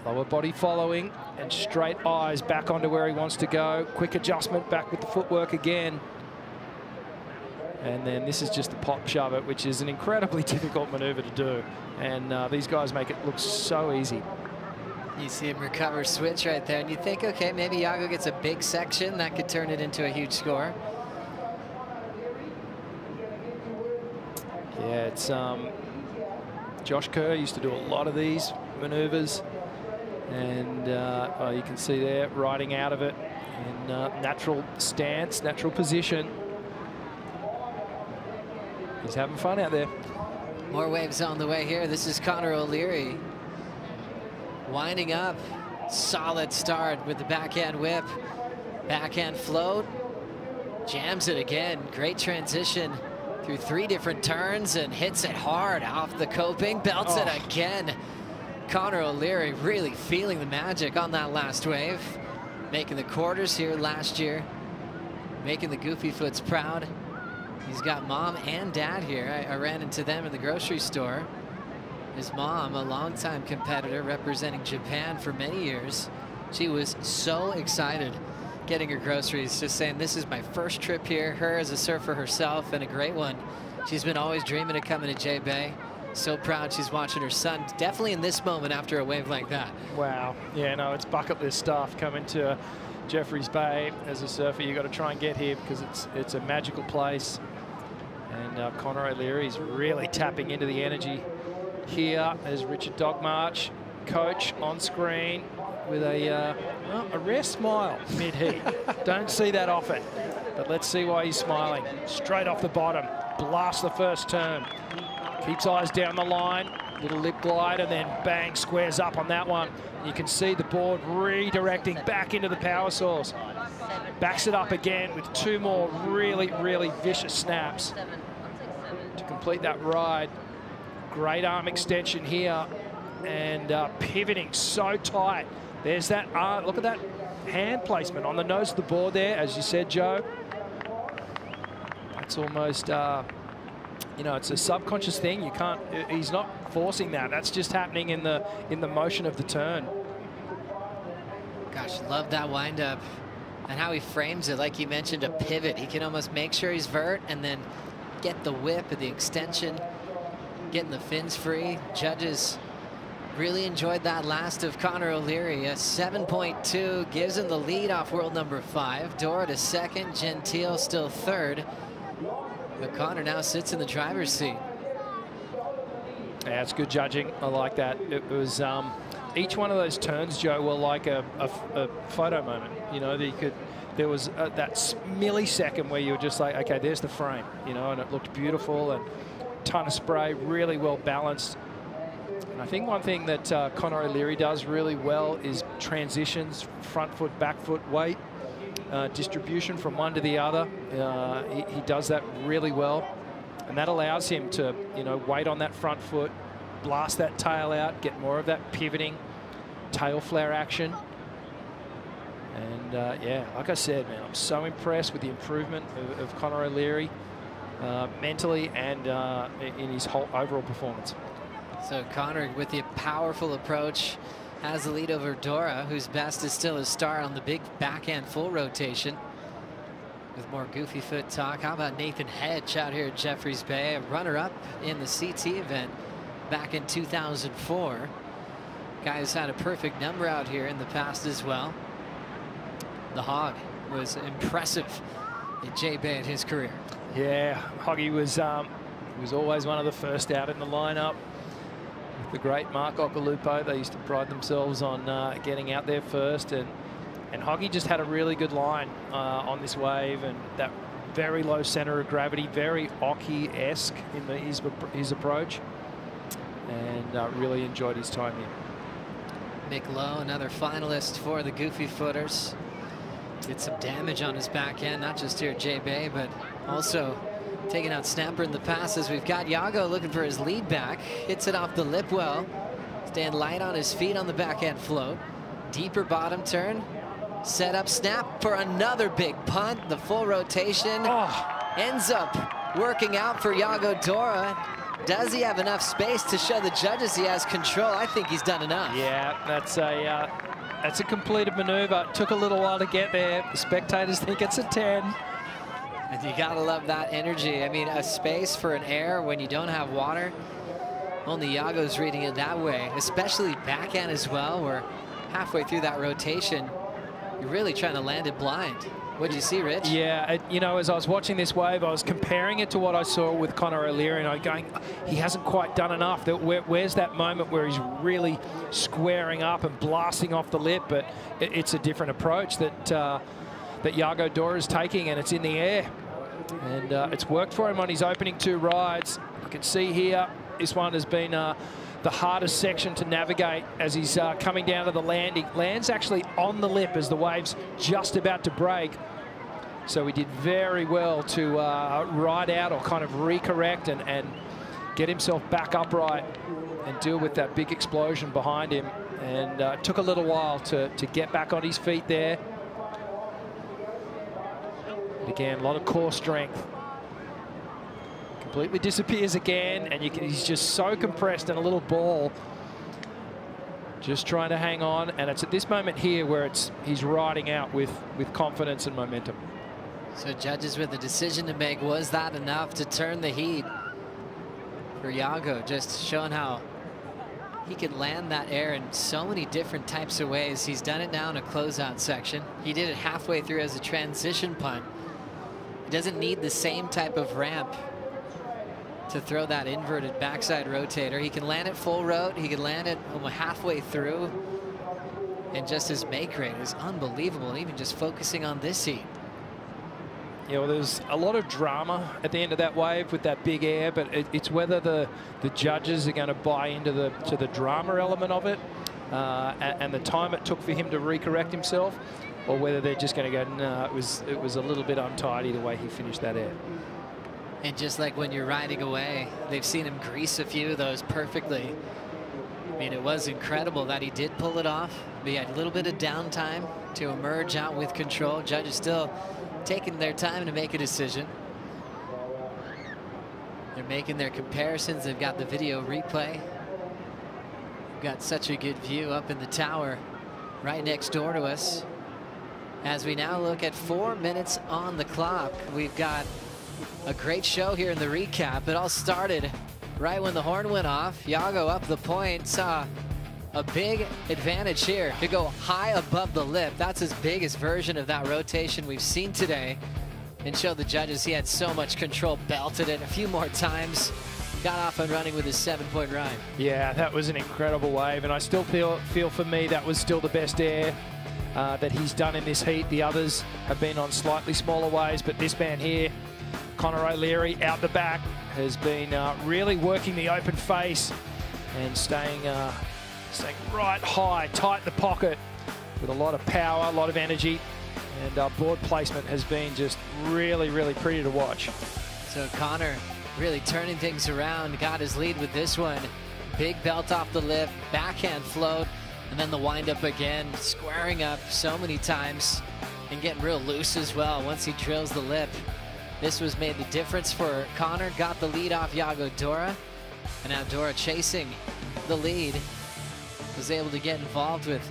lower body following, and straight eyes back onto where he wants to go. Quick adjustment back with the footwork again. And then this is just the pop shove it, which is an incredibly difficult maneuver to do. And these guys make it look so easy. You see him recover switch right there, and you think, okay, maybe Iago gets a big section that could turn it into a huge score. Yeah, it's Josh Kerr used to do a lot of these maneuvers, and you can see there riding out of it in natural stance, natural position. He's having fun out there. More waves on the way here. This is Connor O'Leary winding up. Solid start with the backhand whip, backhand float, jams it again. Great transition through 3 different turns and hits it hard off the coping, belts it again. Connor O'Leary really feeling the magic on that last wave, making the quarters here last year, making the Goofy Foots proud. He's got mom and dad here. I ran into them in the grocery store. His mom, a longtime competitor representing Japan for many years. She was so excited getting her groceries, just saying, this is my first trip here. Her as a surfer herself, and a great one. She's been always dreaming of coming to J-Bay. So proud she's watching her son, definitely in this moment after a wave like that. Wow. Yeah, no, it's bucket list stuff coming to Jeffreys Bay. As a surfer, you got to try and get here because it's a magical place. And Connor O'Leary's really tapping into the energy here as Richard Dogmarch, coach on screen with a rare smile mid-heat. Don't see that often, but let's see why he's smiling. Straight off the bottom, blast the first turn. Keeps eyes down the line, little lip glide, and then bang, squares up on that one. You can see the board redirecting back into the power source. Backs it up again with 2 more really, really vicious snaps to complete that ride. Great arm extension here, and pivoting so tight. There's that arm, look at that hand placement on the nose of the board there, as you said, Joe. That's almost, you know, it's a subconscious thing. You can't, he's not forcing that. That's just happening in the motion of the turn. Gosh, love that wind up and how he frames it. Like you mentioned, a pivot. He can almost make sure he's vert and then get the whip and the extension, getting the fins free. Judges really enjoyed that last of Connor O'Leary. A 7.2 gives him the lead off world number 5. Dora to second, Gentile still third. But Connor now sits in the driver's seat. Yeah, it's good judging. I like that. It was each one of those turns, Joe, were like a photo moment. You know, there was that millisecond where you were just like, okay, there's the frame, you know, and it looked beautiful and ton of spray, really well balanced. And I think one thing that Connor O'Leary does really well is transitions, front foot, back foot, weight distribution from one to the other. He does that really well, and that allows him to, you know, wait on that front foot, blast that tail out, get more of that pivoting tail flare action. And yeah, like I said, man, I'm so impressed with the improvement of Connor O'Leary mentally and in his whole overall performance. So Connor, with the powerful approach, has the lead over Dora, whose best is still his start on the big backhand full rotation. With more Goofy Foot talk, how about Nathan Hedge out here at Jeffreys Bay, a runner-up in the CT event back in 2004. Guy's had a perfect number out here in the past as well. The Hog was impressive in J-Bay in his career. Yeah, Hoggy was He was always one of the first out in the lineup. With the great Mark Occhilupo, they used to pride themselves on getting out there first. And Hoggy just had a really good line on this wave, and that very low center of gravity, very Occhi-esque in his approach, and really enjoyed his time here. Mick Lowe, another finalist for the Goofy Footers. Did some damage on his backhand, not just here at J-Bay, but also taking out snapper in the passes. We've got Yago looking for his lead back. Hits it off the lip well. Staying light on his feet on the backhand float. Deeper bottom turn. Set up snap for another big punt. The full rotation ends up working out for Yago Dora. Does he have enough space to show the judges he has control? I think he's done enough. Yeah, that's a completed maneuver. Took a little while to get there. The spectators think it's a 10. And you gotta love that energy. I mean, a space for an air when you don't have water. Only Yago's reading it that way, especially backhand as well, where halfway through that rotation, you're really trying to land it blind. What'd you see, Rich? Yeah, you know, as I was watching this wave, I was comparing it to what I saw with Conor O'Leary, and I'm going, he hasn't quite done enough. Where's that moment where he's really squaring up and blasting off the lip? But it's a different approach that Yago Dora is taking, and it's in the air. And it's worked for him on his opening 2 rides. You can see here, this one has been the hardest section to navigate as he's coming down to the landing. Lands actually on the lip as the wave's just about to break. So he did very well to ride out or kind of recorrect and get himself back upright and deal with that big explosion behind him. And it took a little while to get back on his feet there. But again, a lot of core strength. Completely disappears again, and he's just so compressed in a little ball. Just trying to hang on, and it's at this moment here where he's riding out with confidence and momentum. So judges with a decision to make. Was that enough to turn the heat for Yago? Just showing how he can land that air in so many different types of ways. He's done it now in a closeout section. He did it halfway through as a transition punt. He doesn't need the same type of ramp to throw that inverted backside rotator. He can land it full rote. He can land it halfway through. And just his make rate is unbelievable, even just focusing on this heat. Yeah, well, there's a lot of drama at the end of that wave with that big air, but it's whether the judges are going to buy into the drama element of it and the time it took for him to recorrect himself, or whether they're just going to go, no, it was a little bit untidy the way he finished that air. And just like when you're riding away, they've seen him grease a few of those perfectly. I mean, it was incredible that he did pull it off. But he had a little bit of downtime to emerge out with control. Judges still taking their time to make a decision. They're making their comparisons. They've got the video replay. We've got such a good view up in the tower right next door to us. As we now look at 4 minutes on the clock, we've got a great show here in the recap. It all started right when the horn went off. Yago up the point, saw a big advantage here to go high above the lip. That's his biggest version of that rotation we've seen today, and show the judges he had so much control. Belted it a few more times, got off and running with his 7-point ride. Yeah, that was an incredible wave, and I still feel for me that was still the best air that he's done in this heat. The others have been on slightly smaller waves, but this man here, Conor O'Leary, out the back, has been really working the open face and staying right high, tight in the pocket with a lot of power, a lot of energy, and board placement has been just really, really pretty to watch. So Conor really turning things around, got his lead with this one. Big belt off the lip, backhand float, and then the wind up again, squaring up so many times and getting real loose as well once he drills the lip. This was made the difference for Conor. Got the lead off Yago Dora, and now Dora chasing the lead was able to get involved with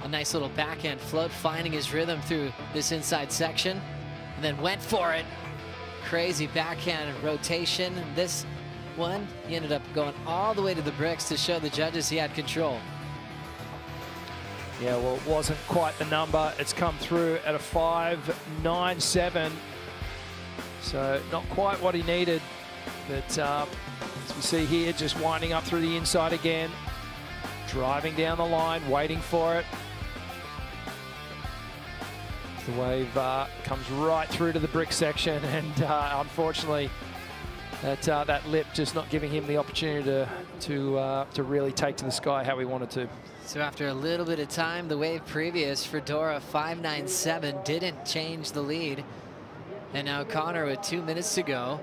a nice little backhand float, finding his rhythm through this inside section, and then went for it. Crazy backhand rotation. This one, he ended up going all the way to the bricks to show the judges he had control. Yeah, well, it wasn't quite the number. It's come through at a 5.97. So not quite what he needed But as we see here, just winding up through the inside again, driving down the line, waiting for it. The wave comes right through to the brick section, and unfortunately, that lip just not giving him the opportunity to really take to the sky how he wanted to. So after a little bit of time, the wave previous for Dora 5.97 didn't change the lead. And now Connor with 2 minutes to go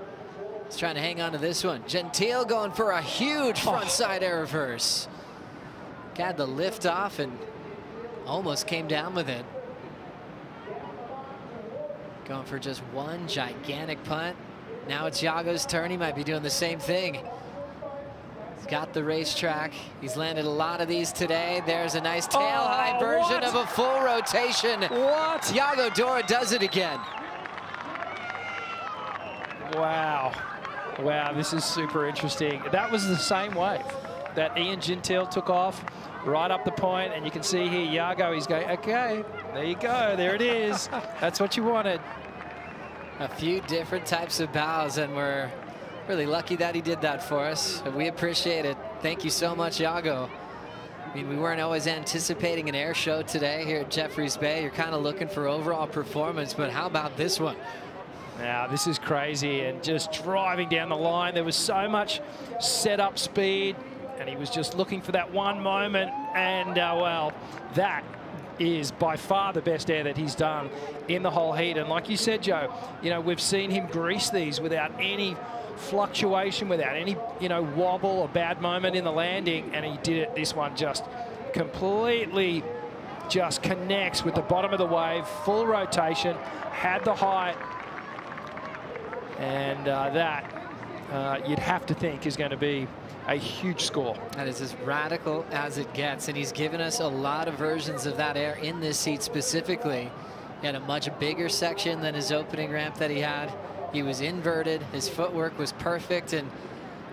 is trying to hang on to this one. Gentile going for a huge frontside air reverse. Got the lift off and almost came down with it. Going for just one gigantic punt. Now it's Yago's turn. He might be doing the same thing. He's got the racetrack. He's landed a lot of these today. There's a nice tail-high version of a full rotation. What? Yago Dora does it again. Wow. Wow, this is super interesting. That was the same wave that Ian Gentile took off right up the point, and you can see here Yago, he's going, okay, there you go, there it is. That's what you wanted. A few different types of bows, and we're really lucky that he did that for us. We appreciate it. Thank you so much, Yago. I mean, we weren't always anticipating an air show today here at Jeffreys Bay. You're kind of looking for overall performance, but how about this one? Now, this is crazy, and just driving down the line. There was so much setup speed, and he was just looking for that one moment, and well, that is by far the best air that he's done in the whole heat. And like you said, Joe, you know, we've seen him grease these without any fluctuation, without any, you know, wobble or bad moment in the landing, and he did it. This one just completely just connects with the bottom of the wave, full rotation, had the height, and that you'd have to think is going to be a huge score. That is as radical as it gets, and he's given us a lot of versions of that air in this heat specifically. He had a much bigger section than his opening ramp that he had. He was inverted, his footwork was perfect, and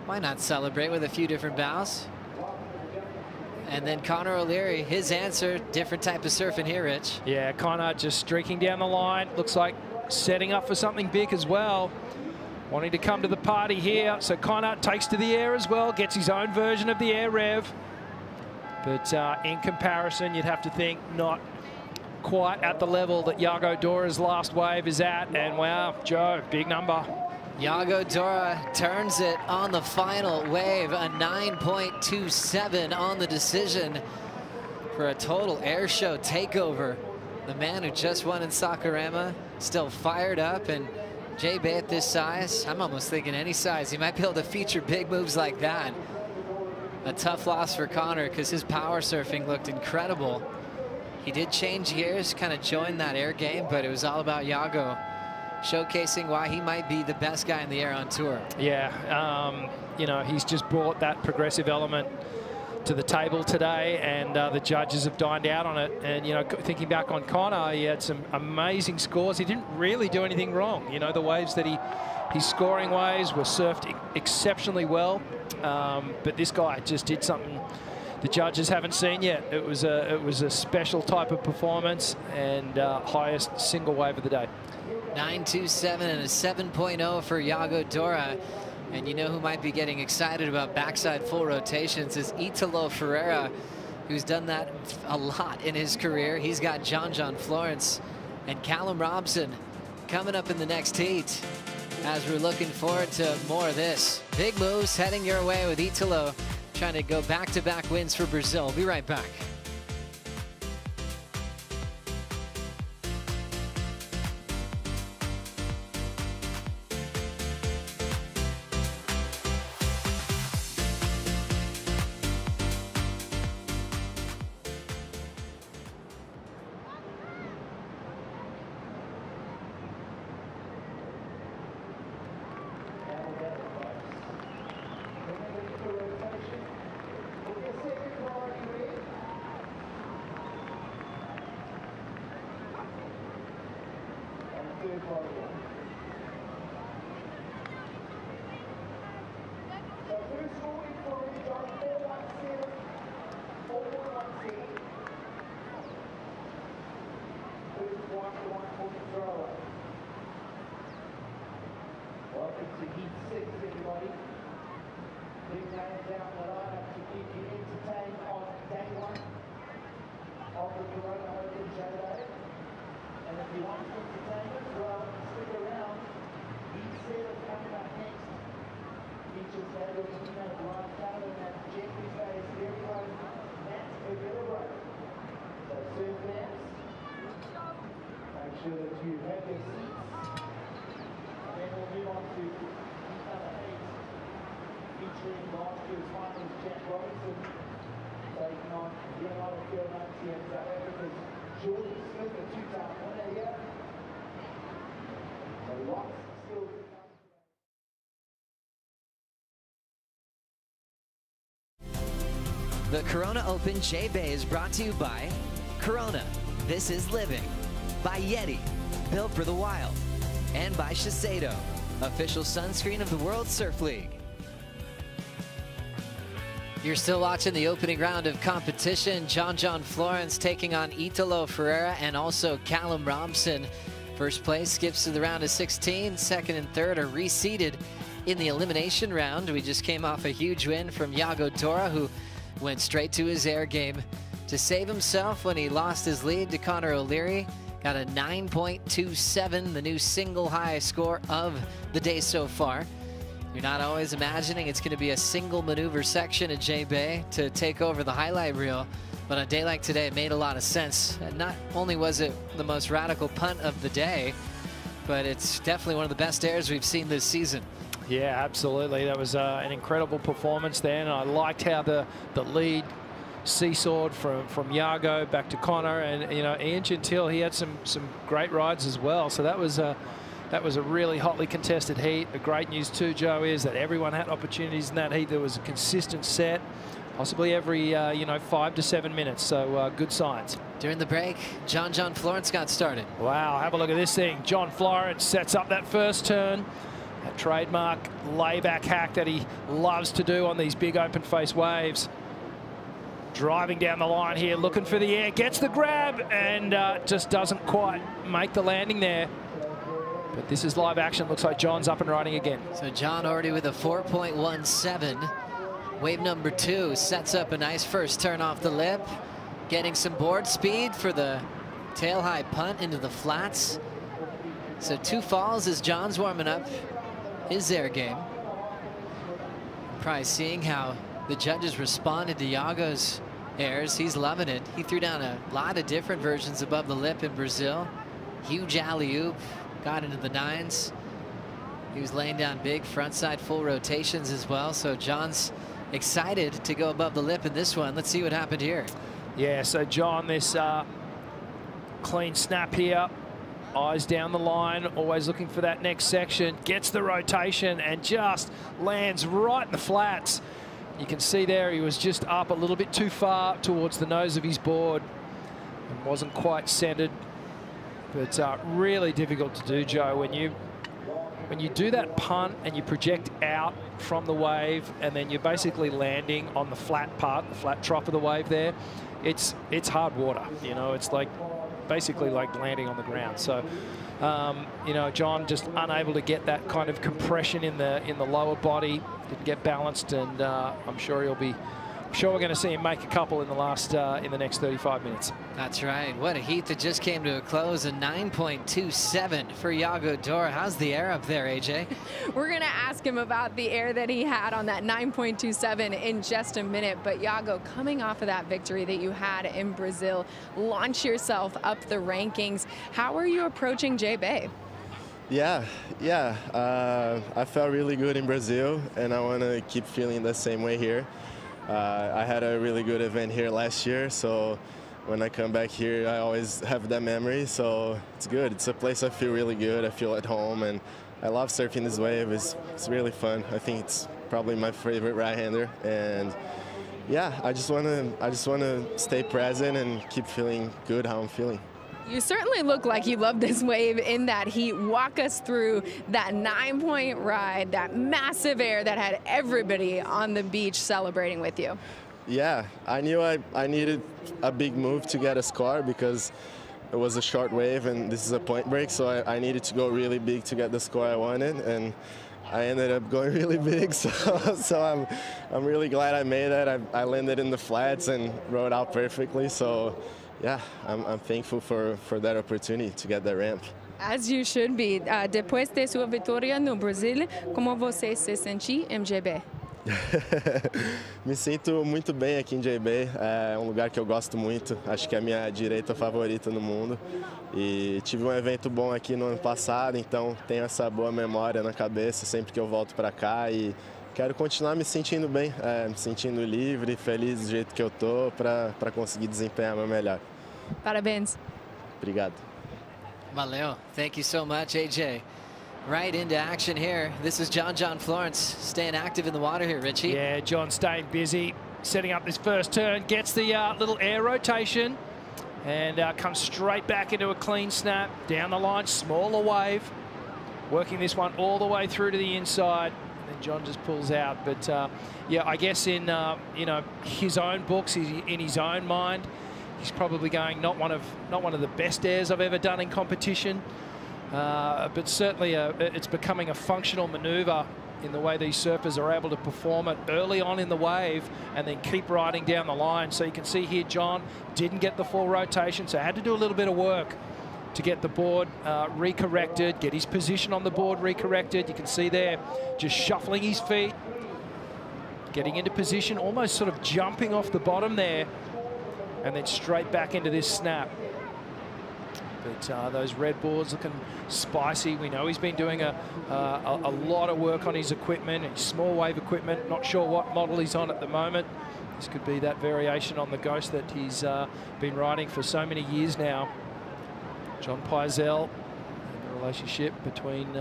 why not celebrate with a few different bows? And then Connor O'Leary, his answer, different type of surfing here, Rich. Yeah, Connor just streaking down the line, looks like setting up for something big as well. Wanting to come to the party here, so Connor takes to the air as well, gets his own version of the air rev. But in comparison, you'd have to think not quite at the level that Yago Dora's last wave is at. And wow, Joe, big number. Yago Dora turns it on the final wave, a 9.27 on the decision for a total air show takeover. The man who just won in Sakurama, still fired up, and Jay Bay at this size, I'm almost thinking any size, he might be able to feature big moves like that. A tough loss for Connor because his power surfing looked incredible. He did change gears, kind of join that air game, but it was all about Yago, showcasing why he might be the best guy in the air on tour. Yeah, you know, he's just brought that progressive element to the table today, and the judges have dined out on it. And, you know, thinking back on Connor, he had some amazing scores. He didn't really do anything wrong. You know, the waves that his scoring waves were surfed exceptionally well. But this guy just did something the judges haven't seen yet. It was a special type of performance, and highest single wave of the day. 9.27 and a 7.0 for Yago Dora. And you know who might be getting excited about backside full rotations is Italo Ferreira, who's done that a lot in his career. He's got John Florence and Callum Robson coming up in the next heat, as we're looking forward to more of this. Big moves heading your way with Italo, trying to go back-to-back wins for Brazil. We'll be right back. Welcome to Heat 6 in big names out in the lineup to keep you entertained on day one of the Corona Open J-Day. And if you want entertainment, well, stick around. ESL is coming up next. Features Gabriel Pino, Ryan Callan, and Jeffrey's Bay's very own Matt Aguilera. So soon, fans, make sure that you have your seats. And then we'll move on to number 8, featuring last year's finals Jack Robinson, taking on Leonardo Fiorenzi and South Africa's Jordan Smith, a two-time winner here. So lots still to come. The Corona Open J-Bay is brought to you by Corona, This is Living, by Yeti, built for the wild, and by Shiseido, official sunscreen of the World Surf League. You're still watching the opening round of competition. John Florence taking on Italo Ferreira and also Callum Robson. First place skips to the round of 16. Second and third are reseeded in the elimination round. We just came off a huge win from Iago Dora, who went straight to his air game to save himself when he lost his lead to Connor O'Leary. Got a 9.27, the new single high score of the day so far. You're not always imagining it's going to be a single maneuver section at J-Bay to take over the highlight reel, but on a day like today, it made a lot of sense. And not only was it the most radical punt of the day, but it's definitely one of the best airs we've seen this season. Yeah, absolutely. That was an incredible performance there, and I liked how the lead seesawed from Iago back to Connor, and Ian Gentile, he had some great rides as well. So that was a really hotly contested heat. The great news too, Joe, is that everyone had opportunities in that heat. There was a consistent set, possibly every 5 to 7 minutes. So good signs. During the break, John Florence got started. Wow, have a look at this thing. John Florence sets up that first turn. That trademark layback hack that he loves to do on these big open face waves. Driving down the line here, looking for the air, gets the grab, and just doesn't quite make the landing there. But this is live action. Looks like John's up and riding again. So John already with a 4.17. Wave number 2 sets up a nice first turn off the lip. Getting some board speed for the tail high punt into the flats. So 2 falls as John's warming up his air game. Probably seeing how the judges responded to Iago's airs. He's loving it. He threw down a lot of different versions above the lip in Brazil. Huge alley-oop. Got into the 9s. He was laying down big frontside full rotations as well. So John's excited to go above the lip in this one. Let's see what happened here. Yeah, so John, this clean snap here. Eyes down the line, always looking for that next section. Gets the rotation and just lands right in the flats. You can see there he was just up a little bit too far towards the nose of his board and wasn't quite centered. But really difficult to do, Joe, when you do that punt and you project out from the wave and then you're basically landing on the flat part, the flat trough of the wave there. It's hard water, it's like basically like landing on the ground. So John just unable to get that kind of compression in the lower body, didn't get balanced, and I'm sure we're going to see him make a couple in the next 35 minutes. That's right. What a heat that just came to a close. A 9.27 for Iago Dora. How's the air up there, AJ? We're going to ask him about the air that he had on that 9.27 in just a minute. But Iago, coming off of that victory that you had in Brazil, launch yourself up the rankings. How are you approaching J-Bay? Yeah. I felt really good in Brazil, and I want to keep feeling the same way here. I had a really good event here last year, so when I come back here, I always have that memory, so it's good. It's a place I feel really good. I feel at home, and I love surfing this wave. It's really fun. I think it's probably my favorite right-hander, and yeah, I just want to stay present and keep feeling good how I'm feeling. You certainly look like you love this wave in that heat. Walk us through that 9-point ride, that massive air that had everybody on the beach celebrating with you. Yeah, I knew I needed a big move to get a score because it was a short wave and this is a point break, so I needed to go really big to get the score I wanted. And I ended up going really big, so I'm really glad I made that. I landed in the flats and rode out perfectly. So yeah, I'm thankful for that opportunity to get that ramp. As you should be. Depois de sua vitória no Brasil, como você se sentiu em JB? Me sinto muito bem aqui em JB, é um lugar que eu gosto muito, acho que é a minha direita favorita no mundo e tive um evento bom aqui no ano passado, então tenho essa boa memória na cabeça sempre que eu volto para cá e quero continuar me sentindo bem, me sentindo livre, feliz do jeito que eu tô para conseguir desempenhar meu melhor. Parabéns. Obrigado. Valeu. Thank you so much, AJ. Right into action here. This is John Florence staying active in the water here, Richie. Yeah, John staying busy, setting up this first turn, gets the little air rotation and comes straight back into a clean snap, down the line, smaller wave, working this one all the way through to the inside. And then John just pulls out. But yeah, I guess in you know, his own books, in his own mind, he's probably going not one of the best airs I've ever done in competition. But certainly it's becoming a functional maneuver in the way these surfers are able to perform it early on in the wave and then keep riding down the line. So you can see here John didn't get the full rotation, so had to do a little bit of work to get the board recorrected, get his position on the board recorrected. You can see there just shuffling his feet, getting into position, almost sort of jumping off the bottom there and then straight back into this snap. But those red boards looking spicy. We know he's been doing a lot of work on his equipment, his small wave equipment. Not sure what model he's on at the moment. This could be that variation on the Ghost that he's been riding for so many years now. John Peisel, and the relationship between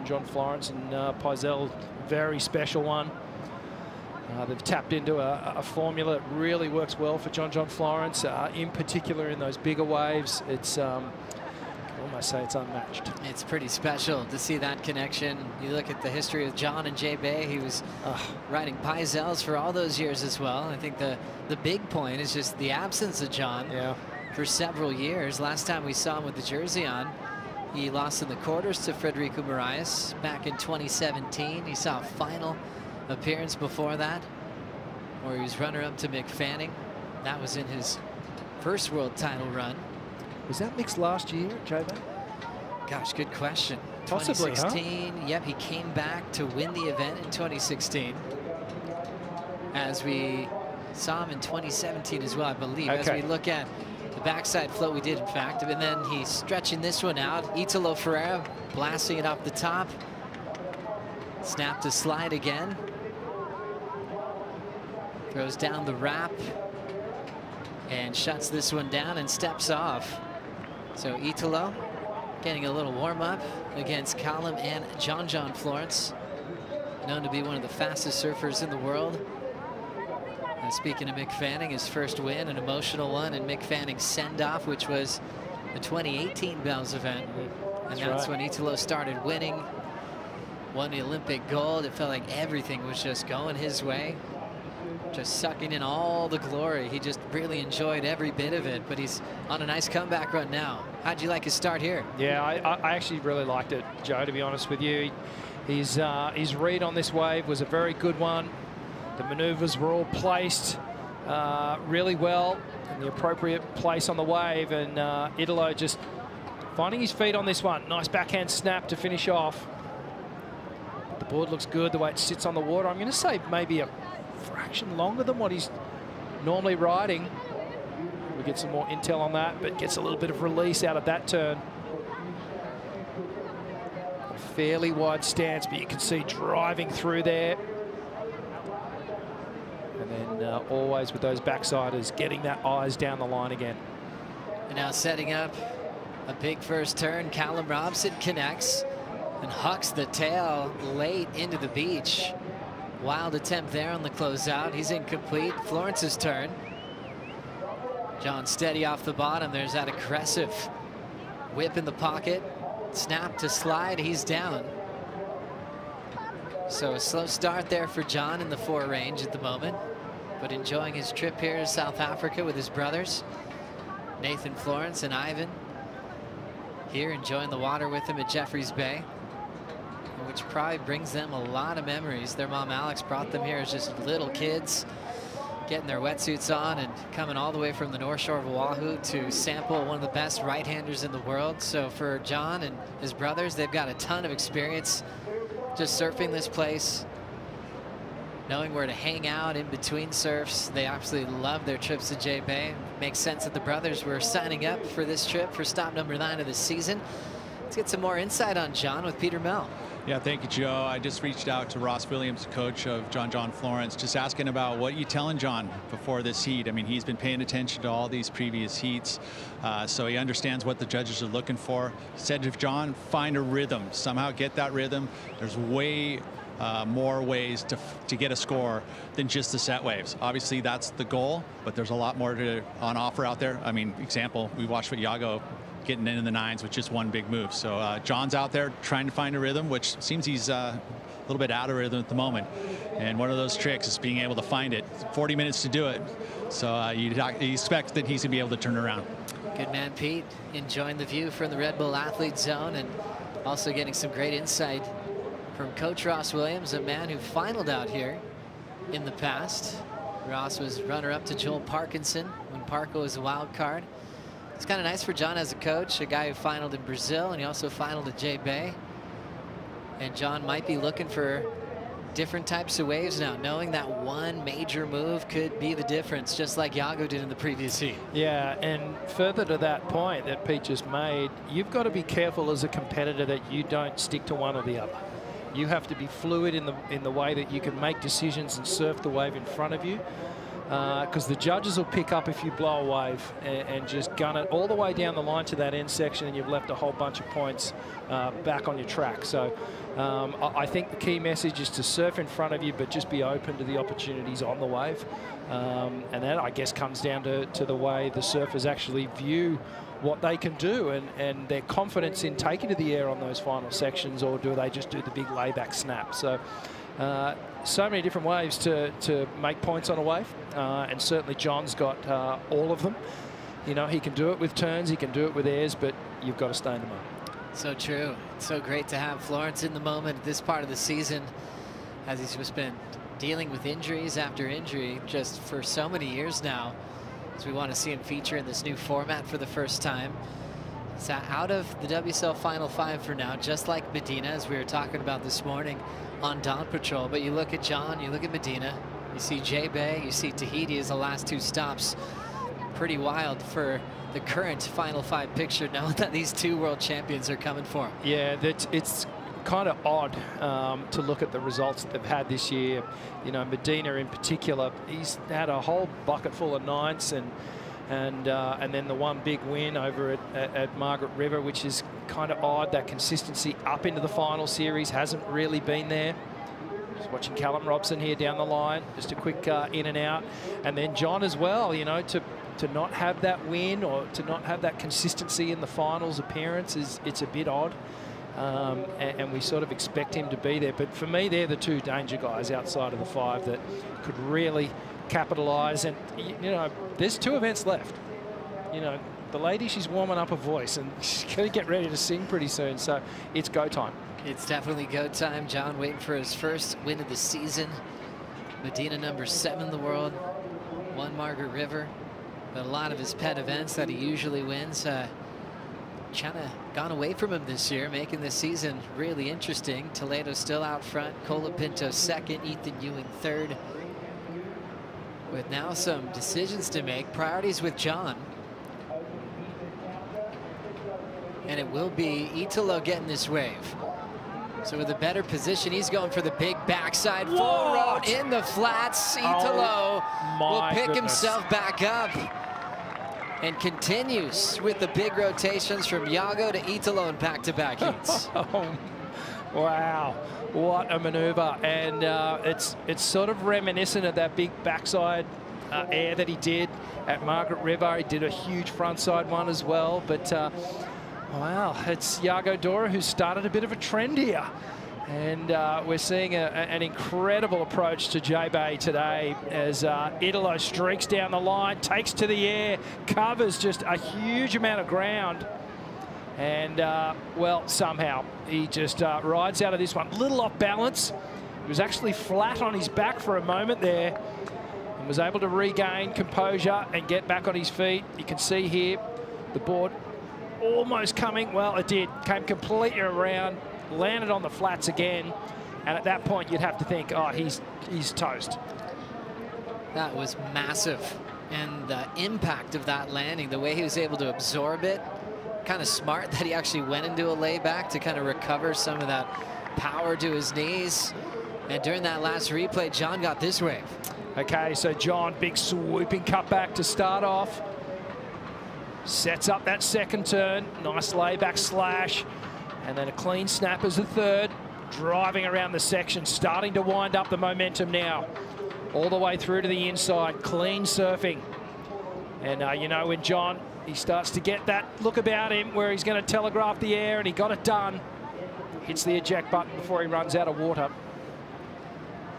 John Florence and Peisel, very special one. They've tapped into a formula that really works well for John Florence, in particular in those bigger waves. It's I can almost say it's unmatched. It's pretty special to see that connection. You look at the history of John and Jay Bay. He was riding Peisels for all those years as well. I think the big point is just the absence of John for several years. Last time we saw him with the jersey on, he lost in the quarters to Frederico Moraes back in 2017. He saw a final appearance before that where he was runner-up to Mick Fanning. That was in his first world title run. Was that Mick's last year, J-Bay? Gosh, good question. Possibly, 2016, huh? Yep, he came back to win the event in 2016. As we saw him in 2017 as well, I believe. Okay. As we look at the backside float, we did, in fact. And then he's stretching this one out. Italo Ferreira blasting it off the top. Snap to slide again. Throws down the wrap and shuts this one down and steps off. So Italo getting a little warm up against Callum and John Florence, known to be one of the fastest surfers in the world. And speaking of Mick Fanning, his first win, an emotional one, and Mick Fanning's send-off, which was the 2018 Bells event. And that's when Italo started winning, won the Olympic gold. It felt like everything was just going his way, just sucking in all the glory. He just really enjoyed every bit of it, but he's on a nice comeback run now. How'd you like his start here? Yeah, I actually really liked it, Joe, to be honest with you. His read on this wave was a very good one. The maneuvers were all placed really well in the appropriate place on the wave, and Italo just finding his feet on this one. Nice backhand snap to finish off. The board looks good the way it sits on the water. I'm going to say maybe a fraction longer than what he's normally riding. We get some more intel on that, but gets a little bit of release out of that turn. A fairly wide stance, but you can see driving through there. And then always with those backsiders, getting that eyes down the line again. And now setting up a big first turn. Callum Robson connects and hucks the tail late into the beach. Wild attempt there on the closeout. He's incomplete. Florence's turn. John steady off the bottom. There's that aggressive whip in the pocket. Snap to slide. He's down. So a slow start there for John in the 4 range at the moment, but enjoying his trip here to South Africa with his brothers, Nathan Florence and Ivan, here enjoying the water with him at Jeffreys Bay, which which probably brings them a lot of memories. Their mom, Alex, brought them here as just little kids, getting their wetsuits on and coming all the way from the North Shore of Oahu to sample one of the best right-handers in the world. So for John and his brothers, they've got a ton of experience just surfing this place, knowing where to hang out in between surfs. They absolutely love their trips to J-Bay. Makes sense that the brothers were signing up for this trip for stop number 9 of the season. Let's get some more insight on John with Peter Mel. Yeah, thank you, Joe. I just reached out to Ross Williams, coach of John Florence, just asking about what you telling John before this heat. I mean, he's been paying attention to all these previous heats, so he understands what the judges are looking for. He said, if John, find a rhythm, somehow get that rhythm. There's way more ways to get a score than just the set waves. Obviously, that's the goal, but there's a lot more on offer out there. I mean, example, we watched what Yago getting in the 9s with just one big move. So John's out there trying to find a rhythm, which seems he's a little bit out of rhythm at the moment. And one of those tricks is being able to find it. 40 minutes to do it. So you expect that he's going to be able to turn around. Good man, Pete. Enjoying the view from the Red Bull Athlete Zone and also getting some great insight from Coach Ross Williams, a man who finaled out here in the past. Ross was runner-up to Joel Parkinson when Parko was a wild card. It's kind of nice for John as a coach, a guy who finaled in Brazil, and he also finaled at J-Bay. And John might be looking for different types of waves now, knowing that one major move could be the difference, just like Yago did in the previous heat. Yeah, and further to that point that Pete just made, you've got to be careful as a competitor that you don't stick to one or the other. You have to be fluid in the way that you can make decisions and surf the wave in front of you. Because the judges will pick up if you blow a wave and just gun it all the way down the line to that end section, and you've left a whole bunch of points back on your track. So I think the key message is to surf in front of you, but just be open to the opportunities on the wave. And that, I guess, comes down to the way the surfers actually view what they can do and their confidence in taking to the air on those final sections, or do they just do the big layback snap? So so many different ways to make points on a wave, and certainly John's got all of them. You know, he can do it with turns, he can do it with airs, but you've got to stay in the moment. So true. It's so great to have Florence in the moment at this part of the season, as he's just been dealing with injuries after injury just for so many years now. So we want to see him feature in this new format for the first time. He's out of the WSL Final 5 for now, just like Medina, as we were talking about this morning on Dawn Patrol. But you look at John, you look at Medina, you see J-Bay, you see Tahiti as the last 2 stops. Pretty wild for the current Final 5 picture, knowing that these 2 world champions are coming for him. Yeah, it's kind of odd to look at the results that they've had this year. You know, Medina in particular, he's had a whole bucket full of 9s, and then the one big win over at Margaret River, which is kind of odd. That consistency up into the final series hasn't really been there. Just watching Callum Robson here down the line, just a quick in and out. And then John as well, you know, to not have that win or to not have that consistency in the finals appearance it's a bit odd. And we sort of expect him to be there. But for me, they're the 2 danger guys outside of the 5 that could really capitalize. And, you know, there's 2 events left. You know, the lady, she's warming up her voice and she's going to get ready to sing pretty soon. So it's go time. It's definitely go time. John waiting for his first win of the season. Medina number 7 in the world. 1 Margaret River. But a lot of his pet events that he usually wins kind of gone away from him this year, making this season really interesting. Toledo still out front, Colapinto 2nd, Ethan Ewing 3rd. With now some decisions to make, priorities with John. And it will be Italo getting this wave. So with a better position, he's going for the big backside full roll in the flats. Italo will pick himself back up and continues with the big rotations from Yago to Italo in back-to-back heats. Wow, what a maneuver. And it's sort of reminiscent of that big backside air that he did at Margaret River. He did a huge frontside one as well. But wow, it's Yago Dora who started a bit of a trend here. And we're seeing an incredible approach to J-Bay today as Italo streaks down the line, takes to the air, covers just a huge amount of ground. And, well, somehow he just rides out of this one. Little off balance. He was actually flat on his back for a moment there and was able to regain composure and get back on his feet. You can see here the board almost coming. Well, it did. Came completely around, landed on the flats again. And at that point, you'd have to think, oh, he's toast. That was massive. And the impact of that landing, the way he was able to absorb it, kind of smart that he actually went into a layback to kind of recover some of that power to his knees. And during that last replay, John got this wave. Okay, so John, big swooping cutback to start off. Sets up that second turn. Nice layback slash. And then a clean snap as the third. Driving around the section, starting to wind up the momentum now. All the way through to the inside. Clean surfing. And you know, when John, he starts to get that look about him where he's going to telegraph the air, and he got it done. Hits the eject button before he runs out of water.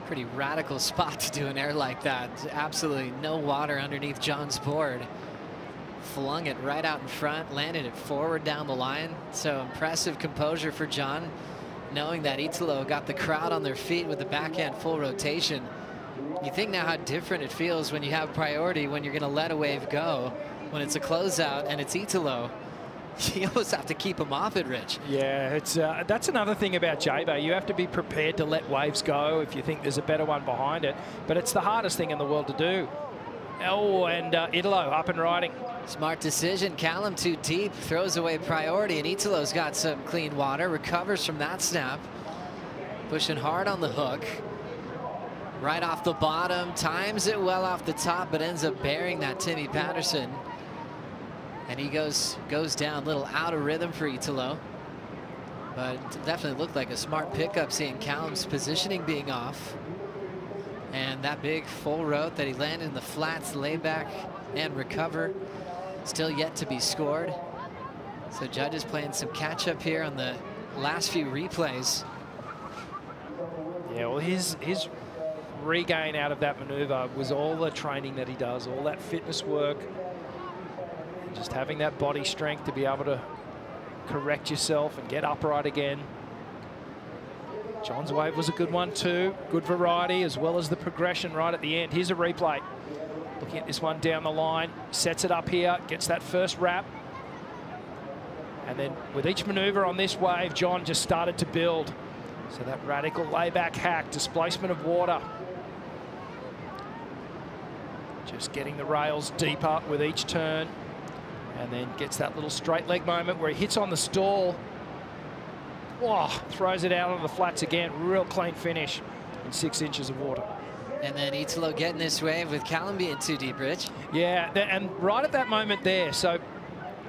Pretty radical spot to do an air like that. Absolutely no water underneath John's board. Flung it right out in front, landed it forward down the line. So impressive composure for John, knowing that Italo got the crowd on their feet with the backhand full rotation. You think now how different it feels when you have priority, when you're going to let a wave go. When it's a closeout and it's Italo, you almost have to keep him off it, Rich. Yeah, it's that's another thing about J-Bay. You have to be prepared to let waves go if you think there's a better one behind it. But it's the hardest thing in the world to do. Oh, and Italo up and riding. Smart decision. Callum too deep, throws away priority, and Italo's got some clean water, recovers from that snap. Pushing hard on the hook. Right off the bottom, times it well off the top, but ends up burying that Timmy Patterson. And he goes down, a little out of rhythm for Italo. But it definitely looked like a smart pickup, seeing Callum's positioning being off. And that big full rote that he landed in the flats, layback and recover, still yet to be scored. So judges playing some catch up here on the last few replays. Yeah, well, his regain out of that maneuver was all the training that he does, all that fitness work, and just having that body strength to be able to correct yourself and get upright again. John's wave was a good one too. Good variety as well as the progression right at the end. Here's a replay. Looking at this one down the line. Sets it up here. Gets that first wrap. And then with each maneuver on this wave, John just started to build. So that radical layback hack, displacement of water. Just getting the rails deeper with each turn. And then gets that little straight leg moment where he hits on the stall. Whoa, throws it out on the flats again. Real clean finish in 6 inches of water. And then Italo getting this wave with Callum being too deep, Rich. Yeah, and right at that moment there, so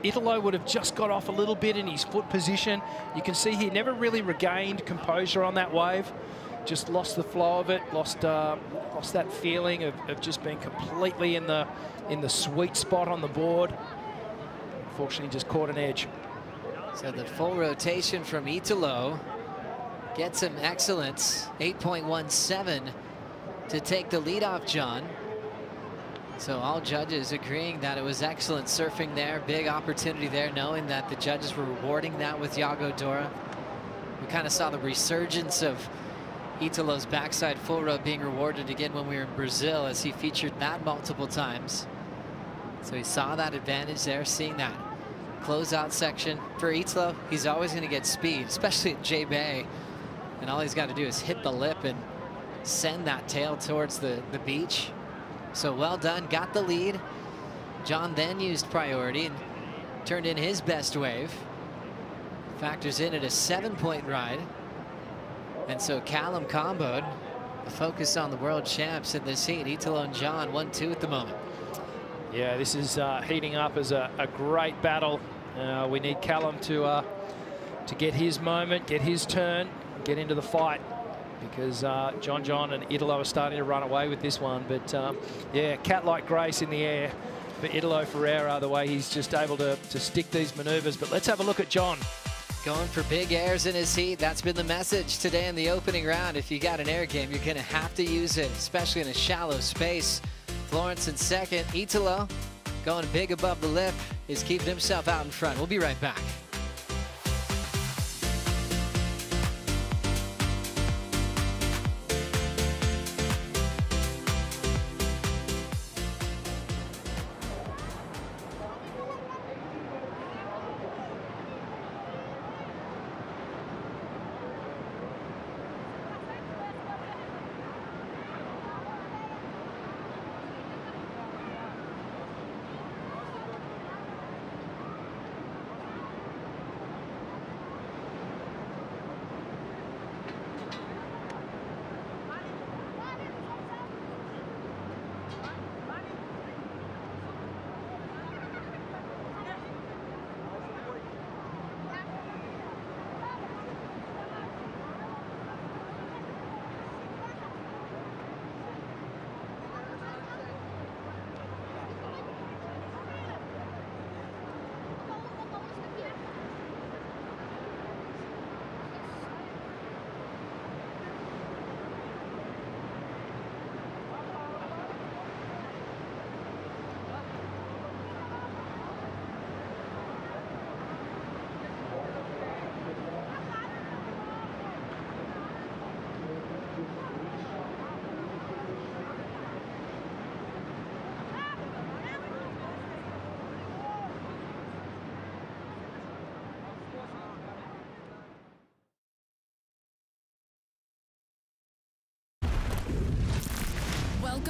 Italo would have just got off a little bit in his foot position. You can see he never really regained composure on that wave. Just lost the flow of it, lost that feeling of just being completely in the sweet spot on the board. Unfortunately, just caught an edge. So the full rotation from Italo gets him excellence, 8.17 to take the lead off John. So all judges agreeing that it was excellent surfing there, big opportunity there, knowing that the judges were rewarding that with Yago Dora. We kind of saw the resurgence of Italo's backside full row being rewarded again when we were in Brazil, as he featured that multiple times. So he saw that advantage there, seeing that closeout section. For Italo, he's always going to get speed, especially at J-Bay. And all he's got to do is hit the lip and send that tail towards the beach. So well done, got the lead. John then used priority and turned in his best wave. Factors in at a 7-point ride. And so Callum comboed. The focus on the world champs in this heat. Italo and John 1-2 at the moment. Yeah, this is heating up as a great battle. We need Callum to get his moment, get his turn, get into the fight, because John and Italo are starting to run away with this one. But yeah, cat-like grace in the air for Italo Ferreira, the way he's just able to stick these maneuvers. But let's have a look at John. Going for big airs in his heat. That's been the message today in the opening round. If you got an air game, you're going to have to use it, especially in a shallow space. Florence in second. Italo going big above the lip is keeping himself out in front. We'll be right back.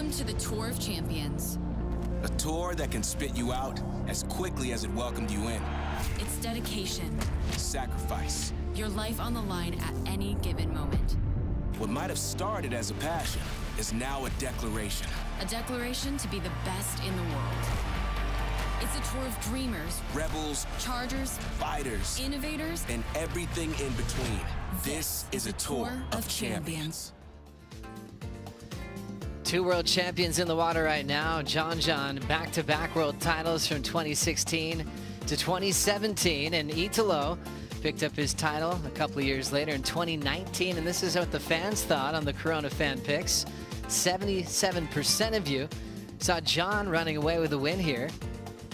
Welcome to the Tour of Champions. A tour that can spit you out as quickly as it welcomed you in. It's dedication. Sacrifice. Your life on the line at any given moment. What might have started as a passion is now a declaration. A declaration to be the best in the world. It's a tour of dreamers, rebels, chargers, fighters, innovators, and everything in between. This is a tour of champions. 2 world champions in the water right now. John back-to-back world titles from 2016 to 2017, and Italo picked up his title a couple of years later in 2019, and this is what the fans thought on the Corona fan picks. 77% of you saw John running away with a win here.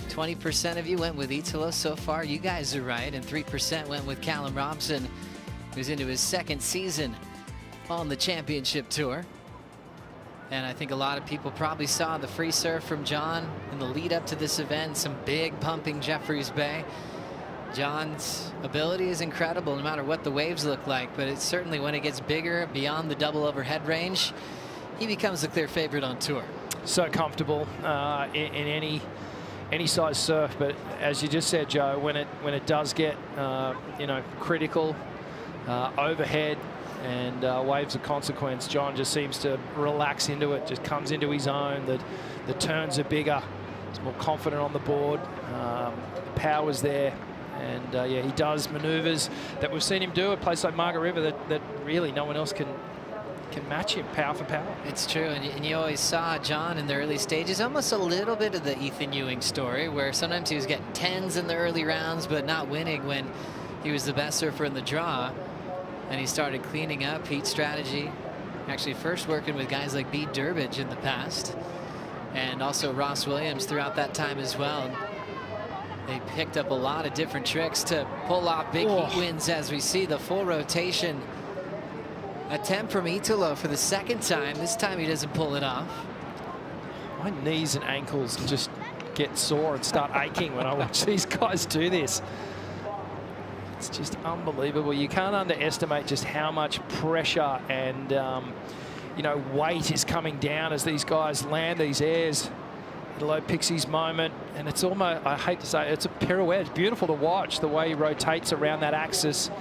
20% of you went with Italo so far. You guys are right, and 3% went with Callum Robson, who's into his 2nd season on the championship tour. And I think a lot of people probably saw the free surf from John in the lead up to this event, some big pumping Jeffreys Bay. John's ability is incredible no matter what the waves look like, but it's certainly when it gets bigger beyond the double overhead range, he becomes the clear favorite on tour. So comfortable in any size surf, but as you just said, Joe, when it does get you know, critical overhead and waves of consequence, John just seems to relax into it, just comes into his own. The turns are bigger, he's more confident on the board, the power's there, and yeah, he does maneuvers that we've seen him do at a place like Margaret River that really no one else can match him, power for power. It's true, and you always saw John in the early stages, almost a little bit of the Ethan Ewing story, where sometimes he was getting 10s in the early rounds, but not winning when he was the best surfer in the draw. And he started cleaning up heat strategy, actually first working with guys like Bede Durbridge in the past, and also Ross Williams throughout that time as well. They picked up a lot of different tricks to pull off big heat wins, as we see the full rotation attempt from Italo for the 2nd time. This time he doesn't pull it off. My knees and ankles just get sore and start aching when I watch these guys do this. It's just unbelievable. You can't underestimate just how much pressure and you know, weight is coming down as these guys land these airs. Italo picks his moment, and it's almost, I hate to say it, it's a pirouette. It's beautiful to watch the way he rotates around that axis.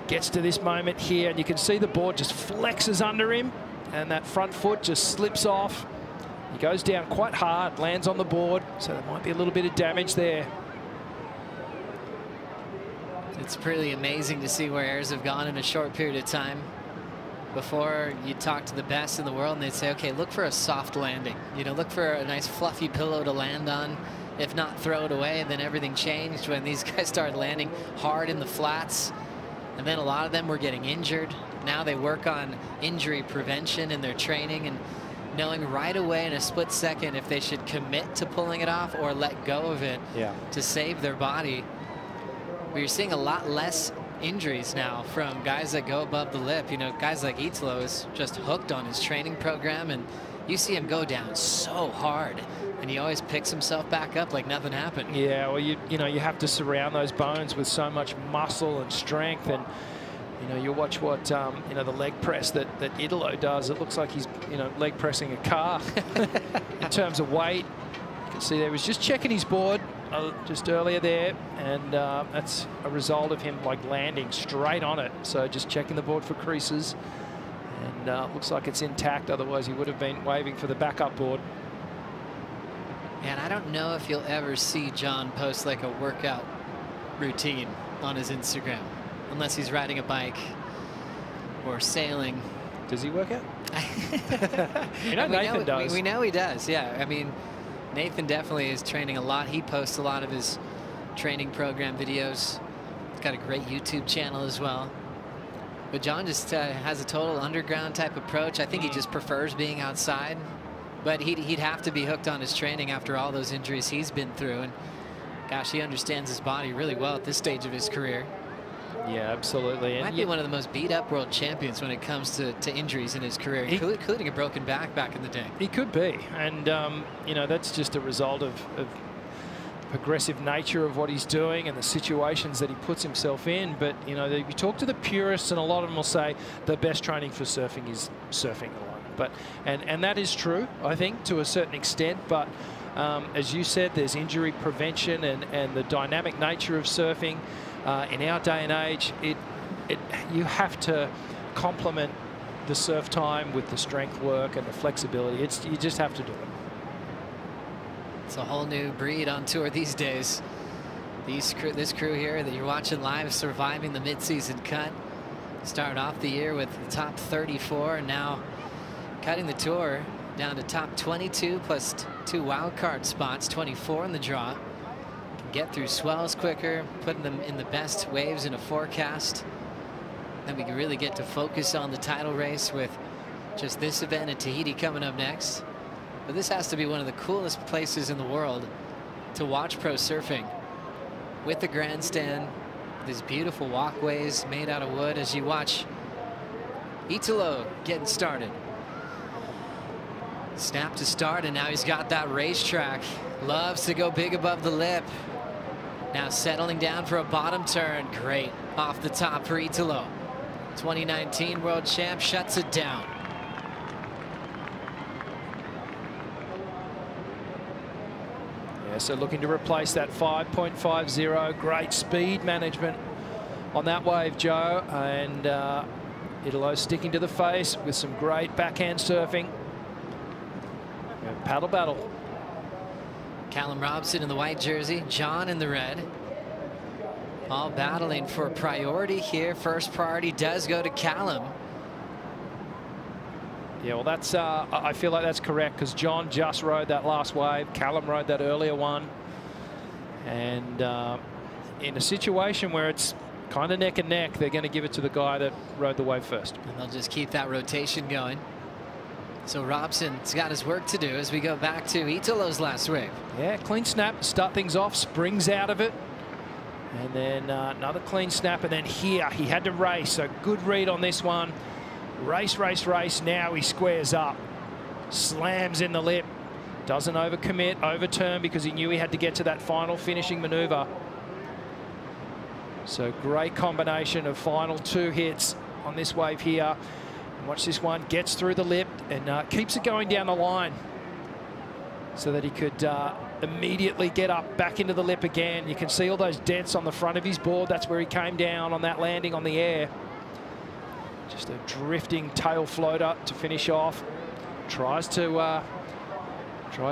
Gets to this moment here, and you can see the board just flexes under him, and that front foot just slips off. He goes down quite hard, lands on the board, so there might be a little bit of damage there. It's pretty amazing to see where airs have gone in a short period of time. Before, you talk to the best in the world and they'd say, okay, look for a soft landing. You know, look for a nice fluffy pillow to land on. If not, throw it away. And then everything changed when these guys started landing hard in the flats. And then a lot of them were getting injured. Now they work on injury prevention in their training and knowing right away in a split second if they should commit to pulling it off or let go of it to save their body. We're seeing a lot less injuries now from guys that go above the lip. You know, guys like Italo is just hooked on his training program, and you see him go down so hard, and he always picks himself back up like nothing happened. Yeah, well, you know, you have to surround those bones with so much muscle and strength, and you know, you watch what you know, the leg press that Italo does. It looks like he's, you know, leg pressing a car in terms of weight. You can see there he was just checking his board just earlier there, and that's a result of him like landing straight on it. So just checking the board for creases, and looks like it's intact, otherwise he would have been waving for the backup board. And I don't know if you'll ever see John post like a workout routine on his Instagram, unless he's riding a bike or sailing. Does he work out? You know, Nathan does. We know he does, yeah. I mean, Nathan definitely is training a lot. He posts a lot of his training program videos. He's got a great YouTube channel as well. But John just has a total underground type approach. I think he just prefers being outside. But he'd have to be hooked on his training after all those injuries he's been through. And gosh, he understands his body really well at this stage of his career. Yeah, absolutely. Might be one of the most beat-up world champions when it comes to injuries in his career, including a broken back in the day. He could be, and you know, that's just a result of aggressive nature of what he's doing and the situations that he puts himself in. But you know, you talk to the purists, and a lot of them will say the best training for surfing is surfing alone. But and that is true, I think, to a certain extent. But as you said, there's injury prevention and the dynamic nature of surfing. In our day and age, you have to complement the surf time with the strength work and the flexibility. You just have to do it. It's a whole new breed on tour these days. This crew here that you're watching live, surviving the midseason cut. Started off the year with the top 34, and now cutting the tour down to top 22 plus 2 wild card spots, 24 in the draw. Can get through swells quicker, putting them in the best waves in a forecast. Then we can really get to focus on the title race with just this event in Tahiti coming up next. But this has to be one of the coolest places in the world to watch pro surfing, with the grandstand, these beautiful walkways made out of wood as you watch Italo getting started. Snap to start, and now he's got that racetrack. Loves to go big above the lip. Now settling down for a bottom turn. Great off the top for Italo. 2019 world champ shuts it down. Yeah, so looking to replace that 5.50. Great speed management on that wave, Joe. And Italo sticking to the face with some great backhand surfing. Paddle battle. Callum Robson in the white jersey, John in the red. All battling for priority here. First priority does go to Callum. Yeah, well, that's I feel like that's correct, because John just rode that last wave. Callum rode that earlier one. And in a situation where it's kind of neck and neck, they're going to give it to the guy that rode the wave first. And they'll just keep that rotation going. So Robson's got his work to do as we go back to Italo's last wave. Yeah, clean snap, start things off, springs out of it. And then another clean snap, and then here he had to race. So good read on this one. Race, race, race. Now he squares up. Slams in the lip. Doesn't overcommit, overturn, because he knew he had to get to that final finishing maneuver. So great combination of final 2 hits on this wave here. And watch this one, gets through the lip and keeps it going down the line so that he could immediately get up back into the lip again. You can see all those dents on the front of his board. That's where he came down on that landing on the air. Just a drifting tail floater to finish off. Tries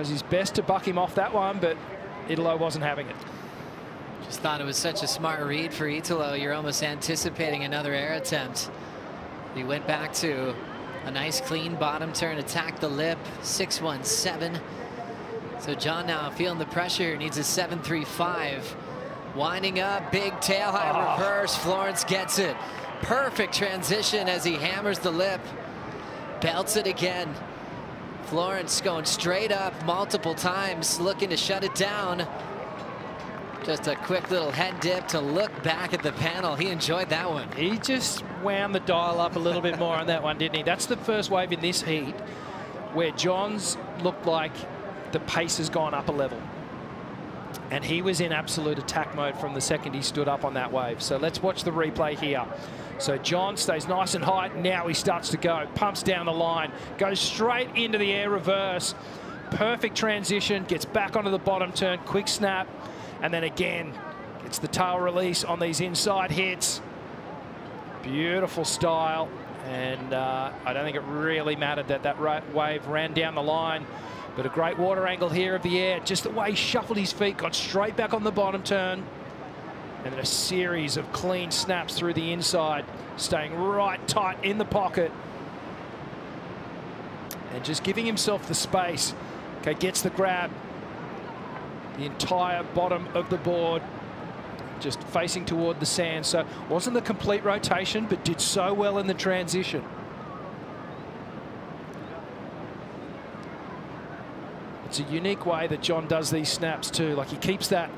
his best to buck him off that one, but Italo wasn't having it. Just thought it was such a smart read for Italo. You're almost anticipating another air attempt. He went back to a nice clean bottom turn, attacked the lip, 617. So John now feeling the pressure, needs a 735. Winding up, big tail high reverse. Florence gets it. Perfect transition as he hammers the lip. Belts it again. Florence going straight up multiple times, looking to shut it down. Just a quick little head dip to look back at the panel. He enjoyed that one. He just wound the dial up a little bit more on that one, didn't he? That's the first wave in this heat where John's looked like the pace has gone up a level. And he was in absolute attack mode from the second he stood up on that wave. So let's watch the replay here. So John stays nice and high. Now he starts to go. Pumps down the line. Goes straight into the air reverse. Perfect transition. Gets back onto the bottom turn. Quick snap. And then again, gets the tail release on these inside hits. Beautiful style. And I don't think it really mattered that that wave ran down the line. But a great water angle here of the air. Just the way he shuffled his feet, got straight back on the bottom turn. And then a series of clean snaps through the inside, staying right tight in the pocket. And just giving himself the space. Okay, gets the grab. The entire bottom of the board just facing toward the sand. So wasn't the complete rotation, but did so well in the transition. It's a unique way that John does these snaps too. Like he keeps the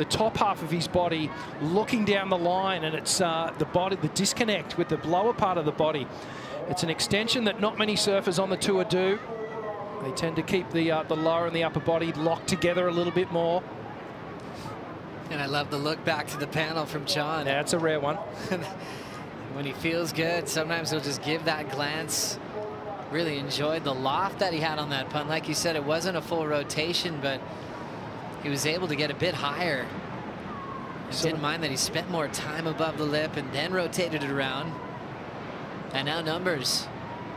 top half of his body looking down the line, and it's the disconnect with the lower part of the body. It's an extension that not many surfers on the tour do. They tend to keep the lower and the upper body locked together a little bit more. And I love the look back to the panel from John. Yeah, it's a rare one. When he feels good, sometimes he'll just give that glance Really enjoyed the loft that he had on that punt. Like you said, it wasn't a full rotation, but he was able to get a bit higher. Didn't mind that he spent more time above the lip and then rotated it around. And now numbers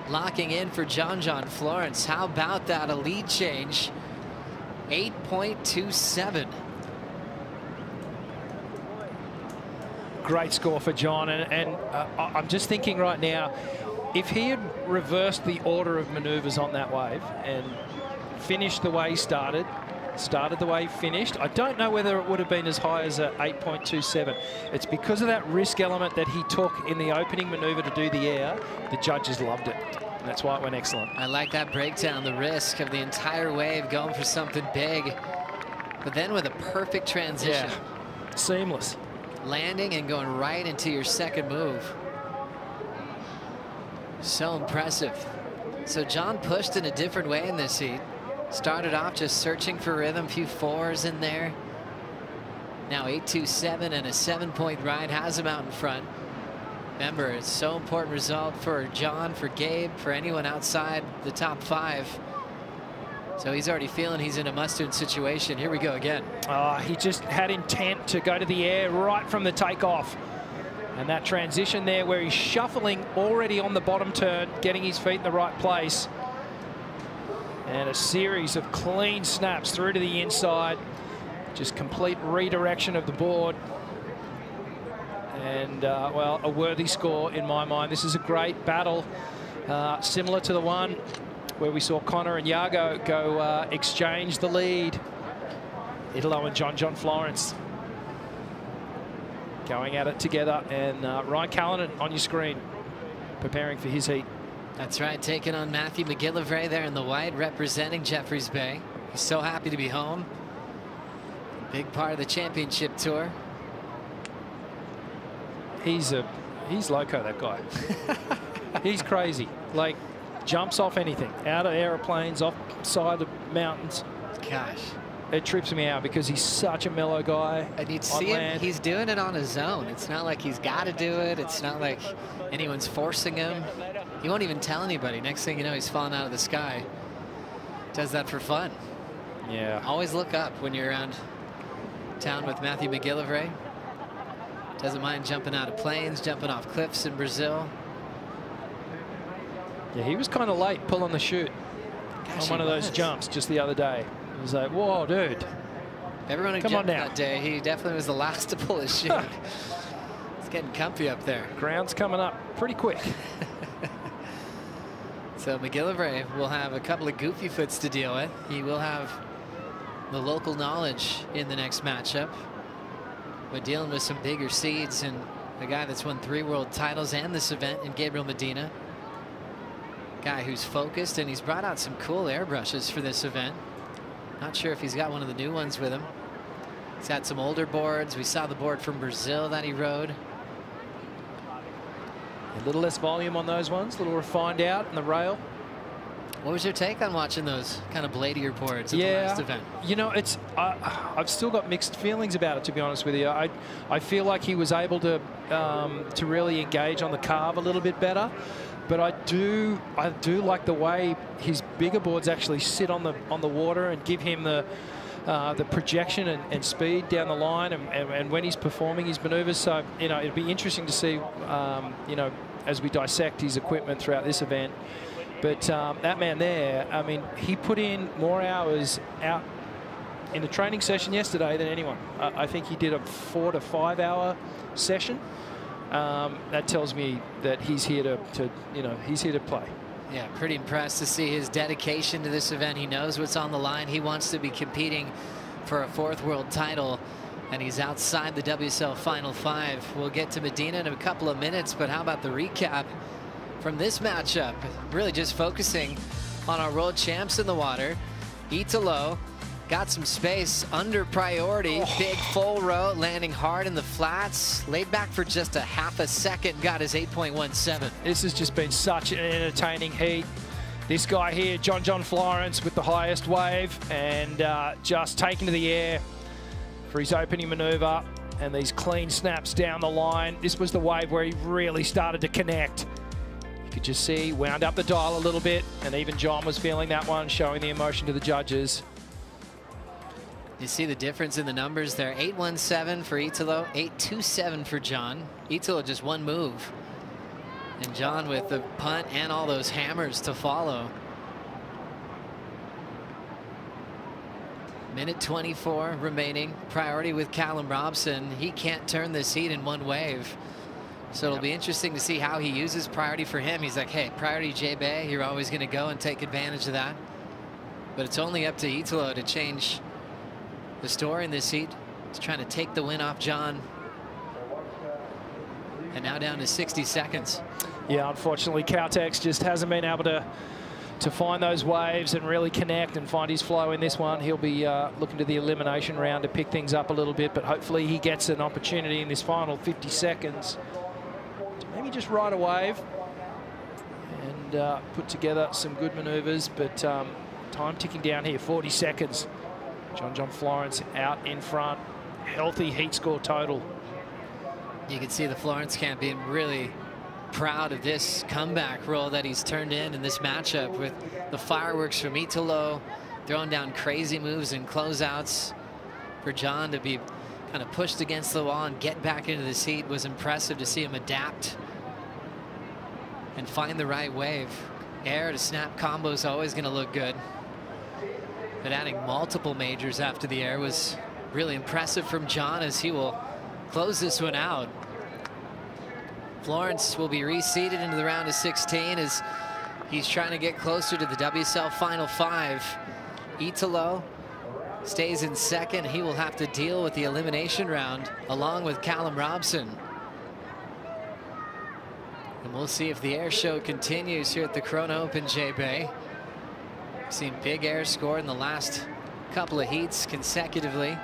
locking in for John Florence. How about that? A lead change. 8.27. Great score for John. And I'm just thinking right now, if he had reversed the order of maneuvers on that wave and finished the way he started the way he finished, I don't know whether it would have been as high as a 8.27. It's because of that risk element that he took in the opening maneuver to do the air. The judges loved it. And that's why it went excellent. I like that breakdown, the risk of the entire wave going for something big, but then with a perfect transition. Yeah. Seamless. Landing and going right into your second move. So impressive. So John pushed in a different way in this heat. Started off just searching for rhythm, few fours in there. Now 8.27 and a 7-point ride has him out in front. Remember, it's so important result for John, for Gabe, for anyone outside the top 5. So he's already feeling he's in a must-win situation. Here we go again. He just had intent to go to the air right from the takeoff. And that transition there where he's shuffling already on the bottom turn, getting his feet in the right place. And a series of clean snaps through to the inside. Just complete redirection of the board. And, well, a worthy score in my mind. This is a great battle, similar to the one where we saw Connor and Iago go exchange the lead. Italo and John Florence going at it together. And Ryan Callanan on your screen, preparing for his heat. That's right, taking on Matthew McGillivray there in the white, representing Jeffreys Bay. He's so happy to be home. Big part of the championship tour. He's loco, that guy. He's crazy. Like, jumps off anything, out of aeroplanes, off side of mountains. Gosh. It trips me out because he's such a mellow guy. And you'd see him, he's doing it on his own. It's not like he's got to do it. It's not like anyone's forcing him. He won't even tell anybody. Next thing you know, he's falling out of the sky. Does that for fun. Yeah. Always look up when you're around town with Matthew McGillivray. Doesn't mind jumping out of planes, jumping off cliffs in Brazil. Yeah, he was kind of late pulling the chute on one of those jumps just the other day. It was like, whoa, dude. Everyone who jumped that day, he definitely was the last to pull his chute. It's getting comfy up there. Ground's coming up pretty quick. So McGillivray will have a couple of goofy foots to deal with. He will have the local knowledge in the next matchup. But dealing with some bigger seeds and a guy that's won 3 world titles and this event in Gabriel Medina. Guy who's focused, and he's brought out some cool airbrushes for this event. Not sure if he's got one of the new ones with him. He's had some older boards. We saw the board from Brazil that he rode. A little less volume on those ones, a little refined out in the rail. What was your take on watching those kind of bladier boards at the last event? You know, it's I've still got mixed feelings about it, to be honest with you. I feel like he was able to really engage on the carve a little bit better. But I do like the way his bigger boards actually sit on the water and give him the projection and speed down the line and when he's performing his maneuvers. So, you know, it'd be interesting to see, you know, as we dissect his equipment throughout this event. But that man there, I mean, he put in more hours out in the training session yesterday than anyone. I think he did a 4 to 5 hour session. That tells me that he's here to you know, he's here to play. Yeah, pretty impressed to see his dedication to this event. He knows what's on the line. He wants to be competing for a 4th world title, and he's outside the WSL Final 5. We'll get to Medina in a couple of minutes, but how about the recap from this matchup? Really just focusing on our world champs in the water. Italo got some space under priority. Big full row, landing hard in the flats. Laid back for just a half a second, got his 8.17. This has just been such an entertaining heat. This guy here, John Florence, with the highest wave, and just taking to the air for his opening maneuver, and these clean snaps down the line. This was the wave where he really started to connect. You could just see, wound up the dial a little bit, and even John was feeling that one, showing the emotion to the judges. You see the difference in the numbers there. 8-1-7 for Italo, 8-2-7 for John. Italo just one move. And John with the punt and all those hammers to follow. Minute 24 remaining. Priority with Callum Robson. He can't turn this heat in one wave. So it'll be interesting to see how he uses priority for him. He's like, hey, priority J-Bay, you're always going to go and take advantage of that. But it's only up to Italo to change the story in this heat. He's trying to take the win off John. And now down to 60 seconds. Yeah, unfortunately, Caltex just hasn't been able to find those waves and really connect and find his flow in this one. He'll be looking to the elimination round to pick things up a little bit, but hopefully he gets an opportunity in this final 50 seconds to maybe just ride a wave and put together some good maneuvers. But time ticking down here, 40 seconds. John Florence out in front. Healthy heat score total. You can see the Florence camp being really proud of this comeback role that he's turned in this matchup, with the fireworks from Italo, throwing down crazy moves and closeouts. For John to be kind of pushed against the wall and get back into the seat was impressive to see him adapt and find the right wave. Air to snap combo is always going to look good, but adding multiple majors after the air was really impressive from John, as he will close this one out. Florence will be reseeded into the round of 16 as he's trying to get closer to the WSL Final 5. Italo stays in second. He will have to deal with the elimination round along with Callum Robson. And we'll see if the air show continues here at the Corona Open J-Bay. We've seen big air scored in the last couple of heats consecutively.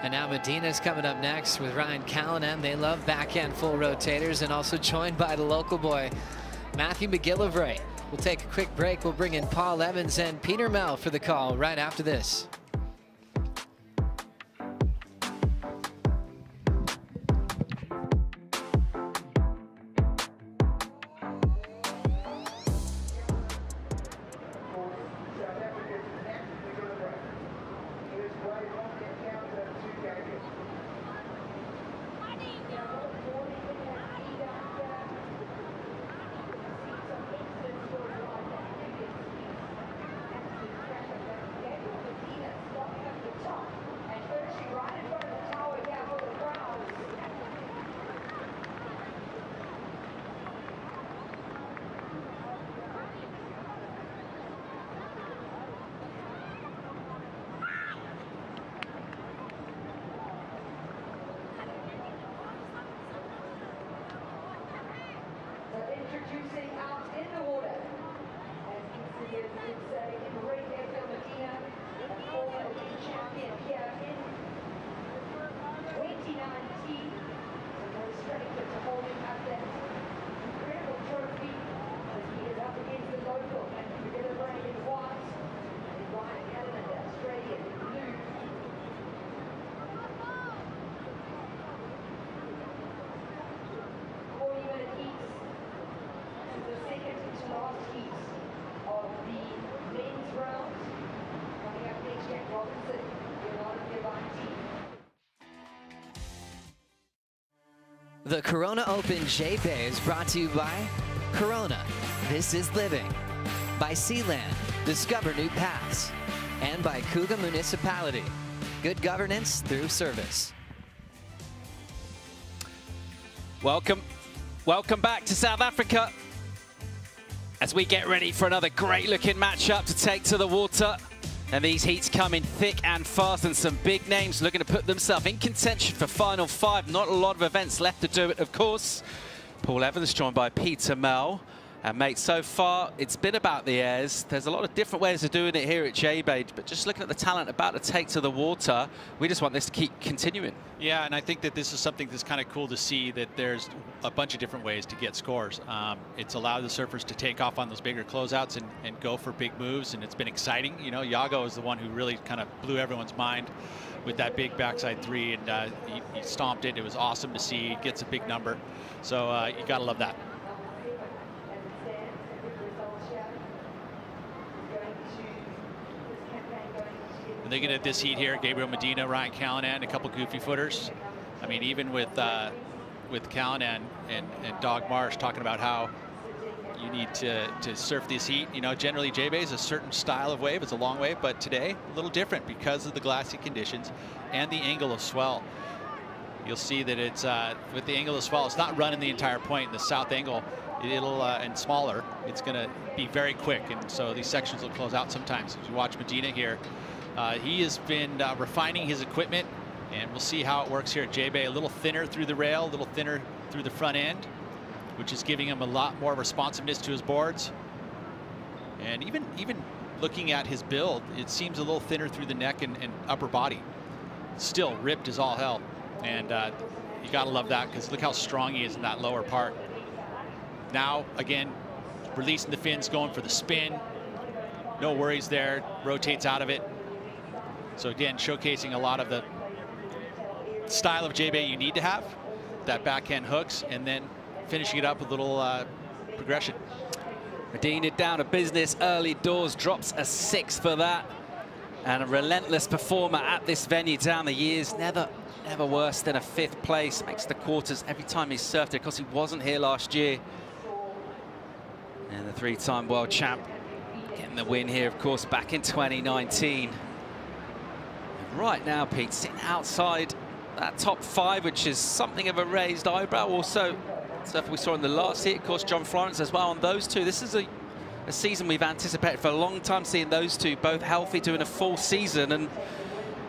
And now Medina's coming up next with Ryan Callanan. They love backhand full rotators, and also joined by the local boy, Matthew McGillivray. We'll take a quick break. We'll bring in Paul Evans and Peter Mel for the call right after this. Introducing out in the water. As you can see, it's a great WSL Medina, a former Olympic champion here in 2019. And no stranger to holding up that incredible trophy as he is up against the local and McGillivray in white and Ryan Callanan, the Australian, in blue. The second to last heat of the men's round. Coming up next, Jack Robinson, the team. The Corona Open J-Bay is brought to you by Corona, This is Living, by Sealand, Discover New Paths, and by Cougar Municipality, good governance through service. Welcome back to South Africa as we get ready for another great looking matchup to take to the water. And these heats come in thick and fast, and some big names looking to put themselves in contention for Final 5. Not a lot of events left to do it, of course. Paul Evans joined by Peter Mel. And mate, so far it's been about the airs. There's a lot of different ways of doing it here at J-Bay, but just looking at the talent about to take to the water, we just want this to keep continuing. Yeah, and I think that this is something that's kind of cool to see, that there's a bunch of different ways to get scores. It's allowed the surfers to take off on those bigger closeouts and go for big moves, and it's been exciting. You know, Yago is the one who really kind of blew everyone's mind with that big backside three, and he stomped it. It was awesome to see. He gets a big number, so you got to love that. Looking at this heat here, Gabriel Medina, Ryan Callanan, a couple goofy footers. I mean, even with Callanan and Dog Marsh talking about how you need to surf this heat. You know, generally J-Bay is a certain style of wave. It's a long wave, but today a little different because of the glassy conditions and the angle of swell. You'll see that it's with the angle of swell, it's not running the entire point. The south angle, it'll and smaller, it's going to be very quick, and so these sections will close out sometimes. As you watch Medina here, he has been refining his equipment, and we'll see how it works here at J-Bay. A little thinner through the rail, a little thinner through the front end, which is giving him a lot more responsiveness to his boards. And even looking at his build, it seems a little thinner through the neck and upper body. Still ripped as all hell. And you gotta love that, because look how strong he is in that lower part. Now, again, releasing the fins, going for the spin. No worries there, rotates out of it. So again, showcasing a lot of the style of J-Bay you need to have, that backhand hooks, and then finishing it up with a little progression. Medina down to business early doors, drops a 6 for that. And a relentless performer at this venue down the years, never worse than a 5th place. Makes the quarters every time he's surfed it, because he wasn't here last year. And the 3-time world champ getting the win here, of course, back in 2019. And right now, Pete, sitting outside that top 5, which is something of a raised eyebrow. Also, stuff we saw in the last heat, of course, John Florence as well on those two. This is a season we've anticipated for a long time, seeing those two both healthy, doing a full season. And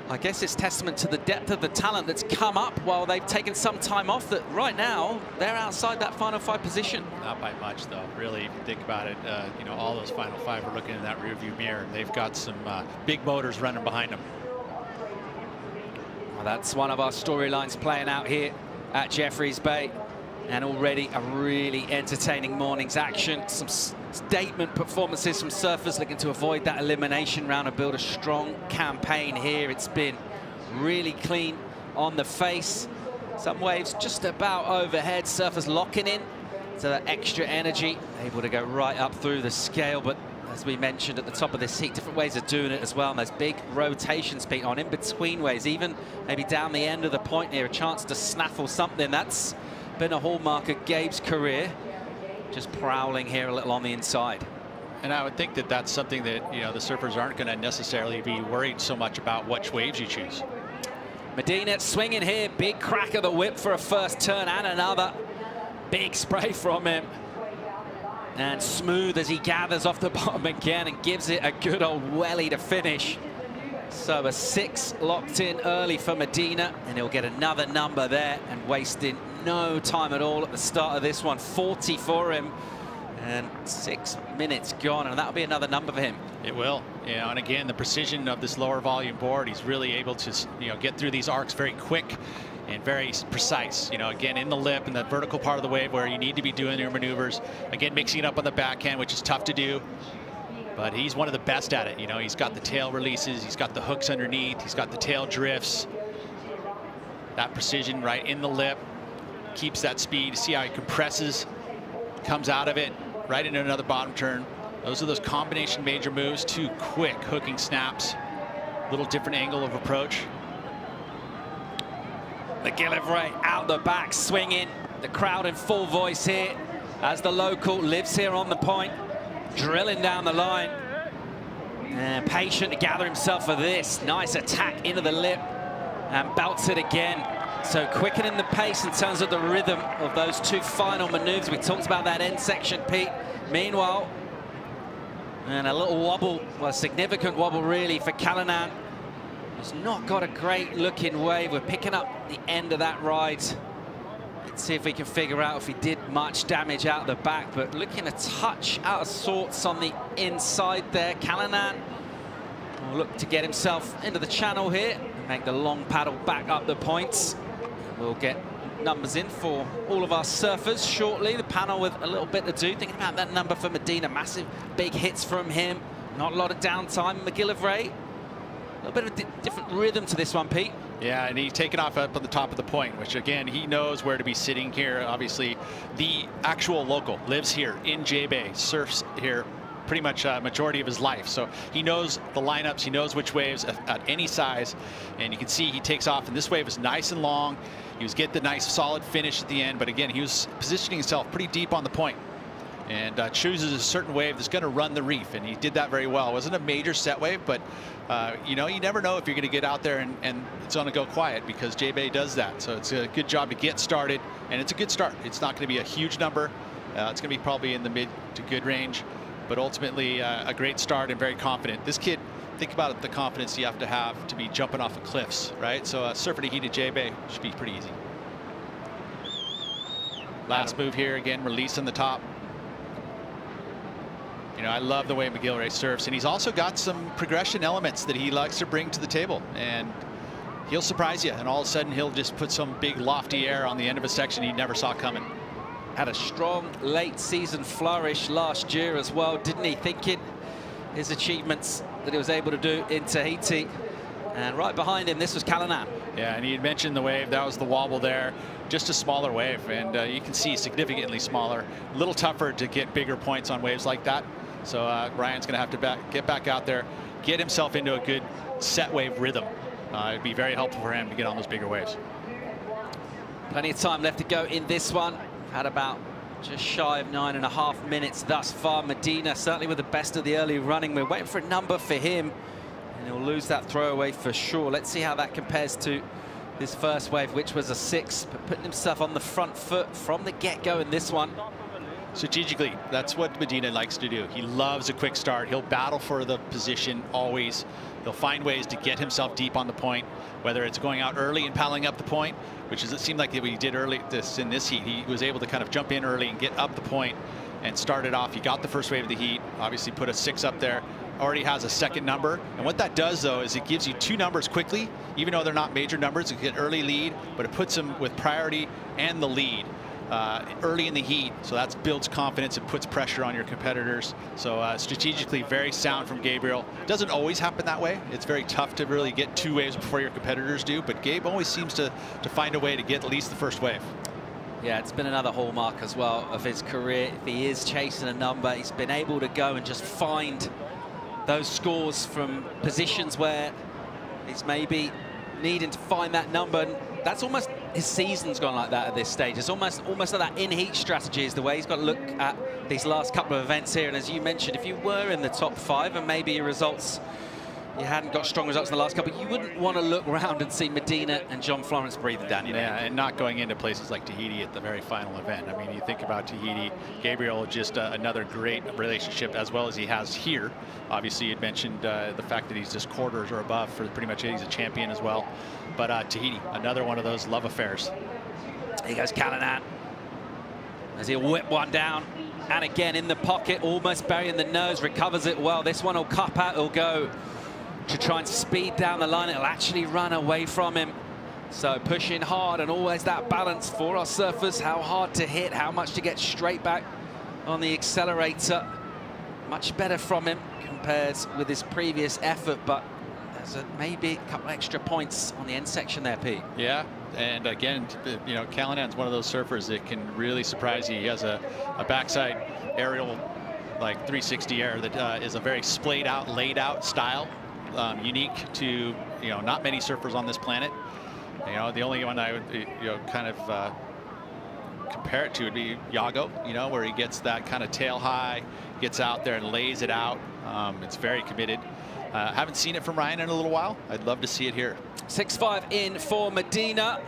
I guess it's testament to the depth of the talent that's come up while they've taken some time off, that right now they're outside that final 5 position. Not by much, though, really, if you think about it. You know, all those final 5 are looking in that rearview mirror. They've got some big motors running behind them. Well, that's one of our storylines playing out here at Jeffreys Bay. And already a really entertaining morning's action. Some statement performances from surfers looking to avoid that elimination round and build a strong campaign here. It's been really clean on the face. Some waves just about overhead. Surfers locking in to that extra energy, able to go right up through the scale. But as we mentioned at the top of this heat, different ways of doing it as well. And those big rotations, Pete, on in-between waves, even maybe down the end of the point here, a chance to snaffle something. That's been a hallmark of Gabe's career, just prowling here a little on the inside. And I would think that that's something that, you know, the surfers aren't going to necessarily be worried so much about which waves you choose. Medina swinging here, big crack of the whip for a first turn, and another big spray from him. And smooth as he gathers off the bottom again and gives it a good old welly to finish. So a 6 locked in early for Medina, and he'll get another number there, and wasting no time at all at the start of this one. 40 for him, and 6 minutes gone, and that'll be another number for him. It will. You know, and again, the precision of this lower volume board, he's really able to, you know, get through these arcs very quick and very precise. You know, again, in the lip, in the vertical part of the wave where you need to be doing your maneuvers. Again, mixing it up on the backhand, which is tough to do. But he's one of the best at it. You know, he's got the tail releases, he's got the hooks underneath, he's got the tail drifts. That precision right in the lip keeps that speed. See how he compresses, comes out of it, right into another bottom turn. Those are those combination major moves, 2 quick hooking snaps, little different angle of approach. McGillivray out the back, swinging. The crowd in full voice here as the local lives here on the point. Drilling down the line, and patient to gather himself for this. Nice attack into the lip, and belts it again. So quickening the pace in terms of the rhythm of those 2 final maneuvers. We talked about that end section, Pete. Meanwhile, and a little wobble, well, a significant wobble really for Callanan. He's not got a great looking wave. We're picking up the end of that ride. Let's see if we can figure out if he did much damage out the back, but looking a touch out of sorts on the inside there. Callanan will look to get himself into the channel here and make the long paddle back up the points. We'll get numbers in for all of our surfers shortly. The panel with a little bit to do. Thinking about that number for Medina, massive big hits from him. Not a lot of downtime. McGillivray, a little bit of a different rhythm to this one, Pete. Yeah, and he's taken off up on the top of the point, which again, he knows where to be sitting here. Obviously, the actual local lives here in J-Bay, surfs here pretty much majority of his life. So he knows the lineups, he knows which waves at any size, and you can see he takes off, and this wave is nice and long. He was getting the nice solid finish at the end, but again, he was positioning himself pretty deep on the point, and chooses a certain wave that's going to run the reef, and he did that very well. It wasn't a major set wave, but you know, you never know if you're going to get out there and it's going to go quiet, because J-Bay does that. So it's a good job to get started, and it's a good start. It's not going to be a huge number. It's going to be probably in the mid to good range, but ultimately a great start and very confident. This kid, think about the confidence you have to be jumping off of cliffs, right? So surfer to heated J-Bay should be pretty easy. Last move here, again, release on the top. You know, I love the way McGillivray surfs, and he's also got some progression elements that he likes to bring to the table, and he'll surprise you, and all of a sudden he'll just put some big lofty air on the end of a section he never saw coming. Had a strong late season flourish last year as well, didn't he? Thinking his achievements that he was able to do in Tahiti, and right behind him this was Callanan. Yeah, and he had mentioned the wave, that was the wobble there, just a smaller wave, and you can see significantly smaller, a little tougher to get bigger points on waves like that. So Ryan's going to have to get back out there, get himself into a good set wave rhythm. It'd be very helpful for him to get on those bigger waves. Plenty of time left to go in this one. Had about just shy of 9.5 minutes thus far. Medina certainly with the best of the early running. We're waiting for a number for him, and he'll lose that throwaway for sure. Let's see how that compares to this first wave, which was a 6, but putting himself on the front foot from the get-go in this one. Strategically, that's what Medina likes to do. He loves a quick start. He'll battle for the position always. He'll find ways to get himself deep on the point, whether it's going out early and paddling up the point, which is, it seemed like what he did early in this heat. He was able to kind of jump in early and get up the point and start it off. He got the first wave of the heat, obviously put a 6 up there, already has a second number. And what that does, though, is it gives you 2 numbers quickly, even though they're not major numbers. You get early lead, but it puts him with priority and the lead early in the heat, so that builds confidence and puts pressure on your competitors. So strategically very sound from Gabriel. Doesn't always happen that way. It's very tough to really get 2 waves before your competitors do, but Gabe always seems to find a way to get at least the first wave. Yeah, it's been another hallmark as well of his career. If he is chasing a number, he's been able to go and just find those scores from positions where he's maybe needing to find that number. And that's almost, his season's gone like that at this stage. It's almost like that in-heat strategy is the way he's got to look at these last couple of events here. And as you mentioned, if you were in the top 5 and maybe your results, you hadn't got strong results in the last couple, you wouldn't want to look around and see Medina and John Florence breathing down your neck. Yeah, and not going into places like Tahiti at the very final event. I mean, you think about Tahiti, Gabriel, just another great relationship, as well as he has here. Obviously, you had mentioned the fact that he's just quarters or above for pretty much it. He's a champion as well. But Tahiti, another one of those love affairs. Here goes Callanan as he'll whip one down. And again, in the pocket, almost burying the nose, recovers it well. This one will cup out, he'll go to try and speed down the line. It'll actually run away from him. So pushing hard, and always that balance for our surfers. How hard to hit, how much to get straight back on the accelerator. Much better from him compared with his previous effort, but there's maybe a couple extra points on the end section there, Pete. Yeah, and again, you know, Callanan's one of those surfers that can really surprise you. He has a backside aerial, like 360 air that is a very splayed out, laid out style. Unique to, you know, not many surfers on this planet. You know, the only one I would, you know, kind of compare it to would be Yago, you know, where he gets that kind of tail high, gets out there and lays it out. It's very committed. Haven't seen it from Ryan in a little while. I'd love to see it here. 6-5 in for Medina.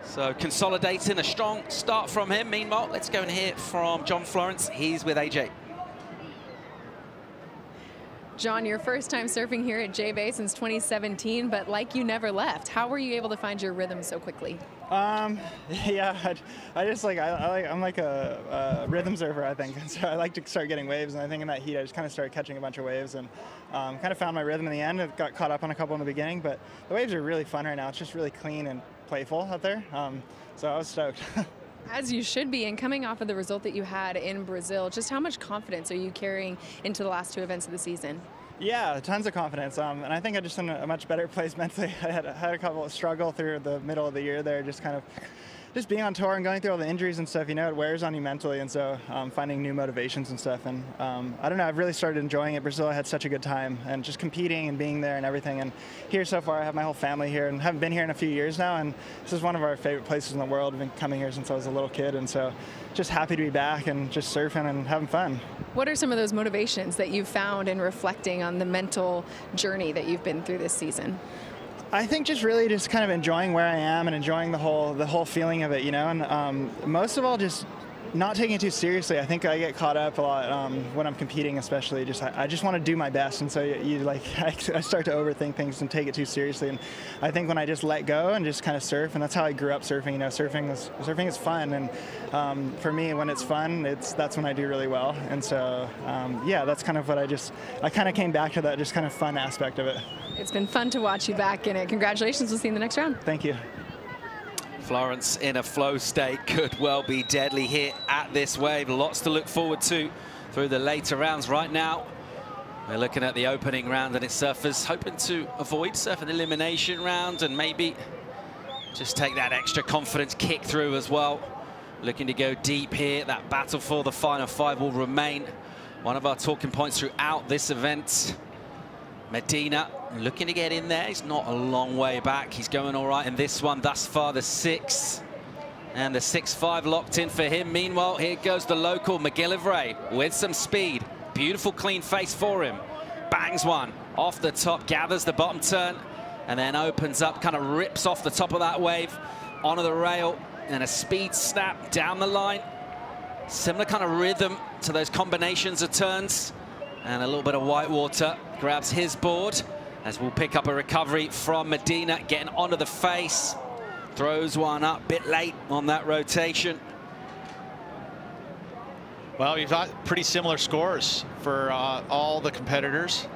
So consolidating a strong start from him. Meanwhile, let's go and hear from John Florence. He's with AJ. John, your first time surfing here at J-Bay since 2017, but like you never left. How were you able to find your rhythm so quickly? Yeah, I just I'm like a rhythm surfer, I think. So I like to start getting waves, and I think in that heat I just kind of started catching a bunch of waves and kind of found my rhythm in the end. I got caught up on a couple in the beginning, but the waves are really fun right now. It's just really clean and playful out there. So I was stoked. As you should be, and coming off of the result that you had in Brazil, just how much confidence are you carrying into the last 2 events of the season? Yeah, tons of confidence. And I think I'm just in a much better place mentally. I had a couple of struggle through the middle of the year there, just being on tour and going through all the injuries and stuff, it wears on you mentally. And so finding new motivations and stuff. And I don't know, I've really started enjoying it. Brazil, I had such a good time and just competing and being there and everything. And here so far, I have my whole family here and haven't been here in a few years now. And this is one of our favorite places in the world. I've been coming here since I was a little kid. And so just happy to be back and just surfing and having fun. What are some of those motivations that you've found in reflecting on the mental journey that you've been through this season? I think just really just kind of enjoying where I am and enjoying the whole feeling of it, and most of all just not taking it too seriously. I think I get caught up a lot when I'm competing, especially. I just want to do my best, and so I start to overthink things and take it too seriously. And I think when I just let go and just kind of surf, and that's how I grew up surfing. Surfing is fun, and for me, when it's fun, that's when I do really well. And so yeah, that's kind of what I kind of came back to that just kind of fun aspect of it. It's been fun to watch you back in it. Congratulations. We'll see you in the next round. Thank you. Florence in a flow state could well be deadly here at this wave. Lots to look forward to through the later rounds. Right now, we're looking at the opening round, and it's surfers hoping to avoid surf an elimination round and maybe just take that extra confidence kick through as well. Looking to go deep here. That battle for the final five will remain one of our talking points throughout this event. Medina looking to get in there. He's not a long way back. He's going all right in this one. Thus far, the 6. And the 6.5 locked in for him. Meanwhile, here goes the local McGillivray with some speed. Beautiful clean face for him. Bangs one off the top, gathers the bottom turn, and then opens up, kind of rips off the top of that wave onto the rail, and a speed snap down the line. Similar kind of rhythm to those combinations of turns. And a little bit of white water grabs his board as we'll pick up a recovery from Medina, getting onto the face. Throws one up, bit late on that rotation. Well, we've got pretty similar scores for all the competitors.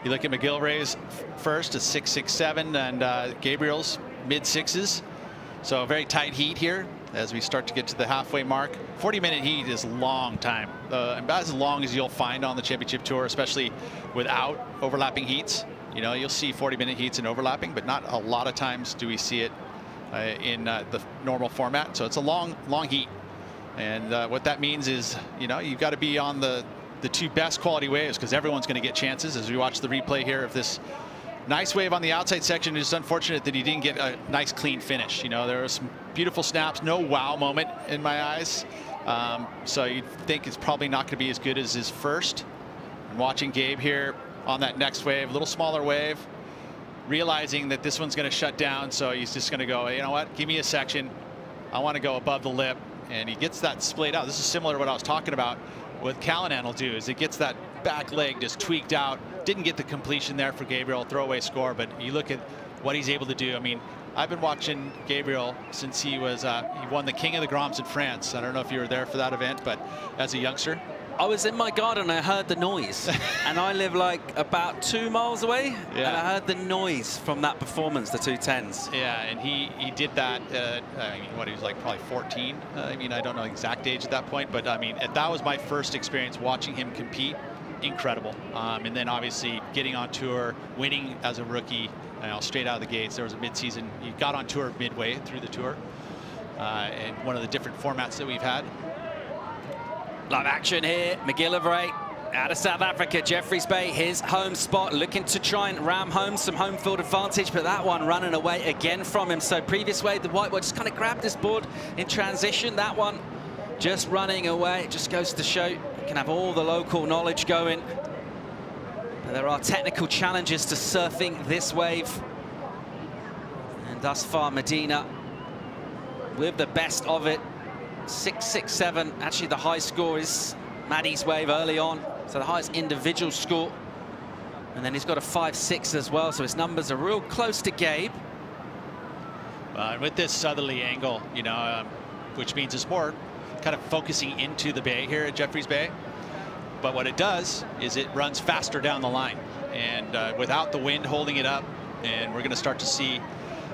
You look at McGillivray's first at 6.67 and Gabriel's mid-6s. So a very tight heat here as we start to get to the halfway mark. 40-minute heat is a long time, about as long as you'll find on the championship tour, especially without overlapping heats. You'll see 40-minute heats in overlapping, but not a lot of times do we see it in the normal format. So it's a long heat, and what that means is you've got to be on the two best quality waves, because everyone's going to get chances. As we watch the replay here of this nice wave on the outside section, it's unfortunate that he didn't get a nice clean finish. There were some beautiful snaps, no wow moment in my eyes. So you'd think it's probably not going to be as good as his first. I'm watching Gabe here on that next wave, a little smaller wave, realizing that this one's going to shut down. So he's just going to go, you know what, give me a section. I want to go above the lip. And he gets that splayed out. This is similar to what I was talking about what Callanan will do, is it gets that back leg just tweaked out. Didn't get the completion there for Gabriel, throwaway score, but you look at what he's able to do. I mean, I've been watching Gabriel since he was he won the King of the Groms in France. I don't know if you were there for that event, but as a youngster. I was in my garden, I heard the noise. And I live like about 2 miles away, and I heard the noise from that performance, the 210s. Yeah, and he did that, I mean, what, he was like probably 14. I mean, I don't know the exact age at that point, but I mean, that was my first experience watching him compete. Incredible. And then obviously getting on tour, winning as a rookie, straight out of the gates. There was a mid-season. He got on tour midway through the tour, and one of the different formats that we've had. Live action here. McGillivray out of South Africa. Jeffreys Bay, his home spot, looking to try and ram home some home field advantage, but that one running away again from him. So previous wave, the whiteboard just kind of grabbed his board in transition. That one just running away. It just goes to show you can have all the local knowledge going, but there are technical challenges to surfing this wave. And thus far, Medina with the best of it. 6.67. Actually, the high score is Maddie's wave early on, so the highest individual score. And then he's got a 5.6 as well, so his numbers are real close to Gabe. And with this southerly angle, which means it's more kind of focusing into the bay here at Jeffreys Bay. But what it does is it runs faster down the line, and without the wind holding it up, and we're going to start to see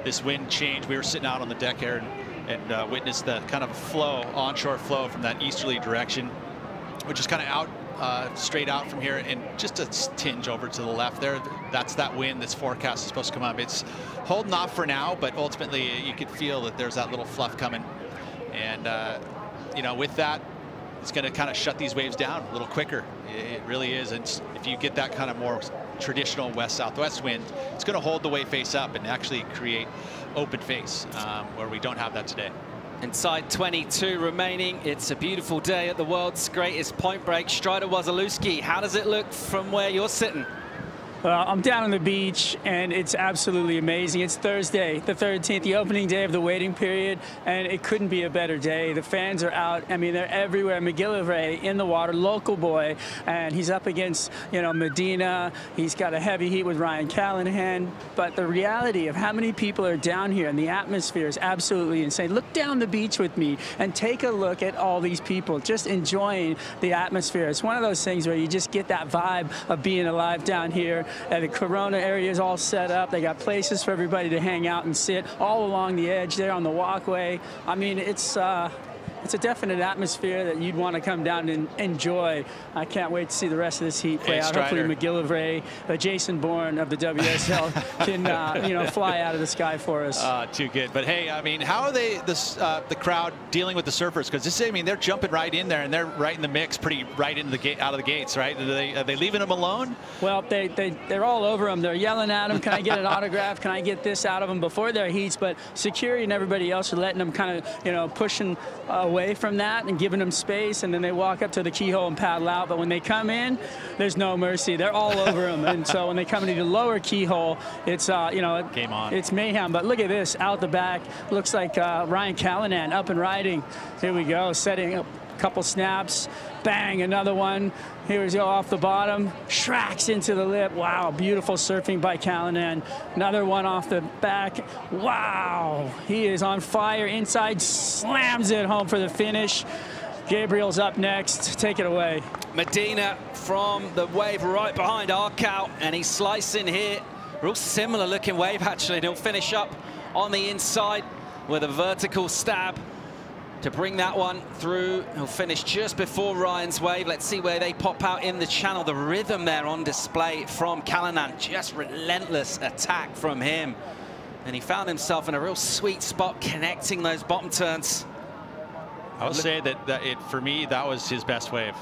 this wind change. We were sitting out on the deck here and witnessed the kind of flow, onshore flow from that easterly direction, which is kind of straight out from here, and just a tinge over to the left there. That's that wind that's forecast is supposed to come up. It's holding off for now, but ultimately you could feel that there's that little fluff coming. And, you know, with that, it's going to kind of shut these waves down a little quicker. It really is. And if you get that kind of more traditional west-southwest wind, it's going to hold the wave face up and actually create open face, where we don't have that today. Inside 22 remaining. It's a beautiful day at the world's greatest point break. Strider Wasilewski, how does it look from where you're sitting? Well, I'm down on the beach, and it's absolutely amazing. It's Thursday, the 13th, the opening day of the waiting period, and it couldn't be a better day. The fans are out. I mean, they're everywhere. McGillivray in the water, local boy, and he's up against, you know, Medina. He's got a heavy heat with Ryan Callahan. But the reality of how many people are down here and the atmosphere is absolutely insane. Look down the beach with me and take a look at all these people just enjoying the atmosphere. It's one of those things where you just get that vibe of being alive down here. The Corona area is all set up. They got places for everybody to hang out and sit all along the edge there on the walkway. I mean, it's a definite atmosphere that you'd want to come down and enjoy. I can't wait to see the rest of this heat play out. Hopefully McGillivray, Jason Bourne of the WSL can you know, fly out of the sky for us. Too good. But hey, I mean, how are they, the crowd, dealing with the surfers? Because this, I mean, they're jumping right in there and they're right in the mix, pretty right into the gate, out of the gates, right? Are they leaving them alone? Well, they're all over them. They're yelling at them. Can I get an autograph? Can I get this out of them before their heats? But security and everybody else are letting them kind of, you know, pushing away from that and giving them space, and then they walk up to the keyhole and paddle out. But when they come in, there's no mercy. They're all over them. And so when they come into the lower keyhole, it's you know, game on. It's mayhem. But look at this out the back. Looks like Ryan Callahan up and riding. Here we go, setting up a couple snaps. Bang, another one. Here we go off the bottom. Shracks into the lip. Wow, beautiful surfing by Callahan. Another one off the back. Wow, he is on fire. Inside, slams it home for the finish. Gabriel's up next. Take it away. Medina from the wave right behind Arkow, and he's slicing here. Real similar looking wave, actually. And he'll finish up on the inside with a vertical stab to bring that one through. He'll finish just before Ryan's wave. Let's see where they pop out in the channel. The rhythm there on display from Callahan. Just relentless attack from him. And he found himself in a real sweet spot connecting those bottom turns. I would say that for me, that was his best wave.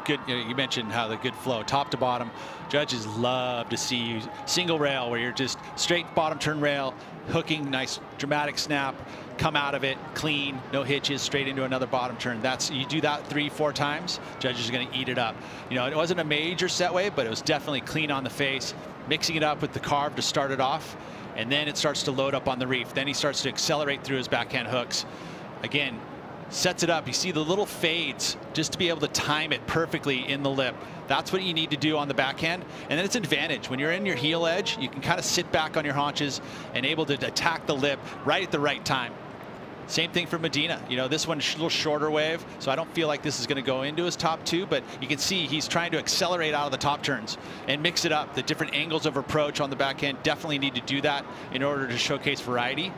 Good, you mentioned how the good flow, top to bottom. Judges love to see you single rail, where you're just straight bottom turn rail, hooking, nice dramatic snap, come out of it clean, no hitches, straight into another bottom turn. You do that 3-4 times, judges are going to eat it up. You know, it wasn't a major set wave, but it was definitely clean on the face, mixing it up with the carve to start it off, and then it starts to load up on the reef. Then he starts to accelerate through his backhand hooks. Again, sets it up. You see the little fades just to be able to time it perfectly in the lip. That's what you need to do on the backhand. And then it's an advantage. When you're in your heel edge, you can kind of sit back on your haunches and able to attack the lip right at the right time. Same thing for Medina. You know, this one's a little shorter wave, so I don't feel like this is going to go into his top two, but you can see he's trying to accelerate out of the top turns and mix it up. The different angles of approach on the backhand definitely need to do that in order to showcase variety.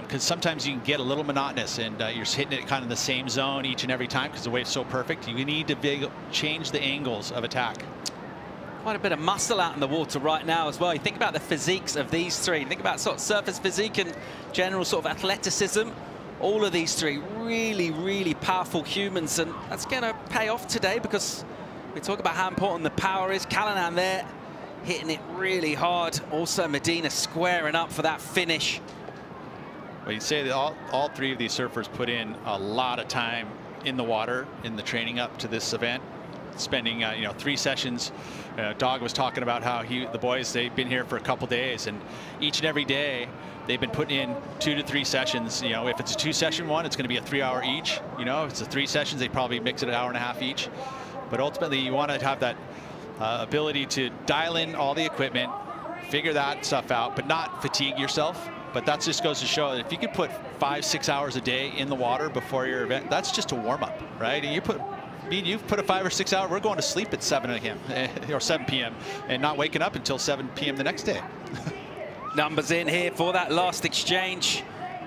Because sometimes you can get a little monotonous and you're hitting it kind of in the same zone each and every time because the wave's so perfect. You need to change the angles of attack. Quite a bit of muscle out in the water right now as well. You think about the physiques of these three. Think about sort of surface physique and general sort of athleticism. All of these three really, really powerful humans, and that's going to pay off today because we talk about how important the power is. Callahan there hitting it really hard. Also Medina squaring up for that finish. Well, you'd say that all three of these surfers put in a lot of time in the water in the training up to this event, spending you know, 3 sessions. Dog was talking about how the boys, they've been here for a couple days, and each and every day they've been putting in 2 to 3 sessions. You know, if it's a 2-session one, it's going to be a 3-hour each. You know, if it's a 3 sessions, they probably mix it an hour and a half each. But ultimately, you want to have that ability to dial in all the equipment, figure that stuff out, but not fatigue yourself. But that just goes to show that if you could put 5-6 hours a day in the water before your event, that's just a warm-up, right? And you've put a 5 or 6 hour, we're going to sleep at 7 a.m. or 7 p.m. and not waking up until 7 p.m. the next day. Numbers in here for that last exchange.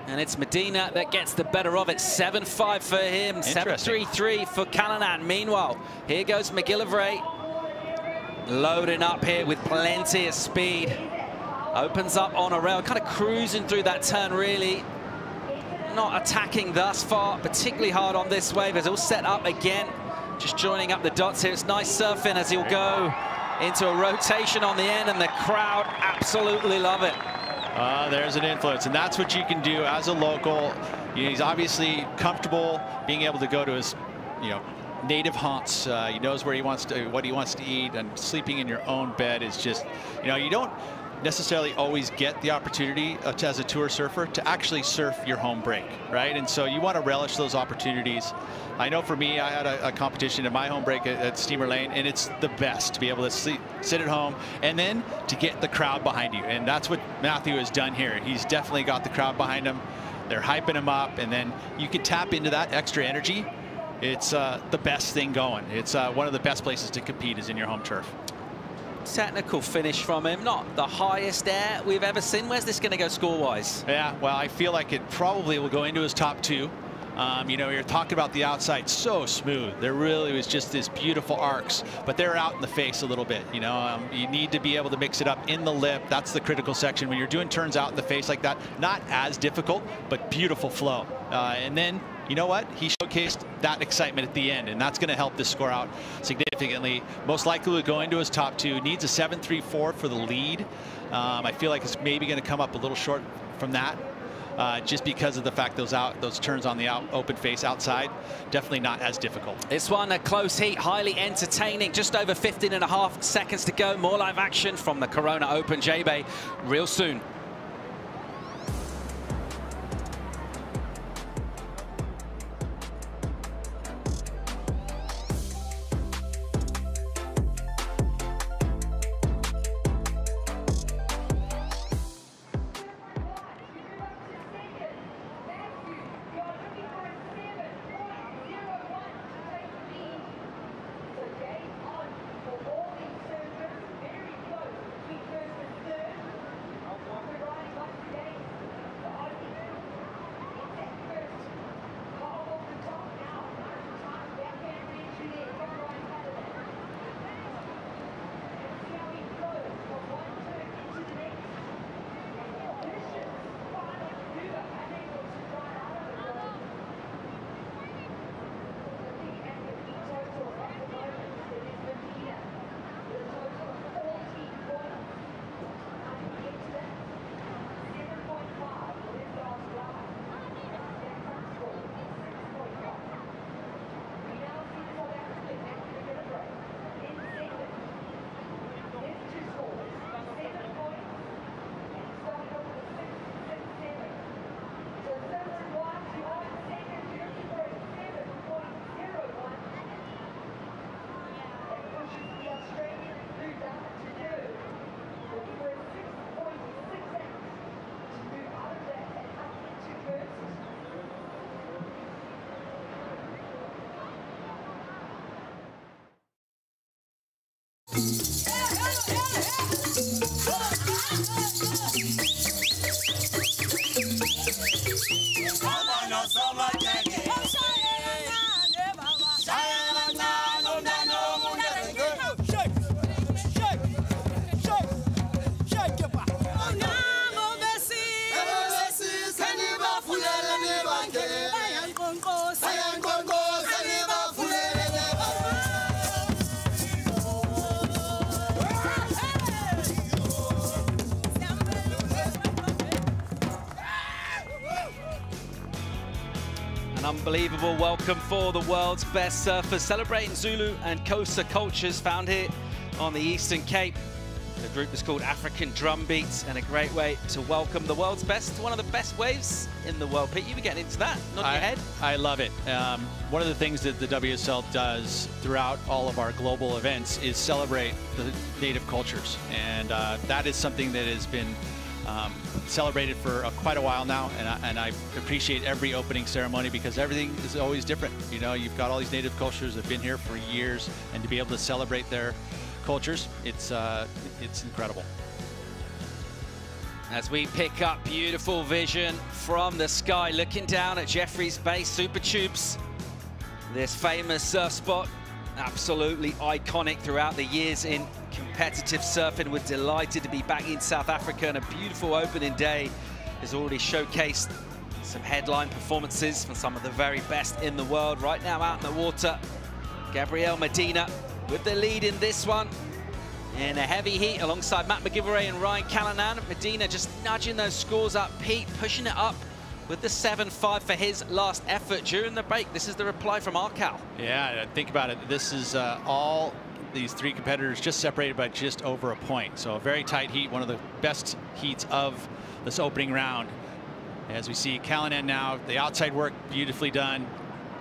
And it's Medina that gets the better of it. 7-5 for him, 7-3-3 for Callanan. Meanwhile, here goes McGillivray. Loading up here with plenty of speed. Opens up on a rail, kind of cruising through that turn, really. Not attacking thus far, particularly hard on this wave as all set up again. Just joining up the dots here. It's nice surfing as he'll go into a rotation on the end, and the crowd absolutely love it. There's an influence, and that's what you can do as a local. He's obviously comfortable being able to go to his, native haunts. He knows where he wants to, what he wants to eat, and sleeping in your own bed is just, you don't necessarily always get the opportunity as a tour surfer to actually surf your home break, right? And so you want to relish those opportunities. I know for me, I had a competition in my home break at Steamer Lane, and it's the best to be able to sit at home and then to get the crowd behind you. And that's what Matthew has done here. He's definitely got the crowd behind him. They're hyping him up, and then you can tap into that extra energy. It's the best thing going. It's one of the best places to compete is in your home turf. Technical finish from him, not the highest air we've ever seen. Where's this going to go score-wise? Yeah, well, I feel like it probably will go into his top 2. You're talking about the outside, so smooth. There really was just this beautiful arcs, but they're out in the face a little bit. You need to be able to mix it up in the lip. That's the critical section. When you're doing turns out in the face like that, not as difficult, but beautiful flow. And then, you know what? He showcased that excitement at the end, and that's going to help this score out significantly. Most likely will go into his top 2. Needs a 7-3-4 for the lead. I feel like it's maybe going to come up a little short from that. Just because of the fact those turns on the open face outside, definitely not as difficult. This one a close heat, highly entertaining. Just over 15.5 seconds to go. More live action from the Corona Open J-Bay real soon. Unbelievable welcome for the world's best surfers, celebrating Zulu and Xhosa cultures, found here on the Eastern Cape. The group is called African Drum Beats, and a great way to welcome the world's best to one of the best waves in the world. Pete, you were getting into that, nodding your head. I love it. One of the things that the WSL does throughout all of our global events is celebrate the native cultures, and that is something that has been celebrated for quite a while now, and I appreciate every opening ceremony because everything is always different. You've got all these native cultures that have been here for years, and to be able to celebrate their cultures, it's incredible. as we pick up beautiful vision from the sky, looking down at Jeffreys Bay Super Tubes. This famous surf spot, absolutely iconic throughout the years in competitive surfing. We're delighted to be back in South Africa, and a beautiful opening day has already showcased some headline performances from some of the very best in the world. Right now out in the water, Gabriel Medina with the lead in this one. In a heavy heat alongside Matt McGillivray and Ryan Callanan. Medina just nudging those scores up. Pete pushing it up with the 7.5 for his last effort during the break. This is the reply from Arcal. Yeah, think about it. This is all these three competitors just separated by just over a point. So a very tight heat, one of the best heats of this opening round. As we see Callanan now, the outside work beautifully done,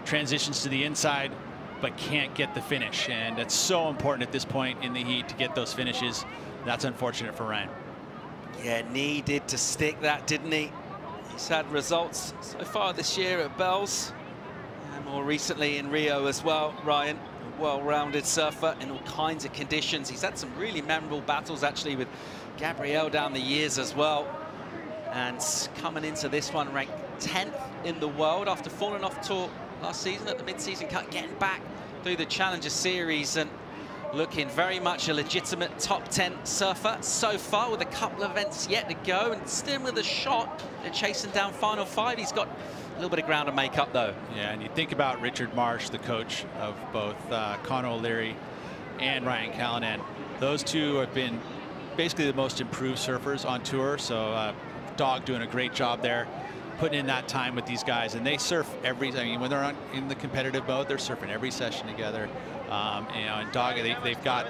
transitions to the inside, but can't get the finish. And it's so important at this point in the heat to get those finishes. That's unfortunate for Ryan. Yeah, needed to stick that, didn't he? He's had results so far this year at Bells, and more recently in Rio as well. Ryan, a well-rounded surfer in all kinds of conditions. He's had some really memorable battles actually with Gabriel down the years as well. And coming into this one ranked 10th in the world after falling off tour last season at the mid-season cut, getting back through the Challenger Series and looking very much a legitimate top 10 surfer so far, with a couple of events yet to go, and still with a shot. They're chasing down final 5. He's got a little bit of ground to make up though. Yeah, and you think about Richard Marsh, the coach of both Conor O'Leary and Ryan Callanan. Those two have been basically the most improved surfers on tour. So Dog doing a great job there, putting in that time with these guys, and they surf every. I mean, when they're in the competitive mode, they're surfing every session together. You know, and Dog, they've got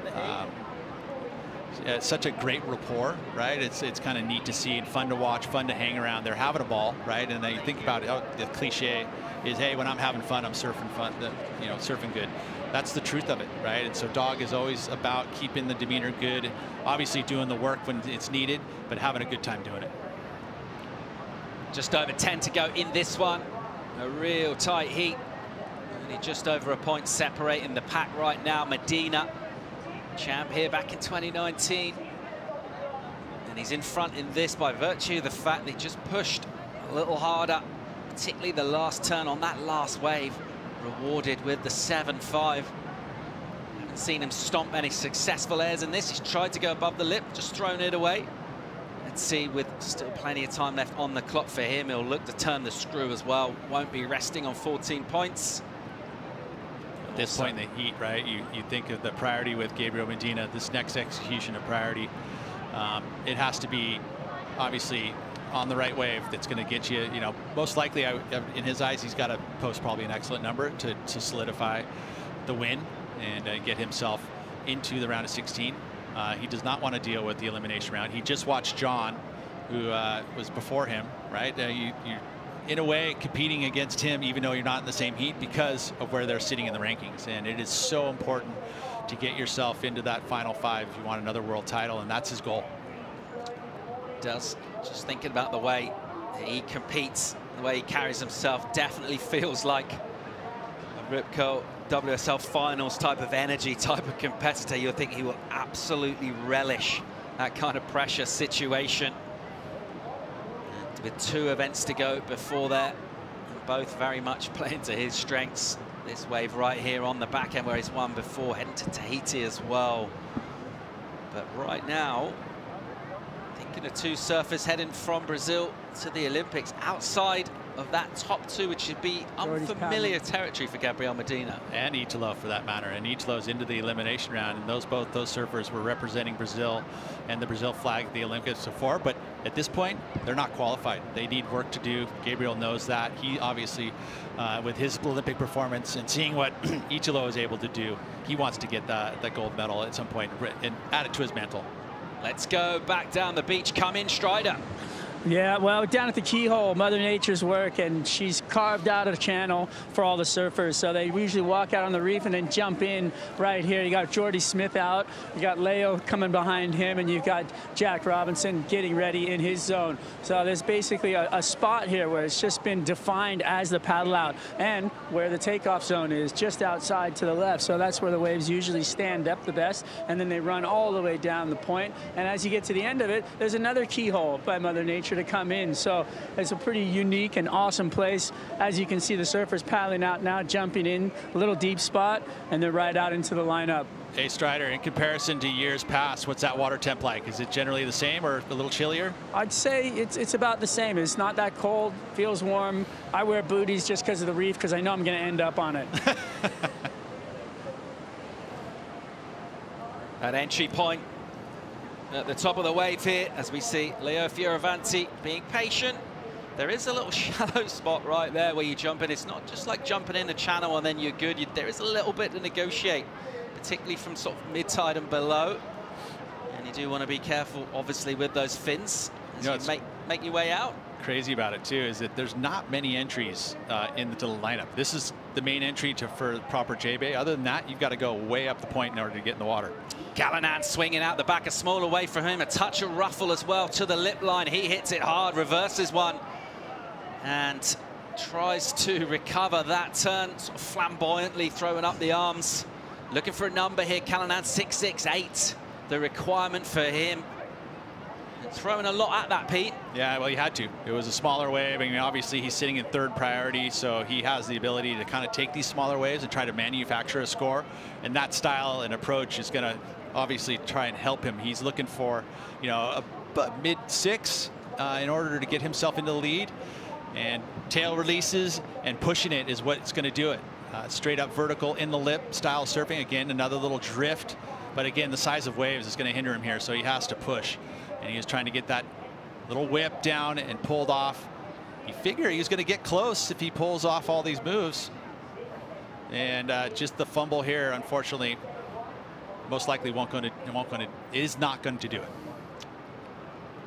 such a great rapport, right? It's kind of neat to see and fun to watch, fun to hang around. They're having a ball, right? And they think about it. Oh, the cliche is, hey, when I'm having fun, I'm surfing fun. You know, surfing good. That's the truth of it, right? And so Dog is always about keeping the demeanor good, obviously doing the work when it's needed, but having a good time doing it. Just over 10 to go in this one. A real tight heat. Only just over a point separating the pack right now. Medina, champ here back in 2019. And he's in front in this by virtue of the fact that he just pushed a little harder, particularly the last turn on that last wave, rewarded with the 7.5. Haven't seen him stomp any successful airs in this. He's tried to go above the lip, just thrown it away. Let's see, with still plenty of time left on the clock for him, he'll look to turn the screw as well. Won't be resting on 14 points. At this point in the heat, right, you think of the priority with Gabriel Medina, this next execution of priority. It has to be obviously on the right wave that's going to get you, you know, most likely in his eyes, he's got to post probably an excellent number to solidify the win and get himself into the round of 16. He does not want to deal with the elimination round. He just watched John, who was before him, right? You're in a way competing against him, even though you're not in the same heat, because of where they're sitting in the rankings. And it is so important to get yourself into that final 5 if you want another world title, and that's his goal. Does. Just thinking about the way he competes, the way he carries himself, definitely feels like a Rip Curl WSL Finals type of energy, type of competitor. You'll think he will absolutely relish that kind of pressure situation. And with 2 events to go before that, both very much playing to his strengths. This wave right here on the back end where he's won before, heading to Tahiti as well. But right now, thinking of 2 surfers heading from Brazil to the Olympics outside of that top 2, which should be unfamiliar territory for Gabriel Medina. And Italo, for that matter. And Italo's into the elimination round, and both those surfers were representing Brazil and the Brazil flag at the Olympics before, but at this point, they're not qualified. They need work to do. Gabriel knows that. He obviously, with his Olympic performance and seeing what Italo is able to do, he wants to get that gold medal at some point and add it to his mantle. Let's go back down the beach. Come in, Strider. Yeah, well, down at the keyhole, Mother Nature's work, and she's carved out a channel for all the surfers. So they usually walk out on the reef and then jump in right here. You got Jordy Smith out, you got Leo coming behind him, and you've got Jack Robinson getting ready in his zone. So there's basically a spot here where it's just been defined as the paddle out, and where the takeoff zone is just outside to the left. So that's where the waves usually stand up the best, and then they run all the way down the point. And as you get to the end of it, there's another keyhole by Mother Nature to come in. So it's a pretty unique and awesome place. As you can see, the surfers paddling out now, jumping in a little deep spot, and they're right out into the lineup. Hey, Strider, in comparison to years past, what's that water temp like? Is it generally the same or a little chillier? I'd say it's about the same. It's not that cold, feels warm. I wear booties just because of the reef, because I know I'm going to end up on it. At entry point at the top of the wave here, as we see Leo Fioravanti being patient. There is a little shallow spot right there where you jump in. It's not just like jumping in a channel and then you're good. There is a little bit to negotiate, particularly from sort of mid-tide and below. And you do want to be careful, obviously, with those fins as you make your way out. Crazy about it too is that there's not many entries into the lineup. This is the main entry for proper J-Bay. Other than that, you've got to go way up the point in order to get in the water. Callanan swinging out the back, a small away from him, a touch of ruffle as well to the lip line. He hits it hard, reverses one, and tries to recover that turn, sort of flamboyantly throwing up the arms. Looking for a number here, Callanan 668, the requirement for him. Throwing a lot at that, Pete. Yeah, well, he had to. It was a smaller wave. I mean, obviously, he's sitting in third priority, so he has the ability to kind of take these smaller waves and try to manufacture a score. And that style and approach is going to obviously try and help him. He's looking for, you know, a mid-6 in order to get himself into the lead. And tail releases and pushing it is what's going to do it. Straight up vertical in the lip style surfing. Again, another little drift. But again, the size of waves is going to hinder him here, so he has to push. And he was trying to get that little whip down and pulled off. You figure he was going to get close if he pulls off all these moves. And just the fumble here, unfortunately, most likely is not going to do it.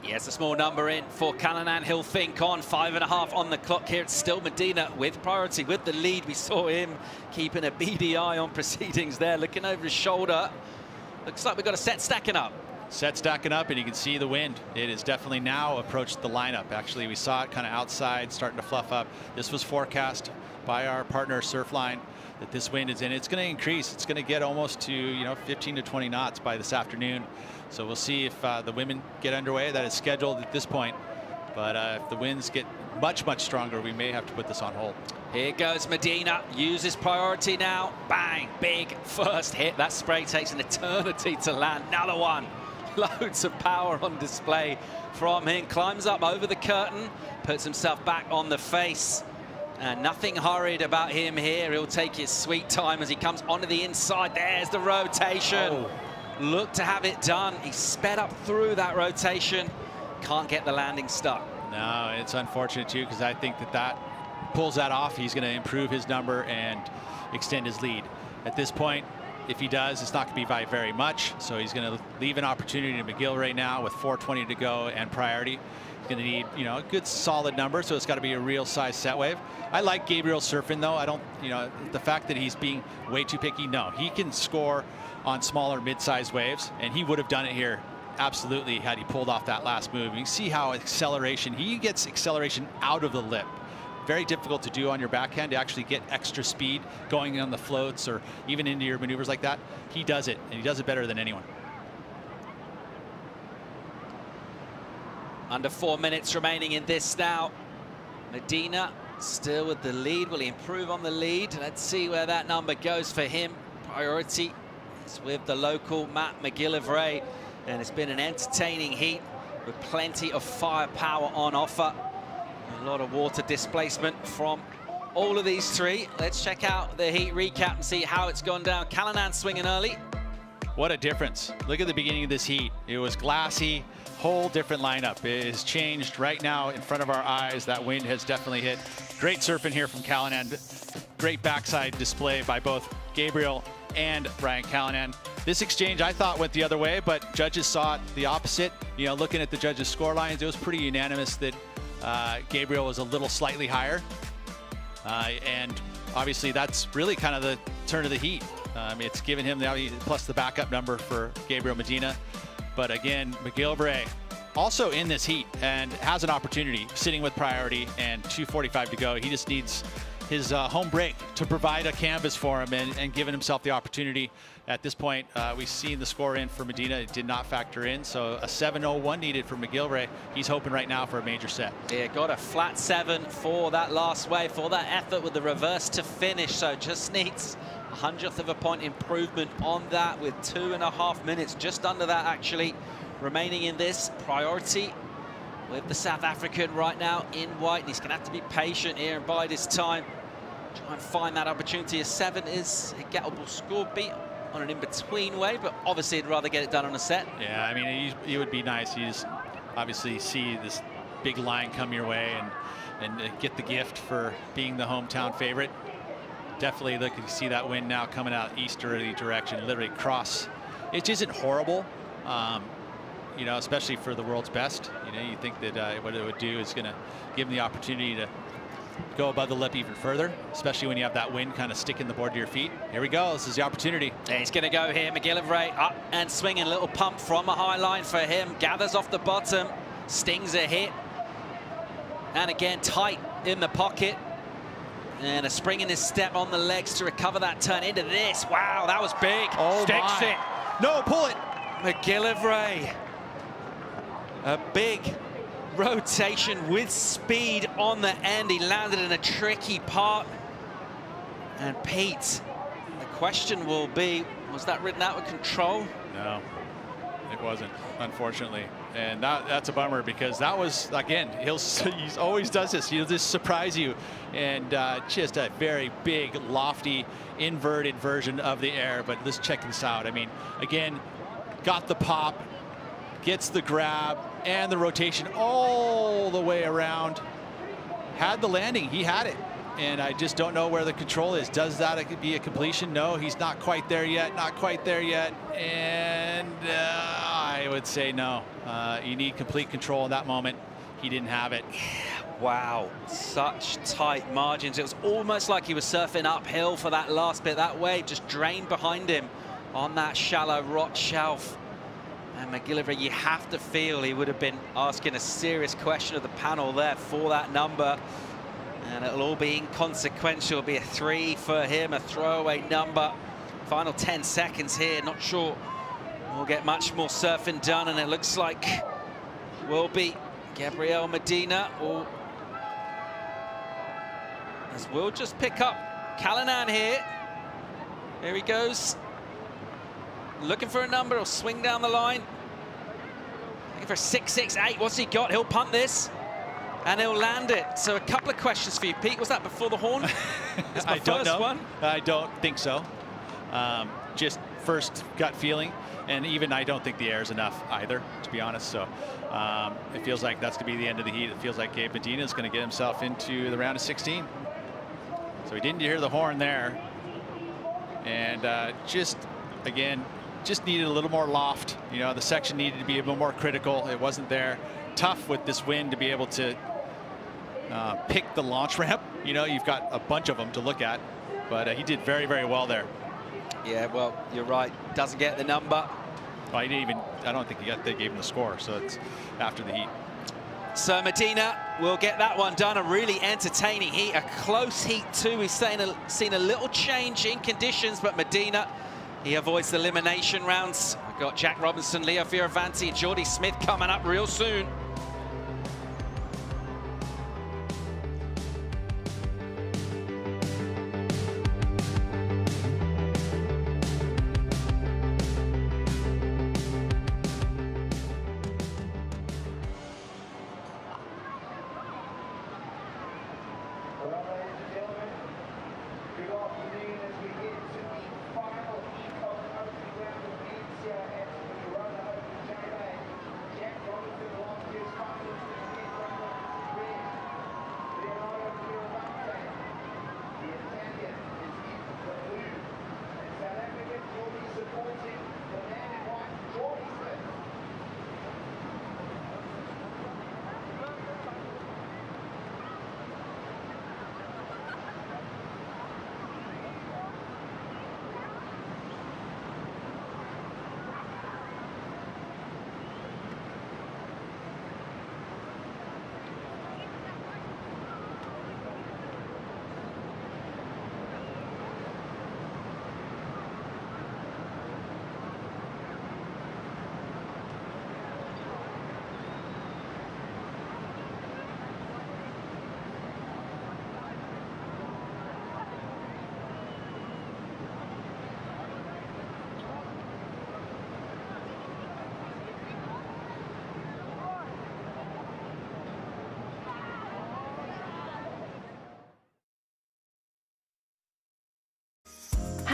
Yes, a small number in for Callanan. He'll think on 5.5 on the clock here. It's still Medina with priority, with the lead. We saw him keeping a beady eye on proceedings there, looking over his shoulder. Looks like we've got a set stacking up. Set stacking up, and you can see the wind. It has definitely now approached the lineup. Actually, we saw it kind of outside, starting to fluff up. This was forecast by our partner Surfline that this wind is in. It's going to increase. It's going to get almost to 15 to 20 knots by this afternoon. So we'll see if the women get underway. That is scheduled at this point. But if the winds get much stronger, we may have to put this on hold. Here goes Medina, uses priority now. Bang, big first hit. That spray takes an eternity to land. Another one. Loads of power on display from him. Climbs up over the curtain, puts himself back on the face. And nothing hurried about him here. He'll take his sweet time as he comes onto the inside. There's the rotation. Oh. Look to have it done. He sped up through that rotation. Can't get the landing stuck. No, it's unfortunate too, because I think that pulls that off. He's going to improve his number and extend his lead. At this point, if he does, it's not going to be by very much. So he's going to leave an opportunity to McGill right now with 4:20 to go and priority. He's going to need, a good solid number. So it's got to be a real size set wave. I like Gabriel surfing though. I don't, the fact that he's being way too picky. No, he can score on smaller mid-sized waves, and he would have done it here absolutely had he pulled off that last move. You see how he gets acceleration out of the lip. Very difficult to do on your backhand, to actually get extra speed going on the floats or even into your maneuvers like that. He does it, and he does it better than anyone. Under 4 minutes remaining in this now. Medina still with the lead. Will he improve on the lead? Let's see where that number goes for him. Priority is with the local Matt McGillivray, and it's been an entertaining heat with plenty of firepower on offer. A lot of water displacement from all of these three. Let's check out the heat recap and see how it's gone down. Callanan swinging early. What a difference. Look at the beginning of this heat. It was glassy, whole different lineup. It has changed right now in front of our eyes. That wind has definitely hit. Great surfing here from Callanan. Great backside display by both Gabriel and Brian Callanan. This exchange, I thought, went the other way, but judges saw it the opposite. You know, looking at the judges' score lines, it was pretty unanimous that Gabriel was a little slightly higher. And obviously, that's really kind of the turn of the heat. It's given him plus the backup number for Gabriel Medina. But again, McGillivray also in this heat and has an opportunity, sitting with priority and 2:45 to go. He just needs his home break to provide a canvas for him and giving himself the opportunity. At this point, we've seen the score in for Medina. It did not factor in, so a 7:01 needed for McGillivray. He's hoping right now for a major set. Yeah, got a flat 7 for that last wave, for that effort with the reverse to finish, so just needs a 100th of a point improvement on that with 2.5 minutes, just under that actually, remaining in this. Priority with the South African right now in white. He's going to have to be patient here and bide his time. Try and find that opportunity. A 7 is a gettable score beat on an in-between way, but obviously he'd rather get it done on a set. Yeah, I mean, it would be nice. You just obviously see this big line come your way and get the gift for being the hometown favorite. Definitely looking to see that win now coming out easterly direction, literally cross. It isn't horrible, you know, especially for the world's best. You know, you think that what it would do is going to give him the opportunity to go above the lip even further, especially when you have that wind kind of sticking the board to your feet. Here we go. This is the opportunity. Yeah, he's going to go here. McGillivray up and swinging. A little pump from a high line for him. Gathers off the bottom. Stings a hit. And again, tight in the pocket. And a spring in his step on the legs to recover that turn into this. Wow, that was big. Oh, Sticks my. it. No, pull it. McGillivray. A big rotation with speed on the end. He landed in a tricky part. And Pete, the question will be, was that ridden out with control? No, it wasn't, unfortunately. And that's a bummer, because that was, again, he always does this. He'll just surprise you. And just a very big, lofty, inverted version of the air. But let's check this out. I mean, again, got the pop, gets the grab, and the rotation all the way around. Had the landing, he had it. And I just don't know where the control is. Does that be a completion? No, he's not quite there yet, not quite there yet. And I would say no. You need complete control in that moment. He didn't have it. Wow, such tight margins. It was almost like he was surfing uphill for that last bit. That wave just drained behind him on that shallow rock shelf. And McGillivray, you have to feel he would have been asking a serious question of the panel there for that number. And it'll all be inconsequential. It'll be a 3 for him, a throwaway number. Final 10 seconds here. Not sure we'll get much more surfing done. And it looks like will be Gabriel Medina. As we'll just pick up Callanan here. Here he goes. Looking for a number. He'll swing down the line. Looking for 6-6-8. What's he got? He'll punt this. And he'll land it. So a couple of questions for you, Pete. Was that before the horn? I don't know. One. I don't think so. Just first gut feeling. And even I don't think the air is enough either, to be honest. So it feels like that's going to be the end of the heat. It feels like Gabe Medina is going to get himself into the round of 16. So he didn't hear the horn there. And again, just needed a little more loft. You know, the section needed to be a little more critical. It wasn't there. Tough with this wind to be able to pick the launch ramp. You know, you've got a bunch of them to look at, but he did very, very well there. Yeah, well, you're right. Doesn't get the number. Well, he didn't even, I don't think they gave him the score, so it's after the heat. So Medina will get that one done. A really entertaining heat, a close heat too. We've seen a little change in conditions, but Medina, he avoids the elimination rounds. We've got Jack Robinson, Leo Fioravanti, and Jordy Smith coming up real soon.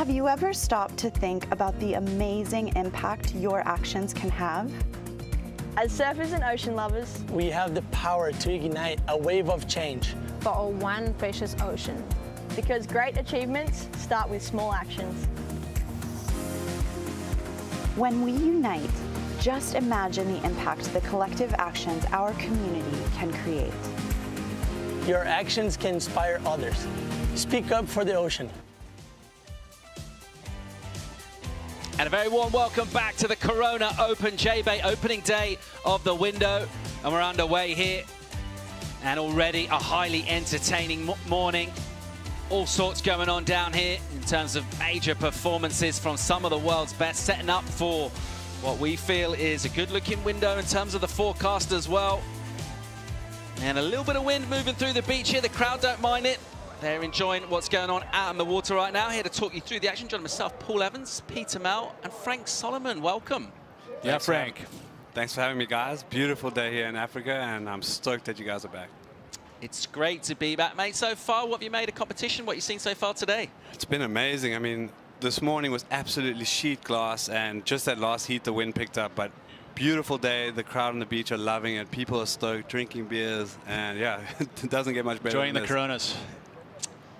Have you ever stopped to think about the amazing impact your actions can have? As surfers and ocean lovers, we have the power to ignite a wave of change for our one precious ocean. Because great achievements start with small actions. When we unite, just imagine the impact the collective actions our community can create. Your actions can inspire others. Speak up for the ocean. And a very warm welcome back to the Corona Open J-Bay opening day of the window. And we're underway here. And already a highly entertaining morning. All sorts going on down here in terms of major performances from some of the world's best, setting up for what we feel is a good-looking window in terms of the forecast as well. And a little bit of wind moving through the beach here. The crowd don't mind it. They're enjoying what's going on out in the water right now. Here to talk you through the action, joining myself, Paul Evans, Peter Mel, and Frank Solomon. Welcome. Yeah, Frank. Thanks for having me, guys. Beautiful day here in Africa, and I'm stoked that you guys are back. It's great to be back, mate. So far, what have you made of competition? What have you seen so far today? It's been amazing. I mean, this morning was absolutely sheet glass, and just that last heat, the wind picked up. But beautiful day. The crowd on the beach are loving it. People are stoked, drinking beers, and yeah, it doesn't get much better. Enjoying the Coronas.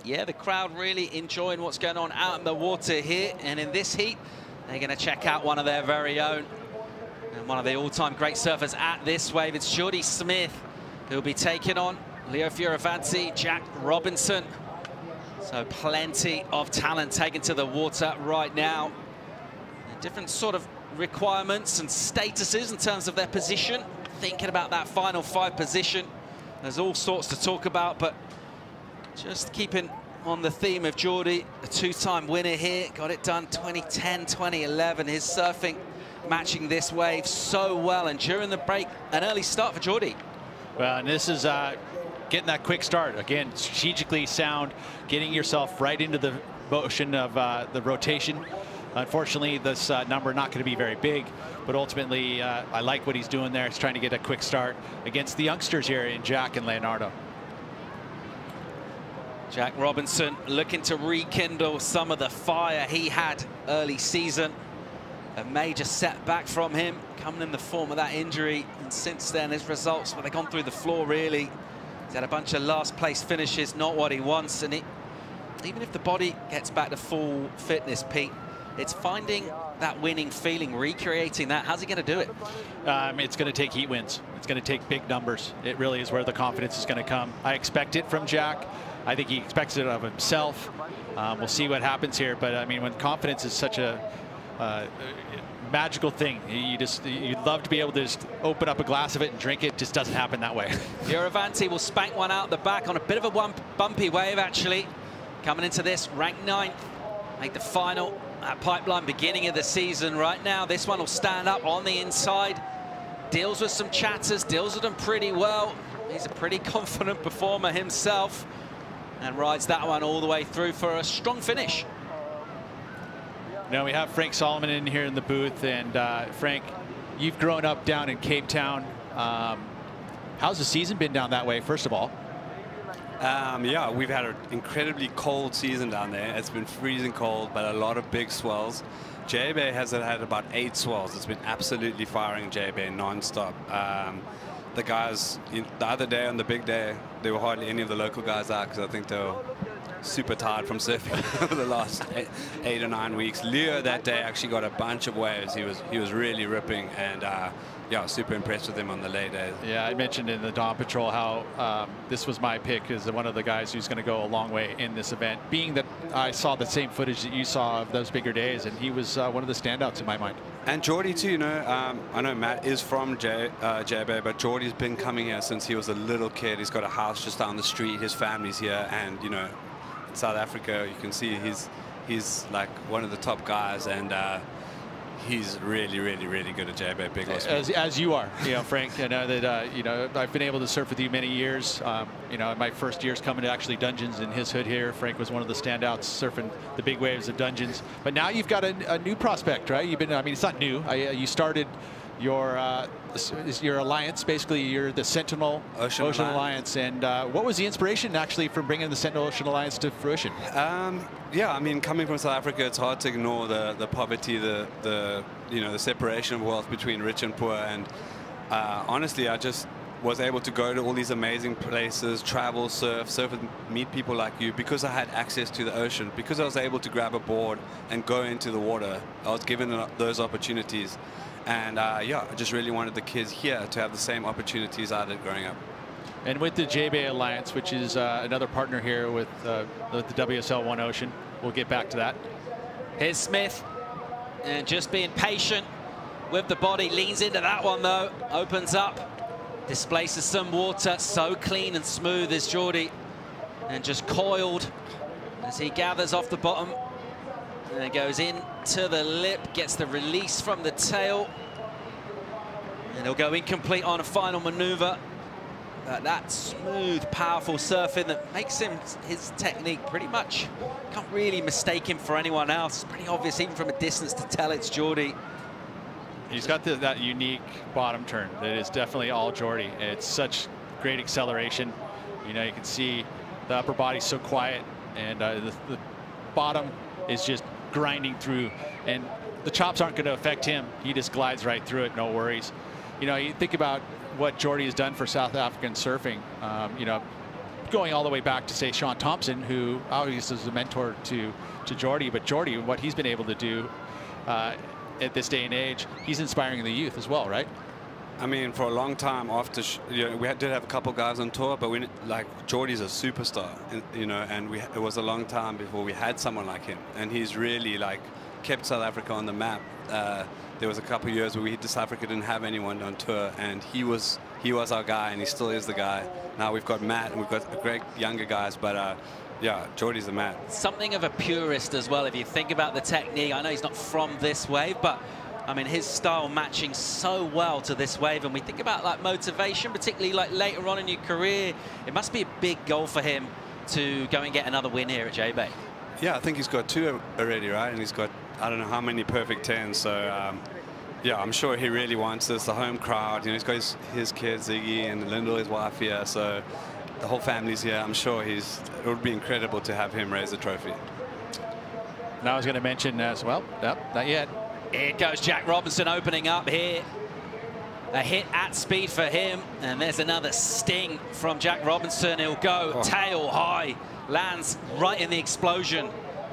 Yeah, the crowd really enjoying what's going on out in the water here. And in this heat, they're going to check out one of their very own. And one of the all-time great surfers at this wave. It's Jordy Smith, who'll be taking on Leo Fioravanti, Jack Robinson. So plenty of talent taken to the water right now. Different sort of requirements and statuses in terms of their position. Thinking about that final 5 position. There's all sorts to talk about, but just keeping on the theme of Jordy, a 2-time winner here, got it done 2010, 2011. His surfing matching this wave so well, and during the break, an early start for Jordy. Well, and this is getting that quick start. Again, strategically sound, getting yourself right into the motion of the rotation. Unfortunately, this number not going to be very big, but ultimately, I like what he's doing there. He's trying to get a quick start against the youngsters here in Jack and Leonardo. Jack Robinson looking to rekindle some of the fire he had early season. A major setback from him coming in the form of that injury. And since then, his results, well, they've gone through the floor, really. He's had a bunch of last place finishes, not what he wants. And even if the body gets back to full fitness, Pete, it's finding that winning feeling, recreating that. How's he going to do it? It's going to take heat wins. It's going to take big numbers. It really is where the confidence is going to come. I expect it from Jack. I think he expects it of himself. We'll see what happens here. But I mean, when confidence is such a magical thing, you'd love to be able to just open up a glass of it and drink it. Just doesn't happen that way. Fioravanti will spank one out the back on a bit of a bumpy wave, actually. Coming into this, ranked 9th, make the final at Pipeline beginning of the season. Right now, this one will stand up on the inside. Deals with some chatters, deals with them pretty well. He's a pretty confident performer himself, and rides that one all the way through for a strong finish. Now we have Frank Solomon in here in the booth, and Frank, you've grown up down in Cape Town. How's the season been down that way, first of all? Yeah, we've had an incredibly cold season down there. It's been freezing cold, but a lot of big swells. J-Bay has had about 8 swells. It's been absolutely firing J-Bay non-stop. The guys, the other day on the big day, there were hardly any of the local guys out because I think they were super tired from surfing over the last 8 or 9 weeks. Leo that day actually got a bunch of waves. He was really ripping, and yeah, super impressed with him on the late days. Yeah, I mentioned in the Dawn Patrol how this was my pick as one of the guys who's going to go a long way in this event, being that I saw the same footage that you saw of those bigger days, and he was one of the standouts in my mind. And Jordy too, you know, I know Matt is from J-Bay, but Jordy's been coming here since he was a little kid. He's got a house just down the street. His family's here, and you know, in South Africa, you can see he's like one of the top guys, and he's really good at J-Bay big loss. As you are, you know, Frank. I know that you know, I've been able to surf with you many years. You know, my first years coming to actually Dungeons in his hood here, Frank was one of the standouts surfing the big waves of Dungeons. But now you've got a new prospect, right? You've been, I mean, it's not new. You started your alliance. Basically, you're the Sentinel Ocean Alliance. And what was the inspiration actually for bringing the Sentinel Ocean Alliance to fruition? Yeah, I mean, coming from South Africa, it's hard to ignore the poverty, the separation of wealth between rich and poor. And honestly, I just was able to go to all these amazing places, travel, surf and meet people like you because I had access to the ocean, because I was able to grab a board and go into the water. I was given those opportunities. And yeah, I just really wanted the kids here to have the same opportunities I did growing up. And with the J-Bay Alliance, which is another partner here with the WSL One Ocean, we'll get back to that. Here's Smith, and just being patient with the body, leans into that one though, opens up, displaces some water, so clean and smooth is Geordie, and just coiled as he gathers off the bottom. And goes in to the lip, gets the release from the tail. And he'll go incomplete on a final maneuver. But that smooth, powerful surfing that makes his technique pretty much, can't really mistake him for anyone else. It's pretty obvious even from a distance to tell it's Geordie. He's got that unique bottom turn that is definitely all Geordie. It's such great acceleration. You know, you can see the upper body's so quiet, and the bottom is just grinding through, and the chops aren't going to affect him. He just glides right through it, no worries. You know, you think about what Geordie has done for South African surfing, you know, going all the way back to, say, Sean Thompson, who obviously is a mentor to Geordie, but Geordie, what he's been able to do at this day and age, he's inspiring the youth as well, right? I mean, for a long time after, you know, we did have a couple guys on tour, but Geordie's a superstar, you know, and it was a long time before we had someone like him, and he's really kept South Africa on the map. There was a couple of years where South Africa didn't have anyone on tour, and he was our guy, and he still is the guy. Now we've got Matt, and we've got great younger guys, but yeah, Geordie's the man. Something of a purist as well, if you think about the technique. I know he's not from this wave, but I mean, his style matching so well to this wave. And we think about motivation, particularly later on in your career. It must be a big goal for him to go and get another win here at J-Bay. Yeah, I think he's got 2 already, right? And he's got, I don't know how many perfect 10s. So yeah, I'm sure he really wants this. The home crowd, you know, he's got his kids, Ziggy and Lyndall, his wife here. So the whole family's here. I'm sure it would be incredible to have him raise the trophy. And I was going to mention as well, not yet. Here goes Jack Robinson opening up here. A hit at speed for him. And there's another sting from Jack Robinson. He'll go tail high. Lands right in the explosion.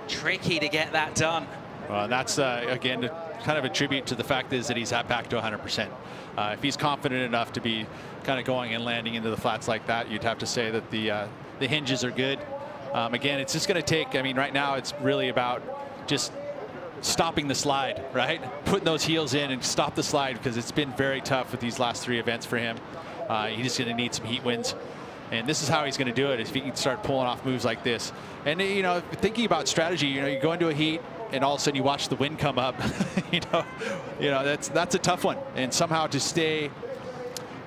Tricky to get that done. Well, that's, again, kind of a tribute to the fact is that he's back to 100%. If he's confident enough to be kind of going and landing into the flats like that, you'd have to say that the hinges are good. Again, it's just going to take, I mean, right now it's really about just stopping the slide, right? Putting those heels in and stop the slide, because it's been very tough with these last 3 events for him. He's just going to need some heat wins. And this is how he's going to do it, if he can start pulling off moves like this. And, you know, thinking about strategy, you know, you go into a heat and all of a sudden you watch the wind come up, you know, that's a tough one. And somehow to stay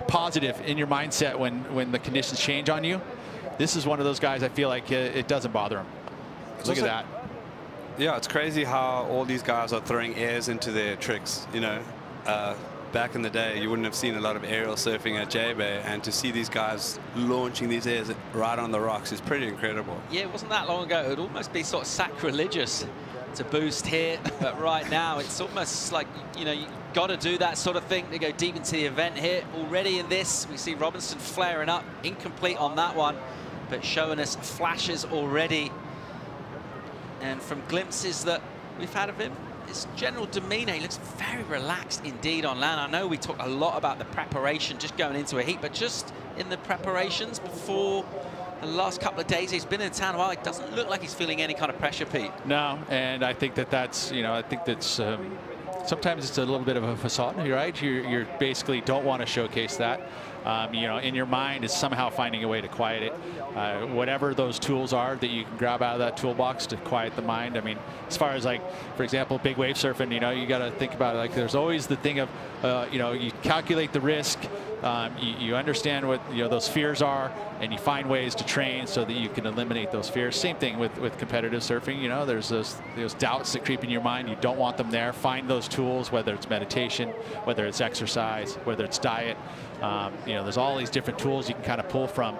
positive in your mindset when the conditions change on you, this is one of those guys I feel like it doesn't bother him. Look at that. Yeah, it's crazy how all these guys are throwing airs into their tricks. You know, back in the day, you wouldn't have seen a lot of aerial surfing at J-Bay, and to see these guys launching these airs right on the rocks is pretty incredible. Yeah, it wasn't that long ago. It would almost be sort of sacrilegious to boost here, but right now it's almost like, you know, you've got to do that sort of thing to go deep into the event here. Already in this, we see Robinson flaring up, incomplete on that one, but showing us flashes already. And from glimpses that we've had of him, his general demeanor, he looks very relaxed indeed on land. I know we talk a lot about the preparation just going into a heat, but just in the preparations before the last couple of days he's been in town, well, it doesn't look like he's feeling any kind of pressure, Pete. No, and I think that's, you know, I think that's sometimes it's a little bit of a facade, right? You basically don't want to showcase that. You know, in your mind is somehow finding a way to quiet it. whatever those tools are that you can grab out of that toolbox to quiet the mind. I mean, as far as like, for example, big wave surfing, you know, you got to think about it. Like, there's always the thing of, you know, you calculate the risk, you understand what, you know, those fears are, and you find ways to train so that you can eliminate those fears. Same thing with competitive surfing. You know, there's those doubts that creep in your mind. You don't want them there. Find those tools, whether it's meditation, whether it's exercise, whether it's diet. You know, there's all these different tools you can kind of pull from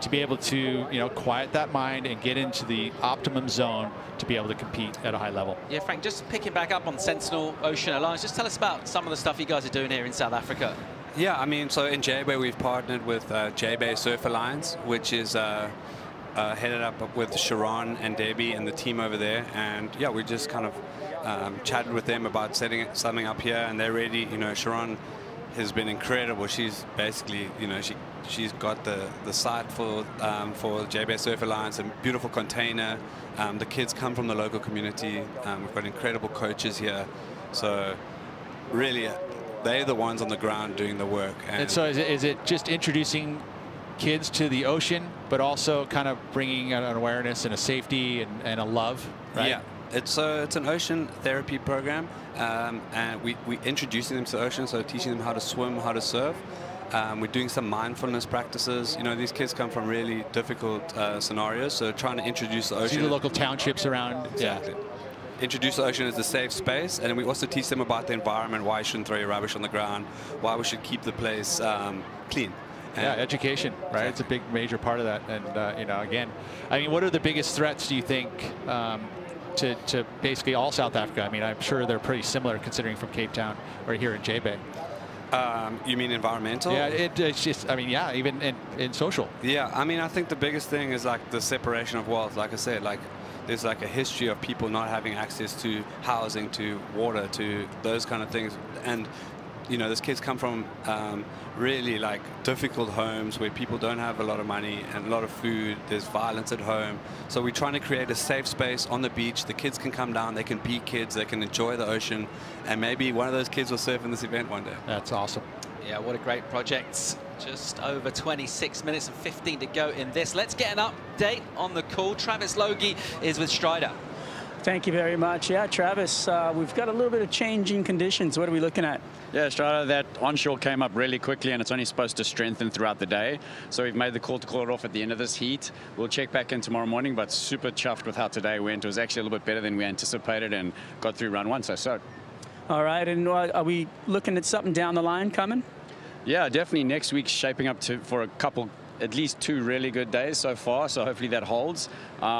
to be able to, you know, quiet that mind and get into the optimum zone to be able to compete at a high level. Yeah, Frank, just picking back up on Sentinel Ocean Alliance, just tell us about some of the stuff you guys are doing here in South Africa. Yeah, I mean, so in J-Bay we've partnered with J-Bay Surf Alliance, which is headed up with Sharon and Debbie and the team over there. And yeah, we just kind of chatted with them about setting something up here, and they're ready. You know, Sharon has been incredible. She's basically, you know, she's got the site for J-Bay Surf Alliance, a beautiful container. The kids come from the local community. We've got incredible coaches here. So really, they're the ones on the ground doing the work. And so is it just introducing kids to the ocean, but also kind of bringing an awareness and a safety and a love, right? Yeah, it's an ocean therapy program, and we introducing them to the ocean, so teaching them how to swim, how to surf. We're doing some mindfulness practices. You know, these kids come from really difficult scenarios, so trying to introduce the ocean. See the local townships around. Exactly. Yeah. Introduce the ocean as a safe space, and then we also teach them about the environment, why you shouldn't throw your rubbish on the ground, why we should keep the place clean. Yeah, education, right? It's a big, major part of that. And, you know, again, I mean, what are the biggest threats, do you think, to basically all South Africa? I mean, I'm sure they're pretty similar considering from Cape Town or here in J-Bay. You mean environmental? Yeah, it's just, I mean, yeah, even in social. Yeah, I mean, I think the biggest thing is like the separation of wealth. Like I said, like there's like a history of people not having access to housing, to water, to those kind of things. And, you know, those kids come from really like difficult homes where people don't have a lot of money and a lot of food. There's violence at home. So we're trying to create a safe space on the beach. The kids can come down, they can be kids, they can enjoy the ocean, and maybe one of those kids will surf in this event one day. That's awesome. Yeah, what a great project. Just over 26 minutes and 15 to go in this. Let's get an update on the call. Travis Logie is with Strider. Thank you very much. Yeah, Travis, we've got a little bit of changing conditions. What are we looking at? Yeah, Strider, that onshore came up really quickly, and it's only supposed to strengthen throughout the day. So we've made the call to call it off at the end of this heat. We'll check back in tomorrow morning, but super chuffed with how today went. It was actually a little bit better than we anticipated and got through run one, so. All right, and are we looking at something down the line coming? Yeah, definitely next week's shaping up for a couple, at least 2 really good days so far, so hopefully that holds.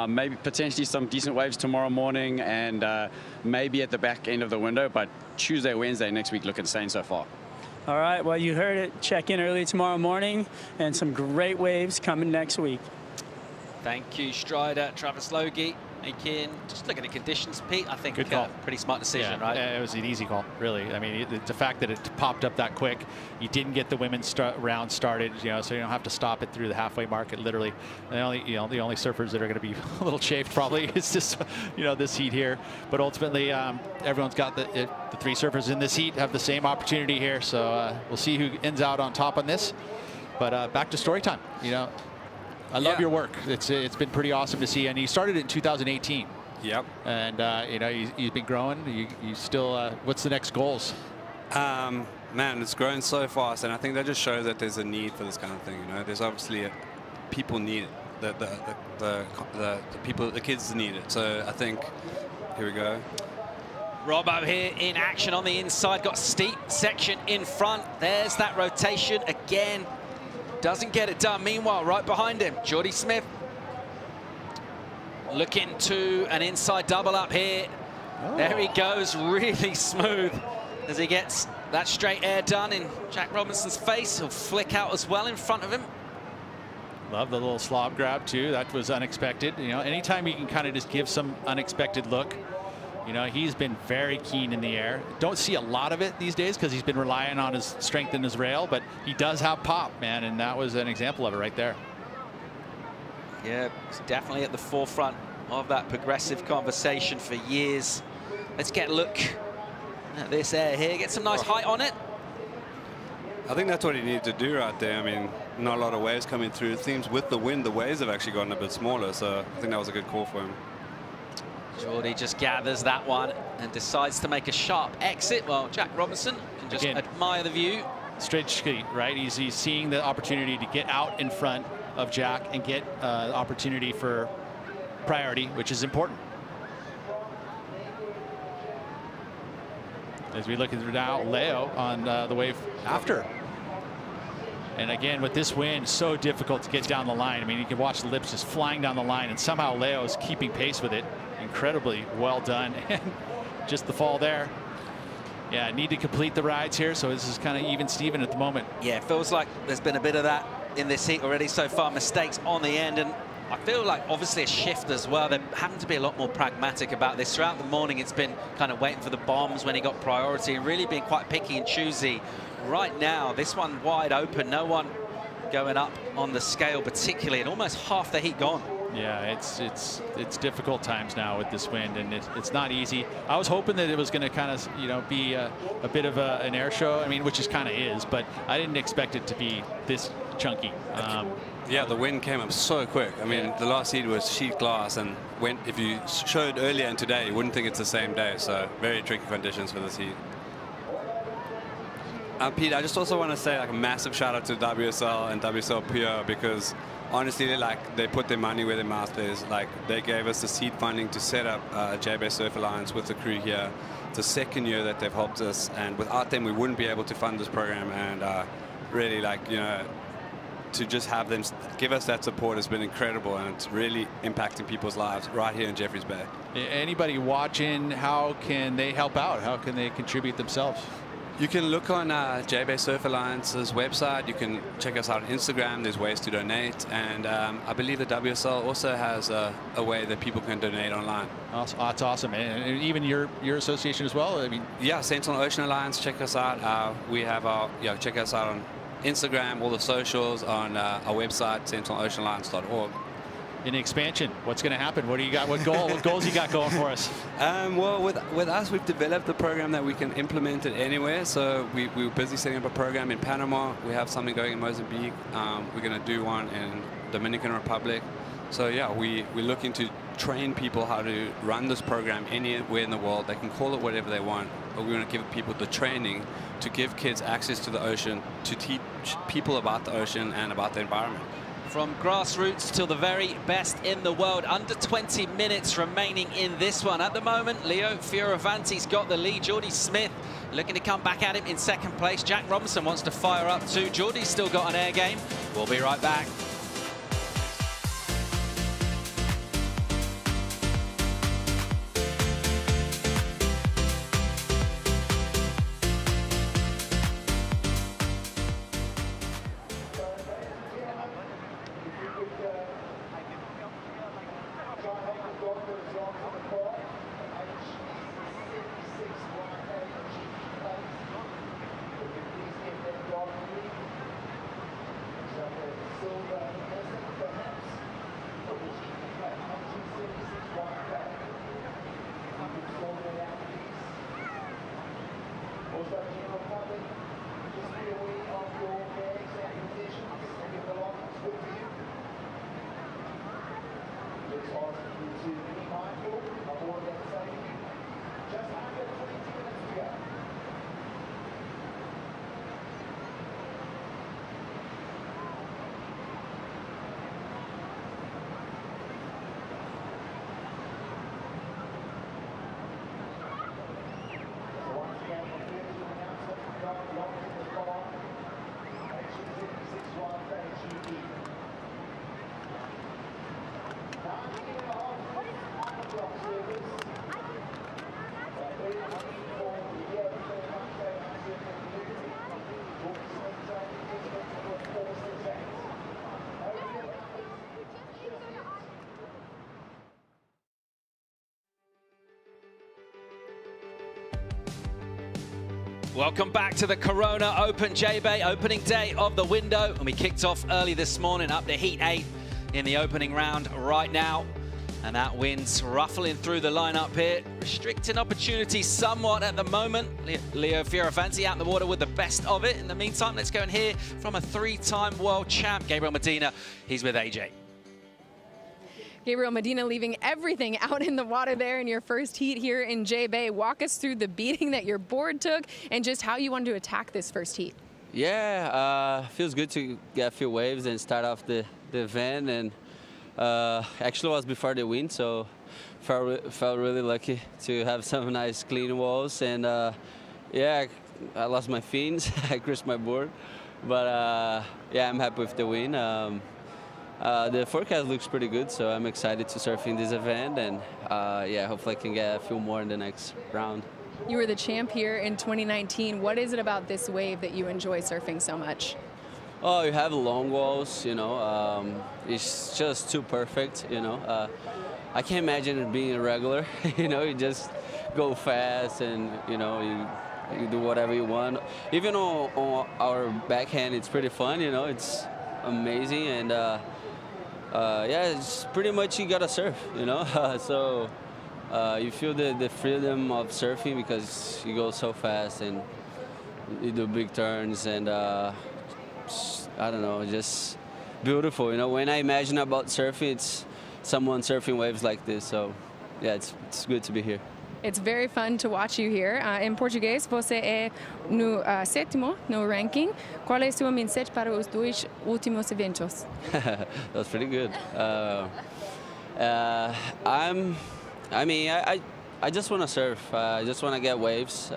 Maybe potentially some decent waves tomorrow morning, and maybe at the back end of the window, but Tuesday, Wednesday next week look insane so far. All right, well, you heard it. Check in early tomorrow morning, and some great waves coming next week. Thank you, Strider. Travis Logie. Just look at the conditions, Pete. I think pretty smart decision, right? It was an easy call, really. I mean, the fact that it popped up that quick, you didn't get the women's round started, you know, so you don't have to stop it through the halfway market, literally. The only surfers that are going to be a little chafed probably is this, you know, this heat here. But ultimately, everyone's got the 3 surfers in this heat have the same opportunity here. So we'll see who ends out on top on this. But back to story time, you know. I love your work. It's been pretty awesome to see, and you started it in 2018. Yep. And you know, you've been growing. You still. What's the next goals? Man, it's growing so fast, and I think that just shows that there's a need for this kind of thing. You know, there's obviously people need it. The kids need it. So I think here we go. Robbo here in action on the inside. Got a steep section in front. There's that rotation again. Doesn't get it done. Meanwhile, right behind him, Jordy Smith looking to an inside double up here. Oh. There he goes, really smooth as he gets that straight air done in Jack Robinson's face. He'll flick out as well in front of him. Love the little slob grab too. That was unexpected. You know, anytime you can kind of just give some unexpected look. You know, he's been very keen in the air. Don't see a lot of it these days because he's been relying on his strength in his rail, but he does have pop, man, and that was an example of it right there. Yeah, he's definitely at the forefront of that progressive conversation for years. Let's get a look at this air here. Get some nice height on it. I think that's what he needed to do right there. I mean, not a lot of waves coming through. It seems with the wind, the waves have actually gotten a bit smaller. So I think that was a good call for him. Geordie just gathers that one and decides to make a sharp exit. Well, Jack Robinson can just admire the view. Strategically, right? He's seeing the opportunity to get out in front of Jack and get opportunity for priority, which is important. As we look at now, Leo on the wave after. And again, with this wind, so difficult to get down the line. I mean, you can watch the lips just flying down the line, and somehow Leo is keeping pace with it. Incredibly well done. And just the fall there. Yeah, need to complete the rides here, so this is kind of even Steven at the moment. Yeah, it feels like there's been a bit of that in this heat already so far. Mistakes on the end, and I feel like obviously a shift as well. They're having to be a lot more pragmatic about this. Throughout the morning, it's been kind of waiting for the bombs when he got priority and really being quite picky and choosy. Right now, this one wide open, no one going up on the scale particularly, and almost half the heat gone. Yeah, it's difficult times now with this wind, and it's not easy. I was hoping that it was going to kind of, you know, be a bit of an air show. I mean, which is kind of is, but I didn't expect it to be this chunky. Yeah, the wind came up so quick. I mean, the last heat was sheet glass, and if you showed earlier and today, you wouldn't think it's the same day. So very tricky conditions for this heat. Pete, I just also want to say like a massive shout out to WSL and WSL Pure, because honestly, like, they put their money where their mouth is. Like, they gave us the seed funding to set up J-Bay Surf Alliance with the crew here. It's the second year that they've helped us, and without them, we wouldn't be able to fund this program. And really, like, you know, to just have them give us that support has been incredible, and it's really impacting people's lives right here in Jeffreys Bay. Anybody watching, how can they help out? How can they contribute themselves? You can look on J-Bay Surf Alliance's website. You can check us out on Instagram. There's ways to donate. And I believe the WSL also has a way that people can donate online. That's awesome. And even your association as well? I mean, yeah, Sentinel Ocean Alliance. Check us out. We have our, check us out on Instagram, all the socials, on our website, sentineloceanalliance.org. In expansion, what's going to happen? What do you got? What goals you got going for us? Well, with us, we've developed a program that we can implement it anywhere. So we're busy setting up a program in Panama. We have something going in Mozambique. We're going to do one in Dominican Republic. So yeah, we're looking to train people how to run this program anywhere in the world. They can call it whatever they want, but we want to give people the training to give kids access to the ocean, to teach people about the ocean and about the environment. From grassroots till the very best in the world. Under 20 minutes remaining in this one. At the moment, Leo Fioravanti's got the lead. Geordie Smith looking to come back at him in second place. Jack Robinson wants to fire up too. Geordie's still got an air game. We'll be right back. Welcome back to the Corona Open J-Bay opening day of the window. And we kicked off early this morning up to Heat 8 in the opening round right now. And that wind's ruffling through the lineup here, restricting opportunities somewhat at the moment. Leo Fioravanti out in the water with the best of it. In the meantime, let's go and hear from a 3-time world champ, Gabriel Medina. He's with AJ. Gabriel Medina leaving everything out in the water there in your first heat here in J-Bay. Walk us through the beating that your board took and just how you wanted to attack this first heat. Yeah, feels good to get a few waves and start off the event. And actually was before the wind, so felt really lucky to have some nice clean walls. And yeah, I lost my fins, I crashed my board, but yeah, I'm happy with the win. The forecast looks pretty good, so I'm excited to surf in this event, and yeah, hopefully I can get a few more in the next round. You were the champ here in 2019. What is it about this wave that you enjoy surfing so much? Oh, you have long walls, you know. It's just too perfect, you know. I can't imagine it being irregular. You know, you just go fast and, you know, you do whatever you want. Even on our backhand, it's pretty fun, you know. It's amazing, and yeah, it's pretty much you gotta surf, you know. So you feel the freedom of surfing because you go so fast and you do big turns, and I don't know, just beautiful. You know, when I imagine about surfing, it's someone surfing waves like this. So yeah, it's good to be here. It's very fun to watch you here. Em português, você é no sétimo no ranking. Qual é sua mindset para os dois últimos eventos? That was pretty good. I just want to surf. I just want to get waves.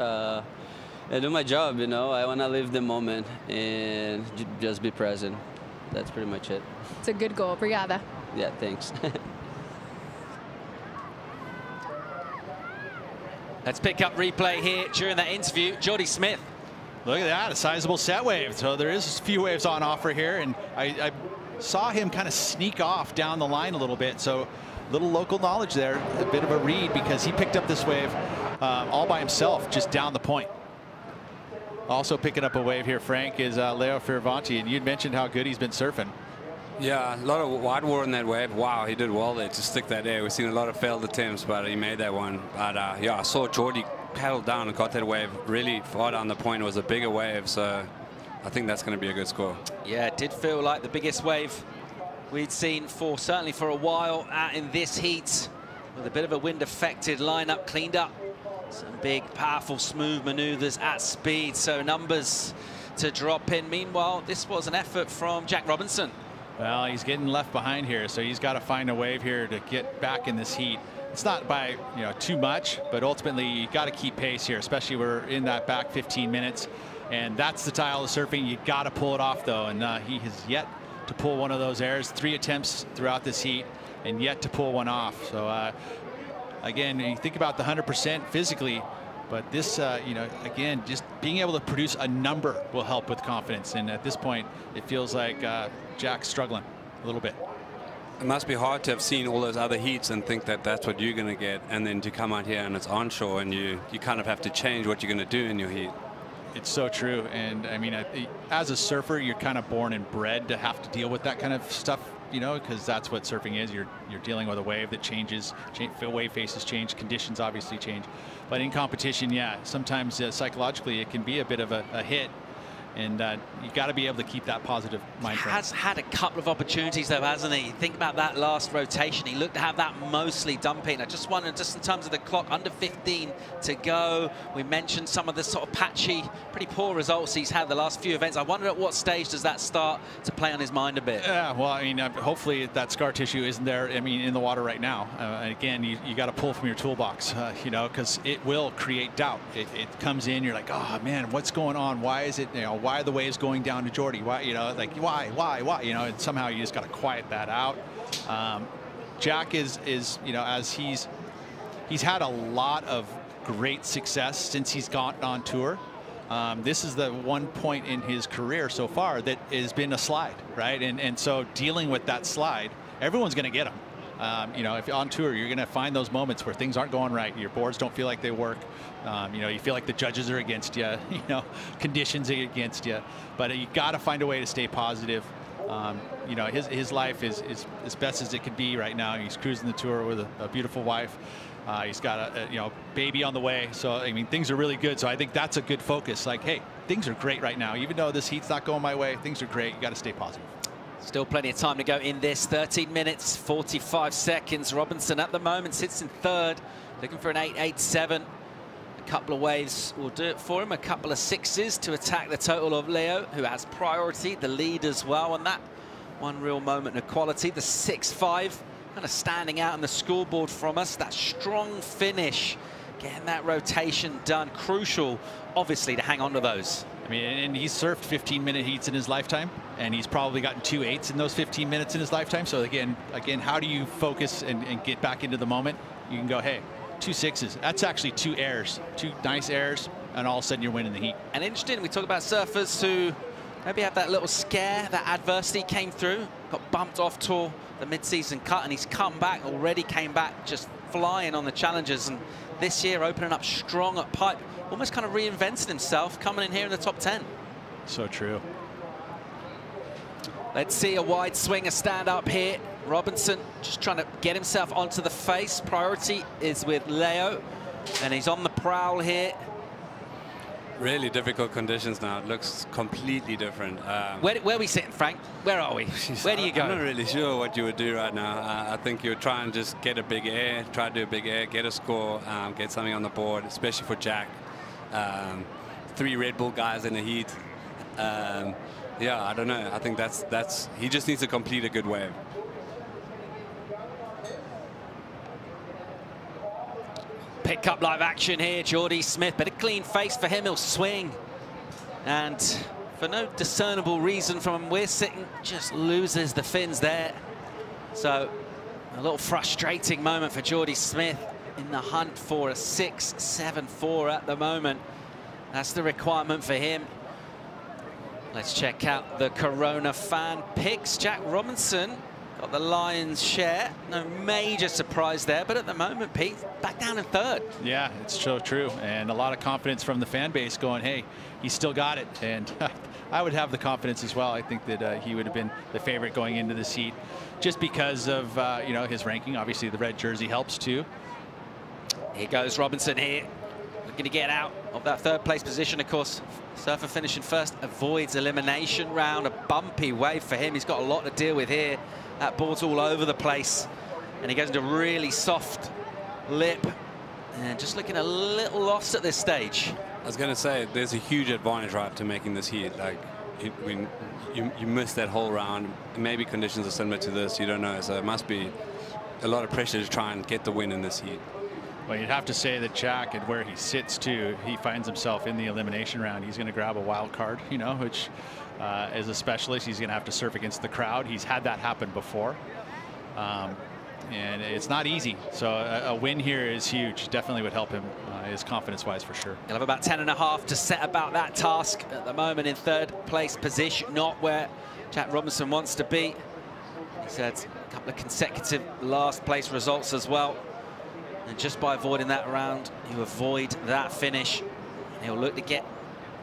I do my job, you know. I want to live the moment and just be present. That's pretty much it. It's a good goal. Obrigada. Yeah, thanks. Let's pick up replay here during that interview. Jordy Smith. Look at that, a sizable set wave. So there is a few waves on offer here, and I saw him kind of sneak off down the line a little bit. So a little local knowledge there, a bit of a read, because he picked up this wave all by himself, just down the point. Also picking up a wave here, Frank, is Leo Fioravanti, and you'd mentioned how good he's been surfing. Yeah, a lot of wide water in that wave. Wow, he did well there to stick that there. We've seen a lot of failed attempts, but he made that one. But yeah, I saw Jordy paddle down and got that wave really far down the point. It was a bigger wave, so I think that's going to be a good score. Yeah, it did feel like the biggest wave we'd seen certainly for a while out in this heat, with a bit of a wind-affected lineup, cleaned up some big, powerful, smooth maneuvers at speed, so numbers to drop in. Meanwhile, this was an effort from Jack Robinson. Well, he's getting left behind here, so he's got to find a wave here to get back in this heat. It's not by, you know, too much, but ultimately you got to keep pace here, especially we're in that back 15 minutes, and that's the style of surfing. You got to pull it off though, and he has yet to pull one of those airs. 3 attempts throughout this heat, and yet to pull one off. So again, you think about the 100% physically, but this, you know, again, just being able to produce a number will help with confidence. And at this point, it feels like Jack's struggling a little bit. It must be hard to have seen all those other heats and think that that's what you're going to get, and then to come out here and it's onshore, and you kind of have to change what you're going to do in your heat. It's so true. And I mean, as a surfer, you're kind of born and bred to have to deal with that kind of stuff, you know, because that's what surfing is. You're dealing with a wave that changes, wave faces change, conditions obviously change. But in competition, yeah, sometimes psychologically it can be a bit of a hit. And you got to be able to keep that positive mind frame. Has had a couple of opportunities though, hasn't he? Think about that last rotation. He looked to have that mostly dumping. I just wondered, just in terms of the clock, under 15 to go. We mentioned some of the sort of patchy, pretty poor results he's had the last few events. I wonder at what stage does that start to play on his mind a bit? Yeah, well, I mean, hopefully that scar tissue isn't there, I mean, in the water right now. And again, you got to pull from your toolbox, you know, because it will create doubt. It comes in, you're like, oh man, what's going on? Why is it, you know, why are the waves going down to Jordy? Why, you know, like why, you know, and somehow you just got to quiet that out. Jack is, you know, as he's had a lot of great success since he's gotten on tour. This is the one point in his career so far that has been a slide, right? And so dealing with that slide, everyone's going to get them. You know, if on tour, you're going to find those moments where things aren't going right. Your boards don't feel like they work. You know, you feel like the judges are against you. You know, conditions are against you. But you got to find a way to stay positive. You know, his life is as best as it can be right now. He's cruising the tour with a beautiful wife. He's got a baby on the way. So, I mean, things are really good. So I think that's a good focus. Like, hey, things are great right now. Even though this heat's not going my way, things are great. You got to stay positive. Still plenty of time to go in this. 13 minutes, 45 seconds. Robinson at the moment sits in third, looking for an 8.87. A couple of waves will do it for him. A couple of sixes to attack the total of Leo, who has priority, the lead as well on that. One real moment of quality. The 6.5 kind of standing out on the scoreboard from us. That strong finish, getting that rotation done. Crucial, obviously, to hang on to those. I mean, and he's surfed 15-minute heats in his lifetime, and he's probably gotten 2 8s in those 15 minutes in his lifetime. So again, how do you focus and get back into the moment? You can go, hey, 2 6s. That's actually 2 airs, 2 nice airs, and all of a sudden you're winning the heat. And interesting, we talk about surfers who maybe have that little scare, that adversity came through, got bumped off tour, the mid-season cut, and he's come back, already came back just flying on the challenges. And this year opening up strong at pipe, almost kind of reinvented himself, coming in here in the top 10. So true. Let's see a wide swinger stand up here. Robinson just trying to get himself onto the face. Priority is with Leo, and he's on the prowl here. Really difficult conditions now. It looks completely different. Where are we sitting, Frank? Where are we? Where do you go? I'm not really sure what you would do right now. I think you would try and just get a big air, try to do a big air, get a score, get something on the board, especially for Jack. 3 Red Bull guys in the heat. Yeah, I don't know. I think that's he just needs to complete a good wave. Pick up live action here, Jordy Smith, but a clean face for him. He'll swing, and for no discernible reason from him, we're sitting, just loses the fins there. So a little frustrating moment for Jordy Smith in the hunt for a 6.74 at the moment. That's the requirement for him. Let's check out the Corona fan picks. Jack Robinson got the lion's share. No major surprise there, but at the moment, Pete, back down in third. Yeah, it's so true. And a lot of confidence from the fan base going, hey, he's still got it. And I would have the confidence as well. I think that he would have been the favorite going into the heat just because of, you know, his ranking. Obviously, the red jersey helps too. Here goes Robinson here, looking to get out of that third place position. Of course, surfer finishing first avoids elimination round. A bumpy wave for him. He's got a lot to deal with here. That board's all over the place, and he goes into really soft lip, and just looking a little lost at this stage. I was going to say, there's a huge advantage, right, to making this heat. Like, when you miss that whole round, maybe conditions are similar to this, you don't know. So it must be a lot of pressure to try and get the win in this heat. Well, you'd have to say that Jack, and where he sits too, he finds himself in the elimination round. He's going to grab a wild card, you know, which as a specialist, he's going to have to surf against the crowd. He's had that happen before. And it's not easy. So a win here is huge. Definitely would help him his confidence-wise for sure. He'll have about 10.5 to set about that task at the moment in third place position, not where Jack Robinson wants to be. He's had a couple of consecutive last place results as well. And just by avoiding that round, you avoid that finish. And he'll look to get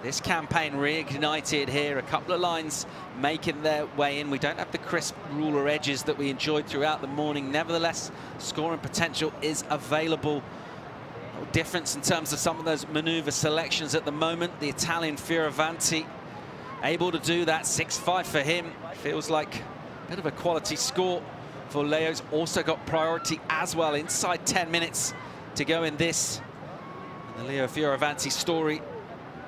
this campaign reignited here. A couple of lines making their way in. We don't have the crisp ruler edges that we enjoyed throughout the morning. Nevertheless, scoring potential is available. No difference in terms of some of those maneuver selections at the moment. The Italian Fioravanti able to do that. 6.5 for him. Feels like a bit of a quality score for Leo's. Also got priority as well inside 10 minutes to go in this. And the Leo Fioravanti story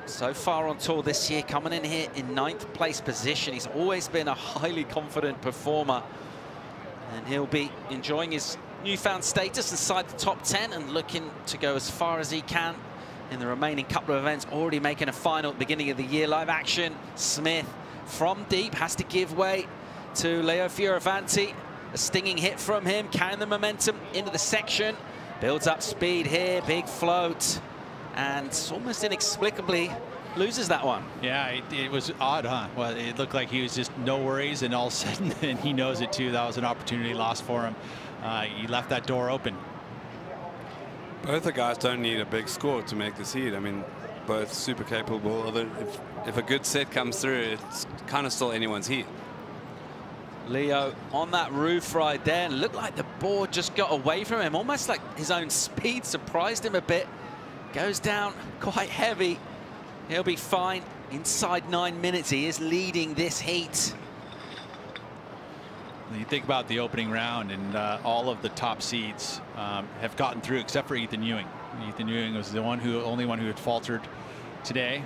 so far on tour this year, coming in here in 9th place position. He's always been a highly confident performer, and he'll be enjoying his newfound status inside the top 10 and looking to go as far as he can in the remaining couple of events. Already making a final at the beginning of the year. Live action. Smith from deep has to give way to Leo Fioravanti. A stinging hit from him, carrying the momentum into the section. Builds up speed here, big float, and almost inexplicably loses that one. Yeah, it was odd, huh? Well, it looked like he was just no worries, and all of a sudden, and he knows it too. That was an opportunity lost for him. He left that door open. Both the guys don't need a big score to make this heat. I mean, both super capable. Although if a good set comes through, it's kind of still anyone's heat. Leo on that roof right there, and looked like the board just got away from him, almost like his own speed surprised him a bit. Goes down quite heavy. He'll be fine. Inside 9 minutes, he is leading this heat. You think about the opening round, and all of the top seeds have gotten through except for Ethan Ewing. Ethan Ewing was the only one who had faltered today,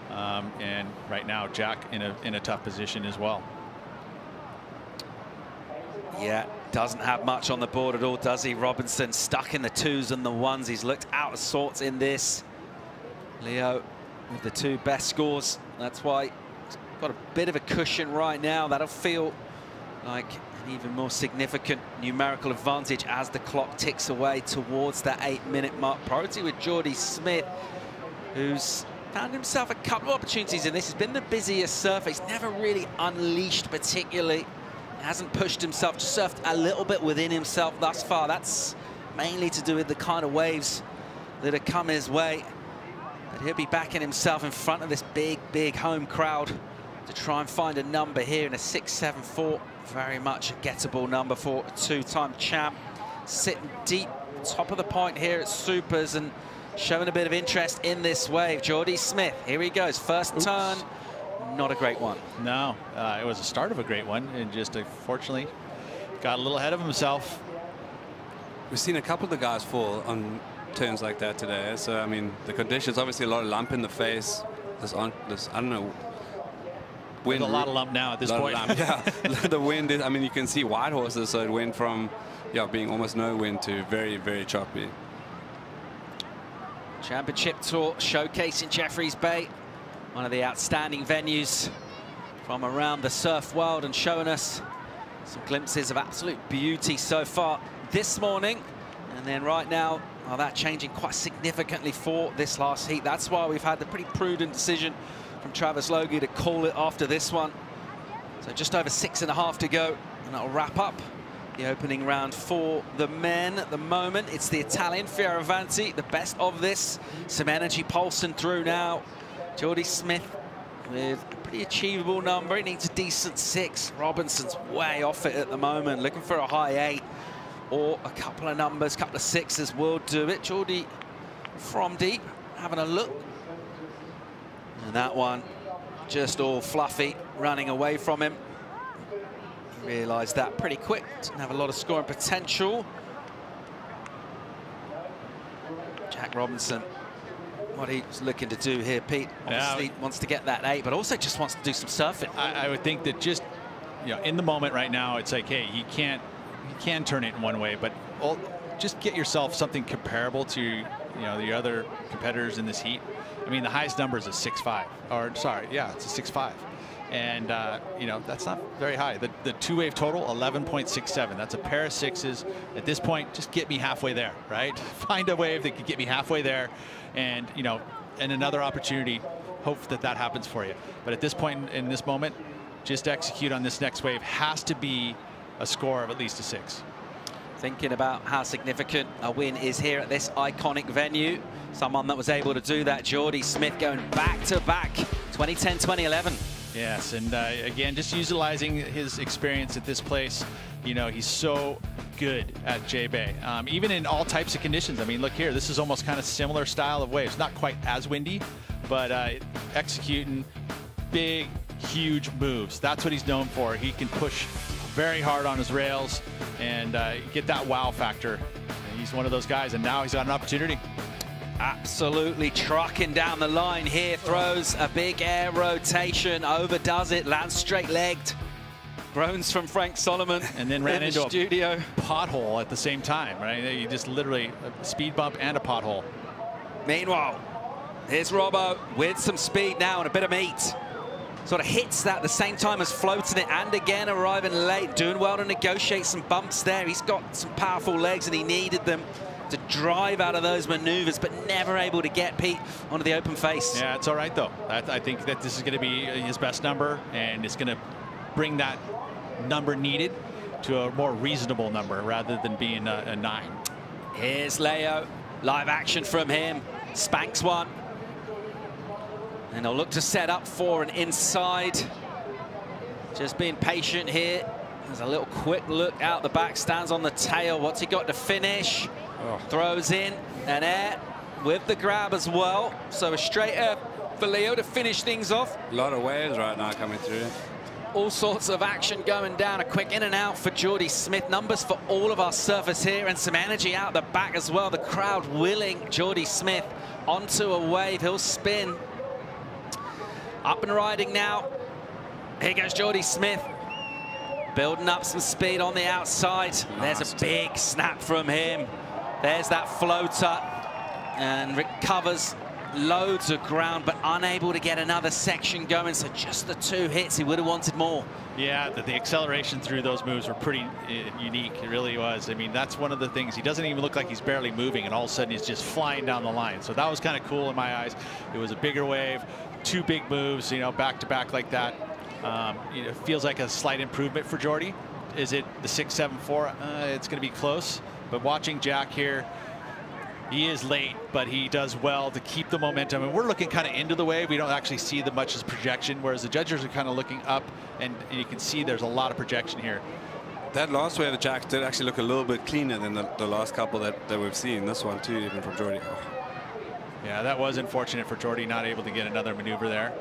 and right now Jack in a tough position as well. Yeah, doesn't have much on the board at all, does he? Robinson stuck in the 2s and the 1s. He's looked out of sorts in this. Leo with the 2 best scores. That's why he's got a bit of a cushion right now. That'll feel like an even more significant numerical advantage as the clock ticks away towards that 8-minute mark. Priority with Jordy Smith, who's found himself a couple of opportunities in this. He's been the busiest surfer. He's never really unleashed particularly. Hasn't pushed himself, just surfed a little bit within himself thus far. That's mainly to do with the kind of waves that have come his way. But he'll be backing himself in front of this big home crowd to try and find a number here in a 6.74. Very much a gettable number for a 2-time champ. Sitting deep top of the point here at Supers and showing a bit of interest in this wave. Jordy Smith, here he goes. First turn. Not a great one. No, it was the start of a great one, and just unfortunately got a little ahead of himself. We've seen a couple of the guys fall on turns like that today. So I mean, the conditions, obviously a lot of lump in the face. This I don't know. Wind, a lot of lump now at this point. Yeah, the wind is, I mean, you can see white horses, so it went from being almost no wind to very choppy. Championship Tour showcase in Jeffreys Bay. One of the outstanding venues from around the surf world, and showing us some glimpses of absolute beauty so far this morning. And then right now, that changing quite significantly for this last heat. That's why we've had the pretty prudent decision from Travis Logie to call it after this one. So just over 6.5 to go, and that'll wrap up the opening round for the men. At the moment, it's the Italian Fioravanti, the best of this. Some energy pulsing through now. Jordy Smith with a pretty achievable number. He needs a decent 6. Robinson's way off it at the moment, looking for a high 8 or a couple of numbers, couple of 6s will do it. Jordy from deep, having a look. And that one just all fluffy, running away from him. He realised that pretty quick. Didn't have a lot of scoring potential. Jack Robinson, what he's looking to do here, Pete, obviously wants to get that 8, but also just wants to do some surfing. I would think that just, in the moment right now, it's like, hey, he can turn it in one way, but just get yourself something comparable to, the other competitors in this heat. I mean, the highest number is a 6.5, or sorry, yeah, it's a 6.5. And, that's not very high. The 2-wave total, 11.67. That's a pair of 6s. At this point, just get me halfway there, right? Find a wave that could get me halfway there. And, and another opportunity, hope that happens for you. But at this point, in this moment, just execute on this next wave. Has to be a score of at least a 6. Thinking about how significant a win is here at this iconic venue. Someone that was able to do that, Jordy Smith, going back-to-back, 2010, 2011. Yes, and again, just utilizing his experience at this place. He's so good at J-Bay, even in all types of conditions. I mean, look here, this is almost kind of similar style of waves. Not quite as windy, but executing big, huge moves. That's what he's known for. He can push very hard on his rails and get that wow factor. And he's one of those guys, and now he's got an opportunity. Absolutely trucking down the line here, throws a big air rotation, overdoes it, lands straight-legged. Groans from Frank Solomon. And then ran into studio. A pothole at the same time, right? You just literally a speed bump and a pothole. Meanwhile, here's Robbo with some speed now and a bit of meat. Sort of hits that at the same time as floating it, and again arriving late, doing well to negotiate some bumps there. He's got some powerful legs and he needed them to drive out of those maneuvers, but never able to get Pete onto the open face. Yeah, it's all right though. I think that this is going to be his best number, and it's going to bring that number needed to a more reasonable number rather than being a 9. Here's Leo, live action from him, spanks one. And he'll look to set up for an inside. Just being patient here There's a little quick look out the back, stands on the tail. What's he got to finish? Throws in an air with the grab as well. So a straight air for Leo to finish things off. A lot of waves right now coming through. All sorts of action going down. A quick in and out for Jordy Smith. Numbers for all of our surfers here, and some energy out the back as well. The crowd willing Jordy Smith onto a wave. He'll spin. Up and riding now. Here goes Jordy Smith. Building up some speed on the outside. There's a big snap from him. There's that floater. And recovers loads of ground, but unable to get another section going. So just the 2 hits. He would have wanted more. Yeah, the acceleration through those moves were pretty unique. It really was. I mean, that's one of the things. He doesn't even look like he's barely moving, and all of a sudden he's just flying down the line. So that was kind of cool in my eyes. It was a bigger wave, 2 big moves, you know, back to back like that. You know, it feels like a slight improvement for Jordy. Is it the 6-7-4? It's going to be close. But watching Jack here, he is late, but he does well to keep the momentum. And we're looking kind of into the wave. We don't actually see the much as projection, whereas the judges are kind of looking up, and you can see there's a lot of projection here. That last wave of Jack did actually look a little bit cleaner than the last couple that we've seen. This one too, even from Jordy. Oh. Yeah, that was unfortunate for Jordy, not able to get another maneuver there.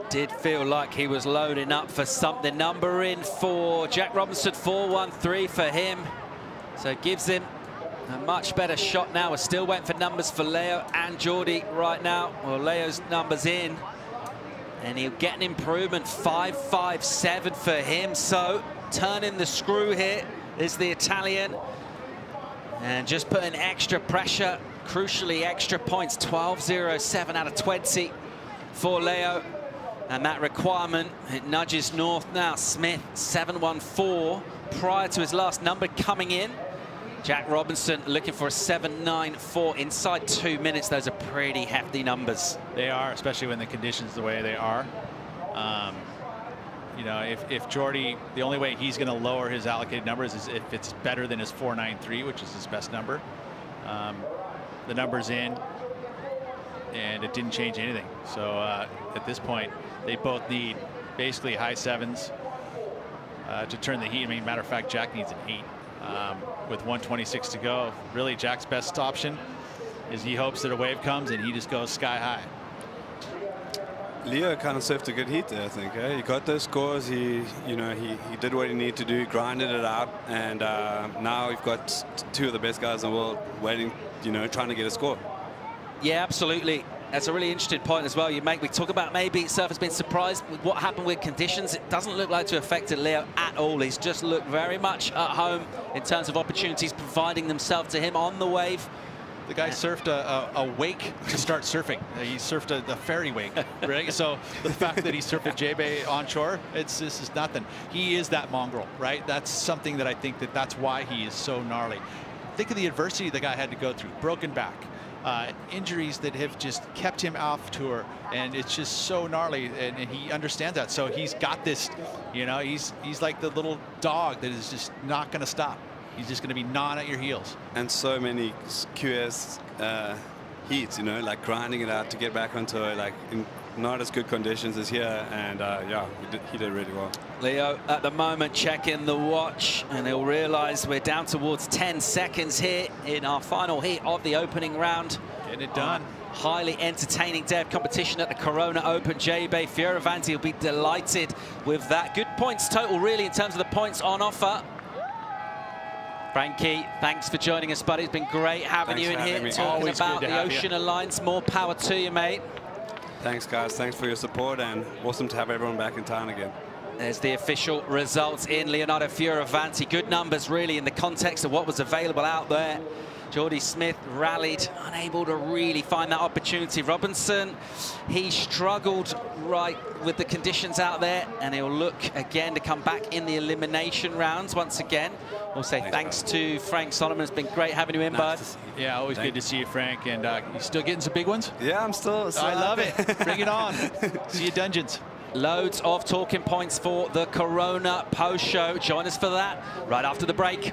Did feel like he was loading up for something. Number in for Jack Robinson, 4-1-3 for him. So it gives him a much better shot now. We're still waiting for numbers for Leo and Jordy right now. Well, Leo's numbers in, and he'll get an improvement. 5-5-7 for him. So turning the screw here is the Italian, and just putting extra pressure, crucially extra points. 12.07 out of 20 for Leo. And that requirement, it nudges north now. Smith, 7-1-4 prior to his last number coming in. Jack Robinson looking for a 7-9-4 inside 2 minutes. Those are pretty hefty numbers. They are, especially when the conditions the way they are. You know, if Jordy, the only way he's going to lower his allocated numbers is if it's better than his 4.93, which is his best number. The number's in, and it didn't change anything. So at this point, they both need basically high 7s to turn the heat. I mean, matter of fact, Jack needs an 8 with 1:26 to go. Really, Jack's best option is he hopes that a wave comes and he just goes sky high. Leo kind of surfed a good heat there, I think. Eh? He got those scores. He did what he needed to do, grinded it out, and now we've got 2 of the best guys in the world waiting, you know, trying to get a score. Yeah, absolutely. That's a really interesting point as well you make. We talk about maybe surfers being surprised with what happened with conditions. It doesn't look like to have affected Leo at all. He's just looked very much at home in terms of opportunities providing themselves to him on the wave. The guy surfed a wake to start surfing. He surfed a ferry wake, right? So the fact that he surfed a J-Bay onshore, this is nothing. He is that mongrel, right? That's something that I think that's why he is so gnarly. Think of the adversity the guy had to go through. Broken back. Injuries that have just kept him off tour, and it's just so gnarly, and he understands that. So he's got this, you know, he's like the little dog that is just not going to stop. He's just going to be gnawing at your heels. And so many QS heats, you know, like grinding it out to get back onto like in not as good conditions as here, and yeah, he did really well. Leo at the moment checking the watch, and he'll realize we're down towards 10 seconds here in our final heat of the opening round. Getting it done. Highly entertaining day of competition at the Corona Open. J-Bay Fioravanti will be delighted with that. Good points total really in terms of the points on offer. Frankie, thanks for joining us, buddy. It's been great having you in here talking about the Ocean Alliance. More power to you, mate. Thanks, guys. Thanks for your support, and awesome to have everyone back in town again. There's the official results in Leonardo Fioravanti. Good numbers, really, in the context of what was available out there. Jordy Smith rallied, unable to really find that opportunity. Robinson, he struggled right with the conditions out there, and he'll look again to come back in the elimination rounds once again. We'll say thanks to Frank Solomon. It's been great having you in, bud. Yeah, always good to see you, Frank. And you still getting some big ones? Yeah, I'm still I love it. Bring it on. See you, Dungeons. Loads of talking points for the Corona post show. Join us for that right after the break.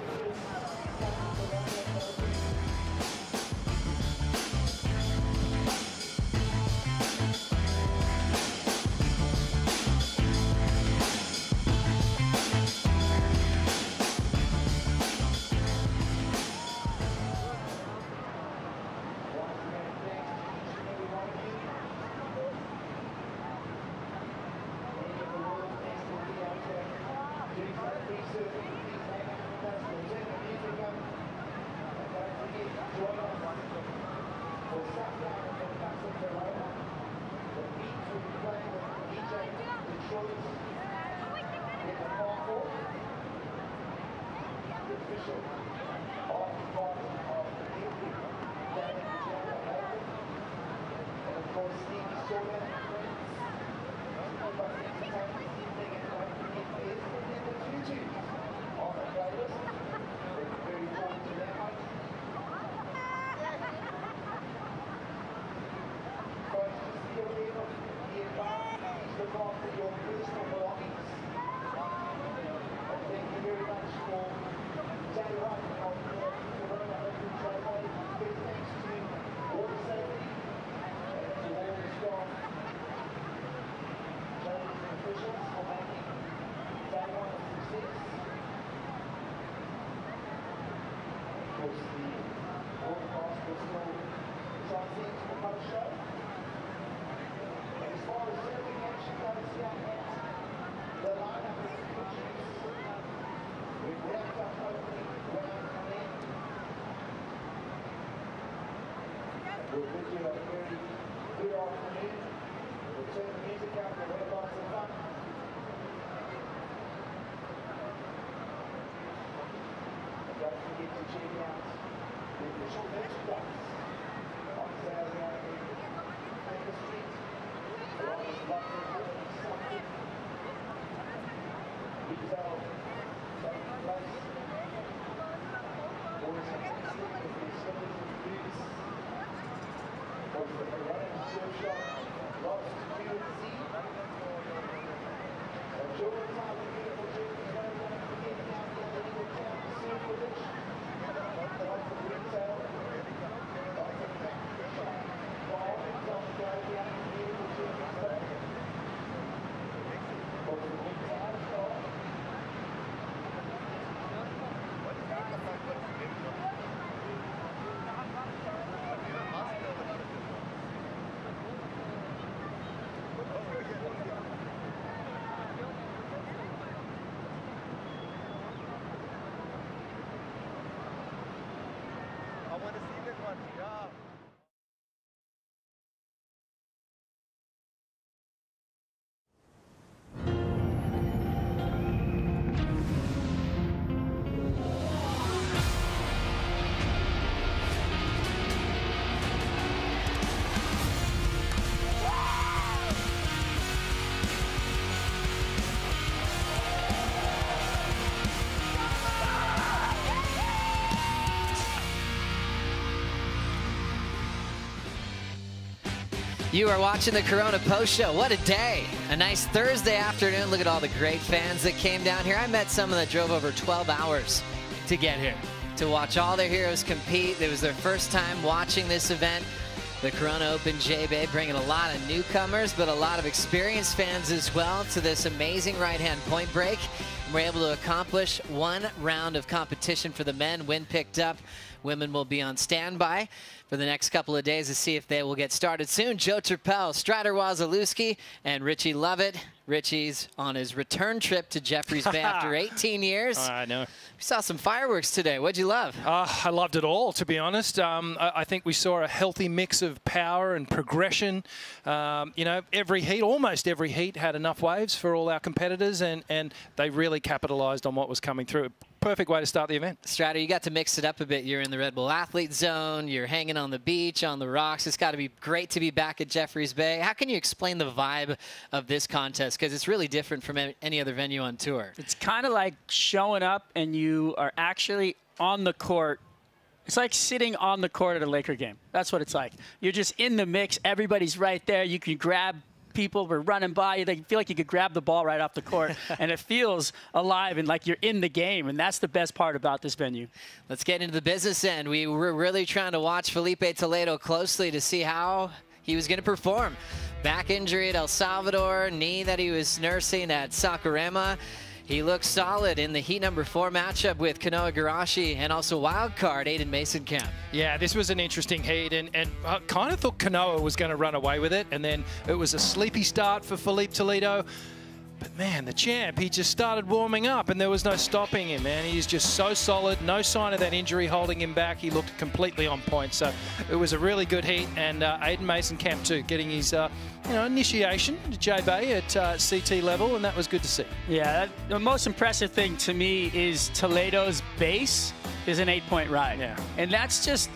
You are watching the Corona Post Show. What a day. A nice Thursday afternoon. Look at all the great fans that came down here. I met some that drove over 12 hours to get here, to watch all their heroes compete. It was their first time watching this event. The Corona Open J-Bay bringing a lot of newcomers, but a lot of experienced fans as well to this amazing right-hand point break. And we're able to accomplish one round of competition for the men. Win picked up. Women will be on standby for the next couple of days to see if they will get started soon. Joe Turpel, Strider Wazalewski, and Richie Lovett. Richie's on his return trip to Jeffreys Bay after 18 years. I know. We saw some fireworks today. What'd you love? I loved it all, to be honest. I think we saw a healthy mix of power and progression. You know, every heat, almost every heat, had enough waves for all our competitors, and they really capitalized on what was coming through. Perfect way to start the event. Strider, you got to mix it up a bit. You're in the Red Bull Athlete Zone. You're hanging on the beach, on the rocks. It's got to be great to be back at Jeffreys Bay. How can you explain the vibe of this contest? Because it's really different from any other venue on tour. It's kind of like showing up and you are actually on the court. It's like sitting on the court at a Laker game. That's what it's like. You're just in the mix. Everybody's right there. You can grab people were running by you. They feel like you could grab the ball right off the court, and it feels alive and like you're in the game, and that's the best part about this venue. Let's get into the business end. We were really trying to watch Felipe Toledo closely to see how he was going to perform. Back injury at El Salvador, knee that he was nursing at Saquarema. He looked solid in the heat number 4 matchup with Kanoa Igarashi and also wild card Aiden Mason-Camp. Yeah, this was an interesting heat, and I kind of thought Kanoa was going to run away with it, and then it was a sleepy start for Felipe Toledo. But man, the champ, he just started warming up and there was no stopping him, man. He's just so solid, no sign of that injury holding him back. He looked completely on point. So it was a really good heat, and Aiden Mason-Camp too, getting his initiation to J-Bay at CT level, and that was good to see. Yeah, the most impressive thing to me is Toledo's base is an 8-point ride. Yeah. And that's just,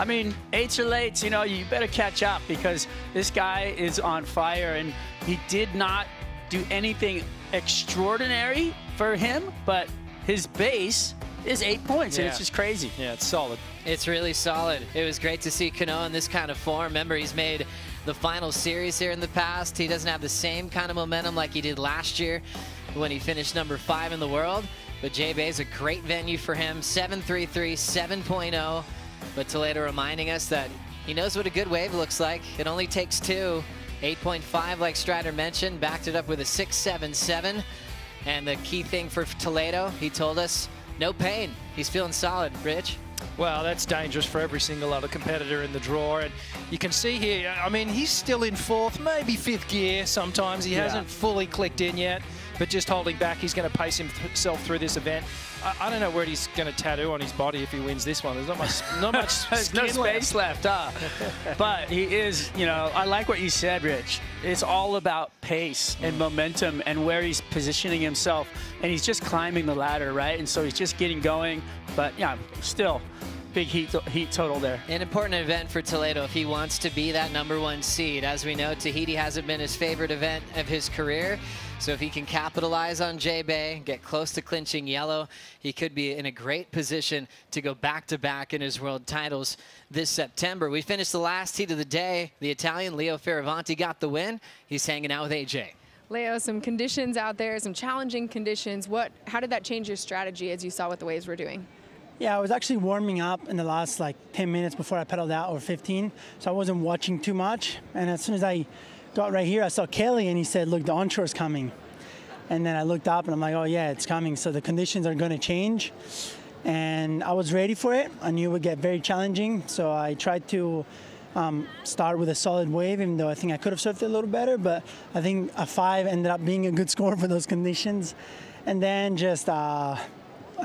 I mean, 8s or lates, you better catch up, because this guy is on fire, and he did not do anything extraordinary for him, but his base is 8 points, and it's just crazy. Yeah, it's solid. It's really solid. It was great to see Cano in this kind of form. Remember, he's made the final series here in the past. He doesn't have the same kind of momentum like he did last year when he finished number 5 in the world, but J-Bay is a great venue for him. 7.33, 7.0, but Toledo reminding us that he knows what a good wave looks like. It only takes 2. 8.5, like Strider mentioned, backed it up with a 6.77. And the key thing for Toledo, he told us, no pain. He's feeling solid. Rich? Well, that's dangerous for every single other competitor in the draw. And you can see here, I mean, he's still in 4th, maybe 5th gear sometimes. He hasn't fully clicked in yet, but just holding back. He's going to pace himself through this event. I don't know where he's going to tattoo on his body if he wins this one. There's not much There's no space left, But he is, I like what you said, Rich. It's all about pace and momentum and where he's positioning himself. And he's just climbing the ladder, right? And so he's just getting going. But, yeah, still, big heat total there. An important event for Toledo if he wants to be that #1 seed. As we know, Tahiti hasn't been his favorite event of his career. So if he can capitalize on J-Bay, get close to clinching yellow, he could be in a great position to go back-to-back in his world titles this September. We finished the last heat of the day. The Italian Leo Fioravanti got the win. He's hanging out with AJ. Leo, some conditions out there, some challenging conditions. How did that change your strategy as you saw what the waves were doing? Yeah, I was actually warming up in the last 10 minutes before I pedaled out, or 15, so I wasn't watching too much. And as soon as I got right here, I saw Kelly, and he said, look, the onshore's coming. And then I looked up, and I'm like, oh, yeah, it's coming. So the conditions are going to change. And I was ready for it. I knew it would get very challenging. So I tried to start with a solid wave, even though I think I could have surfed it a little better. But I think a 5 ended up being a good score for those conditions. And then just I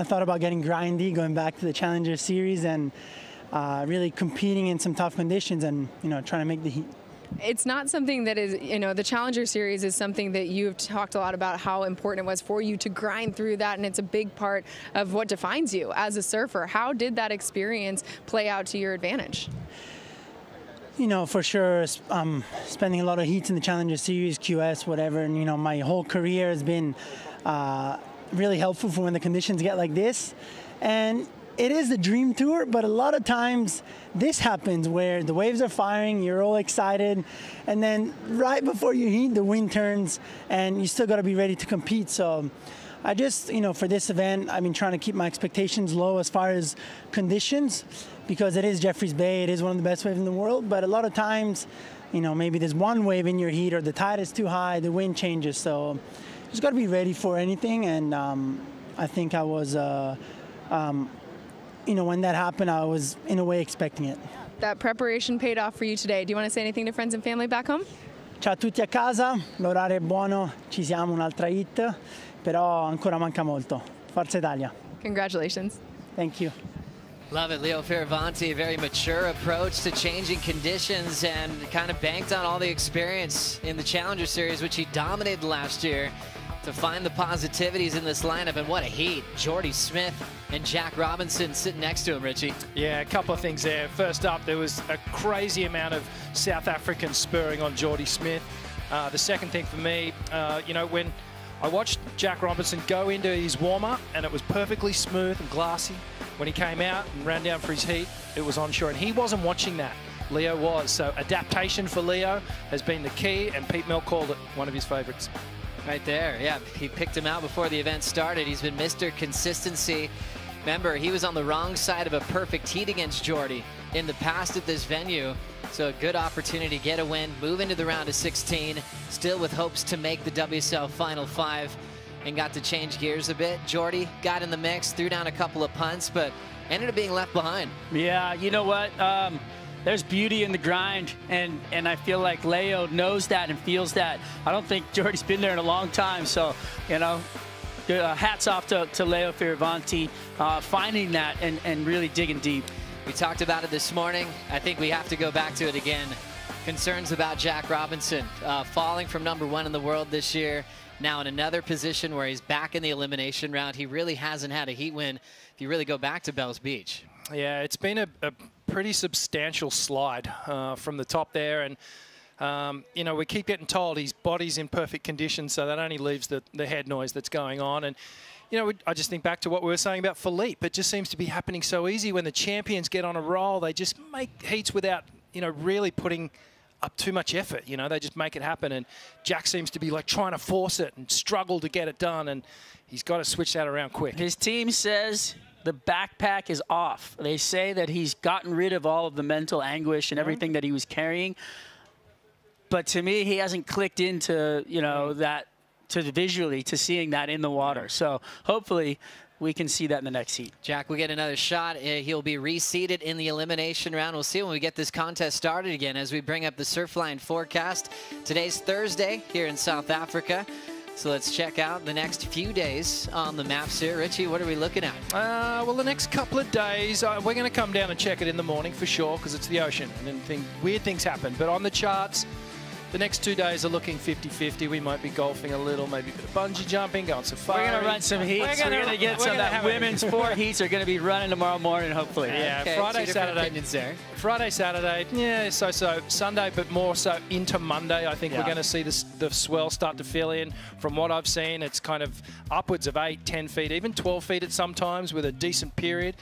thought about getting grindy, going back to the Challenger Series, and really competing in some tough conditions and, trying to make the heat. It's not something that is, the Challenger Series is something that you've talked a lot about how important it was for you to grind through that, and it's a big part of what defines you as a surfer. How did that experience play out to your advantage? For sure, spending a lot of heats in the Challenger Series, QS, whatever, and, my whole career has been really helpful for when the conditions get like this. And it is the dream tour, but a lot of times this happens where the waves are firing, you're all excited, and then right before you heat, the wind turns, and you still got to be ready to compete. So I just, for this event, I've been trying to keep my expectations low as far as conditions, because it is Jeffreys Bay, it is one of the best waves in the world, but a lot of times, maybe there's one wave in your heat, or the tide is too high, the wind changes, so just got to be ready for anything. And I think I was when that happened, I was in a way expecting it. That preparation paid off for you today. Do you want to say anything to friends and family back home? Ciao a tutti a casa, l'orario è buono, ci siamo un'altra hit, però ancora manca molto. Forza Italia. Congratulations. Thank you. Love it, Leo Fioravanti, a very mature approach to changing conditions, and kind of banked on all the experience in the Challenger Series, which he dominated last year, to find the positivities in this lineup. And what a heat. Jordy Smith and Jack Robinson sitting next to him, Richie. Yeah, a couple of things there. First up, there was a crazy amount of South Africans spurring on Jordy Smith. The second thing for me, when I watched Jack Robinson go into his warm-up, and it was perfectly smooth and glassy. When he came out and ran down for his heat, it was onshore, and he wasn't watching that. Leo was. So adaptation for Leo has been the key, and Pete Milk called it one of his favorites. Right there, yeah. He picked him out before the event started. He's been Mr. Consistency. Remember, he was on the wrong side of a perfect heat against Jordy in the past at this venue. So a good opportunity to get a win, move into the round of 16, still with hopes to make the WSL Final 5, and got to change gears a bit. Jordy got in the mix, threw down a couple of punts, but ended up being left behind. Yeah, you know what? there's beauty in the grind, and I feel like Leo knows that and feels that. I don't think Jordy's been there in a long time, so, you know, hats off to Leo Fioravanti finding that and really digging deep. We talked about it this morning. I think we have to go back to it again. Concerns about Jack Robinson falling from #1 in the world this year. Now in another position where he's back in the elimination round. He really hasn't had a heat win if you really go back to Bells Beach. Yeah, it's been a pretty substantial slide from the top there. And, you know, we keep getting told his body's in perfect condition, so that only leaves the head noise that's going on. And, you know, I just think back to what we were saying about Philippe. It just seems to be happening so easy. When the champions get on a roll, they just make heats without, you know, really putting up too much effort. You know, they just make it happen. And Jack seems to be like trying to force it and struggle to get it done. And he's got to switch that around quick. His team says the backpack is off. They say that he's gotten rid of all of the mental anguish and everything that he was carrying. But to me, he hasn't clicked into, you know, that visually to seeing that in the water. So hopefully we can see that in the next heat. Jack will get another shot. He'll be reseeded in the elimination round. We'll see when we get this contest started again as we bring up the Surfline forecast. Today's Thursday here in South Africa. So let's check out the next few days on the maps here. Richie, what are we looking at? Well, the next couple of days, we're going to come down and check it in the morning for sure, because it's the ocean and then weird things happen. But on the charts, the next 2 days are looking 50-50. We might be golfing a little, maybe a bit of bungee jumping, going safari. We're going to run some heats. We're going to get some of that women's 4 heats are going to be running tomorrow morning, hopefully. Yeah, okay, Friday, Saturday. There. Friday, Saturday, yeah, so. Sunday, but more so into Monday. I think we're going to see the swell start to fill in. From what I've seen, it's kind of upwards of 8, 10 feet, even 12 feet at some times with a decent period.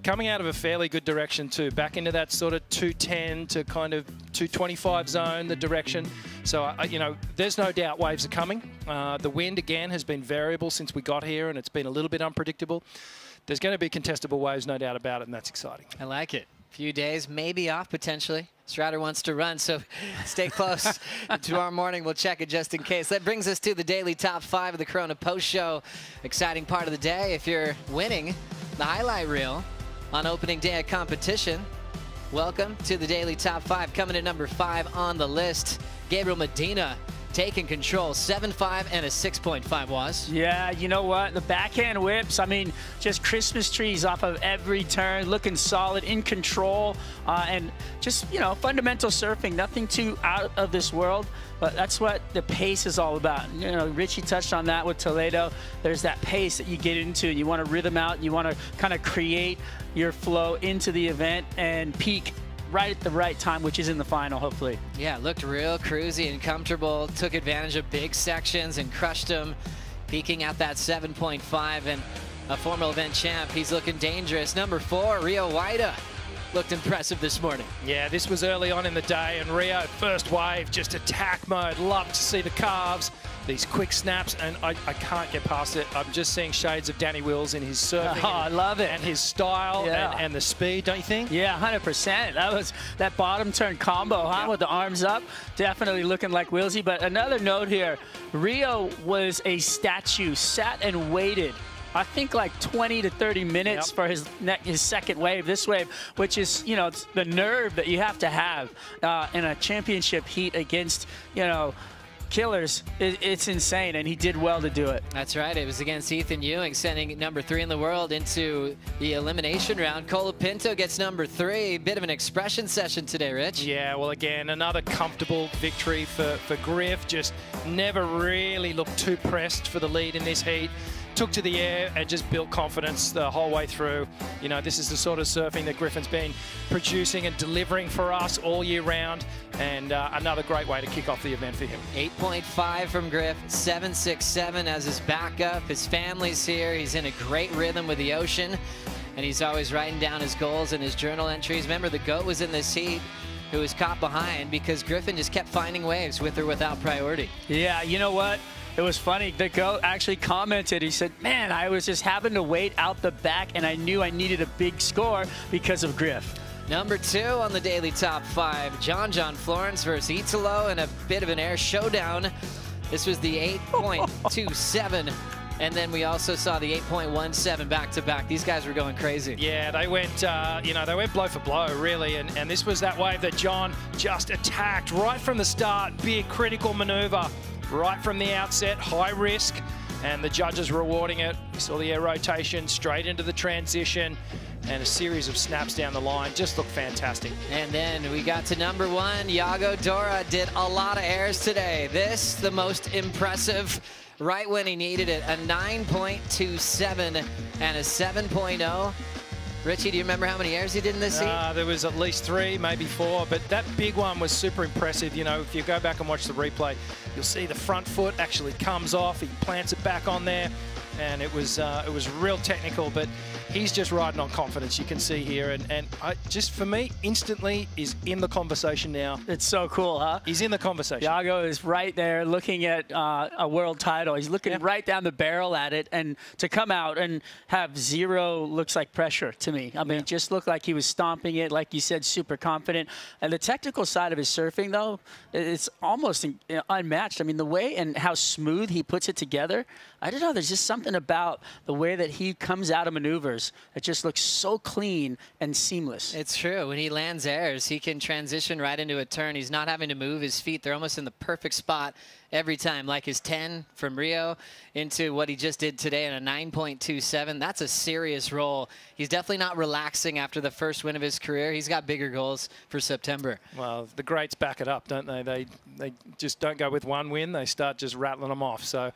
Coming out of a fairly good direction too, back into that sort of 210 to kind of 225 zone, the direction. So, you know, there's no doubt waves are coming. The wind, again, has been variable since we got here, and it's been a little bit unpredictable. There's going to be contestable waves, no doubt about it, and that's exciting. I like it. Few days, maybe off potentially. Strider wants to run, so stay close. Tomorrow morning, we'll check it just in case. That brings us to the daily top 5 of the Corona Post Show. Exciting part of the day. If you're winning the highlight reel on opening day of competition, welcome to the daily top 5. Coming in number 5 on the list, Gabriel Medina taking control, 7.5 and a 6.5 was. Yeah, you know what? The backhand whips, I mean, just Christmas trees off of every turn, looking solid, in control, and just, you know, fundamental surfing, nothing too out of this world, but that's what the pace is all about. You know, Richie touched on that with Toledo. There's that pace that you get into, and you want to rhythm out, you want to kind of create your flow into the event and peak right at the right time, which is in the final, hopefully. Yeah, looked real cruisy and comfortable, took advantage of big sections and crushed them, peaking at that 7.5, and a formal event champ. He's looking dangerous. Number 4, Rio Waida, looked impressive this morning. Yeah, this was early on in the day, and Rio, first wave, just attack mode. Love to see the calves, these quick snaps, and I can't get past it. I'm just seeing shades of Danny Wills in his surfing. Oh, I love it. And his style and the speed, don't you think? Yeah, 100%. That was that bottom turn combo, huh? With the arms up. Definitely looking like Willsy. But another note here, Rio was a statue, sat and waited, I think like 20 to 30 minutes for his second wave, this wave, which is, you know, it's the nerve that you have to have in a championship heat against, you know, killers. It's insane, and he did well to do it. That's right. It was against Ethan Ewing, sending number 3 in the world into the elimination round. Colapinto gets number 3. Bit of an expression session today, Rich. Yeah, well, again, another comfortable victory for Griff. Just never really looked too pressed for the lead in this heat. Took to the air and just built confidence the whole way through. You know, this is the sort of surfing that Griffin's been producing and delivering for us all year round, and another great way to kick off the event for him. 8.5 from Griff, 7.67 as his backup. His family's here. He's in a great rhythm with the ocean, and he's always writing down his goals and his journal entries. Remember, the GOAT was in this heat, who was caught behind because Griffin just kept finding waves with or without priority. Yeah, you know what? It was funny. The GOAT actually commented. He said, man, I was just having to wait out the back, and I knew I needed a big score because of Griff. Number 2 on the daily top 5, John Florence versus Italo in a bit of an air showdown. This was the 8.27 And then we also saw the 8.17 back-to-back. These guys were going crazy. Yeah, they went, you know, they went blow for blow, really. And this was that wave that John just attacked right from the start. Big critical maneuver right from the outset, high risk. And the judges rewarding it. We saw the air rotation straight into the transition and a series of snaps down the line. Just looked fantastic. And then we got to number 1. Yago Dora did a lot of airs today. This, the most impressive, right when he needed it. A 9.27 and a 7.0. Richie, do you remember how many airs he did in this heat? There was at least 3, maybe 4, but that big one was super impressive. You know, if you go back and watch the replay, you'll see the front foot actually comes off. He plants it back on there, and it was real technical, but he's just riding on confidence, you can see here. And just for me, instantly is in the conversation now. It's so cool, huh? He's in the conversation. Yago is right there looking at a world title. He's looking right down the barrel at it, and to come out and have 0 looks like pressure to me. I mean, it just looked like he was stomping it, like you said, super confident. And the technical side of his surfing, though, it's almost unmatched. I mean, the way and how smooth he puts it together, I don't know, there's just something about the way that he comes out of maneuvers. It just looks so clean and seamless. It's true. When he lands airs, he can transition right into a turn. He's not having to move his feet. They're almost in the perfect spot every time, like his 10 from Rio into what he just did today in a 9.27. That's a serious roll. He's definitely not relaxing after the first win of his career. He's got bigger goals for September. Well, the greats back it up, don't they? They just don't go with one win. They start just rattling them off. So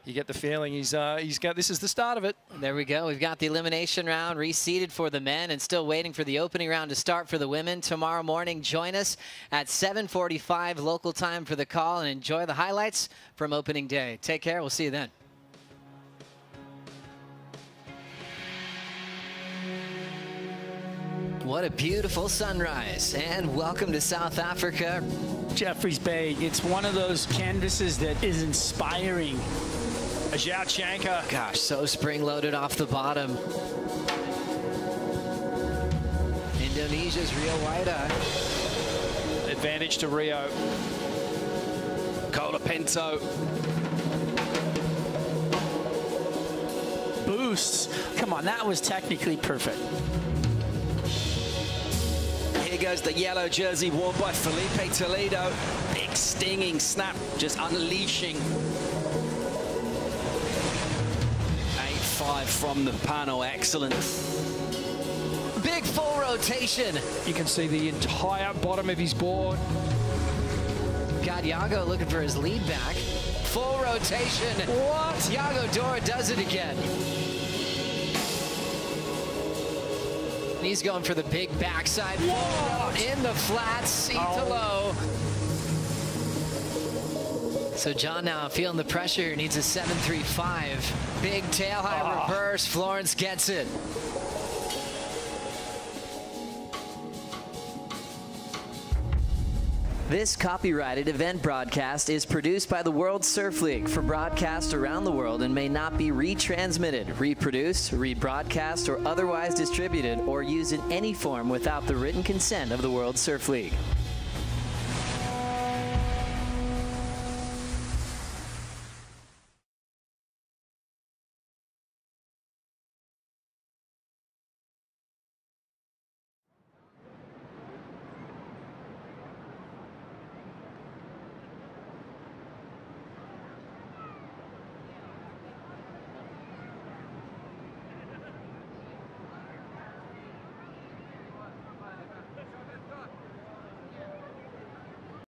you get the feeling he's got, this is the start of it. There we go. We've got the elimination round reseeded for the men and still waiting for the opening round to start for the women. Tomorrow morning, join us at 7:45 local time for the call and enjoy the highlights from opening day. Take care. We'll see you then. What a beautiful sunrise, and welcome to South Africa. Jeffreys Bay, it's one of those canvases that is inspiring. A Zhao Chanka. Gosh, so spring-loaded off the bottom. Indonesia's Rio Waida. Advantage to Rio. Colapinto. Boosts. Come on, that was technically perfect. Here goes the yellow jersey worn by Felipe Toledo. Big stinging snap, just unleashing. 8-5 from the panel, excellent. Big full rotation. You can see the entire bottom of his board. Got Yago looking for his lead back. Full rotation. What? Yago Dora does it again. And he's going for the big backside. In the flats, seat to low. So John now feeling the pressure, needs a 7.35. Big tail high reverse. Florence gets it. This copyrighted event broadcast is produced by the World Surf League for broadcast around the world and may not be retransmitted, reproduced, rebroadcast, or otherwise distributed or used in any form without the written consent of the World Surf League.